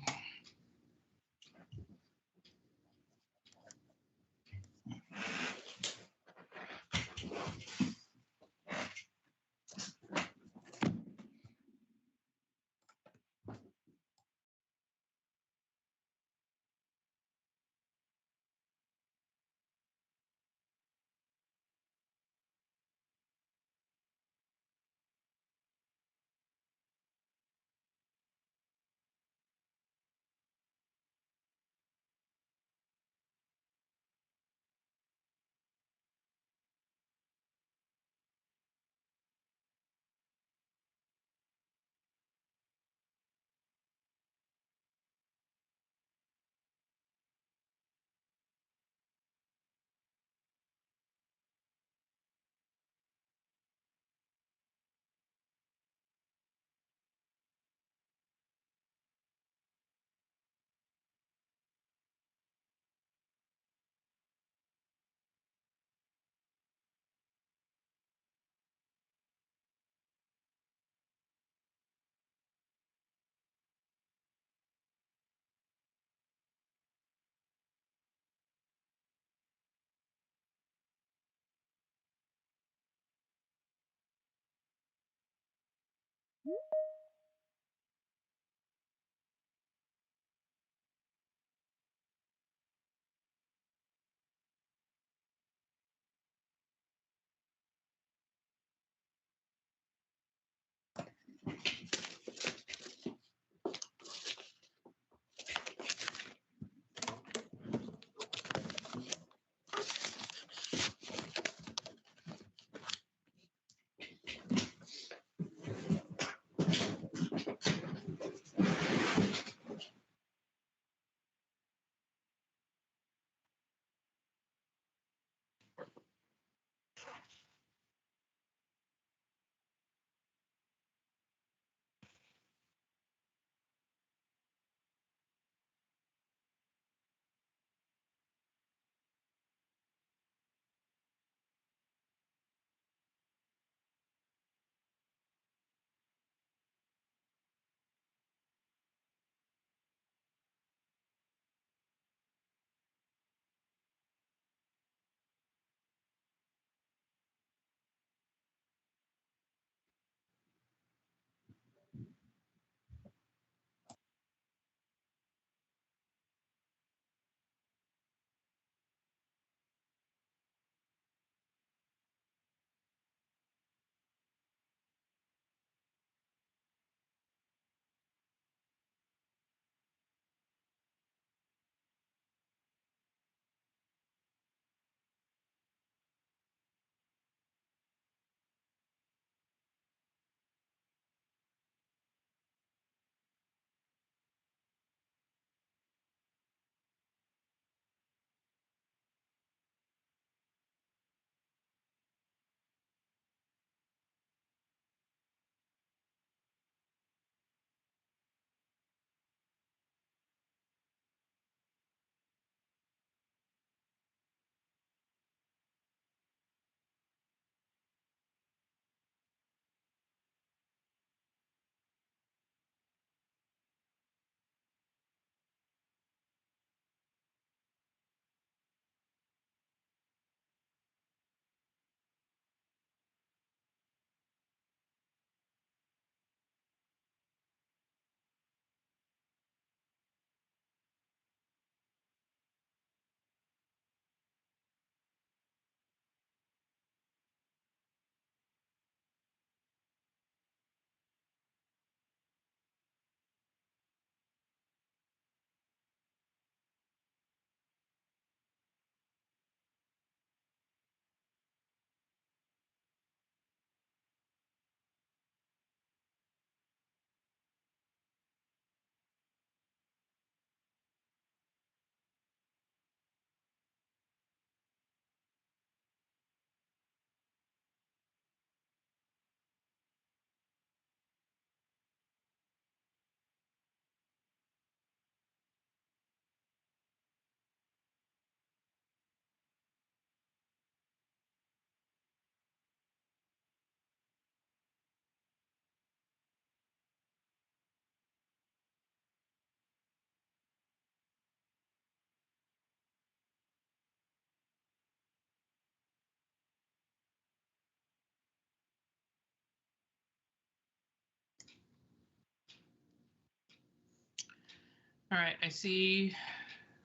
All right, I see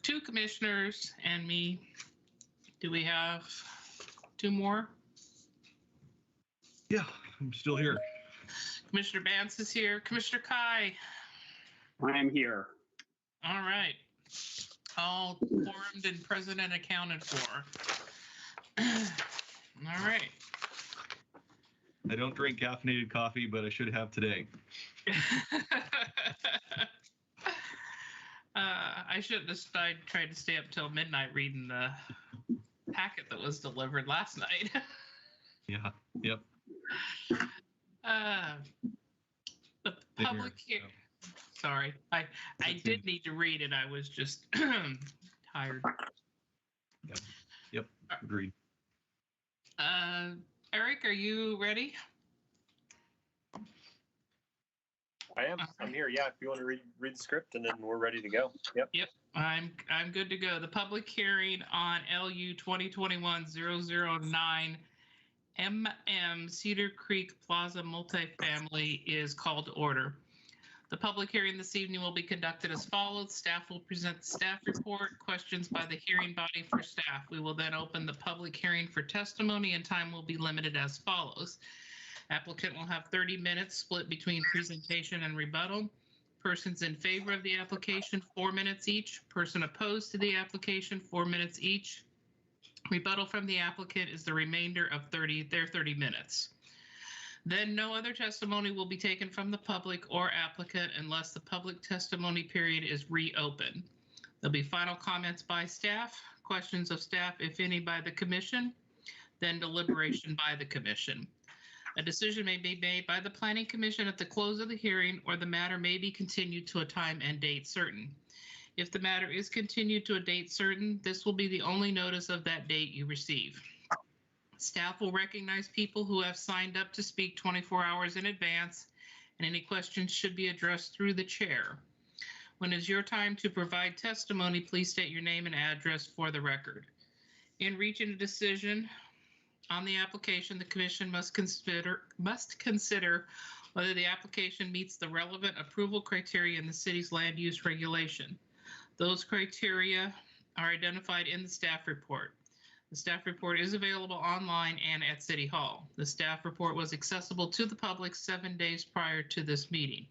2 commissioners and me. Do we have 2 more? Yeah, I'm still here. Commissioner Bance is here. Commissioner Kai. I am here. All right. All formed and present and accounted for. All right. I don't drink caffeinated coffee, but I should have today. I shouldn't have tried to stay up till midnight reading the packet that was delivered last night. Yeah, yep. The public here. Sorry, I did need to read it. I was just tired. Yep, agreed. Eric, are you ready? I am. I'm here. Yeah, if you want to read the script, and then we're ready to go. Yep. Yep. I'm good to go. The public hearing on LU 2021-009 MM Cedar Creek Plaza multifamily is called to order. The public hearing this evening will be conducted as follows. Staff will present the staff report, questions by the hearing body for staff. We will then open the public hearing for testimony, and time will be limited as follows. Applicant will have 30 minutes split between presentation and rebuttal. Persons in favor of the application, 4 minutes each. Person opposed to the application, 4 minutes each. Rebuttal from the applicant is the remainder of their 30 minutes. Then no other testimony will be taken from the public or applicant unless the public testimony period is reopened. There'll be final comments by staff, questions of staff, if any, by the commission, then deliberation by the commission. A decision may be made by the Planning Commission at the close of the hearing, or the matter may be continued to a time and date certain. If the matter is continued to a date certain, this will be the only notice of that date you receive. Staff will recognize people who have signed up to speak 24 hours in advance, and any questions should be addressed through the chair. When it's your time to provide testimony, please state your name and address for the record. In reaching a decision on the application, the commission must consider whether the application meets the relevant approval criteria in the city's land use regulation. Those criteria are identified in the staff report. The staff report is available online and at City Hall. The staff report was accessible to the public 7 days prior to this meeting.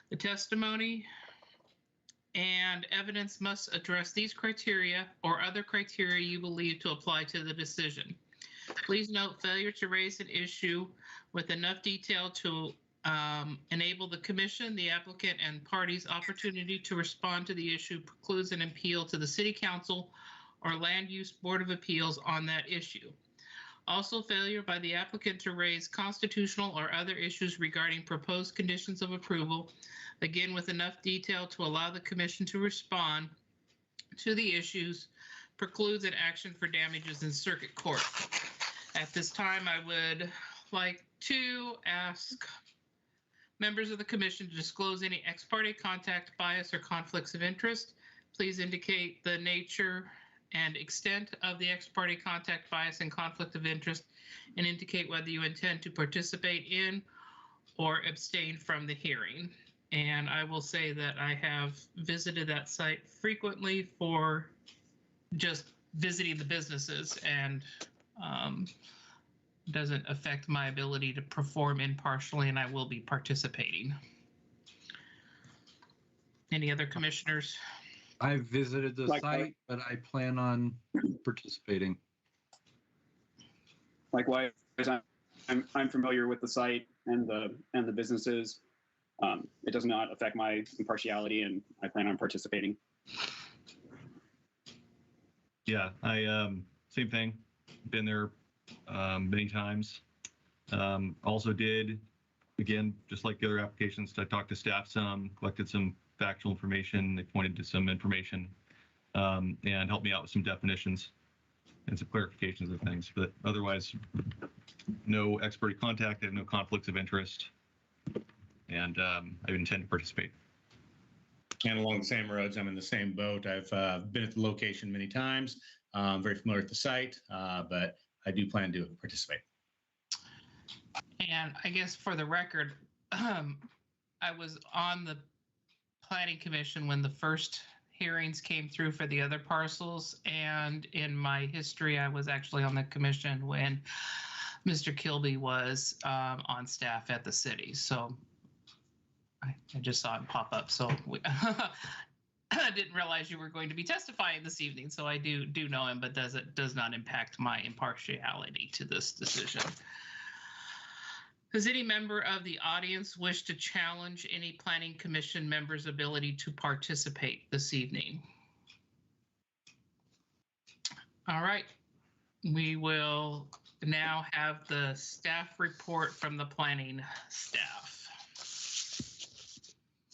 The testimony and evidence must address these criteria or other criteria you believe to apply to the decision. Please note, failure to raise an issue with enough detail to enable the commission, the applicant, and parties opportunity to respond to the issue precludes an appeal to the City Council or Land Use Board of Appeals on that issue. Also, failure by the applicant to raise constitutional or other issues regarding proposed conditions of approval, again with enough detail to allow the commission to respond to the issues, precludes an action for damages in circuit court. At this time, I would like to ask members of the commission to disclose any ex parte contact, bias, or conflicts of interest. Please indicate the nature and extent of the ex parte contact, bias, and conflict of interest, and indicate whether you intend to participate in or abstain from the hearing. And I will say that I have visited that site frequently for just visiting the businesses, and doesn't affect my ability to perform impartially, and I will be participating. Any other commissioners? I visited the site, but I plan on participating. Likewise, I'm familiar with the site and the businesses. It does not affect my impartiality, and I plan on participating. Yeah, I same thing. Been there many times. Also did, again, just like the other applications, I talked to staff some, collected some factual information. They pointed to some information and helped me out with some definitions and some clarifications of things. But otherwise, no ex parte contact. I have no conflicts of interest, and I intend to participate. And along the same roads, I'm in the same boat. I've been at the location many times. I'm very familiar with the site, but I do plan to participate. And I guess for the record, I was on the Planning Commission when the first hearings came through for the other parcels. And in my history, I was actually on the commission when Mr. Kilby was on staff at the city. So I just saw him pop up. So I didn't realize you were going to be testifying this evening. So I do know him, but does not impact my impartiality to this decision. Does any member of the audience wish to challenge any Planning Commission member's ability to participate this evening? All right, we will now have the staff report from the planning staff.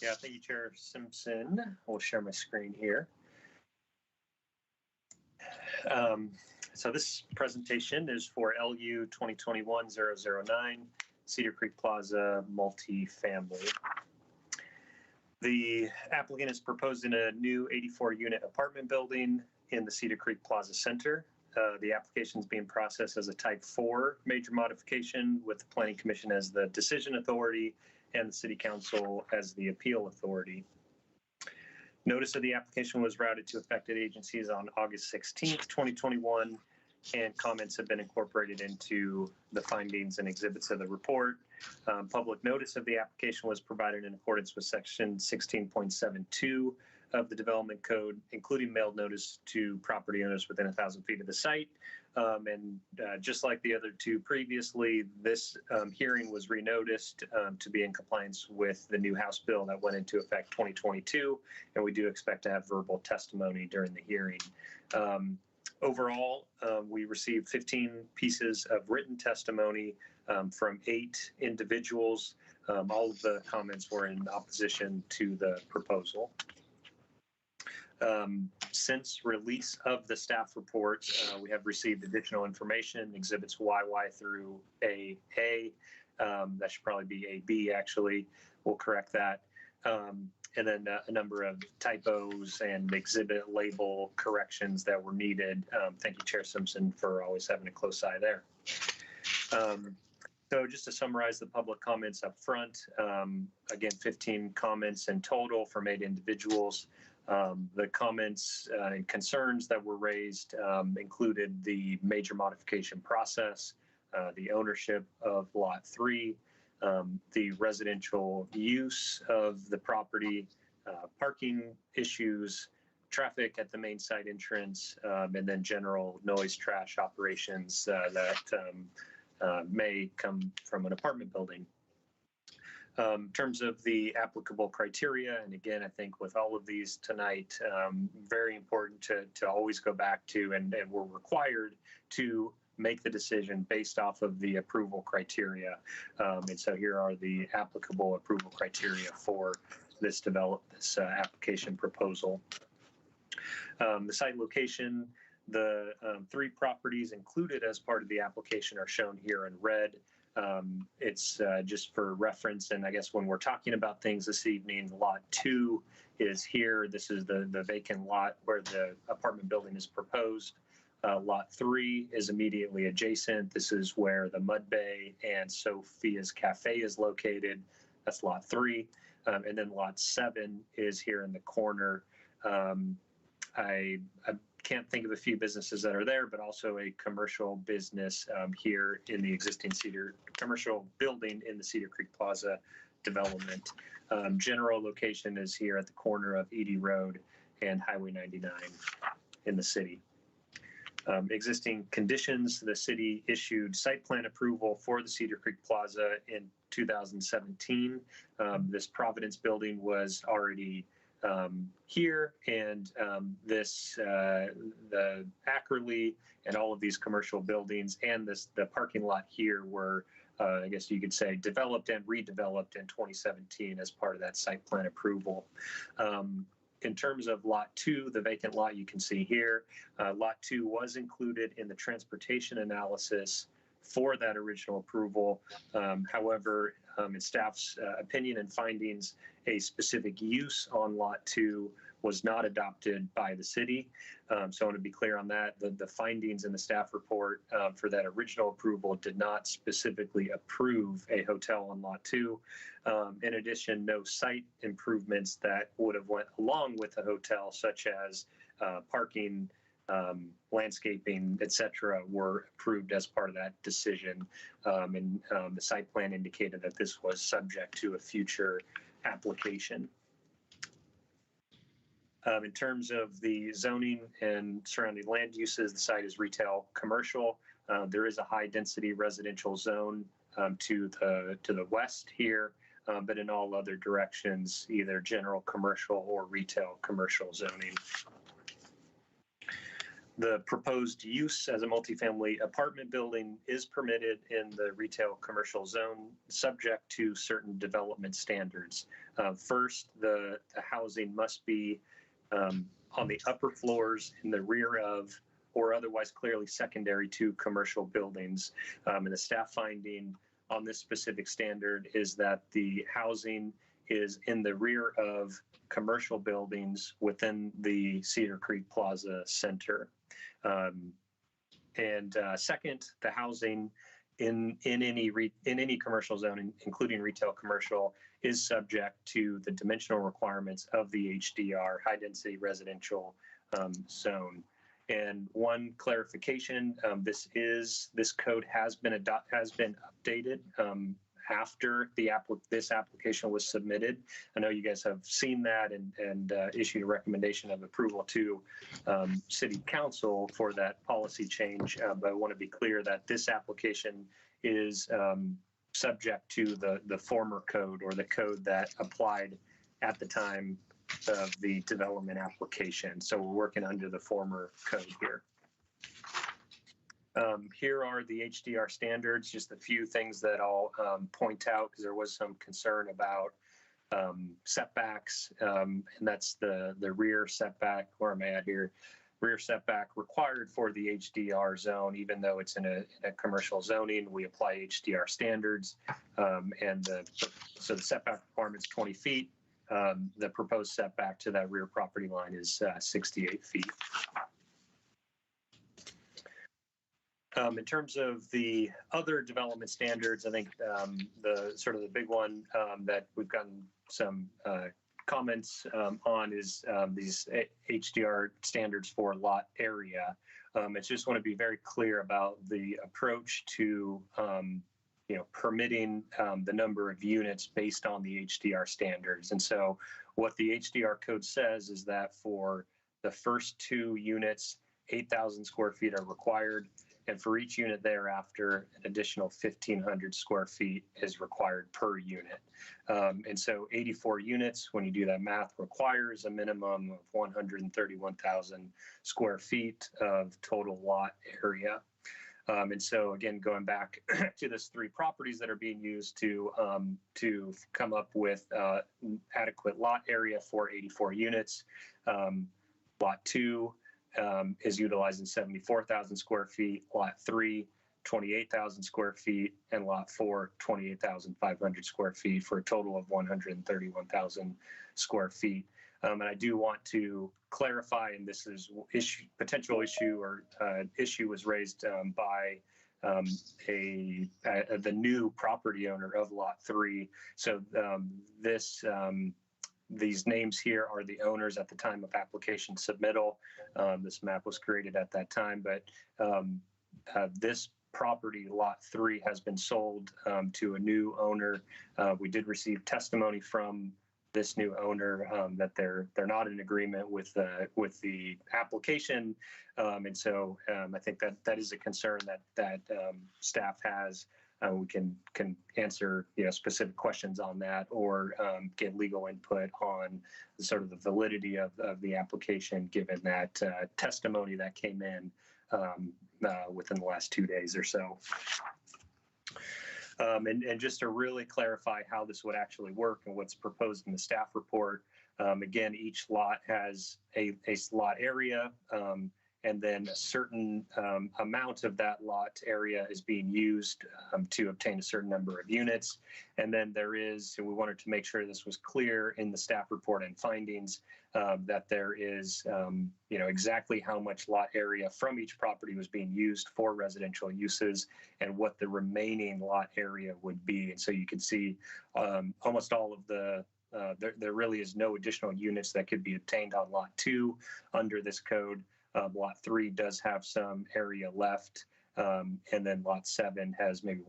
Yeah, thank you, Chair Simpson. We'll share my screen here. So this presentation is for LU 2021-009. Cedar Creek Plaza multifamily. The applicant is proposing a new 84-unit apartment building in the Cedar Creek Plaza Center. The application is being processed as a Type 4 major modification with the Planning Commission as the decision authority and the City Council as the appeal authority. Notice of the application was routed to affected agencies on August 16th, 2021. And comments have been incorporated into the findings and exhibits of the report. Public notice of the application was provided in accordance with section 16.72 of the Development Code, including mailed notice to property owners within 1,000 feet of the site. Just like the other two previously, this hearing was renoticed to be in compliance with the new House bill that went into effect 2022, and we do expect to have verbal testimony during the hearing. Overall, we received 15 pieces of written testimony from 8 individuals. All of the comments were in opposition to the proposal. Since release of the staff report, we have received additional information, exhibits YY through AA. That should probably be AB, actually. We'll correct that. And then a number of typos and exhibit label corrections that were needed. Thank you, Chair Simpson, for always having a close eye there. So just to summarize the public comments up front, again, 15 comments in total from 8 individuals. The comments and concerns that were raised included the major modification process, the ownership of Lot 3, the residential use of the property, parking issues, traffic at the main site entrance, and then general noise trash operations that may come from an apartment building. In terms of the applicable criteria, and again, I think with all of these tonight, very important to always go back to, and we're required to make the decision based off of the approval criteria. And so here are the applicable approval criteria for this application proposal. The site location, the 3 properties included as part of the application are shown here in red. It's just for reference, and I guess when we're talking about things this evening, Lot 2 is here. This is the vacant lot where the apartment building is proposed. Lot 3 is immediately adjacent. This is where the Mud Bay and Sophia's Cafe is located. That's Lot 3. And then Lot 7 is here in the corner. I can't think of a few businesses that are there, but also a commercial business here in the existing commercial building in the Cedar Creek Plaza development. General location is here at the corner of Edie Road and Highway 99 in the city. Existing conditions, the city issued site plan approval for the Cedar Creek Plaza in 2017. This Providence building was already here, and the Ackerley and all of these commercial buildings and the parking lot here were, I guess you could say, developed and redeveloped in 2017 as part of that site plan approval. In terms of Lot 2, the vacant lot you can see here, Lot 2 was included in the transportation analysis for that original approval. However, in staff's opinion and findings, a specific use on Lot 2 was not adopted by the city. So I want to be clear on that. The findings in the staff report for that original approval did not specifically approve a hotel on Lot 2. In addition, no site improvements that would have went along with the hotel, such as parking, landscaping, et cetera, were approved as part of that decision. And the site plan indicated that this was subject to a future application. In terms of the zoning and surrounding land uses, the site is retail commercial. There is a high density residential zone to the west here, but in all other directions, either general commercial or retail commercial zoning. The proposed use as a multifamily apartment building is permitted in the retail commercial zone, subject to certain development standards. First, the housing must be on the upper floors in the rear of or otherwise clearly secondary to commercial buildings. And the staff finding on this specific standard is that the housing is in the rear of commercial buildings within the Cedar Creek Plaza Center. Second, the housing in any commercial zone, including retail commercial, is subject to the dimensional requirements of the HDR, high density residential zone. And one clarification: this code has been updated after this application was submitted. I know you guys have seen that and issued a recommendation of approval to City Council for that policy change. But I want to be clear that this application is subject to the former code, or the code that applied at the time of the development application. So we're working under the former code here. Here are the HDR standards, just a few things that I'll point out, because there was some concern about setbacks, and that's the rear setback. Where am I at here? Rear setback required for the HDR zone, even though it's in a commercial zoning, we apply HDR standards. So the setback requirement is 20 feet. The proposed setback to that rear property line is 68 feet. In terms of the other development standards, I think the big one that we've gotten some comments on is these HDR standards for lot area. I just want to be very clear about the approach to permitting the number of units based on the HDR standards. And so what the HDR code says is that for the first 2 units, 8,000 square feet are required. And for each unit thereafter, an additional 1,500 square feet is required per unit. And so 84 units, when you do that math, requires a minimum of 131,000 square feet of total lot area. And so again, going back to those 3 properties that are being used to come up with adequate lot area for 84 units, lot 2 is utilizing 74,000 square feet, lot 3, 28,000 square feet, and lot 4, 28,500 square feet, for a total of 131,000 square feet. And I do want to clarify, and this is potential issue was raised by the new property owner of lot 3. So these names here are the owners at the time of application submittal. This map was created at that time, but this property, lot 3, has been sold to a new owner. We did receive testimony from this new owner that they're not in agreement with the application, and so I think that is a concern that staff has. We can answer specific questions on that, or get legal input on sort of the validity of the application, given that testimony that came in within the last 2 days or so. And just to really clarify how this would actually work and what's proposed in the staff report, again, each lot has a lot area, and then a certain amount of that lot area is being used to obtain a certain number of units. And then there is, and we wanted to make sure this was clear in the staff report and findings, that there is, exactly how much lot area from each property was being used for residential uses and what the remaining lot area would be. And so you can see almost all of the there really is no additional units that could be obtained on lot 2 under this code. Lot 3 does have some area left, and then lot 7 has maybe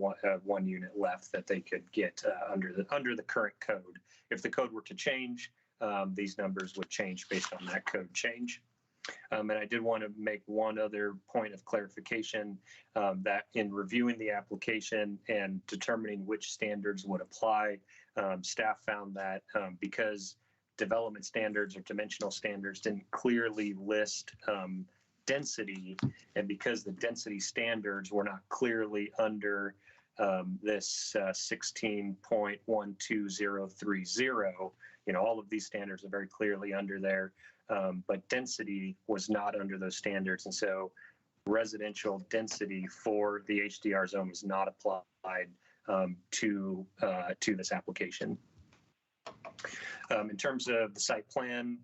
one unit left that they could get under the current code. If the code were to change, these numbers would change based on that code change. And I did want to make one other point of clarification, that in reviewing the application and determining which standards would apply, staff found that because development standards or dimensional standards didn't clearly list density, and because the density standards were not clearly under this 16.12030, all of these standards are very clearly under there, but density was not under those standards. And so residential density for the HDR zone was not applied to this application. In terms of the site plan,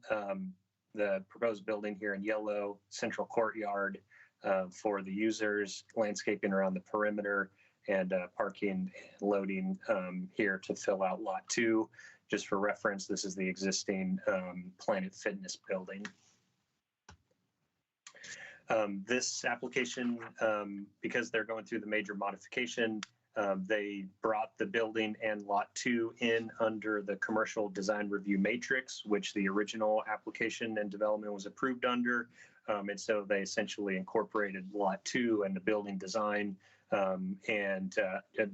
the proposed building here in yellow, central courtyard for the users, landscaping around the perimeter, and parking and loading here to fill out lot 2. Just for reference, this is the existing Planet Fitness building. This application, because they're going through the major modification, they brought the building and lot 2 in under the commercial design review matrix, which the original application and development was approved under. And so they essentially incorporated lot 2 and the building design, and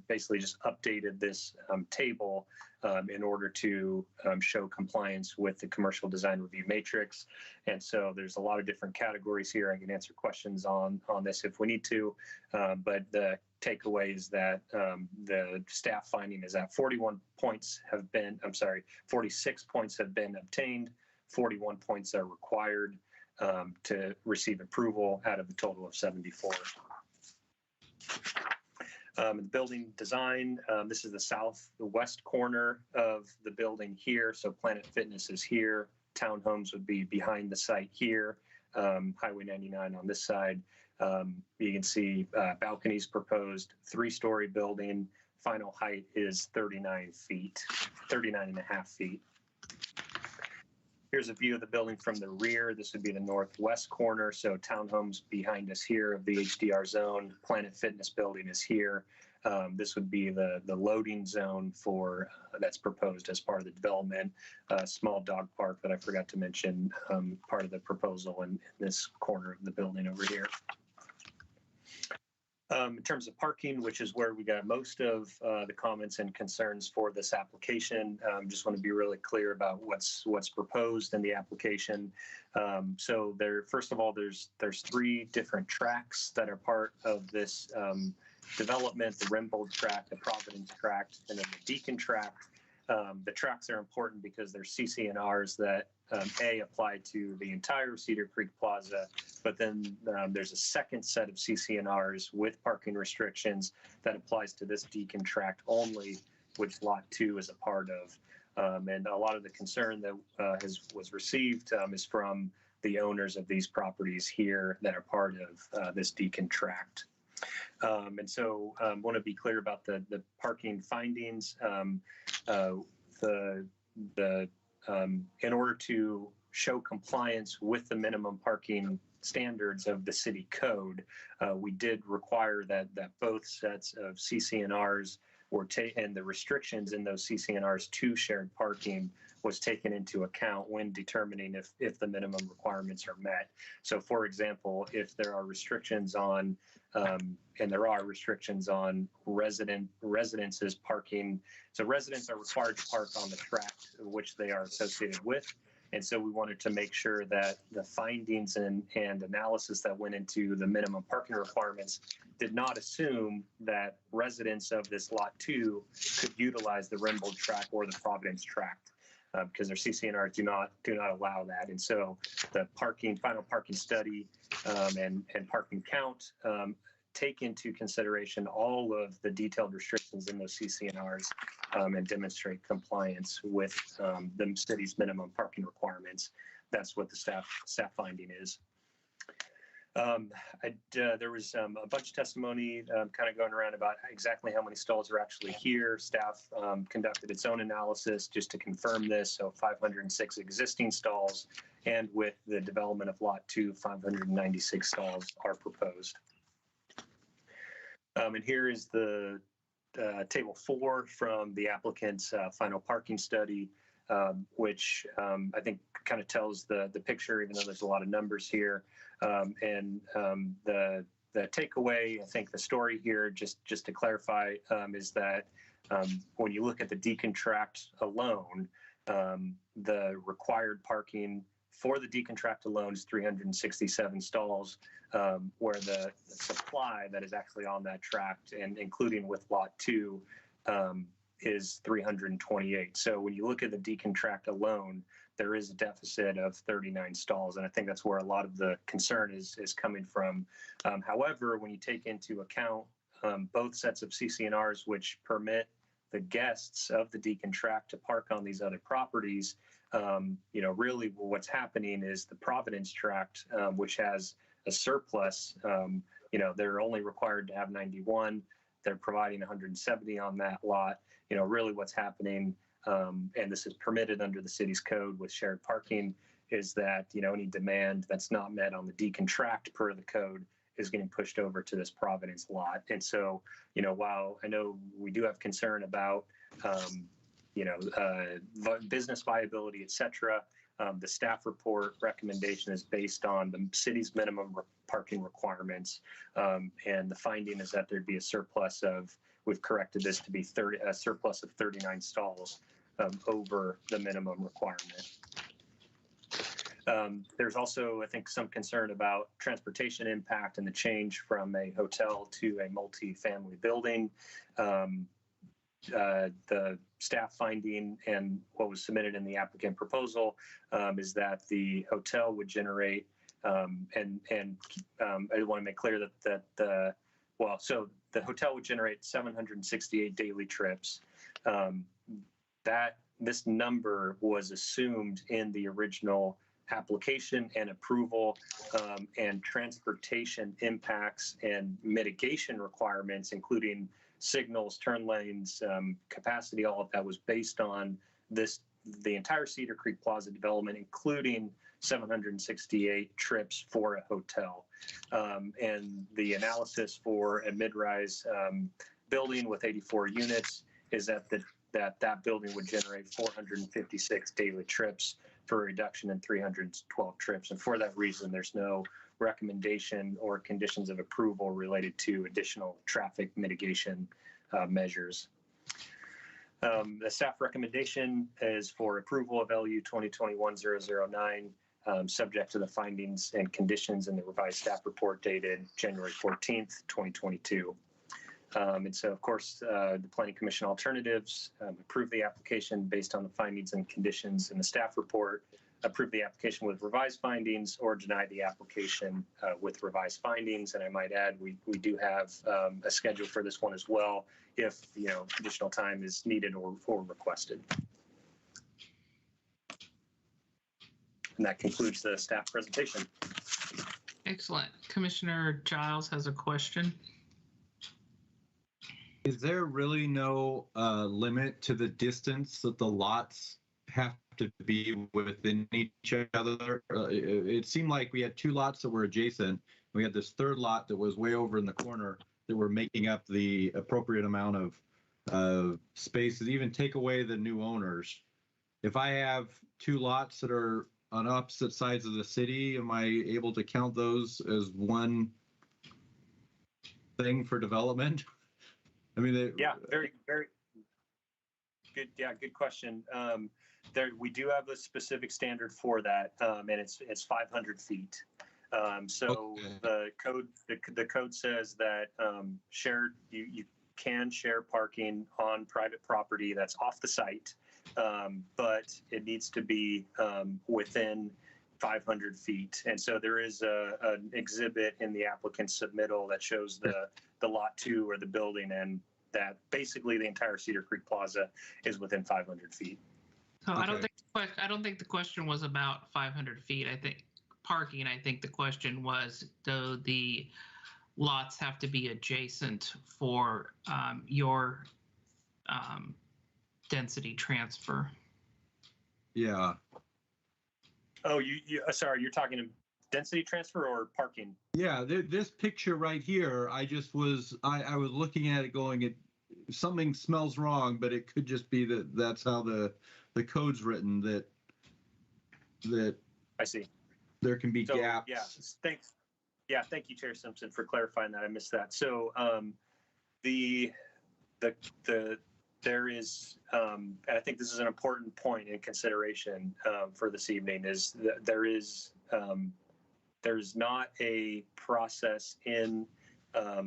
basically just updated this table in order to show compliance with the commercial design review matrix. And so there's a lot of different categories here. I can answer questions on this if we need to, but the takeaway is that the staff finding is that 46 points have been obtained, 41 points are required to receive approval out of a total of 74. The building design, this is the southwest corner of the building here. So Planet Fitness is here. Townhomes would be behind the site here. Highway 99 on this side. You can see balconies proposed, 3-story building. Final height is 39 and a half feet. Here's a view of the building from the rear. This would be the northwest corner. So townhomes behind us here of the HDR zone. Planet Fitness building is here. This would be the loading zone for that's proposed as part of the development. Small dog park that I forgot to mention, part of the proposal in this corner of the building over here. In terms of parking, which is where we got most of the comments and concerns for this application, just want to be really clear about what's proposed in the application. So first of all, there's 3 different tracks that are part of this development: the Rembold tract, the Providence tract, and then the Deacon tract. The tracks are important because they're CC&Rs that apply to the entire Cedar Creek Plaza, but then there's a second set of CC&Rs with parking restrictions that applies to this Deacon tract only, which lot 2 is a part of. And a lot of the concern that was received is from the owners of these properties here that are part of this Deacon tract. And so I want to be clear about the parking findings. In order to show compliance with the minimum parking standards of the city code, we did require that both sets of CC&Rs were and the restrictions in those CC&Rs to shared parking was taken into account when determining if the minimum requirements are met. So, for example, if there are restrictions on and there are restrictions on residences parking. So residents are required to park on the tract which they are associated with. And so we wanted to make sure that the findings and analysis that went into the minimum parking requirements did not assume that residents of this lot 2 could utilize the Rembold tract or the Providence tract. because their CCNRs do not allow that. And so the final parking study and parking count take into consideration all of the detailed restrictions in those CCNRs and demonstrate compliance with the city's minimum parking requirements. That's what the staff finding is. There was a bunch of testimony kind of going around about exactly how many stalls are actually here. Staff conducted its own analysis just to confirm this. So 506 existing stalls, and with the development of Lot 2, 596 stalls are proposed. And here is the table 4 from the applicant's final parking study, which I think kind of tells the picture, even though there's a lot of numbers here. And the takeaway, I think the story here, just to clarify, is that when you look at the decontract alone, the required parking for the decontract alone is 367 stalls, where the supply that is actually on that tract, and including with Lot 2, is 328. So when you look at the decontract alone, there is a deficit of 39 stalls, and I think that's where a lot of the concern is coming from. However, when you take into account both sets of CCNRs, which permit the guests of the decontract to park on these other properties, really what's happening is the Providence tract, which has a surplus, they're only required to have 91. They're providing 170 on that lot. Really what's happening, and this is permitted under the city's code with shared parking, is that, any demand that's not met on the decontract per the code is getting pushed over to this Providence lot. And so, while I know we do have concern about, business viability, et cetera, the staff report recommendation is based on the city's minimum parking requirements. And the finding is that there'd be a surplus of, we've corrected this to be a surplus of 39 stalls over the minimum requirement. There's also, I think, some concern about transportation impact and the change from a hotel to a multi-family building. The staff finding and what was submitted in the applicant proposal is that the hotel would generate, I want to make clear that so the hotel would generate 768 daily trips. This number was assumed in the original application and approval, and transportation impacts and mitigation requirements, including signals, turn lanes, capacity, all of that was based on the entire Cedar Creek Plaza development, including 768 trips for a hotel. And the analysis for a mid-rise building with 84 units is that that building would generate 456 daily trips for a reduction in 312 trips. And for that reason, there's no recommendation or conditions of approval related to additional traffic mitigation measures. The staff recommendation is for approval of LU 2021-009, subject to the findings and conditions in the revised staff report dated January 14th, 2022. And so, of course, the Planning Commission alternatives: approve the application based on the findings and conditions in the staff report, approve the application with revised findings, or deny the application with revised findings. And I might add, we do have a schedule for this one as well, if additional time is needed or requested. And that concludes the staff presentation. Excellent. Commissioner Giles has a question. Is there really no limit to the distance that the lots have to be within each other? It seemed like we had two lots that were adjacent. We had this third lot that was way over in the corner that were making up the appropriate amount of spaces, even take away the new owners. If I have two lots that are on opposite sides of the city, am I able to count those as one thing for development? I mean, yeah, very, very good. Yeah, good question. We do have a specific standard for that, and it's 500 feet. So okay. the code says that you can share parking on private property that's off the site, but it needs to be within 500 feet. And so there is an exhibit in the applicant's submittal that shows the lot 2 or the building, and that basically the entire Cedar Creek Plaza is within 500 feet. So I don't think the question was about 500 feet. I think parking. I think the question was, do the lots have to be adjacent for your density transfer? Yeah. Oh, sorry, you're talking density transfer or parking? Yeah, this picture right here, I was looking at it going, something smells wrong, but it could just be that's how the code's written, that I see. There can be gaps. Yeah, thanks. Yeah, thank you, Chair Simpson, for clarifying that. I missed that. So there is, and I think this is an important point in consideration for this evening, is that there's not a process in, I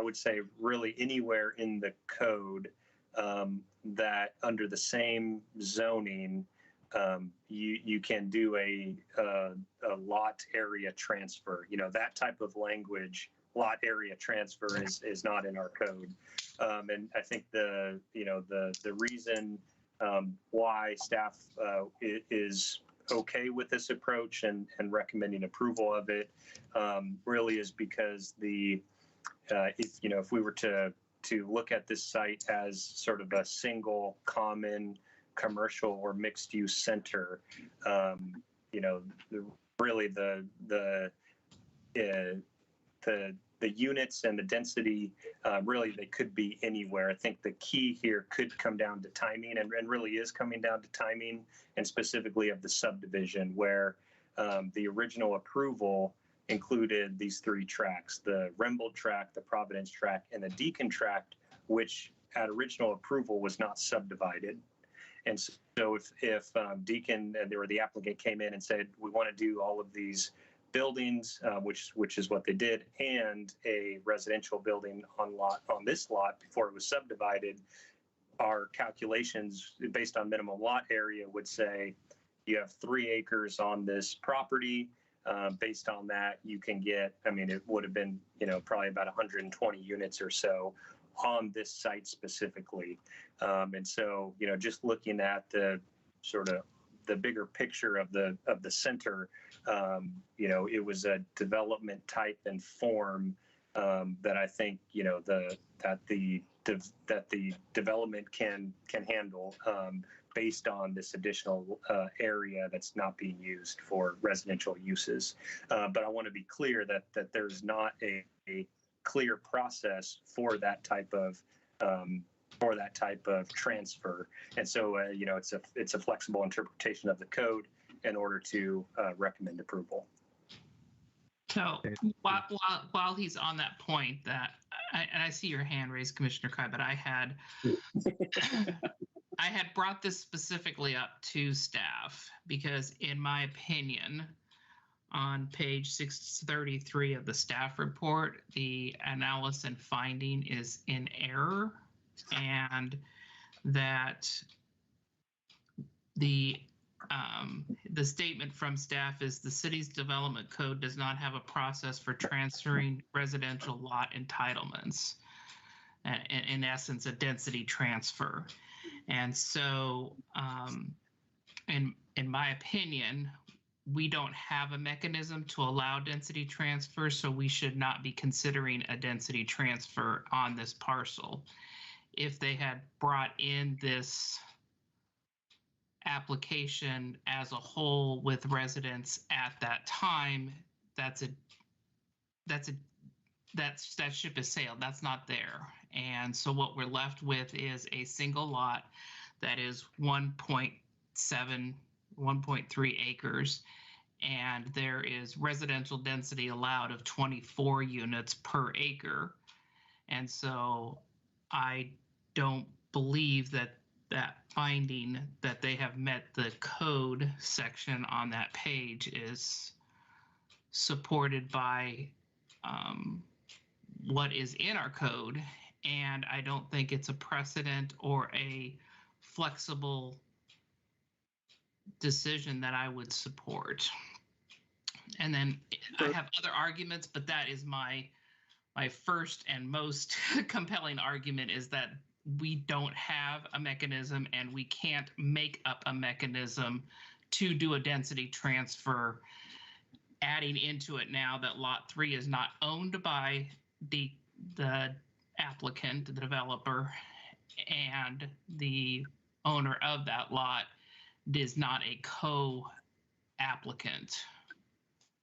would say, really anywhere in the code that under the same zoning, you can do a lot area transfer. That type of language, lot area transfer, is not in our code. And I think the reason why staff is okay with this approach and recommending approval of it really is because if we were to look at this site as sort of a single common commercial or mixed use center, really the units and the density, really they could be anywhere. I think the key here could come down to timing, and really is coming down to timing, and specifically of the subdivision, where the original approval included these 3 tracts: the Rembold tract, the Providence tract, and the Deacon tract, which at original approval was not subdivided. And so if Deacon or the applicant came in and said, we want to do all of these buildings, which is what they did, and a residential building on this lot before it was subdivided, our calculations based on minimum lot area would say you have 3 acres on this property. Based on that, you can get, it would have been, probably about 120 units or so on this site specifically. And so, just looking at the sort of the bigger picture of the center, it was a development type and form that I think, that the development can handle based on this additional area that's not being used for residential uses. But I want to be clear that there's not a clear process for that type of transfer, and so it's a flexible interpretation of the code in order to recommend approval. So while he's on that point, and I see your hand raised, Commissioner Kai, but I had brought this specifically up to staff because, in my opinion, on page 633 of the staff report, the analysis and finding is in error, and that the statement from staff is the city's development code does not have a process for transferring residential lot entitlements. In essence, a density transfer. And so, in my opinion, we don't have a mechanism to allow density transfer, so we should not be considering a density transfer on this parcel. If they had brought in this application as a whole with residents at that time, that ship has sailed. That's not there. And so what we're left with is a single lot that is 1.3 acres, and there is residential density allowed of 24 units per acre. And so I don't believe that finding that they have met the code section on that page is supported by what is in our code. And I don't think it's a precedent or a flexible decision that I would support. And then I have other arguments, but that is my first and most compelling argument, is that we don't have a mechanism and we can't make up a mechanism to do a density transfer, adding into it now that lot 3 is not owned by the applicant, the developer, and the owner of that lot is not a co-applicant.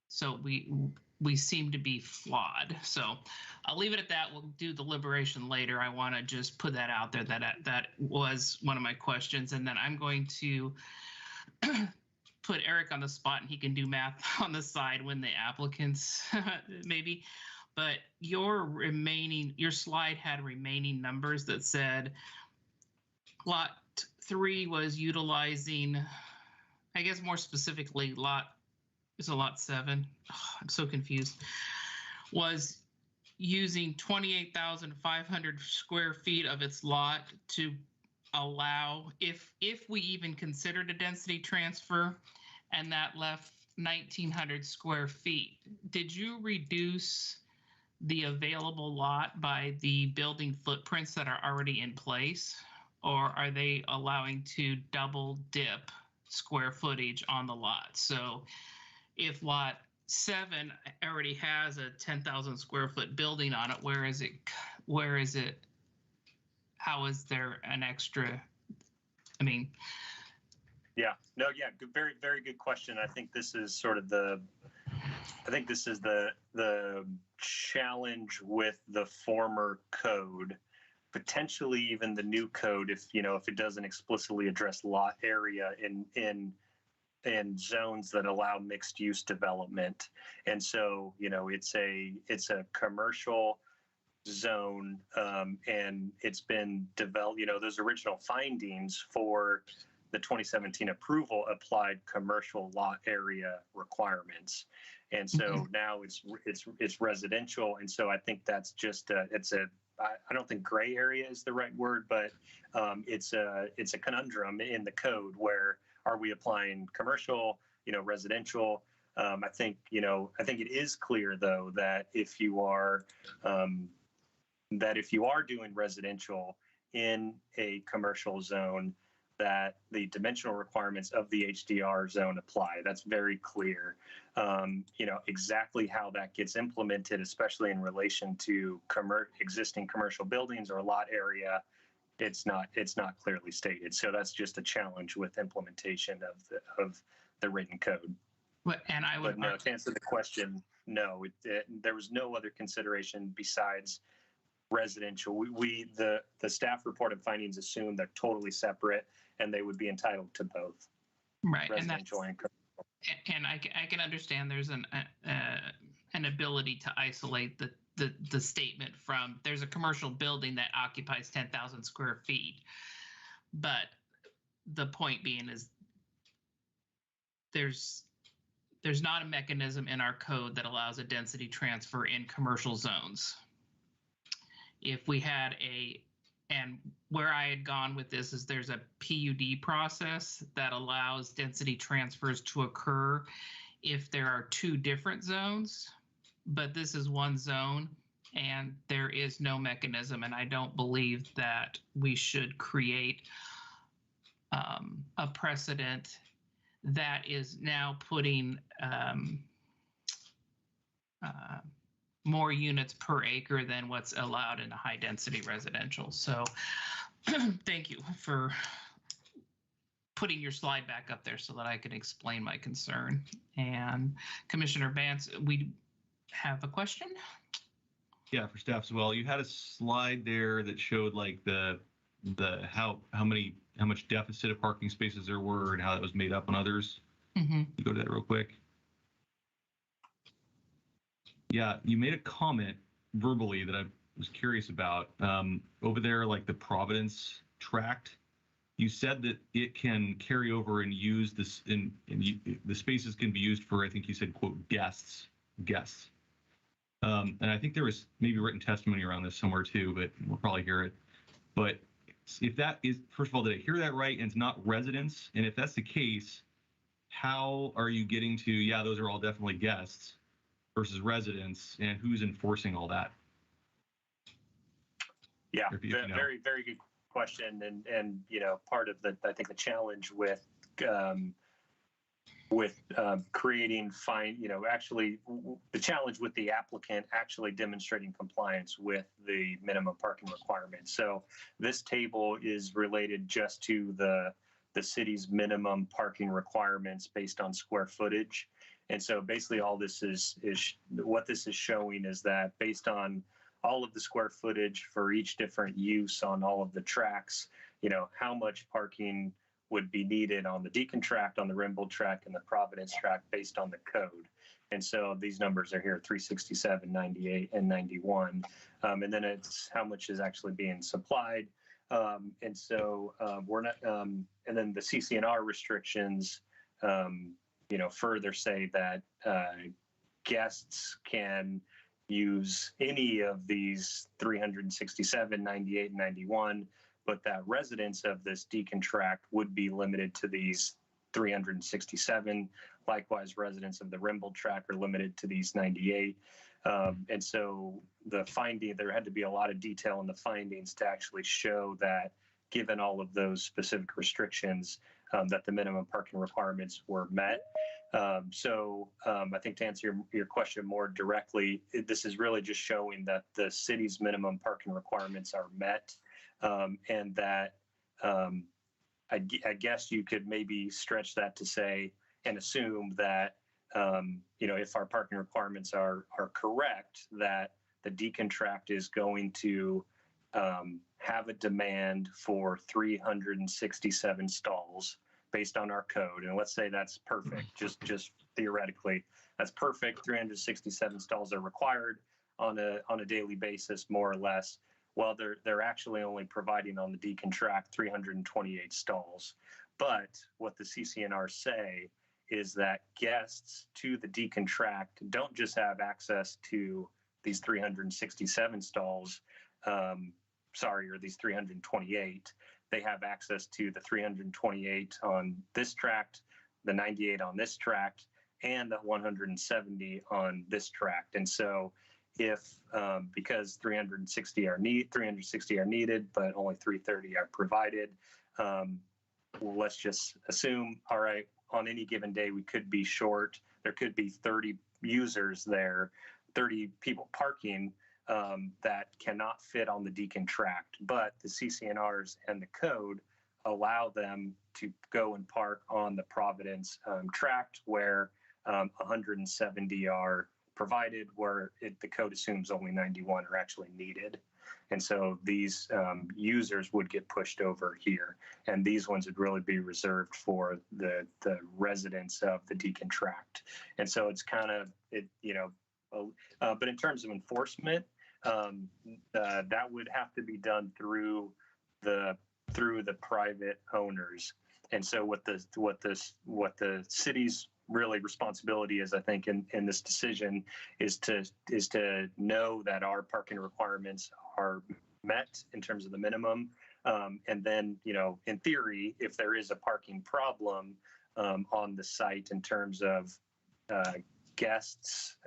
So we seem to be flawed. So I'll leave it at that. We'll do the deliberation later. I want to just put that out there, that was one of my questions. And then I'm going to put Eric on the spot, and he can do math on the side when the applicants maybe. But your slide had remaining numbers that said lot 3 was utilizing, I guess more specifically, lot 7. Oh, I'm so confused. Was using 28,500 square feet of its lot to allow, if we even considered a density transfer, and that left 1,900 square feet. Did you reduce the available lot by the building footprints that are already in place, or are they allowing to double dip square footage on the lot? So if lot 7 already has a 10,000 square foot building on it, where is it? How is there an extra? I mean, yeah, no, yeah, good, very, very good question. I think this is sort of the challenge with the former code, potentially even the new code, if it doesn't explicitly address lot area in zones that allow mixed use development. And so, it's a commercial zone, and it's been developed, those original findings for the 2017 approval applied commercial lot area requirements. And so now it's residential. And so I think that's just I don't think gray area is the right word, but it's a conundrum in the code where, are we applying commercial, residential? I think it is clear though that if you are doing residential in a commercial zone, that the dimensional requirements of the HDR zone apply. That's very clear. Exactly how that gets implemented, especially in relation to existing commercial buildings or lot area, it's not clearly stated. So that's just a challenge with implementation of the written code. But no, to answer the question, no, there was no other consideration besides residential. The staff reported findings assume they're totally separate, and they would be entitled to both. Right, residential and commercial. And I can understand there's an ability to isolate the statement from, there's a commercial building that occupies 10,000 square feet. But the point being is there's not a mechanism in our code that allows a density transfer in commercial zones. If we had and where I had gone with this is there's a PUD process that allows density transfers to occur if there are 2 different zones, but this is one zone and there is no mechanism. And I don't believe that we should create a precedent that is now putting more units per acre than what's allowed in a high density residential. So thank you for putting your slide back up there so that I can explain my concern. And Commissioner Bantz, we have a question. Yeah, for staff as well. You had a slide there that showed like how much deficit of parking spaces there were and how that was made up on others. Mm-hmm. You go to that real quick. Yeah, you made a comment verbally that I was curious about. Over there, like the Providence tract, you said that it can carry over and use this, the spaces can be used for, I think you said, quote, guests. And I think there was maybe written testimony around this somewhere too, but we'll probably hear it. But if that is, first of all, did I hear that right? And it's not residents? And if that's the case, how are you getting to, yeah, those are all definitely guests versus residents, and who's enforcing all that? Yeah, very, very good question. And part of the, I think the challenge with creating fine, actually the challenge with the applicant actually demonstrating compliance with the minimum parking requirements. So this table is related just to the city's minimum parking requirements based on square footage. And so basically all this is what this is showing is that based on all of the square footage for each different use on all of the tracks, how much parking would be needed on the Deacon tract, on the Rimble tract, and the Providence tract based on the code. And so these numbers are here, 367, 98, and 91. And then it's how much is actually being supplied. And so we're not, and then the CC&R restrictions, further say that guests can use any of these 367, 98, and 91, but that residents of this Deacon tract would be limited to these 367. Likewise, residents of the Rimble tract are limited to these 98. And so there had to be a lot of detail in the findings to actually show that given all of those specific restrictions, that the minimum parking requirements were met. So I think to answer your question more directly, this is really just showing that the city's minimum parking requirements are met, and that I guess you could maybe stretch that to say and assume that if our parking requirements are correct, that the Deacon tract is going to have a demand for 367 stalls based on our code. And let's say that's perfect, just theoretically, that's perfect. 367 stalls are required on a daily basis, more or less. Well, they're actually only providing on the Deacon tract 328 stalls. But what the CC&R say is that guests to the Deacon tract don't just have access to these 367 stalls, or these 328. They have access to the 328 on this tract, the 98 on this tract, and the 170 on this tract. And so if, because 360 are needed, but only 330 are provided, let's just assume, all right, on any given day, we could be short. There could be 30 users there, 30 people parking that cannot fit on the Deacon tract, but the CC&Rs and the code allow them to go and park on the Providence tract where 170 are provided, where the code assumes only 91 are actually needed. And so these users would get pushed over here, and these ones would really be reserved for the residents of the Deacon tract. And so it's kind of, but in terms of enforcement, that would have to be done through the private owners. And so what the city's really responsibility is, I think, in this decision is to know that our parking requirements are met in terms of the minimum. And then, in theory, if there is a parking problem on the site in terms of guests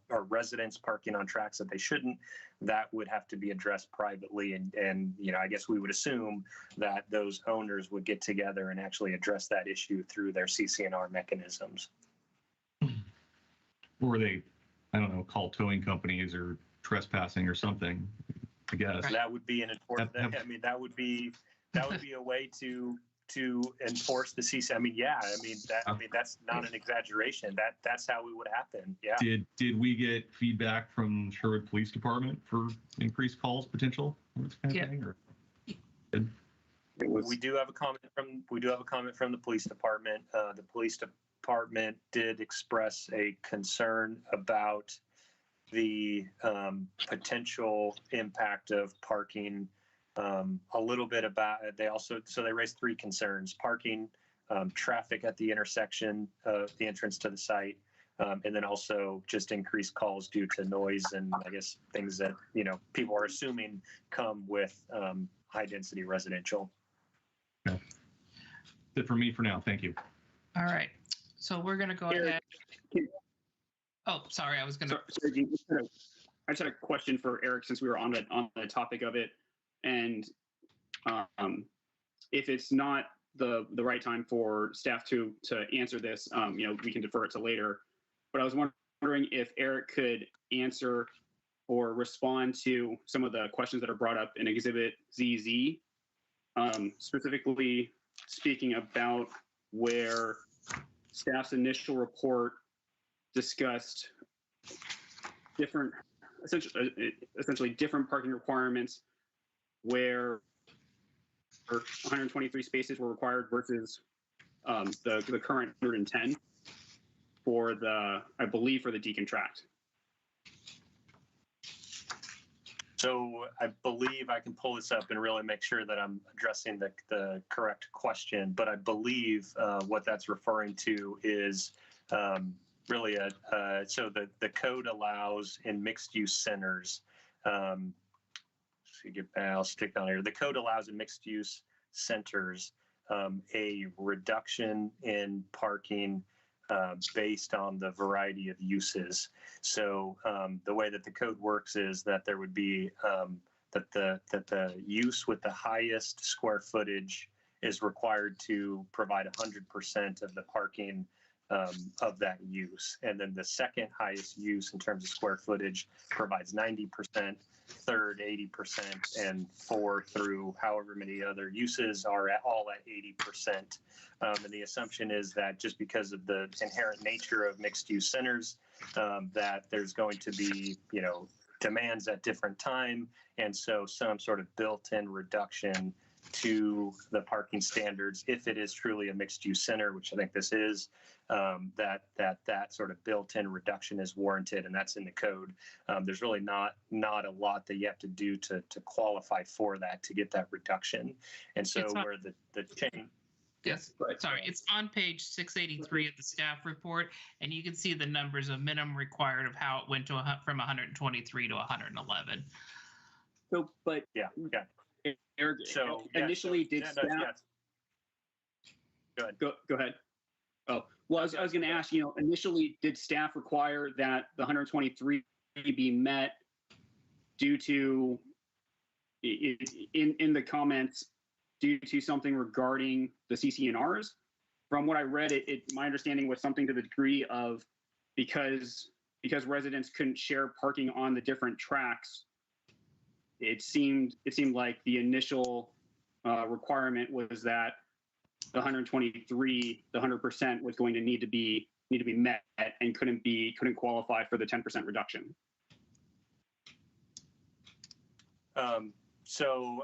or residents parking on tracks that they shouldn't, that would have to be addressed privately. And I guess we would assume that those owners would get together and actually address that issue through their CC&R mechanisms. Or they, I don't know, call towing companies or trespassing or something, I guess. That would be an enforcement. I mean, that would be a way to enforce the CC. I mean, that's not an exaggeration. That's how it would happen. Yeah. Did we get feedback from Sherwood Police Department for increased calls potential? We do have a comment from the police department. The police department did express a concern about the potential impact of parking. A little bit about they raised three concerns: parking, traffic at the intersection of the entrance to the site, and then also just increased calls due to noise and I guess things that people are assuming come with high density residential. That's it for me for now. Thank you. All right. So we're going to go ahead. Oh, sorry. I was going to. Sorry, Gene, I just had a question for Eric since we were on the topic of it, and if it's not the right time for staff to answer this, we can defer it to later. But I was wondering if Eric could answer or respond to some of the questions that are brought up in Exhibit ZZ, specifically speaking about where staff's initial report discussed essentially different parking requirements where 123 spaces were required versus the current 110 for I believe for the Deacon tract. So I believe I can pull this up and really make sure that I'm addressing the correct question, but I believe what that's referring to is really so the code allows in mixed use centers, I'll stick down here. The code allows in mixed use centers a reduction in parking based on the variety of uses. So the way that the code works is that there would be that the use with the highest square footage is required to provide 100% of the parking of that use. And then the second highest use in terms of square footage provides 90%, third 80%, and 4 through however many other uses are all at 80%. And the assumption is that just because of the inherent nature of mixed use centers, that there's going to be, demands at different time. And so some sort of built-in reduction to the parking standards, if it is truly a mixed use center, which I think this is, that sort of built-in reduction is warranted, and that's in the code. There's really not a lot that you have to do to qualify for that, to get that reduction. And so where the change. Yes, sorry, it's on page 683 of the staff report, and you can see the numbers of minimum required of how it went from 123 to 111. So, but yeah. Eric, so initially did staff? Go ahead. Oh, well, I was going to ask, initially did staff require that the 123 be met due to, in the comments, due to something regarding the CC&Rs? From what I read, my understanding was something to the degree of because residents couldn't share parking on the different tracks. It seemed like the initial requirement was that the 123, the 100% was going to need to be met and couldn't qualify for the 10% reduction. So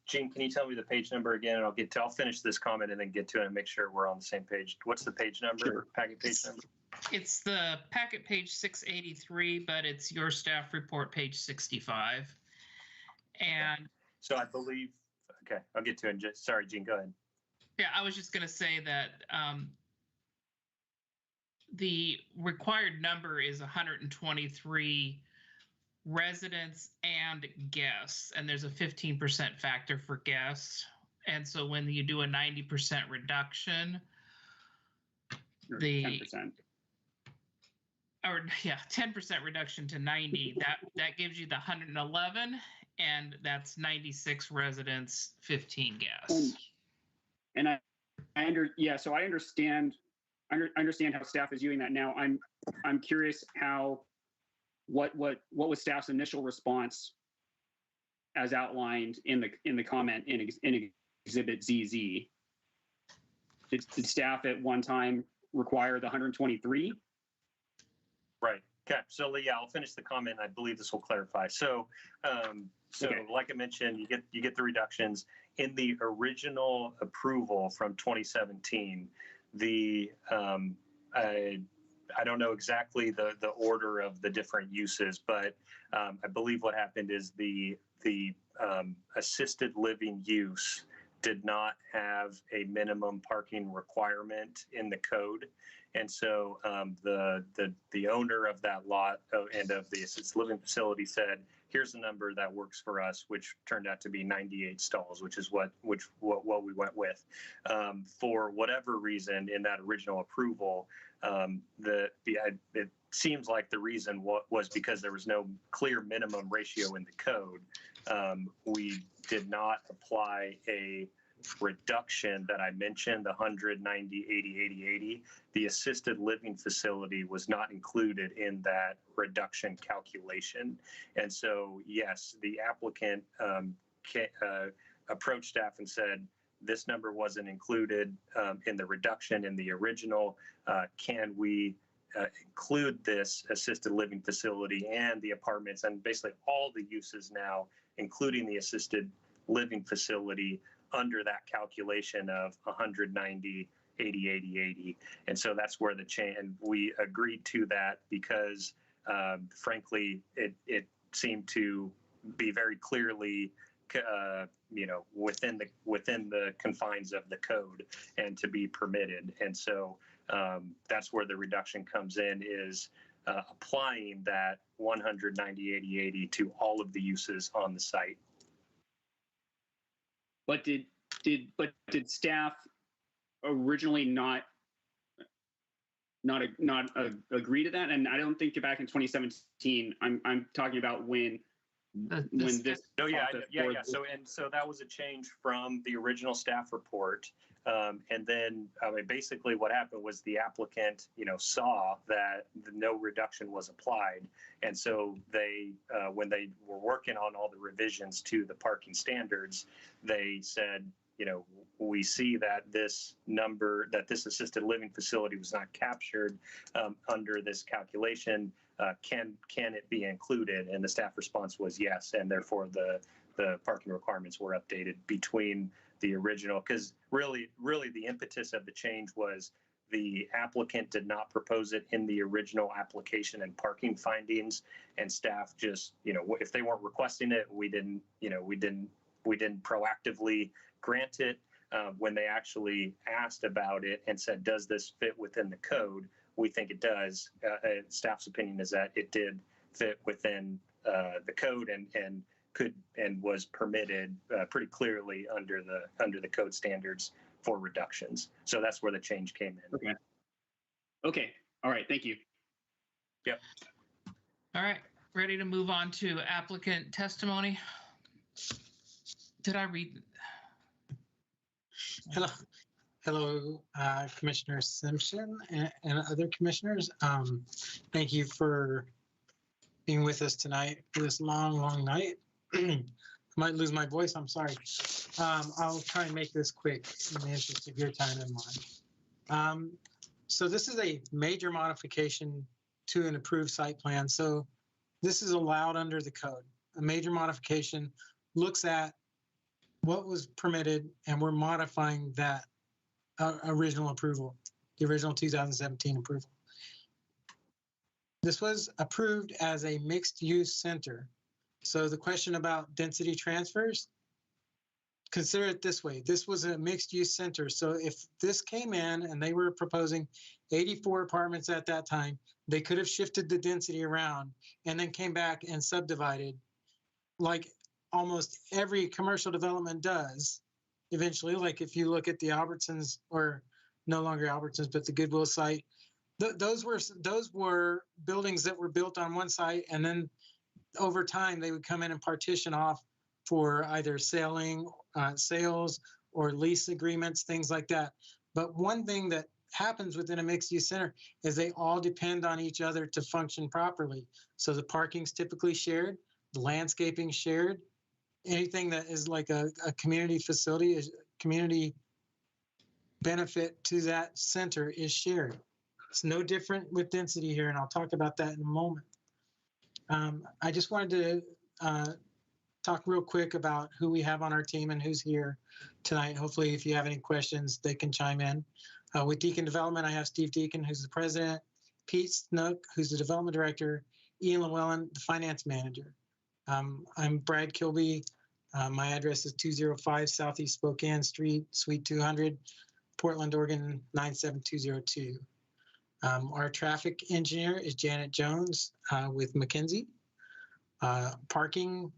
Gene, can you tell me the page number again? And I'll finish this comment and then get to it and make sure we're on the same page. What's the page number? Sure. Packet page number? It's the packet page 683, but it's your staff report page 65. And so I believe, okay, I'll get to it. Sorry, Gene, go ahead. Yeah, I was just going to say that the required number is 123 residents and guests, and there's a 15% factor for guests. And so when you do a 90% reduction, the 10%. 10% reduction to 90, that gives you the 111, and that's 96 residents, 15 guests. And so I understand how staff is viewing that now. I'm curious what was staff's initial response as outlined in the comment in Exhibit ZZ? Did staff at one time require the 123? Right. Okay. So yeah, I'll finish the comment. I believe this will clarify. So, okay. Like I mentioned, you get the reductions in the original approval from 2017. I don't know exactly the order of the different uses, but I believe what happened is the assisted living use did not have a minimum parking requirement in the code. And so the owner of that lot and of the assisted living facility said, here's the number that works for us, which turned out to be 98 stalls, which is what we went with. For whatever reason, in that original approval, it seems like the reason was because there was no clear minimum ratio in the code. We did not apply a reduction that I mentioned, the 190, 80, 80, 80. The assisted living facility was not included in that reduction calculation. And so, yes, the applicant approached staff and said, this number wasn't included in the reduction in the original. Can we include this assisted living facility and the apartments and basically all the uses now, including the assisted living facility, under that calculation of 190, 80, 80, 80. And so that's where the change, and we agreed to that because frankly, it seemed to be very clearly within the confines of the code and to be permitted. And so that's where the reduction comes in, is applying that 190, 80, 80 to all of the uses on the site. But did staff originally not agree to that? And I don't think back in 2017. I'm talking about when this. Oh yeah. So that was a change from the original staff report. And then basically what happened was the applicant, saw that no reduction was applied. And so they, when they were working on all the revisions to the parking standards, they said, we see that this number, that this assisted living facility was not captured under this calculation. Can it be included? And the staff response was yes. And therefore the parking requirements were updated between the original, because really the impetus of the change was the applicant did not propose it in the original application and parking findings, and staff just, if they weren't requesting it, we didn't proactively grant it. When they actually asked about it and said, does this fit within the code? We think it does. Staff's opinion is that it did fit within the code and could and was permitted pretty clearly under the code standards for reductions. So that's where the change came in. Okay. All right. Thank you. Yep. All right. Ready to move on to applicant testimony. Did I read? Hello, Commissioner Simpson and other commissioners. Thank you for being with us tonight for this long night. I might lose my voice. I'm sorry. I'll try and make this quick in the interest of your time and mine. So this is a major modification to an approved site plan. So this is allowed under the code. A major modification looks at what was permitted, and we're modifying that original approval, the original 2017 approval. This was approved as a mixed-use center. So the question about density transfers, consider it this way. This was a mixed-use center. So if this came in and they were proposing 84 apartments at that time, they could have shifted the density around and then came back and subdivided like almost every commercial development does eventually. Like if you look at the Albertsons, or no longer Albertsons, but the Goodwill site, those were buildings that were built on one site, and then over time they would come in and partition off for either sales or lease agreements, things like that. But one thing that happens within a mixed-use center is they all depend on each other to function properly. So the parking's typically shared, the landscaping shared, anything that is like a community facility, is community benefit to that center is shared. It's no different with density here, and I'll talk about that in a moment. I just wanted to talk real quick about who we have on our team and who's here tonight. Hopefully, if you have any questions, they can chime in. With Deacon Development, I have Steve Deacon, who's the president, Pete Snook, who's the development director, Ian Llewellyn, the finance manager. I'm Brad Kilby, My address is 205 Southeast Spokane Street, Suite 200, Portland, Oregon 97202. Our traffic engineer is Janet Jones with McKinsey. Parking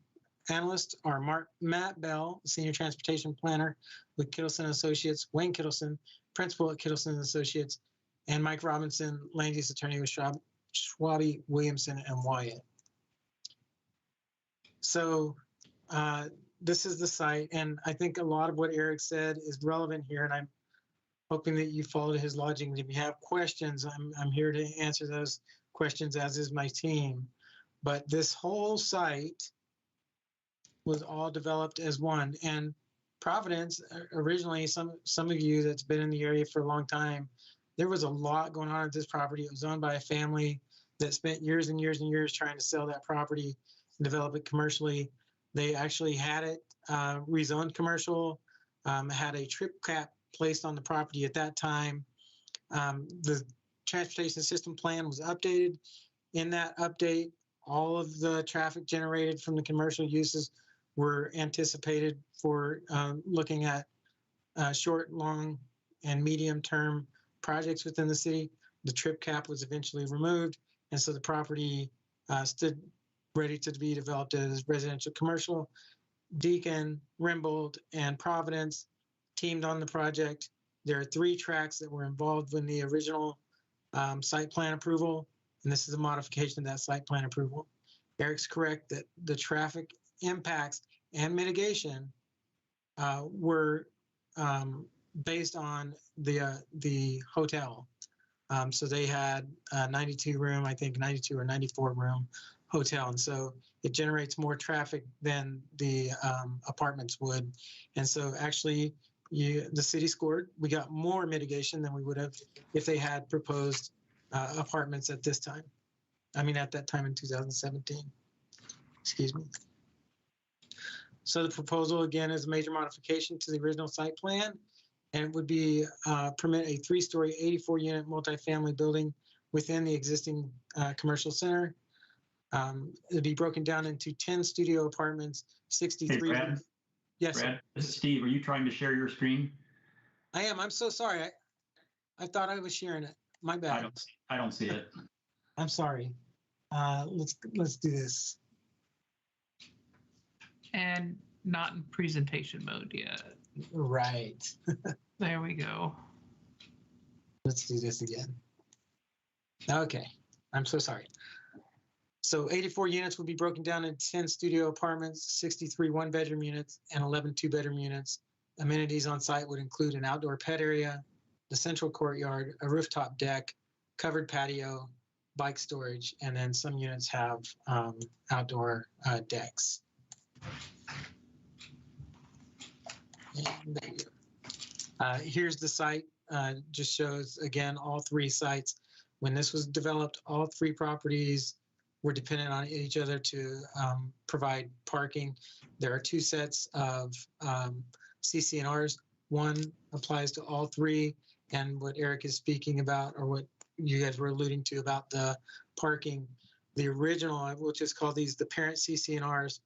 analysts are Matt Bell, Senior Transportation Planner with Kittleson Associates, Wayne Kittleson, Principal at Kittleson Associates, and Mike Robinson, Land Use Attorney with Schwabe, Williamson, and Wyatt. So this is the site, and I think a lot of what Eric said is relevant here, and I'm hoping that you followed his logic. If you have questions, I'm here to answer those questions, as is my team. But this whole site was all developed as one. And Providence, originally, some of you that's been in the area for a long time, there was a lot going on at this property. It was owned by a family that spent years and years and years trying to sell that property and develop it commercially. They actually had it rezoned commercial, had a trip cap placed on the property at that time. The transportation system plan was updated. In that update, all of the traffic generated from the commercial uses were anticipated for looking at short, long, and medium-term projects within the city. The trip cap was eventually removed, and so the property stood ready to be developed as residential commercial. Deacon, Rimbold, and Providence teamed on the project. There are 3 tracks that were involved in the original site plan approval, and this is a modification of that site plan approval. Eric's correct that the traffic impacts and mitigation were based on the hotel. So they had a 92 room, I think 92 or 94 room hotel. And so it generates more traffic than the apartments would. And so actually the city scored. We got more mitigation than we would have if they had proposed apartments at this time. I mean, at that time in 2017. Excuse me. So the proposal, again, is a major modification to the original site plan, and it would be permit a 3-story, 84-unit multifamily building within the existing commercial center. It'd be broken down into 10 studio apartments, 63. Hey, Brad. Yes, Brad, sir. this is Steve. Are you trying to share your screen? I am. I'm so sorry. I thought I was sharing it. My bad. I don't see it. I'm sorry. Let's do this. And not in presentation mode yet. Right. There we go. Let's do this again. Okay. I'm so sorry. So 84 units will be broken down into 10 studio apartments, 63 one-bedroom units, and 11 two-bedroom units. Amenities on site would include an outdoor pet area, the central courtyard, a rooftop deck, covered patio, bike storage, and then some units have outdoor decks. And there you go. Here's the site. Just shows, again, all 3 sites. When this was developed, all 3 properties were dependent on each other to provide parking. There are 2 sets of CC&Rs. One applies to all 3, and what Eric is speaking about, or what you guys were alluding to about the parking, the original, we'll just call these the parent CC&Rs,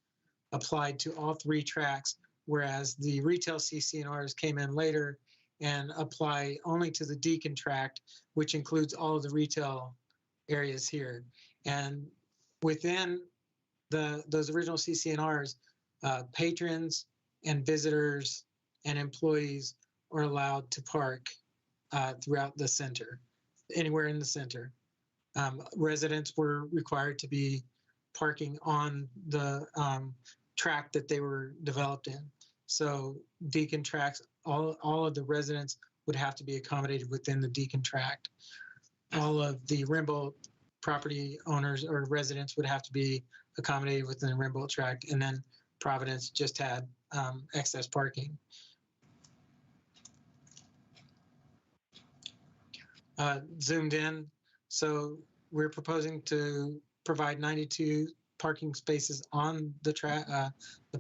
applied to all 3 tracks, whereas the retail CC&Rs came in later and apply only to the Deacon tract, which includes all of the retail areas here. And within those original CC&Rs, patrons and visitors and employees are allowed to park throughout the center, anywhere in the center. Residents were required to be parking on the tract that they were developed in. So Deacon tracts, all of the residents would have to be accommodated within the Deacon tract. All of the Rimbold property owners or residents would have to be accommodated within the Rimbold tract, and then Providence just had excess parking. Zoomed in, so we're proposing to provide 92 parking spaces on the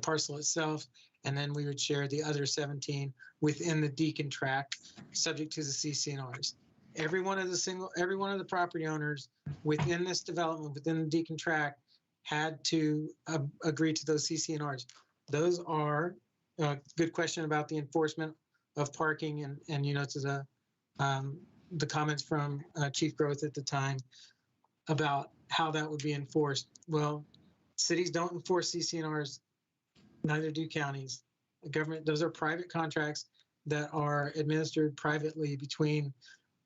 parcel itself, and then we would share the other 17 within the Deacon tract, subject to the CC&Rs. Every one of the property owners within this development, within the Deacon tract, had to agree to those CC&Rs. Those are good question about the enforcement of parking and to the comments from Chief Growth at the time about how that would be enforced. Well, cities don't enforce CC&Rs, neither do counties. The government, those are private contracts that are administered privately between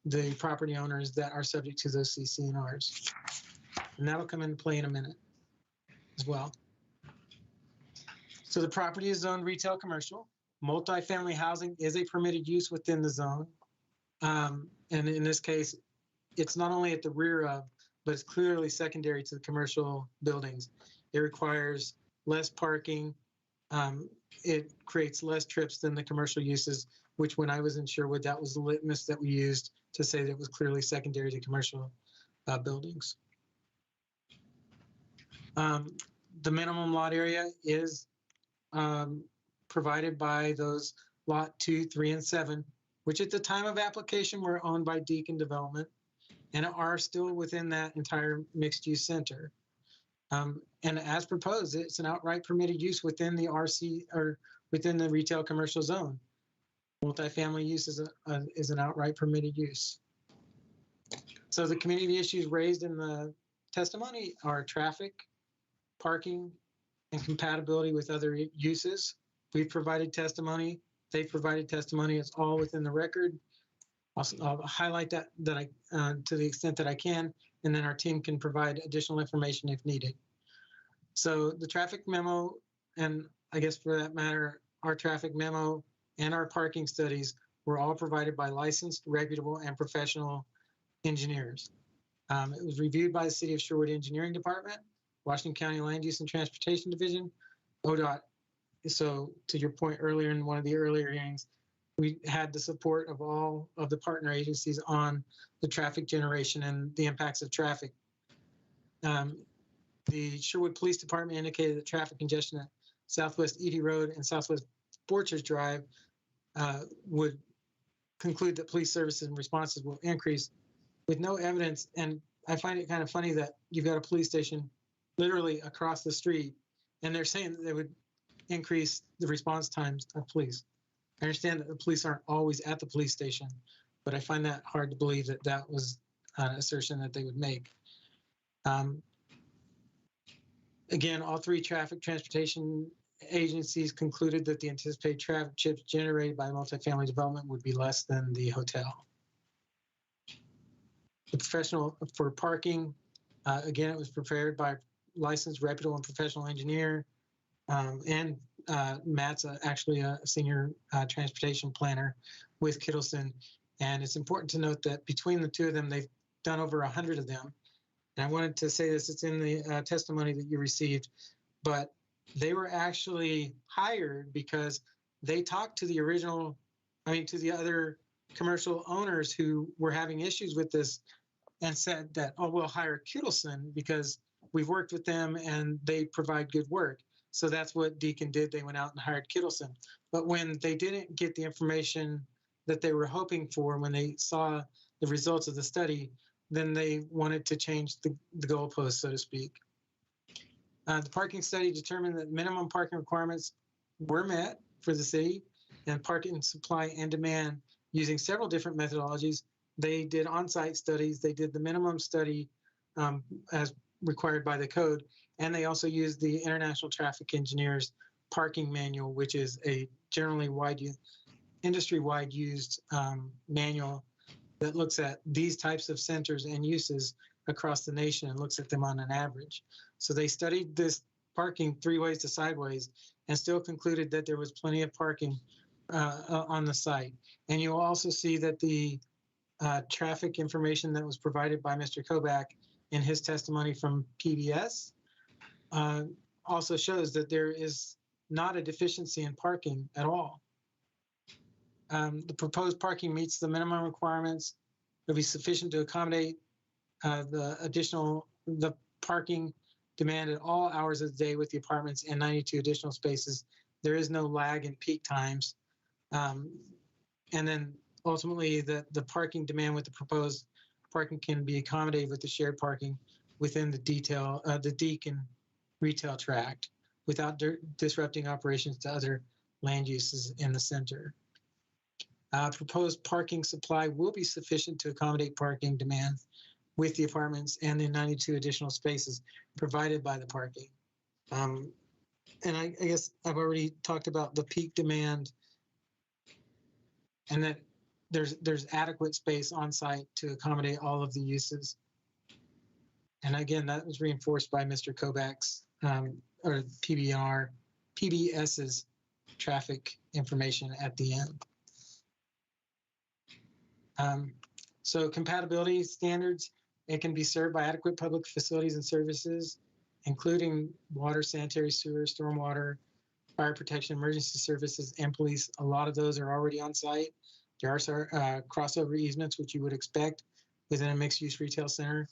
the property owners that are subject to those CC&Rs. And that'll come into play in a minute as well. So the property is zoned retail commercial. Multifamily housing is a permitted use within the zone. And in this case, it's not only at the rear of, but it's clearly secondary to the commercial buildings. It requires less parking. It creates less trips than the commercial uses, which when I was in Sherwood, that was the litmus that we used to say that it was clearly secondary to commercial buildings. The minimum lot area is provided by those lot 2, 3, and 7, which at the time of application were owned by Deacon Development and are still within that entire mixed-use center. And as proposed, it's an outright permitted use within the RC or within the retail commercial zone. Multifamily use is an outright permitted use. So the community issues raised in the testimony are traffic, parking, and compatibility with other uses. We've provided testimony. They've provided testimony. It's all within the record. I'll highlight that to the extent that I can, and then our team can provide additional information if needed. So the traffic memo, and I guess for that matter, our traffic memo and our parking studies were all provided by licensed, reputable, and professional engineers. It was reviewed by the City of Sherwood Engineering Department, Washington County Land Use and Transportation Division, ODOT. So to your point earlier in one of the earlier hearings, we had the support of all of the partner agencies on the traffic generation and the impacts of traffic. The Sherwood Police Department indicated that traffic congestion at Southwest Edie Road and Southwest Borchers Drive would conclude that police services and responses will increase with no evidence. And I find it kind of funny that you've got a police station literally across the street, and they're saying that they would increase the response times of police. I understand that the police aren't always at the police station, but I find that hard to believe that that was an assertion that they would make. Again, all three traffic transportation agencies concluded that the anticipated traffic chips generated by multifamily development would be less than the hotel. The professional for parking, again, it was prepared by licensed, reputable, and professional engineer. And Matt's actually a senior transportation planner with Kittleson. And it's important to note that between the two of them, they've done over 100 of them. And I wanted to say this, it's in the testimony that you received, but they were actually hired because they talked to the to the other commercial owners who were having issues with this and said that, oh, we'll hire Kittleson because we've worked with them and they provide good work. So that's what Deacon did. They went out and hired Kittleson. But when they didn't get the information that they were hoping for, when they saw the results of the study, then they wanted to change the goalpost, so to speak. The parking study determined that minimum parking requirements were met for the city, and parking supply and demand using several different methodologies. They did on-site studies. They did the minimum study as required by the code, and they also used the International Traffic Engineers Parking Manual, which is a generally industry-wide used manual that looks at these types of centers and uses across the nation and looks at them on an average. So they studied this parking three ways to sideways and still concluded that there was plenty of parking on the site. And you'll also see that the traffic information that was provided by Mr. Kobach in his testimony from PBS also shows that there is not a deficiency in parking at all. The proposed parking meets the minimum requirements. It'll be sufficient to accommodate the parking demand at all hours of the day with the apartments and 92 additional spaces. There is no lag in peak times. And then ultimately the parking demand with the proposed parking can be accommodated with the shared parking within the Deacon retail tract. without disrupting operations to other land uses in the center. Proposed parking supply will be sufficient to accommodate parking demand with the apartments and the 92 additional spaces provided by the parking. And I guess I've already talked about the peak demand and that there's adequate space on site to accommodate all of the uses. And again, that was reinforced by Mr. Kovacs or PBS's traffic information at the end. So compatibility standards, it can be served by adequate public facilities and services, including water, sanitary, sewer, stormwater, fire protection, emergency services, and police. A lot of those are already on site. There are crossover easements, which you would expect within a mixed-use retail center.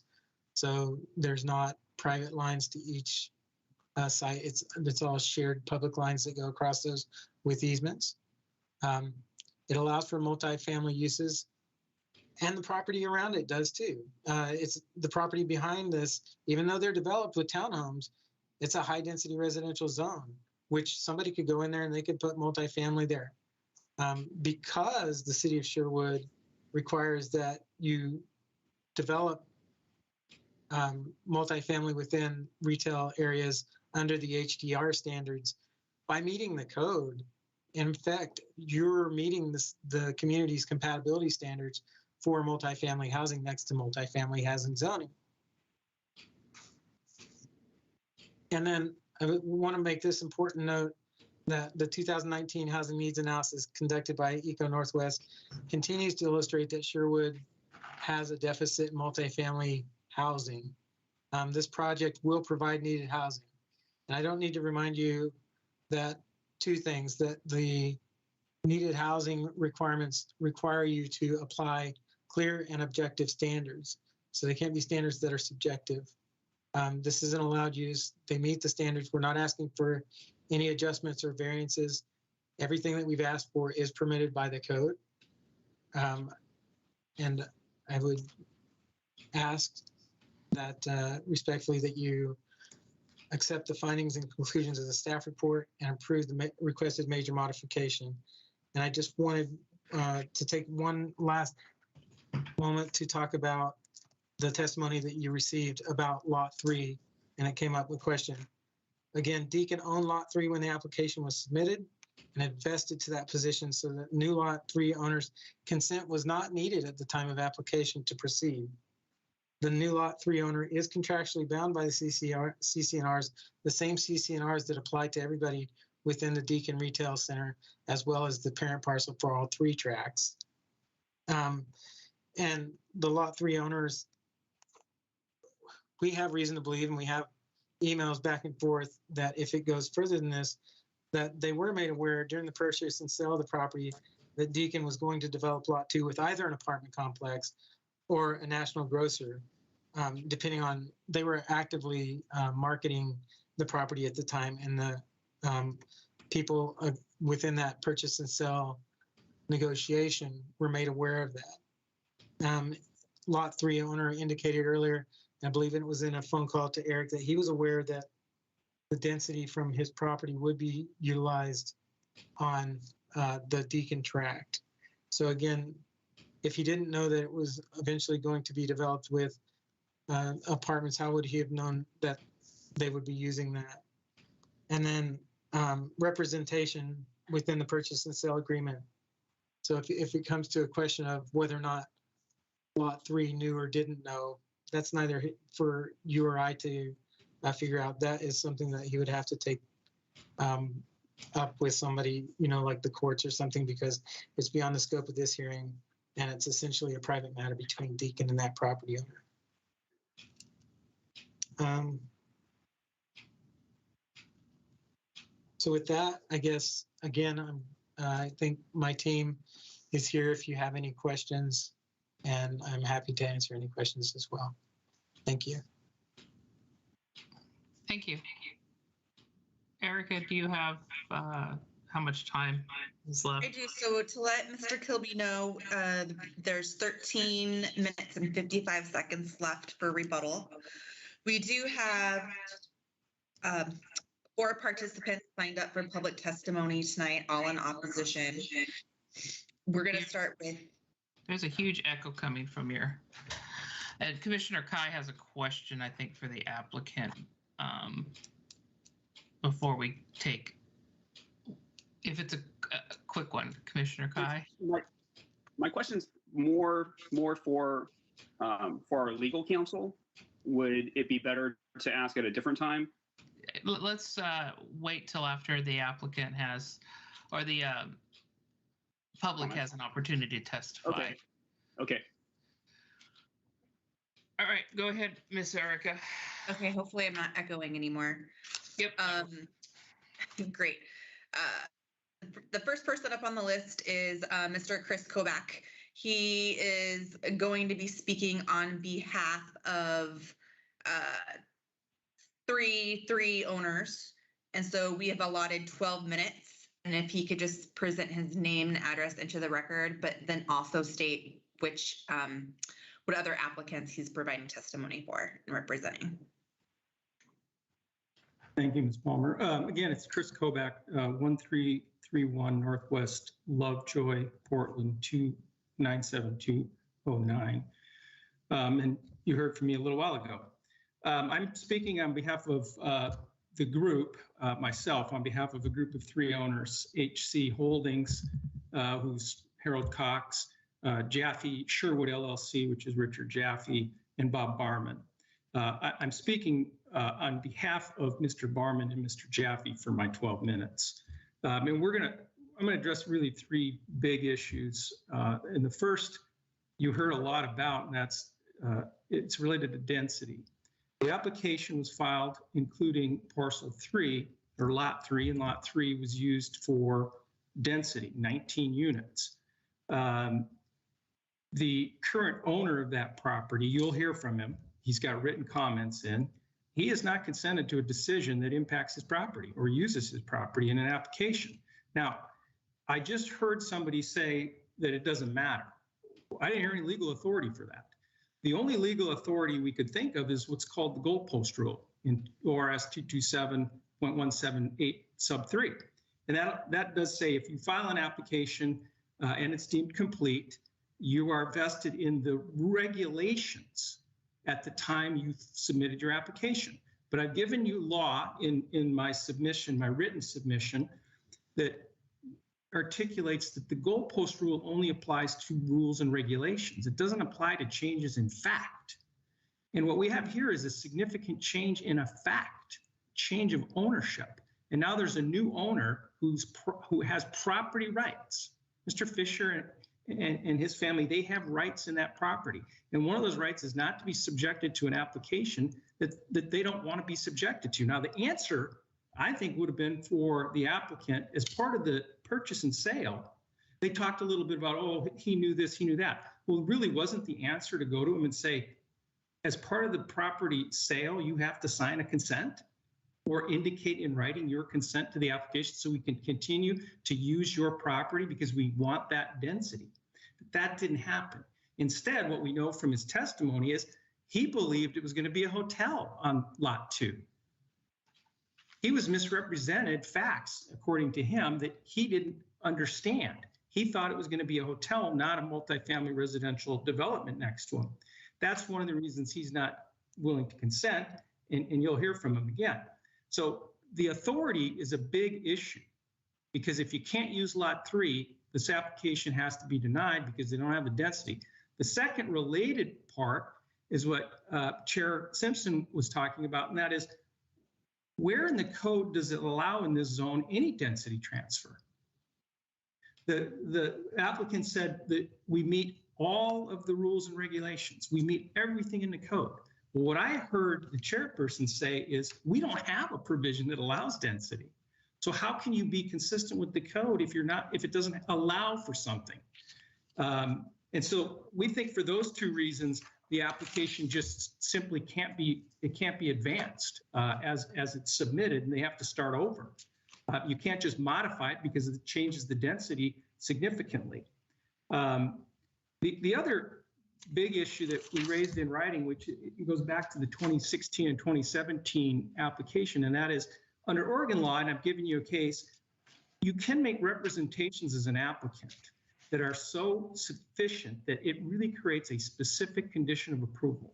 So there's not private lines to each site. It's all shared public lines that go across those with easements. It allows for multifamily uses, and the property around it does too. It's the property behind this, even though they're developed with townhomes, it's a high density residential zone, which somebody could go in there and they could put multifamily there. Because the city of Sherwood requires that you develop multifamily within retail areas under the HDR standards, by meeting the code, in fact, you're meeting the community's compatibility standards for multifamily housing next to multifamily housing zoning. And then I want to make this important note that the 2019 housing needs analysis conducted by Eco Northwest continues to illustrate that Sherwood has a deficit in multifamily housing. This project will provide needed housing. And I don't need to remind you that two things, that the needed housing requirements require you to apply clear and objective standards. So they can't be standards that are subjective. This is an allowed use. They meet the standards. We're not asking for any adjustments or variances. Everything that we've asked for is permitted by the code. And I would ask that respectfully that you accept the findings and conclusions of the staff report and approve the requested major modification. And I just wanted to take one last moment to talk about the testimony that you received about Lot 3, and it came up with a question. Again, Deacon owned Lot 3 when the application was submitted and had vested to that position, so that new Lot 3 owner's consent was not needed at the time of application to proceed. The new Lot 3 owner is contractually bound by the CCNRs, the same CCNRs that apply to everybody within the Deacon Retail Center, as well as the parent parcel for all 3 tracts. And the Lot 3 owners, we have reason to believe, and we have emails back and forth, that if it goes further than this, that they were made aware during the purchase and sale of the property that Deacon was going to develop Lot 2 with either an apartment complex or a national grocer, depending on, they were actively marketing the property at the time, and the people within that purchase and sell negotiation were made aware of that. Lot 3 owner indicated earlier, I believe it was in a phone call to Eric, that he was aware that the density from his property would be utilized on the Deacon tract. So again, if he didn't know that it was eventually going to be developed with apartments, how would he have known that they would be using that? And then representation within the purchase and sale agreement. So if it comes to a question of whether or not Lot 3 knew or didn't know, that's neither for you or I to figure out. That is something that he would have to take up with somebody, like the courts or something, because it's beyond the scope of this hearing, and it's essentially a private matter between Deacon and that property owner. So with that, I guess, again, I think my team is here if you have any questions, and I'm happy to answer any questions as well. Thank you. Thank you. Erica, do you have how much time is left? I do. So to let Mr. Kilby know, there's 13 minutes and 55 seconds left for rebuttal. We do have 4 participants signed up for public testimony tonight, all in opposition. We're going to start with. There's a huge echo coming from your. And Commissioner Kai has a question, I think, for the applicant before we take. If it's a quick one, Commissioner Kai. My question's more for our legal counsel. Would it be better to ask at a different time? Let's wait till after the applicant has, or the public has an opportunity to testify. Okay. All right, go ahead, Miss Erica. Okay, hopefully I'm not echoing anymore. Yep. Great. The first person up on the list is Mr. Chris Kovac. He is going to be speaking on behalf of three owners. And so we have allotted 12 minutes. And if he could just present his name and address into the record, but then also state which what other applicants he's providing testimony for and representing. Thank you, Ms. Palmer. Again, it's Chris Kovac, 1331 Northwest Lovejoy, Portland, 297-209. And you heard from me a little while ago. I'm speaking on behalf of the group, myself, on behalf of a group of 3 owners, HC Holdings, who's Harold Cox, Jaffe Sherwood LLC, which is Richard Jaffe, and Bob Barman. I'm speaking on behalf of Mr. Barman and Mr. Jaffe for my 12 minutes. And I'm gonna address really 3 big issues. And the first you heard a lot about, and that's it's related to density. The application was filed including parcel 3 or lot 3, and lot 3 was used for density, 19 units. The current owner of that property, you'll hear from him. He's got written comments in. He has not consented to a decision that impacts his property or uses his property in an application. Now, I just heard somebody say that it doesn't matter. I didn't hear any legal authority for that. The only legal authority we could think of is what's called the goalpost rule in ORS 227.178 sub 3. And that does say if you file an application and it's deemed complete, you are vested in the regulations at the time you submitted your application. But I've given you law in my submission, my written submission, that articulates that the goalpost rule only applies to rules and regulations. It doesn't apply to changes in fact. And what we have here is a significant change in a fact, change of ownership. And now there's a new owner who has property rights. Mr. Fisher and his family, they have rights in that property. And one of those rights is not to be subjected to an application that they don't want to be subjected to. Now, the answer, I think, would have been for the applicant as part of the purchase and sale. They talked a little bit about, oh, he knew this, he knew that. Well, it really wasn't the answer to go to him and say, as part of the property sale, you have to sign a consent or indicate in writing your consent to the application so we can continue to use your property because we want that density. But that didn't happen. Instead, what we know from his testimony is he believed it was going to be a hotel on lot 2. He was misrepresented facts, according to him, that he didn't understand. He thought it was going to be a hotel, not a multifamily residential development next to him. That's one of the reasons he's not willing to consent, and you'll hear from him again. So the authority is a big issue because if you can't use lot 3, this application has to be denied because they don't have the density. The second related part is what Chair Simpson was talking about, and that is where in the code does it allow in this zone any density transfer? The applicant said that we meet all of the rules and regulations. We meet everything in the code. Well, what I heard the chairperson say is we don't have a provision that allows density. So how can you be consistent with the code if it doesn't allow for something? And so we think for those 2 reasons, the application just simply can't be advanced as it's submitted, and they have to start over. You can't just modify it because it changes the density significantly. The other big issue that we raised in writing, which goes back to the 2016 and 2017 application, and that is under Oregon law, and I'm giving you a case, you can make representations as an applicant that are so sufficient that it really creates a specific condition of approval.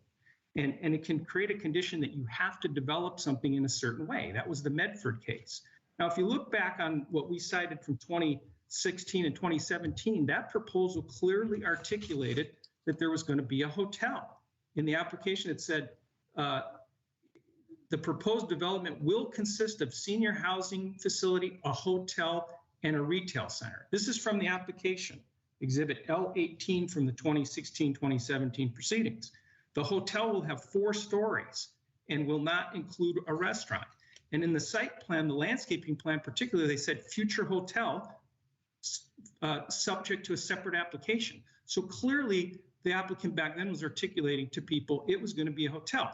And it can create a condition that you have to develop something in a certain way. That was the Medford case. Now, if you look back on what we cited from 2016 and 2017, that proposal clearly articulated that there was going to be a hotel. In the application, it said, the proposed development will consist of senior housing facility, a hotel, and a retail center. This is from the application, Exhibit L18 from the 2016-2017 proceedings. The hotel will have 4 stories and will not include a restaurant. And in the site plan, the landscaping plan particularly, they said future hotel subject to a separate application. So clearly, the applicant back then was articulating to people it was going to be a hotel.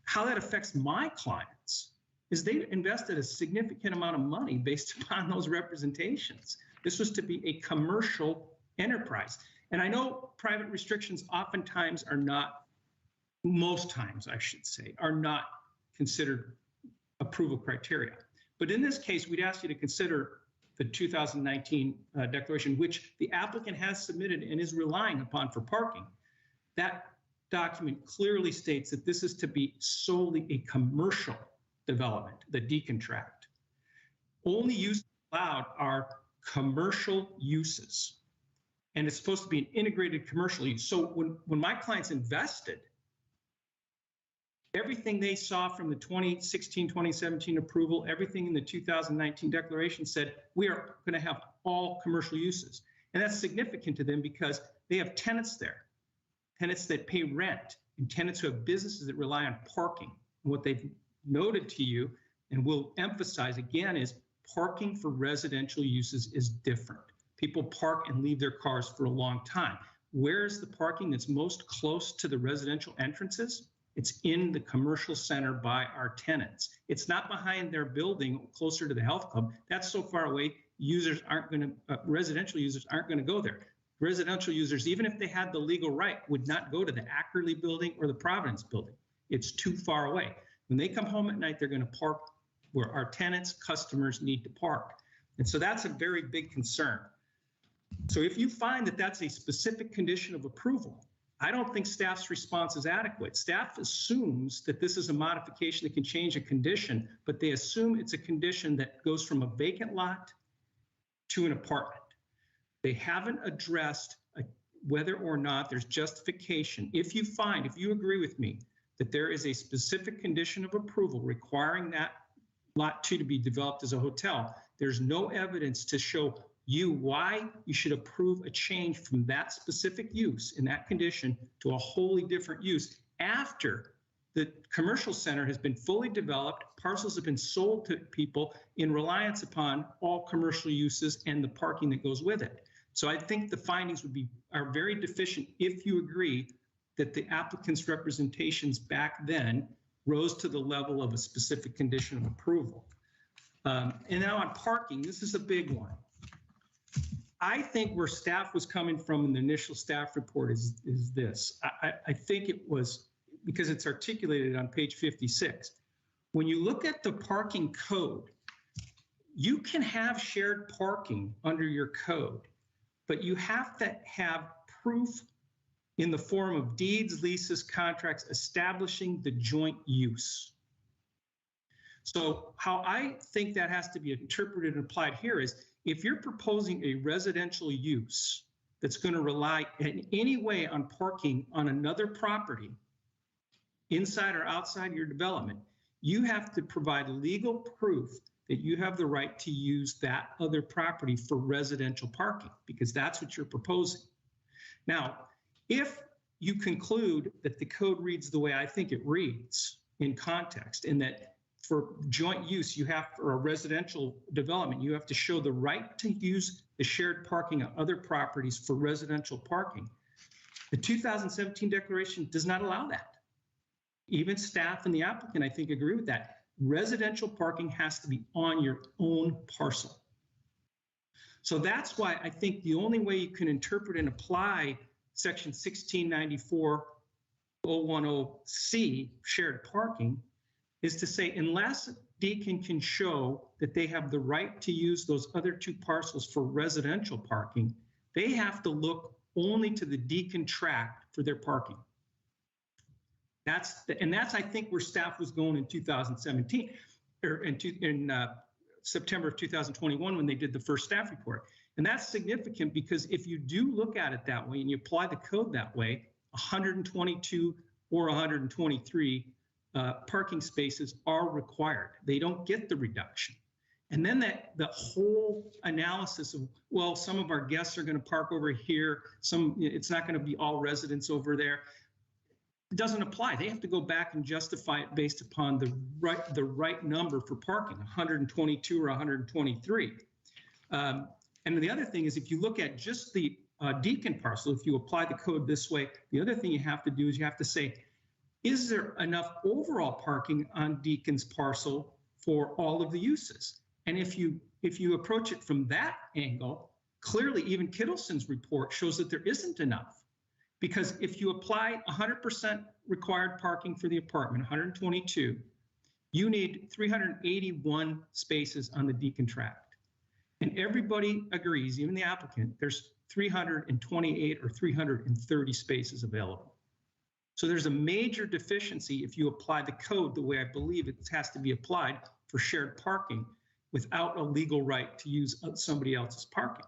How that affects my clients is they invested a significant amount of money based upon those representations. This was to be a commercial enterprise. And I know private restrictions oftentimes are not, most times I should say, are not considered approval criteria. But in this case, we'd ask you to consider the 2019 declaration, which the applicant has submitted and is relying upon for parking. That document clearly states that this is to be solely a commercial development, the decontract. Only uses allowed are commercial uses. And it's supposed to be an integrated commercial use. So when my clients invested, everything they saw from the 2016, 2017 approval, everything in the 2019 declaration said, we are going to have all commercial uses. And that's significant to them because they have tenants there, tenants that pay rent, and tenants who have businesses that rely on parking. And what they've noted to you, and will emphasize again, is parking for residential uses is different. People park and leave their cars for a long time. Where's the parking that's most close to the residential entrances? It's in the commercial center by our tenants. It's not behind their building closer to the health club. That's so far away, users aren't going to, residential users aren't going to go there. Residential users, even if they had the legal right, would not go to the Ackerley building or the Providence building. It's too far away. When they come home at night, they're going to park where our tenants, customers need to park. And so that's a very big concern. So if you find that that's a specific condition of approval, I don't think staff's response is adequate. Staff assumes that this is a modification that can change a condition, but they assume it's a condition that goes from a vacant lot to an apartment. They haven't addressed whether or not there's justification. If you agree with me that there is a specific condition of approval requiring that lot 2 to be developed as a hotel, there's no evidence to show you why you should approve a change from that specific use in that condition to a wholly different use after the commercial center has been fully developed, parcels have been sold to people in reliance upon all commercial uses and the parking that goes with it. So I think the findings are very deficient if you agree that the applicant's representations back then rose to the level of a specific condition of approval. And now on parking, this is a big one. I think where staff was coming from in the initial staff report is this. I think it was because it's articulated on page 56. When you look at the parking code, you can have shared parking under your code, but you have to have proof in the form of deeds, leases, contracts establishing the joint use. So how I think that has to be interpreted and applied here is if you're proposing a residential use that's going to rely in any way on parking on another property, inside or outside your development, you have to provide legal proof that you have the right to use that other property for residential parking, because that's what you're proposing. Now, if you conclude that the code reads the way I think it reads in context, and that for joint use, you have, for a residential development, you have to show the right to use the shared parking on other properties for residential parking. The 2017 declaration does not allow that. Even staff and the applicant, I think, agree with that. Residential parking has to be on your own parcel. So that's why I think the only way you can interpret and apply section 1694.010C, shared parking, is to say, unless Deacon can show that they have the right to use those other 2 parcels for residential parking, they have to look only to the Deacon tract for their parking. That's I think where staff was going in 2017 or in September of 2021 when they did the first staff report. And that's significant because if you do look at it that way and you apply the code that way, 122 or 123 parking spaces are required. They don't get the reduction. And then the whole analysis of, well, some of our guests are going to park over here, it's not going to be all residents over there. It doesn't apply. They have to go back and justify it based upon the right number for parking, 122 or 123. And the other thing is, if you look at just the Deacon parcel, if you apply the code this way, the other thing you have to do is you have to say, is there enough overall parking on Deacon's parcel for all of the uses? And if you approach it from that angle, clearly even Kittleson's report shows that there isn't enough. Because if you apply 100% required parking for the apartment, 122, you need 381 spaces on the Deacon tract. And everybody agrees, even the applicant, there's 328 or 330 spaces available. So there's a major deficiency if you apply the code the way I believe it has to be applied for shared parking without a legal right to use somebody else's parking.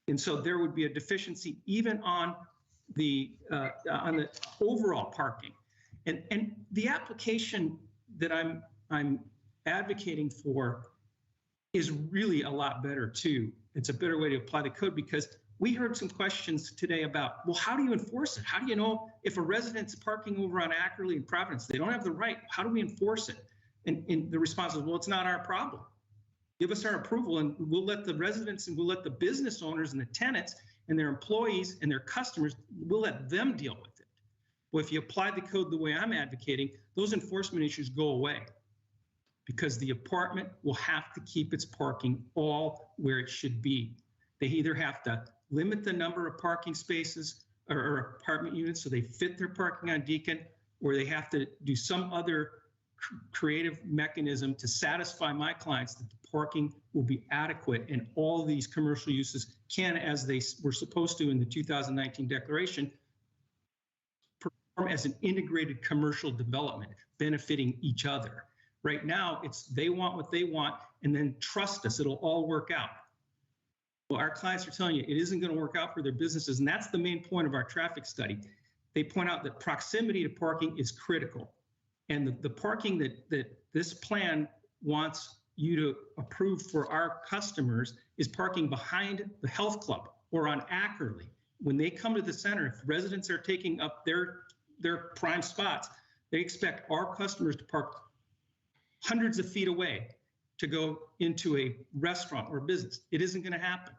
And so there would be a deficiency even on the overall parking. And the application that I'm advocating for is really a lot better too. It's a better way to apply the code because we heard some questions today about, well, how do you enforce it? How do you know if a resident's parking over on Ackerley and Providence, they don't have the right, how do we enforce it? And the response is, well, it's not our problem. Give us our approval and we'll let the residents and we'll let the business owners and the tenants and their employees and their customers, we'll let them deal with it. Well, if you apply the code the way I'm advocating, those enforcement issues go away because the apartment will have to keep its parking all where it should be. They either have to limit the number of parking spaces or apartment units so they fit their parking on Deacon, or they have to do some other creative mechanism to satisfy my clients that the parking will be adequate and all these commercial uses can, as they were supposed to in the 2019 declaration, perform as an integrated commercial development benefiting each other. Right now, it's they want what they want and then trust us, it'll all work out. Well, our clients are telling you it isn't going to work out for their businesses, and that's the main point of our traffic study. They point out that proximity to parking is critical. And the parking that this plan wants you to approve for our customers is parking behind the health club or on Ackerley. When they come to the center, if residents are taking up their prime spots, they expect our customers to park hundreds of feet away to go into a restaurant or business. It isn't going to happen.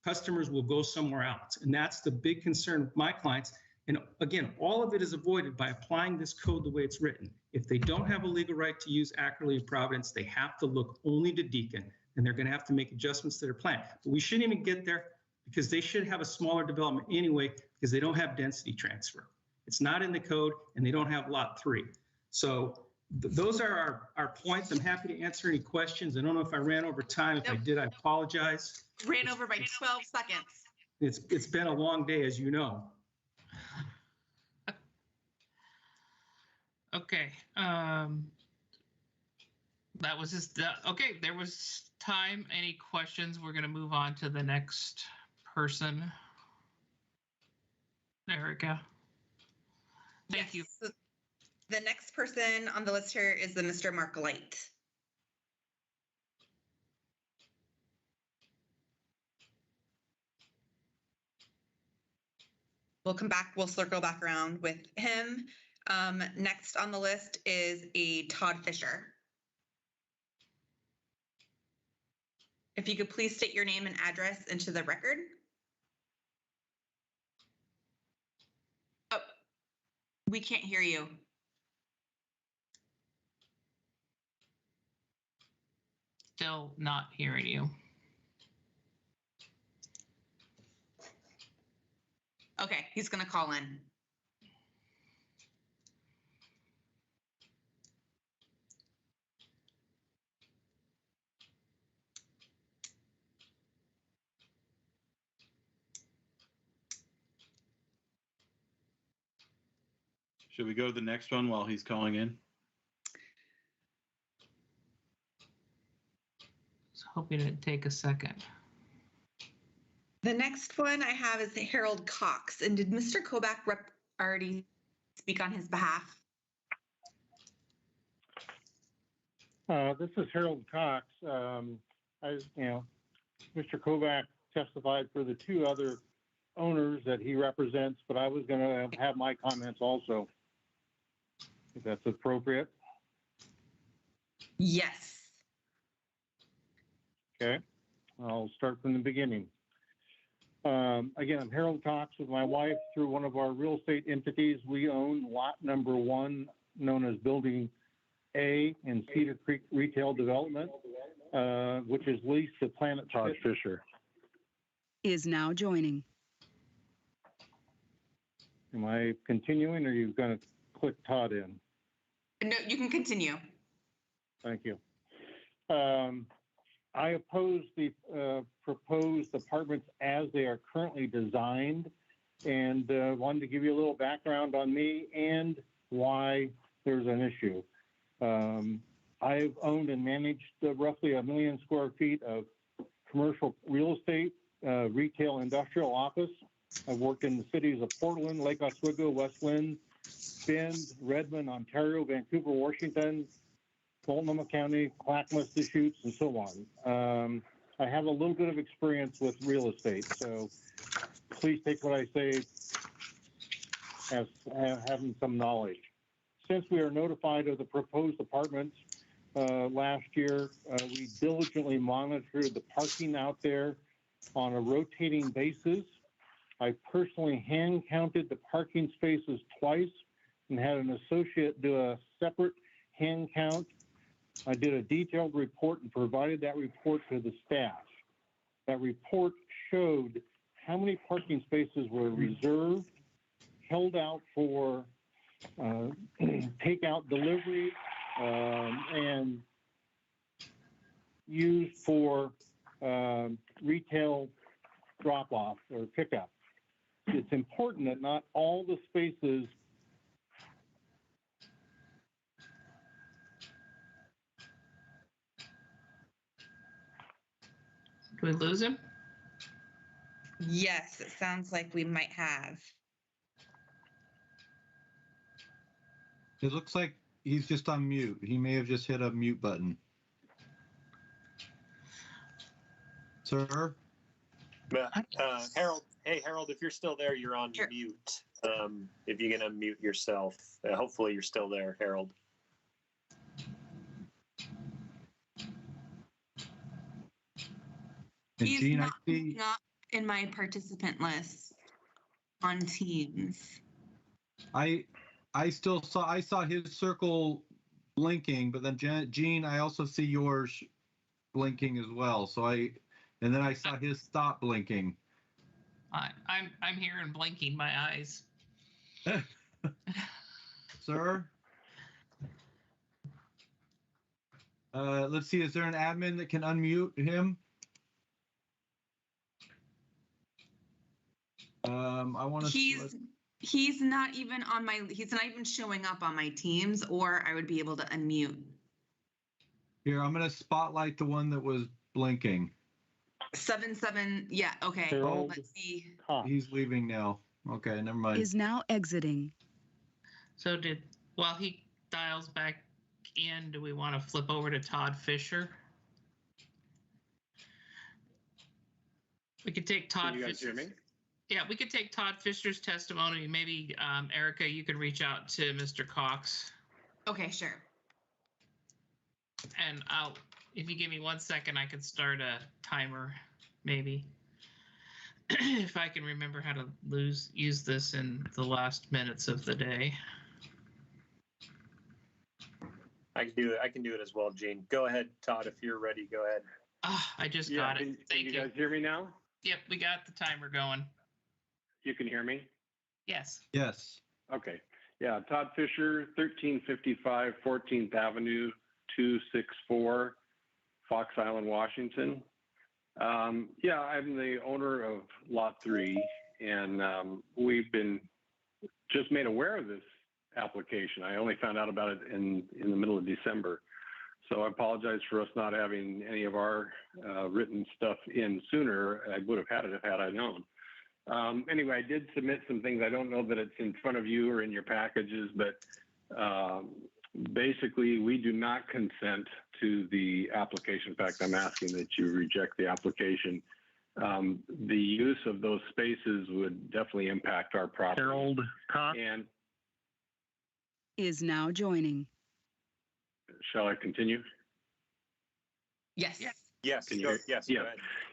Customers will go somewhere else. And that's the big concern of my clients. And again, all of it is avoided by applying this code the way it's written. If they don't have a legal right to use Ackerley and Providence, they have to look only to Deacon, and they're going to have to make adjustments to their plan. But we shouldn't even get there because they should have a smaller development anyway because they don't have density transfer. It's not in the code, and they don't have lot 3. So those are our points. I'm happy to answer any questions. I don't know if I ran over time. If I did, I apologize. Ran over by 12 seconds. It's been a long day, as you know. Okay. That was just okay. There was time. Any questions? We're going to move on to the next person. Erica. Thank you. So the next person on the list here is the Mr. Mark Light. We'll come back. We'll circle back around with him. Next on the list is a Todd Fisher. If you could please state your name and address into the record. Oh, we can't hear you. Still not hearing you. Okay, he's going to call in. Should we go to the next one while he's calling in? Was hoping it'd take a second. The next one I have is Harold Cox. And did Mr. Kobach already speak on his behalf? This is Harold Cox. Mr. Kobach testified for the two other owners that he represents, but I was going to have my comments also, if that's appropriate. Yes. Okay, I'll start from the beginning. Again, I'm Harold Cox with my wife. Through one of our real estate entities, we own lot number 1, known as Building A in Cedar Creek Retail Development, which is leased to Planet Todd Fisher. Is now joining. Am I continuing, or are you going to click Todd in? No, you can continue. Thank you. I oppose the proposed apartments as they are currently designed, and wanted to give you a little background on me and why there's an issue. I've owned and managed roughly 1 million square feet of commercial real estate, retail, industrial, office. I've worked in the cities of Portland, Lake Oswego, West Lynn, Bend, Redmond, Ontario, Vancouver, Washington, Multnomah County, Clackamas, Deschutes, and so on. I have a little bit of experience with real estate, so please take what I say as having some knowledge. Since we are notified of the proposed apartments last year, we diligently monitored the parking out there on a rotating basis. I personally hand counted the parking spaces twice and had an associate do a separate hand count. I did a detailed report and provided that report to the staff. That report showed how many parking spaces were reserved, held out for takeout delivery, and used for retail drop-off or pickup. It's important that not all the spaces Do we lose him? Yes, it sounds like we might have. It looks like he's just on mute. He may have just hit a mute button. Sir? Harold, hey, Harold, if you're still there, you're on mute. If you can unmute yourself, hopefully you're still there, Harold. He's not in my participant list on Teams. I saw his circle blinking, but then Gene, I also see yours blinking as well. And then I saw his stop blinking. I'm here and blinking my eyes. Sir? Let's see, is there an admin that can unmute him? I want to. He's not even on my. He's not even showing up on my Teams, or I would be able to unmute. Here, I'm going to spotlight the one that was blinking. 77. Yeah. Okay. Harold, let's see. He's leaving now. Okay, never mind. Is now exiting. So while he dials back in, do we want to flip over to Todd Fisher? We could take Todd Fisher. Can you guys hear me? Yeah, we could take Todd Fisher's testimony. Maybe, Erica, you could reach out to Mr. Cox. Okay, sure. And if you give me 1 second, I could start a timer, maybe. If I can remember how to use this in the last minutes of the day. I can do it. I can do it as well, Gene. Go ahead, Todd, if you're ready, go ahead. I just got it. Thank you. Can you guys hear me now? Yep, we got the timer going. You can hear me? Yes. Yes. Okay. Yeah, Todd Fisher, 1355 14th Avenue, 264, Fox Island, Washington. I'm the owner of Lot 3, and we've been just made aware of this application. I only found out about it in the middle of December. So I apologize for us not having any of our written stuff in sooner. I would have had it had I known. Anyway, I did submit some things. I don't know that it's in front of you or in your packages, but basically we do not consent to the application. In fact, I'm asking that you reject the application. The use of those spaces would definitely impact our property. Harold Cox and is now joining. shall I continue? Yes. Yes. Can you, yes. Yeah.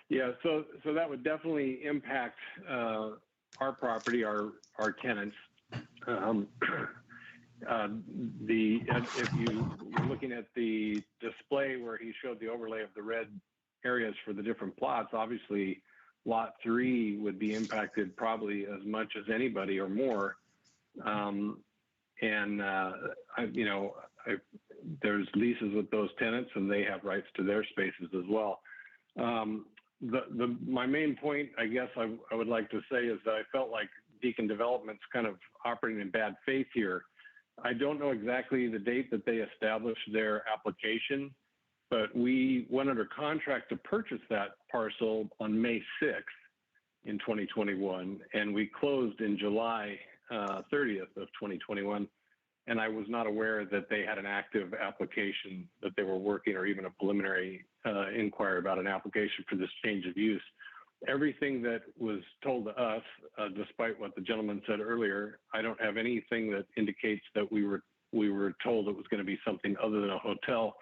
Yeah. So that would definitely impact our property, our tenants. If you're looking at the display where he showed the overlay of the red areas for the different plots, obviously lot 3 would be impacted probably as much as anybody or more. There's leases with those tenants and they have rights to their spaces as well. My main point, I guess I would like to say is that I felt like Beacon Development's kind of operating in bad faith here. I don't know exactly the date that they established their application, but we went under contract to purchase that parcel on May 6th in 2021, and we closed in July 30th of 2021. And I was not aware that they had an active application that they were working, or even a preliminary inquiry about an application for this change of use. Everything that was told to us, despite what the gentleman said earlier, I don't have anything that indicates that we were told it was going to be something other than a hotel.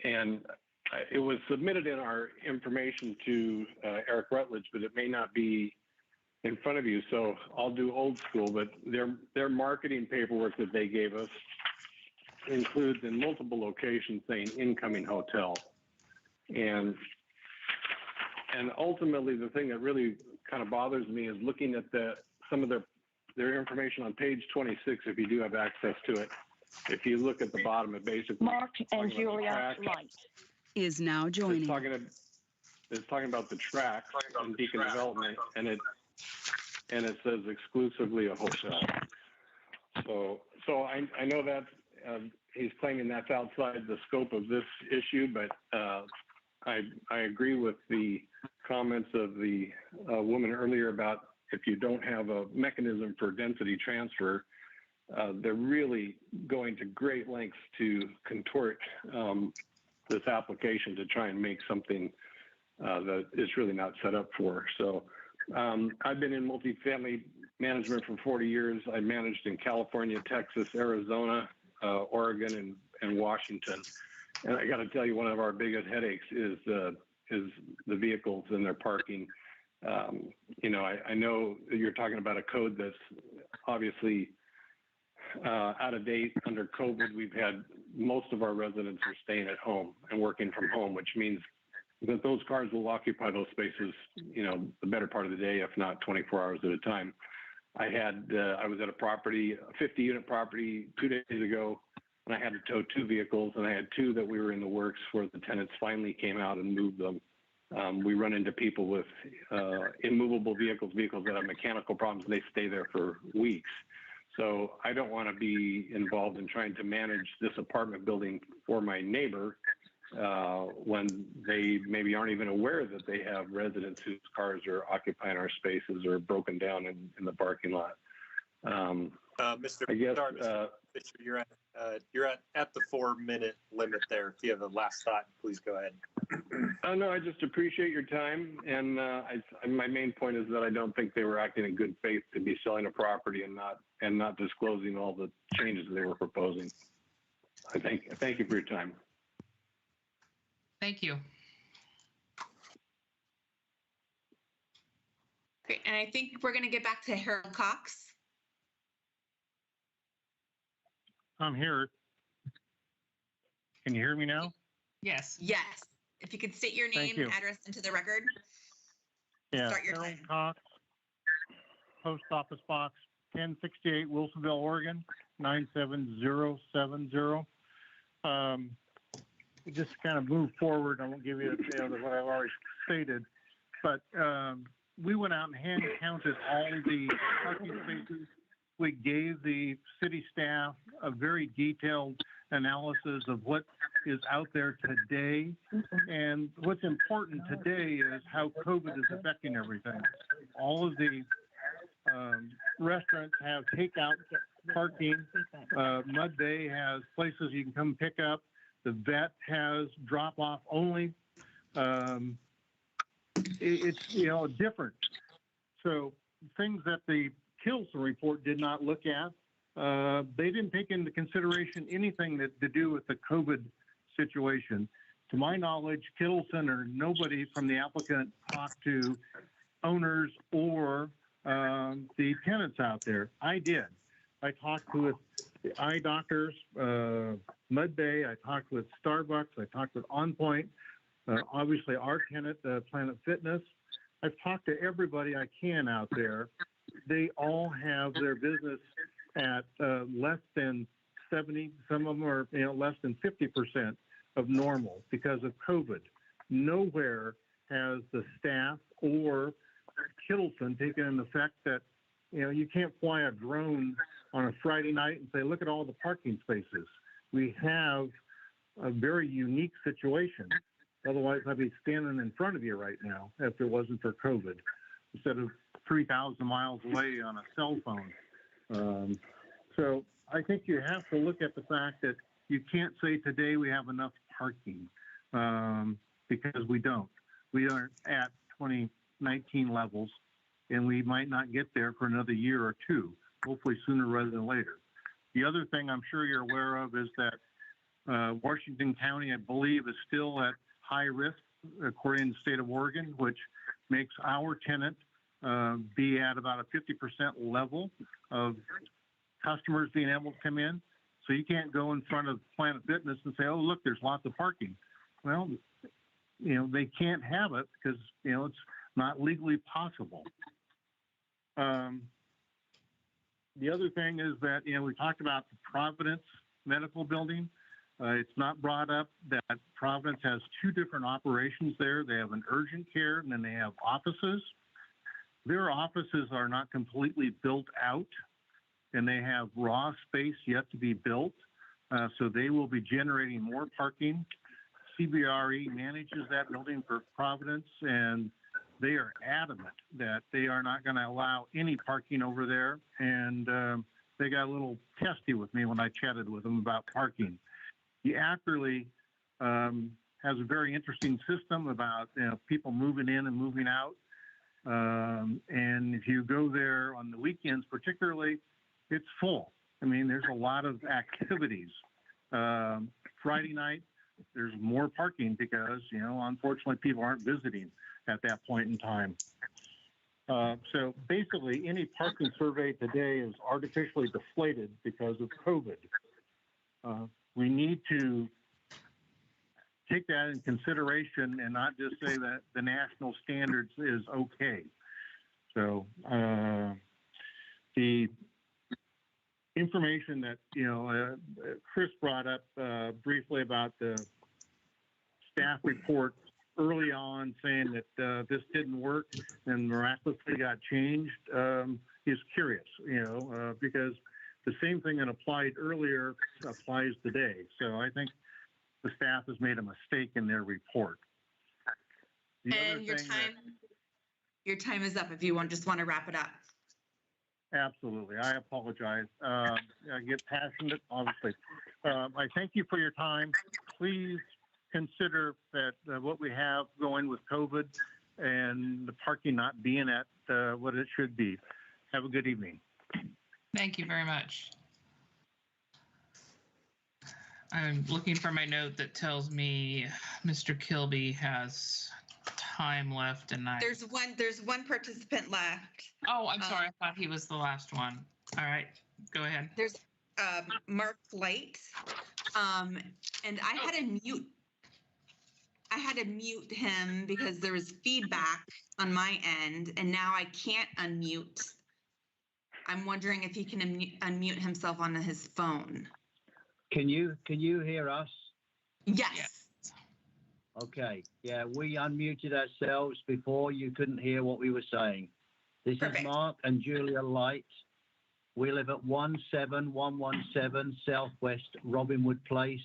And it was submitted in our information to Eric Rutledge, but it may not be in front of you. So I'll do old school, but their marketing paperwork that they gave us includes in multiple locations saying incoming hotel. And ultimately the thing that really kind of bothers me is looking at some of their information on page 26, if you do have access to it. If you look at the bottom, it basically Mark and Julia Light is now joining. It's talking about the track in Beacon Development, and it says exclusively a hotel. So I know that he's claiming that's outside the scope of this issue, but I agree with the comments of the woman earlier about if you don't have a mechanism for density transfer, they're really going to great lengths to contort this application to try and make something that is really not set up for. So I've been in multifamily management for 40 years. I managed in California, Texas, Arizona, Oregon, and Washington. And I got to tell you, one of our biggest headaches is the vehicles and their parking. I know you're talking about a code that's obviously out of date. Under COVID, we've had most of our residents are staying at home and working from home, which means that those cars will occupy those spaces, the better part of the day, if not 24 hours at a time. I was at a property, a 50-unit property 2 days ago, and I had to tow 2 vehicles, and I had 2 that we were in the works where the tenants finally came out and moved them. We run into people with immovable vehicles that have mechanical problems, and they stay there for weeks. So I don't want to be involved in trying to manage this apartment building for my neighbor when they maybe aren't even aware that they have residents whose cars are occupying our spaces or broken down in the parking lot. Mr. Fisher, you're at the 4-minute limit there. If you have a last thought, please go ahead. No, I just appreciate your time, and my main point is that I don't think they were acting in good faith to be selling a property and not disclosing all the changes they were proposing. I thank you for your time. Thank you. Great, and I think we're going to get back to Harold Cox. I'm here. Can you hear me now? Yes. Yes. If you could state your name and address into the record. Yeah, Start your Harold time. Cox, Post Office Box 1068, Wilsonville, Oregon, 97070. Just kind of move forward. I won't give you what I've already stated, but we went out and hand counted all the parking spaces we gave the city staff a very detailed analysis of what is out there today. And what's important today is how COVID is affecting everything. All of the restaurants have takeout parking. Mud Bay has places you can come pick up. The vet has drop-off only. It's, different. So things that the Kilson report did not look at, they didn't take into consideration anything that to do with the COVID situation. To my knowledge, Kittleson or nobody from the applicant talked to owners or the tenants out there. I did. I talked with eye doctors, Mud Bay. I talked with Starbucks. I talked with On Point. Obviously, our tenant, Planet Fitness. I've talked to everybody I can out there. They all have their business at less than 70. Some of them are less than 50% of normal because of COVID. Nowhere has the staff or Kittleson taken an effect that you can't fly a drone on a Friday night and say, look at all the parking spaces. We have a very unique situation. Otherwise, I'd be standing in front of you right now if it wasn't for COVID, instead of 3,000 miles away on a cell phone. So I think you have to look at the fact that you can't say today we have enough parking because we don't. We aren't at 2019 levels, and we might not get there for another year or two, hopefully sooner rather than later. The other thing I'm sure you're aware of is that Washington County, I believe, is still at high risk, according to the state of Oregon, which makes our tenant be at about a 50% level of customers being able to come in. So you can't go in front of Planet Fitness and say, oh, look, there's lots of parking. Well, they can't have it because, it's not legally possible. The other thing is that, we talked about the Providence Medical Building. It's not brought up that Providence has two different operations there. They have an urgent care and then they have offices. Their offices are not completely built out and they have raw space yet to be built. So they will be generating more parking. CBRE manages that building for Providence and they are adamant that they are not going to allow any parking over there. And they got a little testy with me when I chatted with them about parking. The Ackerley has a very interesting system about people moving in and moving out. And if you go there on the weekends, particularly, it's full. I mean, there's a lot of activities. Friday night, there's more parking because, unfortunately, people aren't visiting at that point in time. So basically, any parking survey today is artificially deflated because of COVID. We need to take that in consideration and not just say that the national standards is okay. So the information that, Chris brought up briefly about the staff report early on saying that this didn't work and miraculously got changed is curious, because the same thing that applied earlier applies today. So I think the staff has made a mistake in their report. And your time is up if you just want to wrap it up. Absolutely. I apologize. I get passionate, obviously. I thank you for your time. Please consider that what we have going with COVID and the parking not being at what it should be. Have a good evening. Thank you very much. I'm looking for my note that tells me Mr. Kilby has time left and There's one participant left. Oh, I'm sorry. I thought he was the last one. All right, go ahead. There's Mark Light. And I had to mute him because there was feedback on my end and now I can't unmute. I'm wondering if he can unmute himself on his phone. Can you hear us? Yes. Okay. Yeah, we unmuted ourselves before. You couldn't hear what we were saying. This Perfect. is Mark and Julia Light. We live at 17117 Southwest Robinwood Place,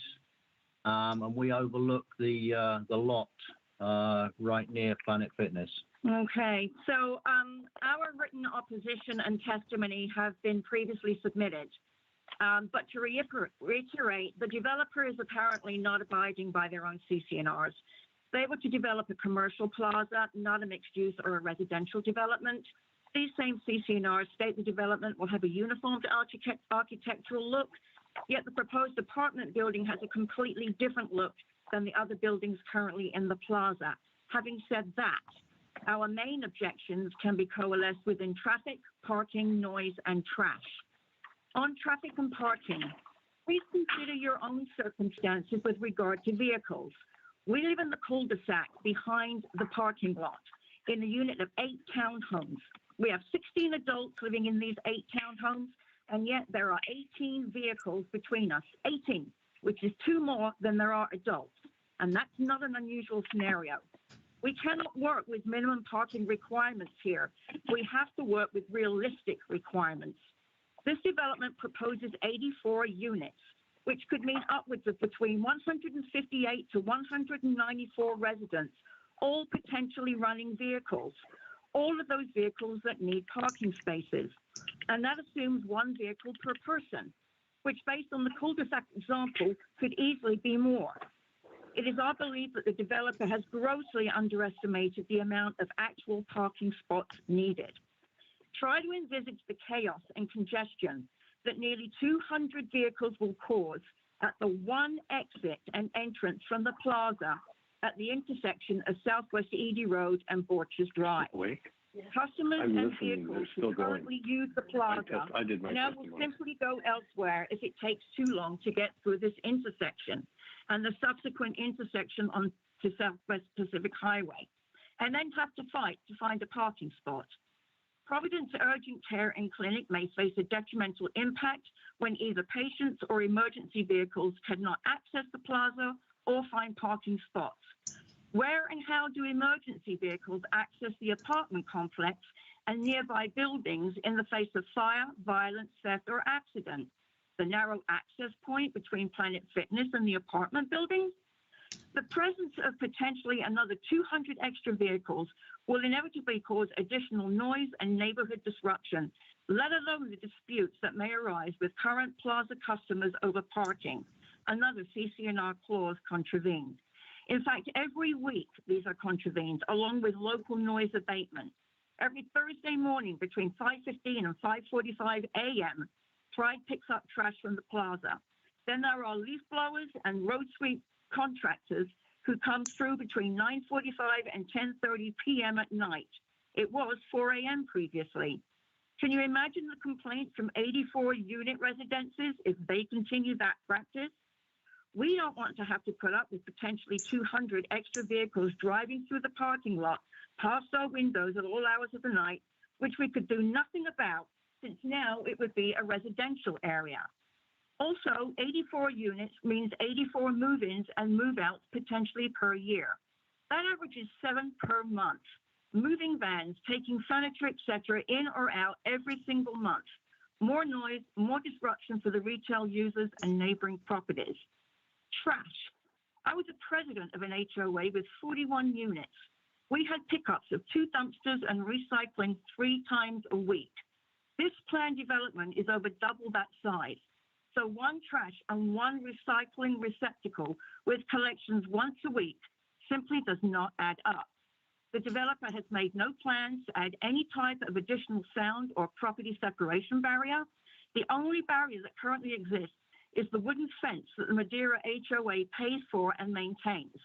and we overlook the lot right near Planet Fitness. Okay, so our written opposition and testimony have been previously submitted. But to reiterate, the developer is apparently not abiding by their own CC&Rs. They were to develop a commercial plaza, not a mixed use or a residential development. These same CC&Rs state the development will have a uniformed architectural look, yet the proposed apartment building has a completely different look than the other buildings currently in the plaza. Having said that, our main objections can be coalesced within traffic, parking, noise, and trash. On traffic and parking, please consider your own circumstances with regard to vehicles. We live in the cul-de-sac behind the parking lot in a unit of 8 townhomes. We have 16 adults living in these 8 townhomes, and yet there are 18 vehicles between us, 18, which is 2 more than there are adults. And that's not an unusual scenario. We cannot work with minimum parking requirements here. We have to work with realistic requirements. This development proposes 84 units, which could mean upwards of between 158 to 194 residents, all potentially running vehicles. All of those vehicles that need parking spaces. And that assumes 1 vehicle per person, which based on the cul-de-sac example could easily be more. It is our belief that the developer has grossly underestimated the amount of actual parking spots needed. Try to envisage the chaos and congestion that nearly 200 vehicles will cause at the one exit and entrance from the plaza at the intersection of Southwest Edie Road and Borchers Drive. Customers and vehicles who currently use the plaza now will simply go elsewhere if it takes too long to get through this intersection and the subsequent intersection on to Southwest Pacific Highway, and then have to fight to find a parking spot. Providence Urgent Care and Clinic may face a detrimental impact when either patients or emergency vehicles cannot access the plaza or find parking spots. Where and how do emergency vehicles access the apartment complex and nearby buildings in the face of fire, violence, theft, or accident? The narrow access point between Planet Fitness and the apartment building? The presence of potentially another 200 extra vehicles will inevitably cause additional noise and neighborhood disruption, let alone the disputes that may arise with current plaza customers over parking, another CC&R clause contravened. In fact, every week these are contravened, along with local noise abatement. Every Thursday morning between 5:15 and 5:45 a.m., Pride picks up trash from the plaza. Then there are leaf blowers and road sweep contractors who come through between 9:45 and 10:30 p.m. at night. It was 4 a.m. previously. Can you imagine the complaints from 84 unit residences if they continue that practice? We don't want to have to put up with potentially 200 extra vehicles driving through the parking lot past our windows at all hours of the night, which we could do nothing about since now it would be a residential area. Also, 84 units means 84 move-ins and move-outs potentially per year. That averages 7 per month. Moving vans taking furniture, etc., in or out every single month. More noise, more disruption for the retail users and neighboring properties. Trash. I was a president of an HOA with 41 units. We had pickups of 2 dumpsters and recycling 3 times a week. This planned development is over double that size. So 1 trash and 1 recycling receptacle with collections once a week simply does not add up. The developer has made no plans to add any type of additional sound or property separation barrier. The only barrier that currently exists is the wooden fence that the Madeira HOA pays for and maintains.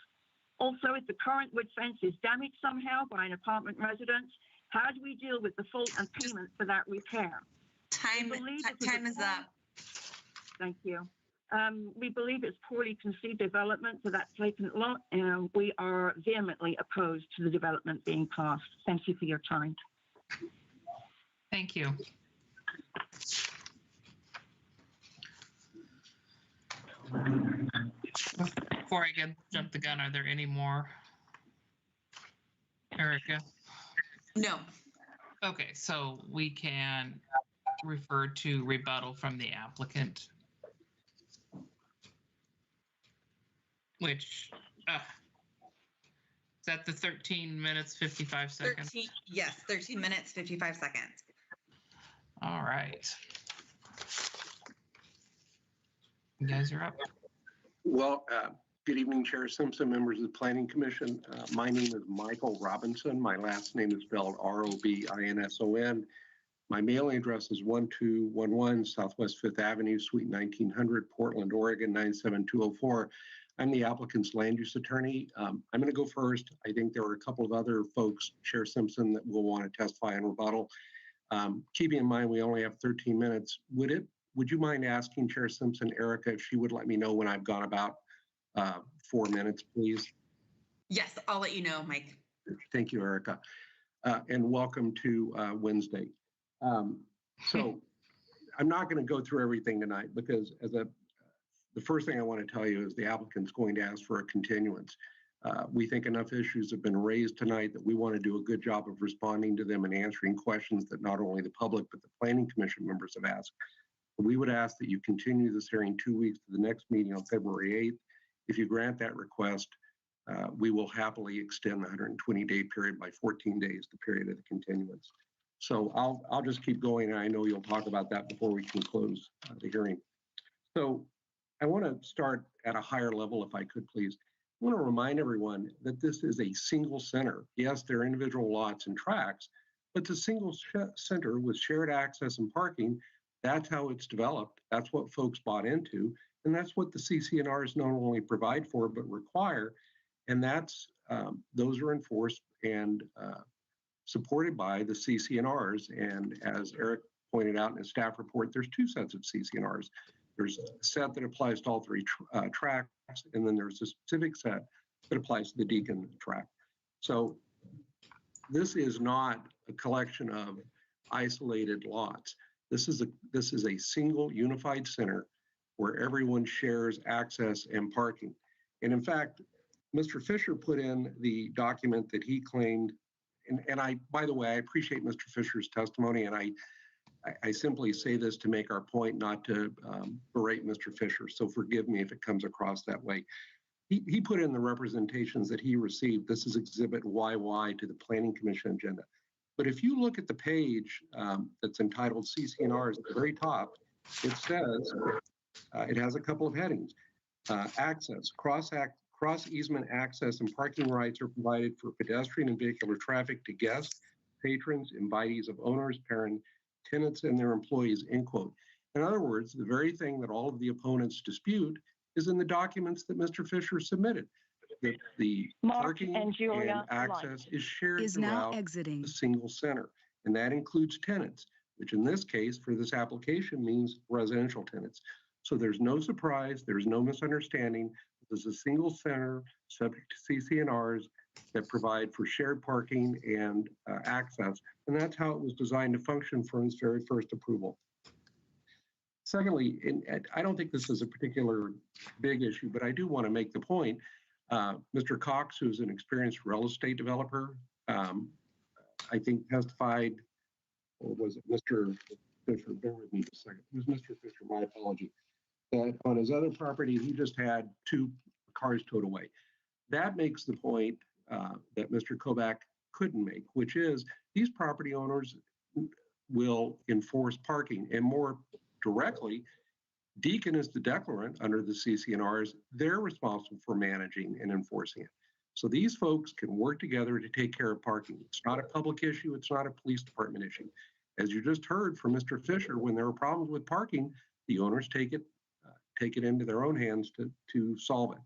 Also, if the current wood fence is damaged somehow by an apartment resident, how do we deal with the fault and payment for that repair? Time is up. Thank you. We believe it's poorly conceived development for that vacant lot, and we are vehemently opposed to the development being passed. Thank you for your time. Thank you. Before I jump the gun, are there any more? Erica? No. Okay, so we can refer to rebuttal from the applicant. Which, is that the 13 minutes, 55 seconds? 13 minutes, 55 seconds. All right. You guys are up. Well, good evening, Chair Simpson, members of the Planning Commission. My name is Michael Robinson. My last name is spelled Robinson. My mailing address is 1211 Southwest 5th Avenue, Suite 1900, Portland, Oregon, 97204. I'm the applicant's land use attorney. I'm going to go first. I think there are a couple of other folks, Chair Simpson, that will want to testify in rebuttal. Keeping in mind we only have 13 minutes, would you mind asking Chair Simpson, Erica, if she would let me know when I've gone about 4 minutes, please? Yes, I'll let you know, Mike. Thank you, Erica. And welcome to Wednesday. So I'm not going to go through everything tonight because the first thing I want to tell you is the applicant's going to ask for a continuance. We think enough issues have been raised tonight that we want to do a good job of responding to them and answering questions that not only the public but the Planning Commission members have asked. We would ask that you continue this hearing 2 weeks to the next meeting on February 8th. If you grant that request, we will happily extend the 120-day period by 14 days, the period of the continuance. So I'll just keep going, and I know you'll talk about that before we can close the hearing. So I want to start at a higher level, if I could, please. I want to remind everyone that this is a single center. Yes, there are individual lots and tracts, but it's a single center with shared access and parking. That's how it's developed. That's what folks bought into. And that's what the CC&Rs not only provide for, but require. And those are enforced and supported by the CC&Rs. And as Eric pointed out in his staff report, there's two sets of CC&Rs. There's a set that applies to all three tracts, and then there's a specific set that applies to the Deacon tract. So this is not a collection of isolated lots. This is a single unified center where everyone shares access and parking. And in fact, Mr. Fisher put in the document that he claimed, and by the way, I appreciate Mr. Fisher's testimony, and I simply say this to make our point, not to berate Mr. Fisher, so forgive me if it comes across that way. He put in the representations that he received. This is Exhibit YY to the Planning Commission agenda. But if you look at the page that's entitled CC&Rs at the very top, it says, it has a couple of headings. Access, cross-easement access and parking rights are provided for pedestrian and vehicular traffic to guests, patrons, invitees of owners, parents, tenants, and their employees, end quote. In other words, the very thing that all of the opponents dispute is in the documents that Mr. Fisher submitted. The parking and access is shared throughout the single center, and that includes tenants, which in this case, for this application, means residential tenants. So there's no surprise, there's no misunderstanding. This is a single center subject to CC&Rs that provide for shared parking and access, and that's how it was designed to function from its very first approval. Secondly, and I don't think this is a particular big issue, but I do want to make the point, Mr. Cox, who's an experienced real estate developer, I think testified, or was it Mr. Fisher? Bear with me a second. It was Mr. Fisher, my apology. That on his other property, he just had 2 cars towed away. That makes the point that Mr. Kobach couldn't make, which is these property owners will enforce parking, and more directly, Deacon is the declarant under the CC&Rs. They're responsible for managing and enforcing it. So these folks can work together to take care of parking. It's not a public issue. It's not a police department issue. As you just heard from Mr. Fisher, when there are problems with parking, the owners take it into their own hands to solve it.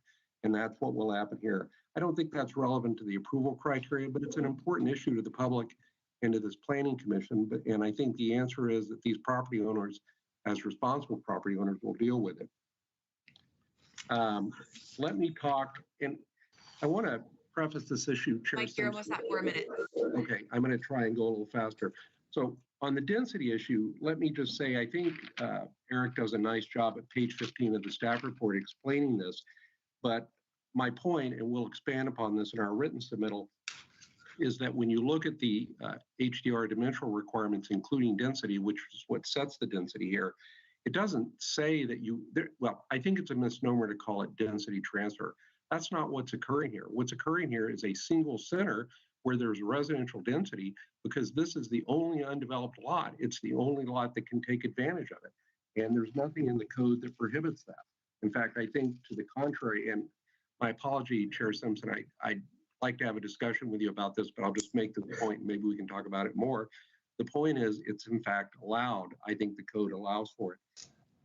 And that's what will happen here. I don't think that's relevant to the approval criteria, but it's an important issue to the public and to this Planning Commission. And I think the answer is that these property owners, as responsible property owners, will deal with it. Let me talk, and I want to preface this issue, Chair. Mike, you're almost at 4 minutes. Okay, I'm going to try and go a little faster. So on the density issue, let me just say, I think Eric does a nice job at page 15 of the staff report explaining this. But my point, and we'll expand upon this in our written submittal, is that when you look at the HDR dimensional requirements, including density, which is what sets the density here, it doesn't say that well, I think it's a misnomer to call it density transfer. That's not what's occurring here. What's occurring here is a single center where there's residential density, because this is the only undeveloped lot. It's the only lot that can take advantage of it. And there's nothing in the code that prohibits that. In fact, I think to the contrary, and my apology, Chair Simpson, I'd like to have a discussion with you about this, but I'll just make the point, maybe we can talk about it more. The point is, it's in fact allowed. I think the code allows for it.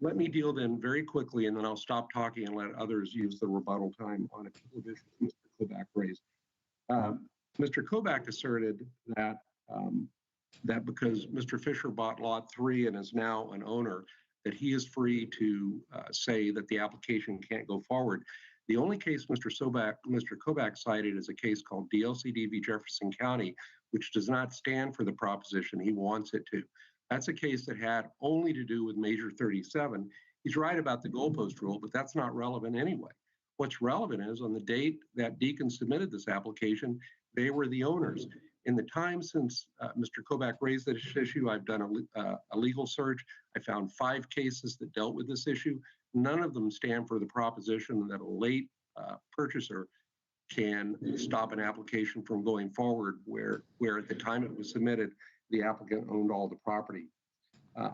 Let me deal then very quickly, and then I'll stop talking and let others use the rebuttal time on a couple of issues Mr. Kobach raised. Mr. Kobach asserted that that because Mr. Fisher bought Lot 3 and is now an owner, that he is free to say that the application can't go forward. The only case Mr. Kobach cited is a case called DLCD v. Jefferson County, which does not stand for the proposition he wants it to. That's a case that had only to do with Measure 37. He's right about the goalpost rule, but that's not relevant anyway. What's relevant is on the date that Deacon submitted this application, they were the owners. In the time since Mr. Kobach raised this issue, I've done a legal search. I found 5 cases that dealt with this issue. None of them stand for the proposition that a late purchaser can stop an application from going forward where at the time it was submitted, the applicant owned all the property.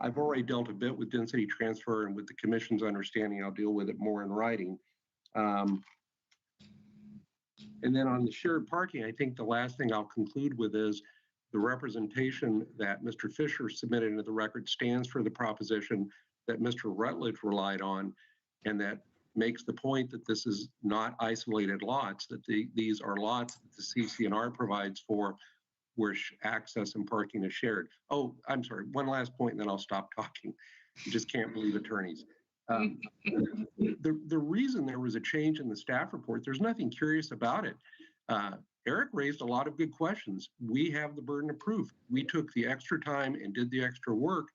I've already dealt a bit with density transfer, and with the commission's understanding, I'll deal with it more in writing. And then on the shared parking, I think the last thing I'll conclude with is the representation that Mr. Fisher submitted into the record stands for the proposition that Mr. Rutledge relied on, and that makes the point that this is not isolated lots, that these are lots that the CC&R provides for where access and parking is shared. Oh, I'm sorry, one last point and then I'll stop talking. You just can't believe attorneys. The reason there was a change in the staff report, there's nothing curious about it. Eric raised a lot of good questions. We have the burden of proof. We took the extra time and did the extra work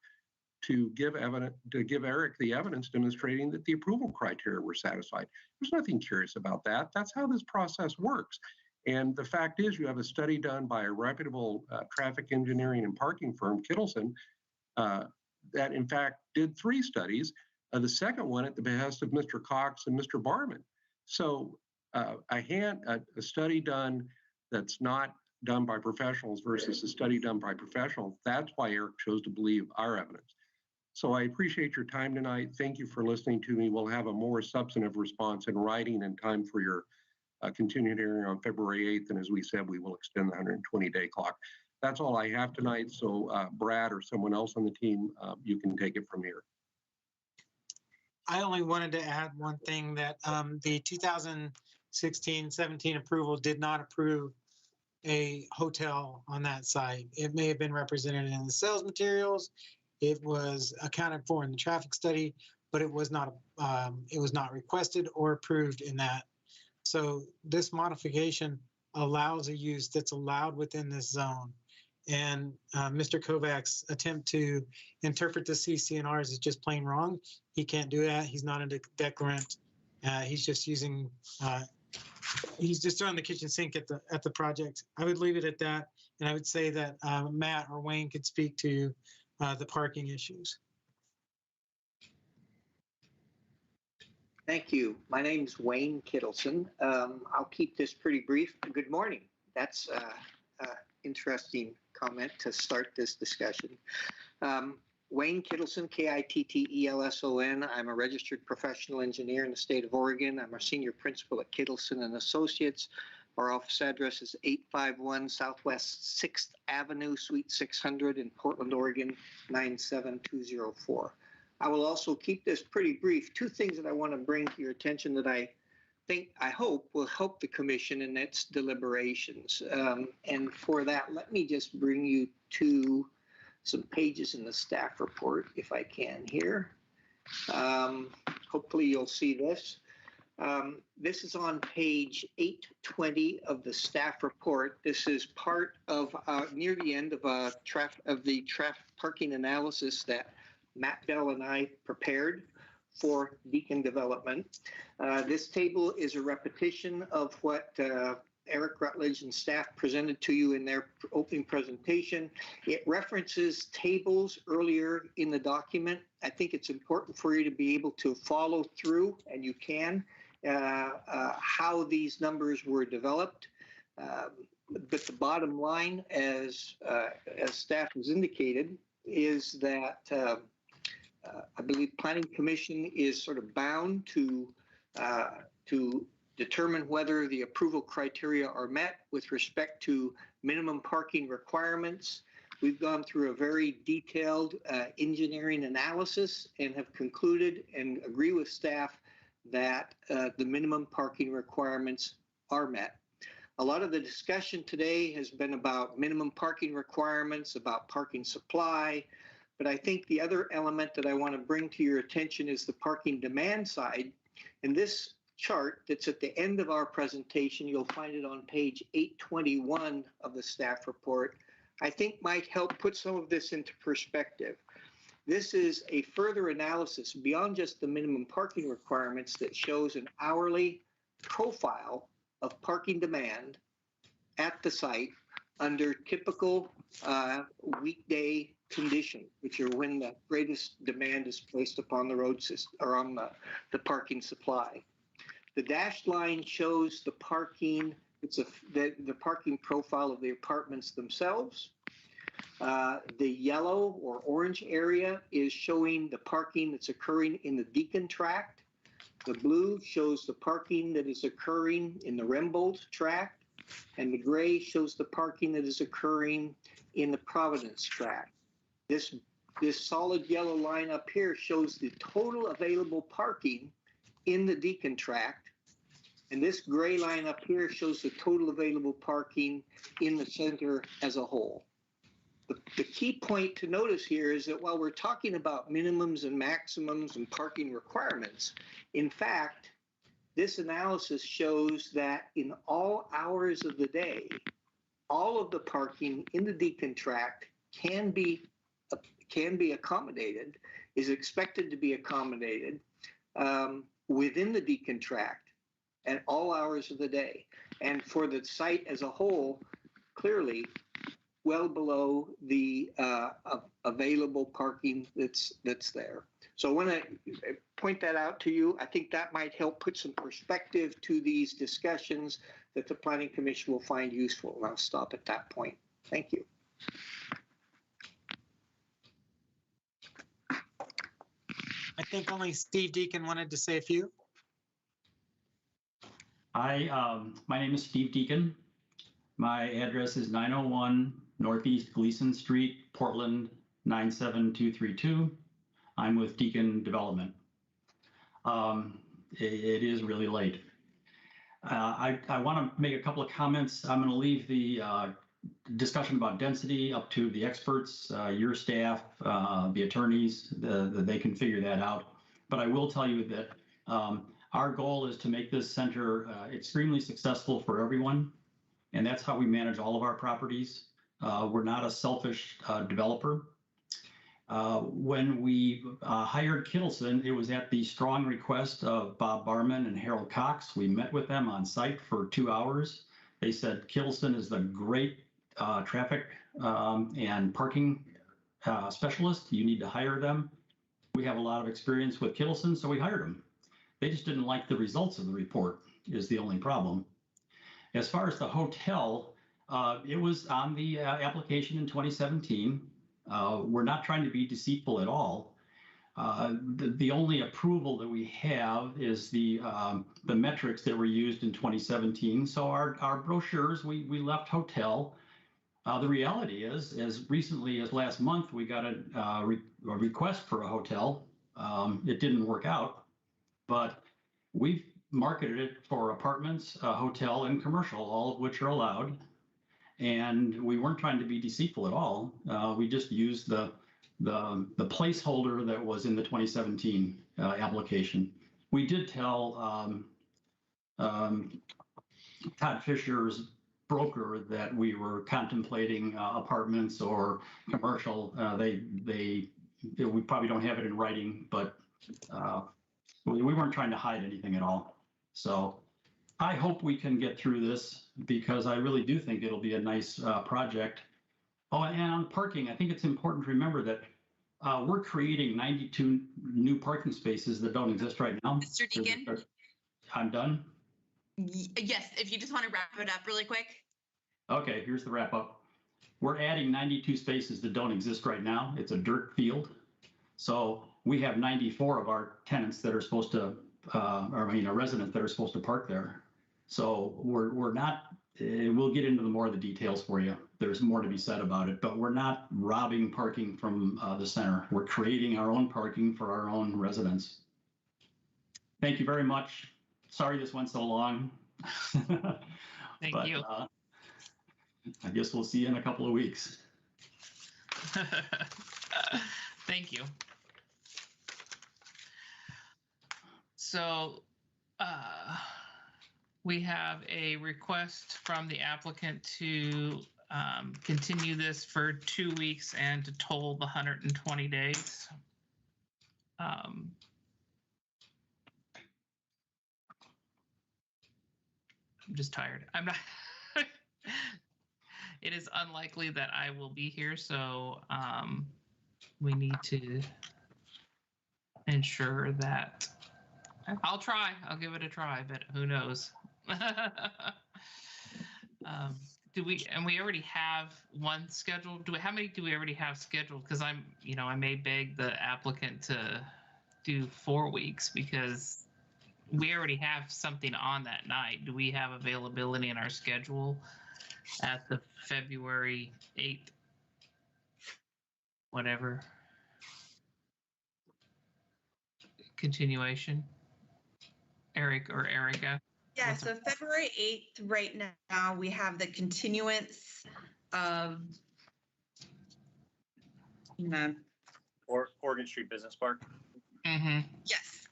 to give Eric the evidence demonstrating that the approval criteria were satisfied. There's nothing curious about that. That's how this process works. And the fact is, you have a study done by a reputable traffic engineering and parking firm, Kittleson, that in fact did 3 studies. The second one at the behest of Mr. Cox and Mr. Barman. So a study done that's not done by professionals versus a study done by professionals, that's why Eric chose to believe our evidence. So I appreciate your time tonight. Thank you for listening to me. We'll have a more substantive response in writing in time for your continued hearing on February 8th. And as we said, we will extend the 120-day clock. That's all I have tonight. So Brad or someone else on the team, you can take it from here. I only wanted to add one thing, that the 2016-17 approval did not approve a hotel on that site. It may have been represented in the sales materials. It was accounted for in the traffic study, but it was not requested or approved in that. So this modification allows a use that's allowed within this zone. And Mr. Kobach's attempt to interpret the CC&Rs is just plain wrong. He can't do that. He's not a declarant. He's just using, he's just throwing the kitchen sink at the project. I would leave it at that. And I would say that Matt or Wayne could speak to the parking issues. Thank you. My name is Wayne Kittleson. I'll keep this pretty brief. Good morning. That's interesting comment to start this discussion. Wayne Kittleson, K-I-T-T-E-L-S-O-N. I'm a registered professional engineer in the state of Oregon. I'm a senior principal at Kittleson and Associates. Our office address is 851 Southwest 6th Avenue, Suite 600 in Portland, Oregon, 97204. I will also keep this pretty brief. 2 things that I want to bring to your attention that I hope will help the commission in its deliberations. And for that, let me just bring you to some pages in the staff report, if I can here. Hopefully you'll see this. This is on page 820 of the staff report. This is part of near the end of the traffic parking analysis that Matt Bell and I prepared for Beacon Development. This table is a repetition of what Eric Rutledge and staff presented to you in their opening presentation. It references tables earlier in the document. I think it's important for you to be able to follow through, and you can, how these numbers were developed. But the bottom line, as staff has indicated, is that I believe Planning Commission is sort of bound to determine whether the approval criteria are met with respect to minimum parking requirements. We've gone through a very detailed engineering analysis and have concluded and agree with staff that the minimum parking requirements are met. A lot of the discussion today has been about minimum parking requirements, about parking supply, but I think the other element that I want to bring to your attention is the parking demand side. And this chart that's at the end of our presentation, you'll find it on page 821 of the staff report, I think might help put some of this into perspective. This is a further analysis beyond just the minimum parking requirements that shows an hourly profile of parking demand at the site under typical weekday conditions, which are when the greatest demand is placed upon the road system or on the parking supply. The dashed line shows the parking. It's the parking profile of the apartments themselves. The yellow or orange area is showing the parking that's occurring in the Deacon tract. The blue shows the parking that is occurring in the Rembold tract, and the gray shows the parking that is occurring in the Providence tract. This solid yellow line up here shows the total available parking in the Deacon tract, and this gray line up here shows the total available parking in the center as a whole. The key point to notice here is that while we're talking about minimums and maximums and parking requirements, in fact, this analysis shows that in all hours of the day, all of the parking in the Deacon tract can be accommodated, is expected to be accommodated within the Deacon tract at all hours of the day. And for the site as a whole, clearly well below the available parking that's there. So I want to point that out to you. I think that might help put some perspective to these discussions that the Planning Commission will find useful. And I'll stop at that point. Thank you. I think only Steve Deacon wanted to say a few. Hi, my name is Steve Deacon. My address is 901 Northeast Gleason Street, Portland 97232. I'm with Deacon Development. It is really late. I want to make a couple of comments. I'm going to leave the discussion about density up to the experts, your staff, the attorneys. They can figure that out. But I will tell you that our goal is to make this center extremely successful for everyone. And that's how we manage all of our properties. We're not a selfish developer. When we hired Kittleson, it was at the strong request of Bob Barman and Harold Cox. We met with them on site for 2 hours. They said Kittleson is the great traffic and parking specialist. You need to hire them. We have a lot of experience with Kittleson, so we hired them. They just didn't like the results of the report, is the only problem. As far as the hotel, it was on the application in 2017. We're not trying to be deceitful at all. The only approval that we have is the metrics that were used in 2017. So our brochures, we left hotel. The reality is, as recently as last month, we got a request for a hotel. It didn't work out, but we've marketed it for apartments, hotel, and commercial, all of which are allowed. And we weren't trying to be deceitful at all. We just used the placeholder that was in the 2017 application. We did tell Todd Fisher's broker that we were contemplating apartments or commercial. We probably don't have it in writing, but we weren't trying to hide anything at all. So I hope we can get through this because I really do think it'll be a nice project. Oh, and on parking, I think it's important to remember that we're creating 92 new parking spaces that don't exist right now. Mr. Deacon? I'm done. Yes, if you just want to wrap it up really quick. Okay, here's the wrap up. We're adding 92 spaces that don't exist right now. It's a dirt field. So we have 94 of our tenants that are supposed to, residents that are supposed to park there. So we're not, we'll get into more of the details for you. There's more to be said about it, but we're not robbing parking from the center. We're creating our own parking for our own residents. Thank you very much. Sorry this went so long. Thank you. I guess we'll see you in a couple of weeks. Thank you. So we have a request from the applicant to continue this for 2 weeks and to toll the 120 days. I'm just tired. I'm not. It is unlikely that I will be here, so we need to ensure that I'll try. I'll give it a try, but who knows? Do we? And we already have one scheduled. How many do we already have scheduled? Because I may beg the applicant to do 4 weeks because we already have something on that night. Do we have availability in our schedule at the February 8th, whatever, continuation? Eric or Erica? Yeah, so February 8th, right now, we have the continuance of Oregon Street Business Park. Mm-hmm. Yes.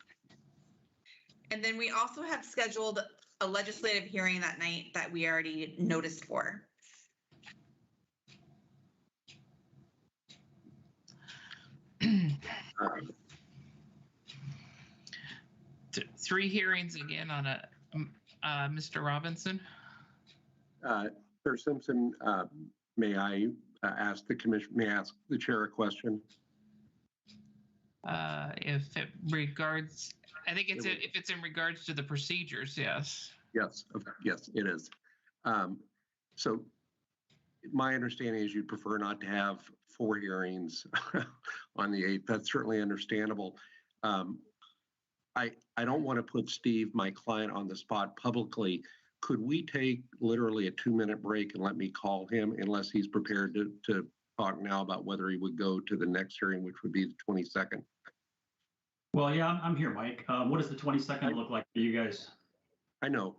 And then we also have scheduled a legislative hearing that night that we already noticed for. Three hearings again on a Mr. Robinson. Chair Simpson, may I ask the commission? May I ask the chair a question? If it regards, I think it's if it's in regards to the procedures, yes. Yes, yes, it is. So my understanding is you prefer not to have 4 hearings on the 8th. That's certainly understandable. I don't want to put Steve, my client, on the spot publicly. Could we take literally a 2-minute break and let me call him unless he's prepared to talk now about whether he would go to the next hearing, which would be the 22nd? Well, yeah, I'm here, Mike. What does the 22nd look like for you guys? I know.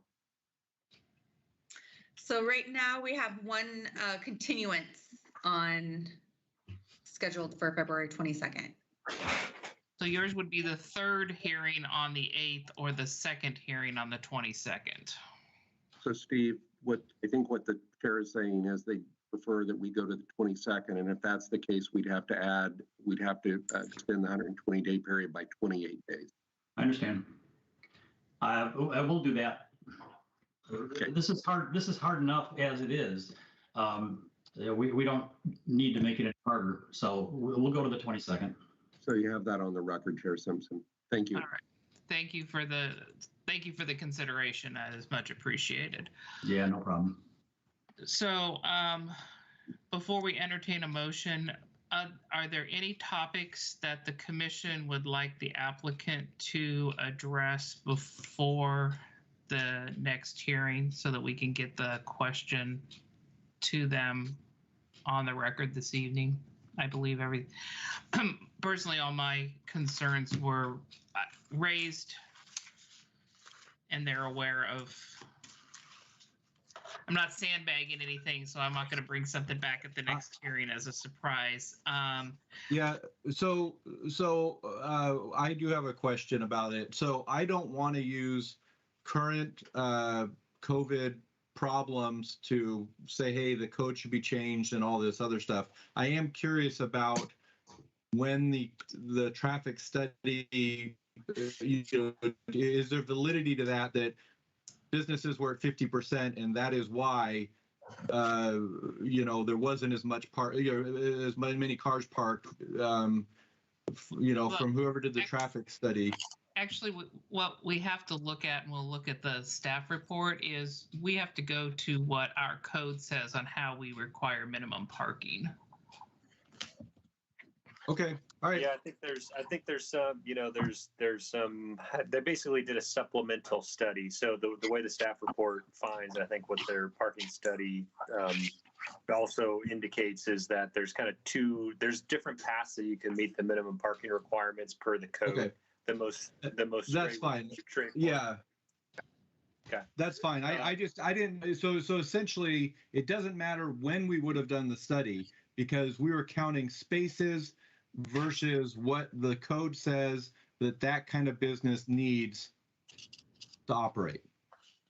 So right now we have one continuance on scheduled for February 22nd. So yours would be the 3rd hearing on the 8th or the 2nd hearing on the 22nd. So Steve, what the chair is saying is they prefer that we go to the 22nd, and if that's the case, we'd have to extend the 120-day period by 28 days. I understand. I will do that. Okay. This is hard. This is hard enough as it is. We don't need to make it any harder. So we'll go to the 22nd. So you have that on the record, Chair Simpson. Thank you. All right. Thank you for the consideration. That is much appreciated. Yeah, no problem. So before we entertain a motion, are there any topics that the commission would like the applicant to address before the next hearing so that we can get the question to them on the record this evening? I believe personally, all my concerns were raised and they're aware of. I'm not sandbagging anything, so I'm not going to bring something back at the next hearing as a surprise. Yeah, so I do have a question about it. So I don't want to use current COVID problems to say, hey, the code should be changed and all this other stuff. I am curious about when the traffic study, is there validity to that businesses were at 50%, and that is why, there wasn't as much as many cars parked, from whoever did the traffic study. Actually, what we have to look at, and we'll look at the staff report, is we have to go to what our code says on how we require minimum parking. Okay. All right. Yeah, I think there's some, there's some, they basically did a supplemental study. So the way the staff report finds, I think what their parking study also indicates is that there's kind of there's different paths that you can meet the minimum parking requirements per the code. Okay. The most. That's fine. Yeah. Okay. That's fine. I didn't. So essentially, it doesn't matter when we would have done the study because we were counting spaces versus what the code says that kind of business needs to operate.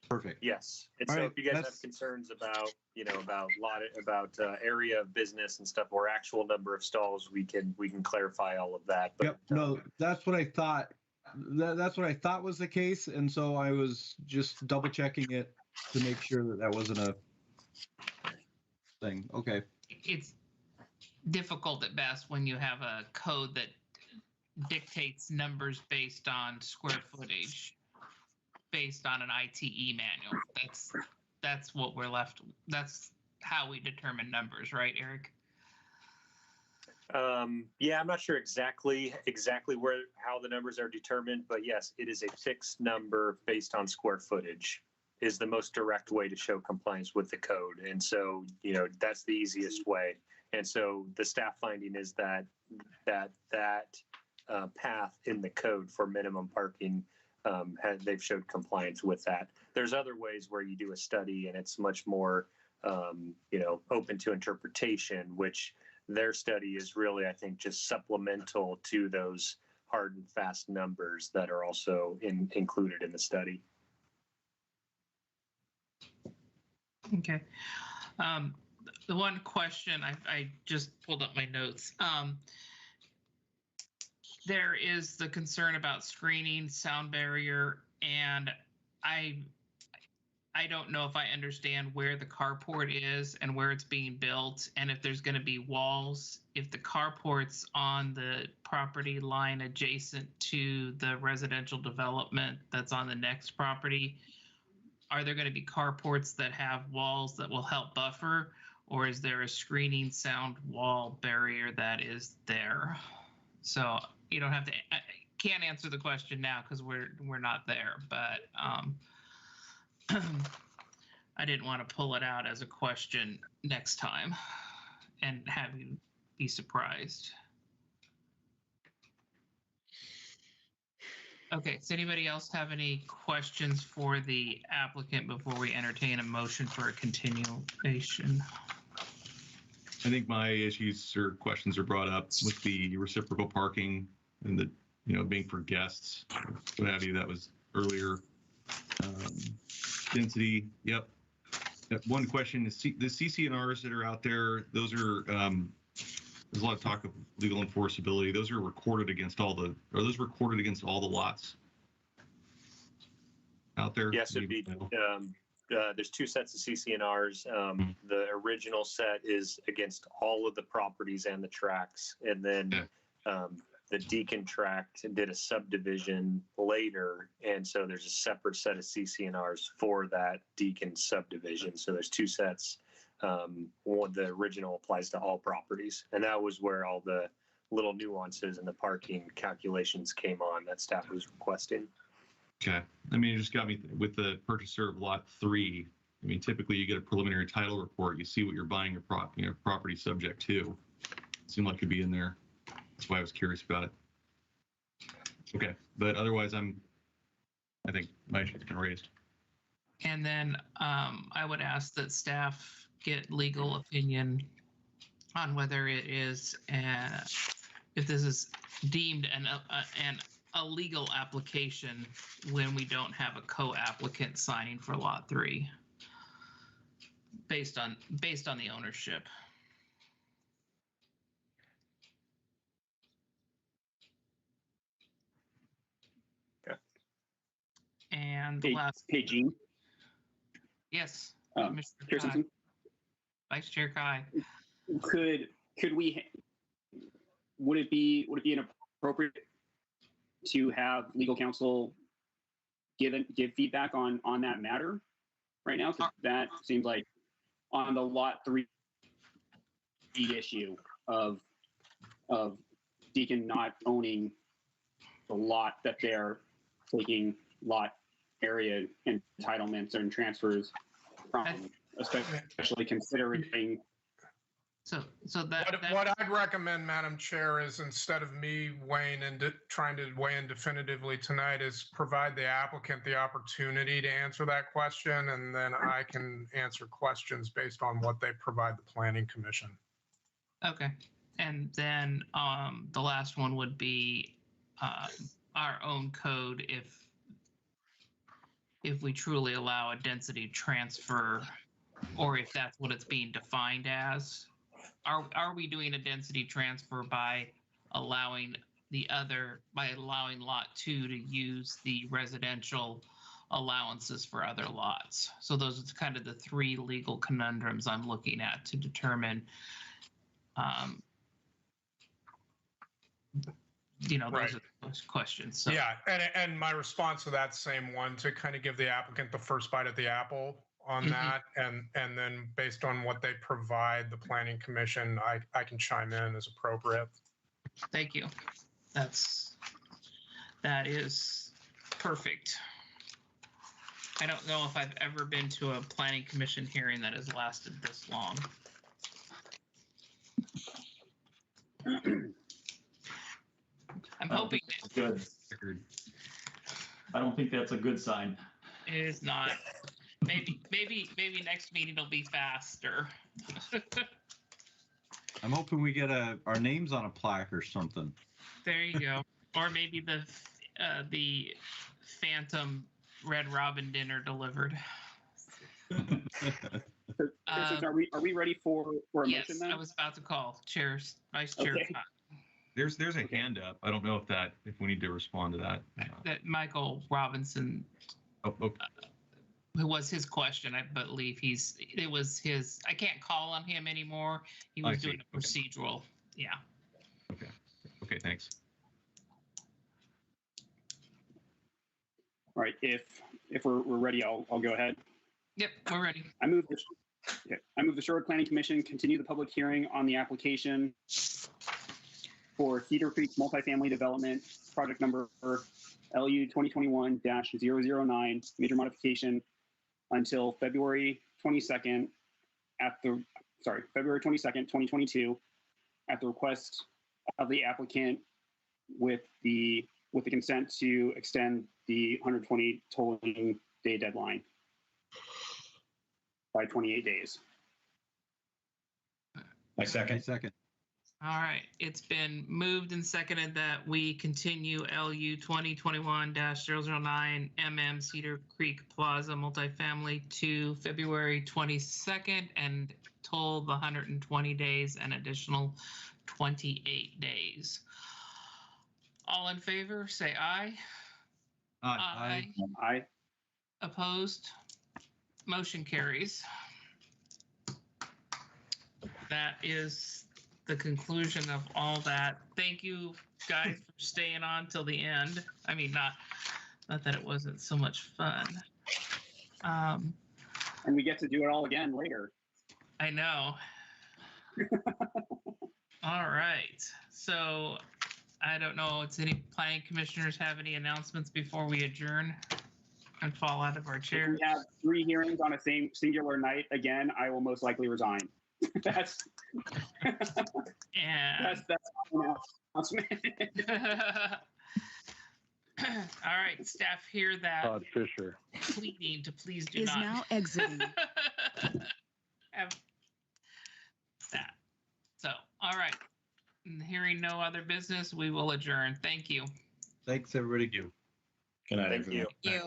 Perfect. Yes. And so if you guys have concerns about, about area of business and stuff or actual number of stalls, we can clarify all of that. But, yep. No, that's what I thought. That's what I thought was the case. And so I was just double checking it to make sure that wasn't a thing. Okay. It's difficult at best when you have a code that dictates numbers based on square footage, based on an ITE manual. That's what we're left. That's how we determine numbers, right, Eric? Yeah, I'm not sure exactly how the numbers are determined, but yes, it is a fixed number based on square footage is the most direct way to show compliance with the code. And so, that's the easiest way. And so the staff finding is that path in the code for minimum parking, they've showed compliance with that. There's other ways where you do a study and it's much more, open to interpretation, which their study is really, I think, just supplemental to those hard and fast numbers that are also included in the study. Okay. The one question, I just pulled up my notes. There is the concern about screening, sound barrier, and I don't know if I understand where the carport is and where it's being built, and if there's going to be walls. If the carport's on the property line adjacent to the residential development that's on the next property, are there going to be carports that have walls that will help buffer, or is there a screening sound wall barrier that is there? So you don't have to. I can't answer the question now because we're not there, but I didn't want to pull it out as a question next time and have you be surprised. Okay, does anybody else have any questions for the applicant before we entertain a motion for a continuation? I think my issues or questions are brought up with the reciprocal parking and the, being for guests, what have you. That was earlier. Density. Yep. One question is the CC&Rs that are out there. Those are there's a lot of talk of legal enforceability. Those are recorded against all the. Are those recorded against all the lots out there? Yes, it'd be. There's two sets of CC&Rs. The original set is against all of the properties and the tracks, and then the Deacon tract did a subdivision later, and so there's a separate set of CC&Rs for that Deacon subdivision. So there's two sets. The original applies to all properties, and that was where all the little nuances in the parking calculations came on that staff was requesting. Okay. I mean, it just got me with the purchaser of lot 3. I mean, typically you get a preliminary title report. You see what you're buying your property subject to. It seemed like it could be in there. That's why I was curious about it. Okay. But otherwise, I think my issue's been raised. And then I would ask that staff get legal opinion on whether it is, if this is deemed an illegal application when we don't have a co-applicant signing for lot 3 based on the ownership. Okay. And the last Hey, Gene. Yes. Chair Commissioner Kai. Simpson, Vice Chair Kai. could we? Would it be inappropriate to have legal counsel give feedback on that matter right now? Because that seems like on the Lot 3 issue of Deacon not owning the lot that they're taking lot area entitlements and transfers from, especially considering. So that what I'd recommend, Madam Chair, is instead of me weighing in, trying to weigh in definitively tonight, is provide the applicant the opportunity to answer that question, and then I can answer questions based on what they provide the Planning Commission. Okay. And then the last one would be our own code if we truly allow a density transfer, or if that's what it's being defined as. Are we doing a density transfer by allowing lot 2 to use the residential allowances for other lots? So those are kind of the three legal conundrums I'm looking at to determine those are those questions. So. Yeah, and my response to that same one, to kind of give the applicant the first bite at the apple on that, and then based on what they provide the Planning Commission, I can chime in as appropriate. Thank you. That is perfect. I don't know if I've ever been to a Planning Commission hearing that has lasted this long. I'm hoping it's good. I don't think that's a good sign. It is not. Maybe next meeting will be faster. I'm hoping we get our names on a plaque or something. There you go. Or maybe the Phantom Red Robin dinner delivered. Are we ready for a yes, motion then? I was about to call Vice Chair. Okay. There's a hand up. I don't know if we need to respond to that. That Michael Robinson. Okay. Who was his question? I believe it was his. I can't call on him anymore. He was doing a procedural. Yeah. Okay. Thanks. All right. If we're ready, I'll go ahead. Yep, we're ready. I move the Sherwood Planning Commission continue the public hearing on the application for Cedar Creek multifamily development project number LU 2021-009 major modification until February 22nd, 2022, at the request of the applicant with the consent to extend the 120 tolling day deadline by 28 days. My second. All right, it's been moved and seconded that we continue LU 2021-009 Cedar Creek Plaza multifamily to February 22nd and toll the 120 days and additional 28 days. All in favor, say aye. Aye. Aye. Opposed? Motion carries. That is the conclusion of all that. Thank you guys for staying on till the end. I mean, not that it wasn't so much fun. And we get to do it all again later. I know. All right. So I don't know, does any planning commissioners have any announcements before we adjourn and fall out of our chair? If we have 3 hearings on a singular night again, I will most likely resign. That's and that's an announcement. All right, staff hear that. Todd Fisher. Pleading to please do Is not. now exiting. Have that. So, all right. Hearing no other business, we will adjourn. Thank you. Thanks, everybody. Good night, everyone. Thank you.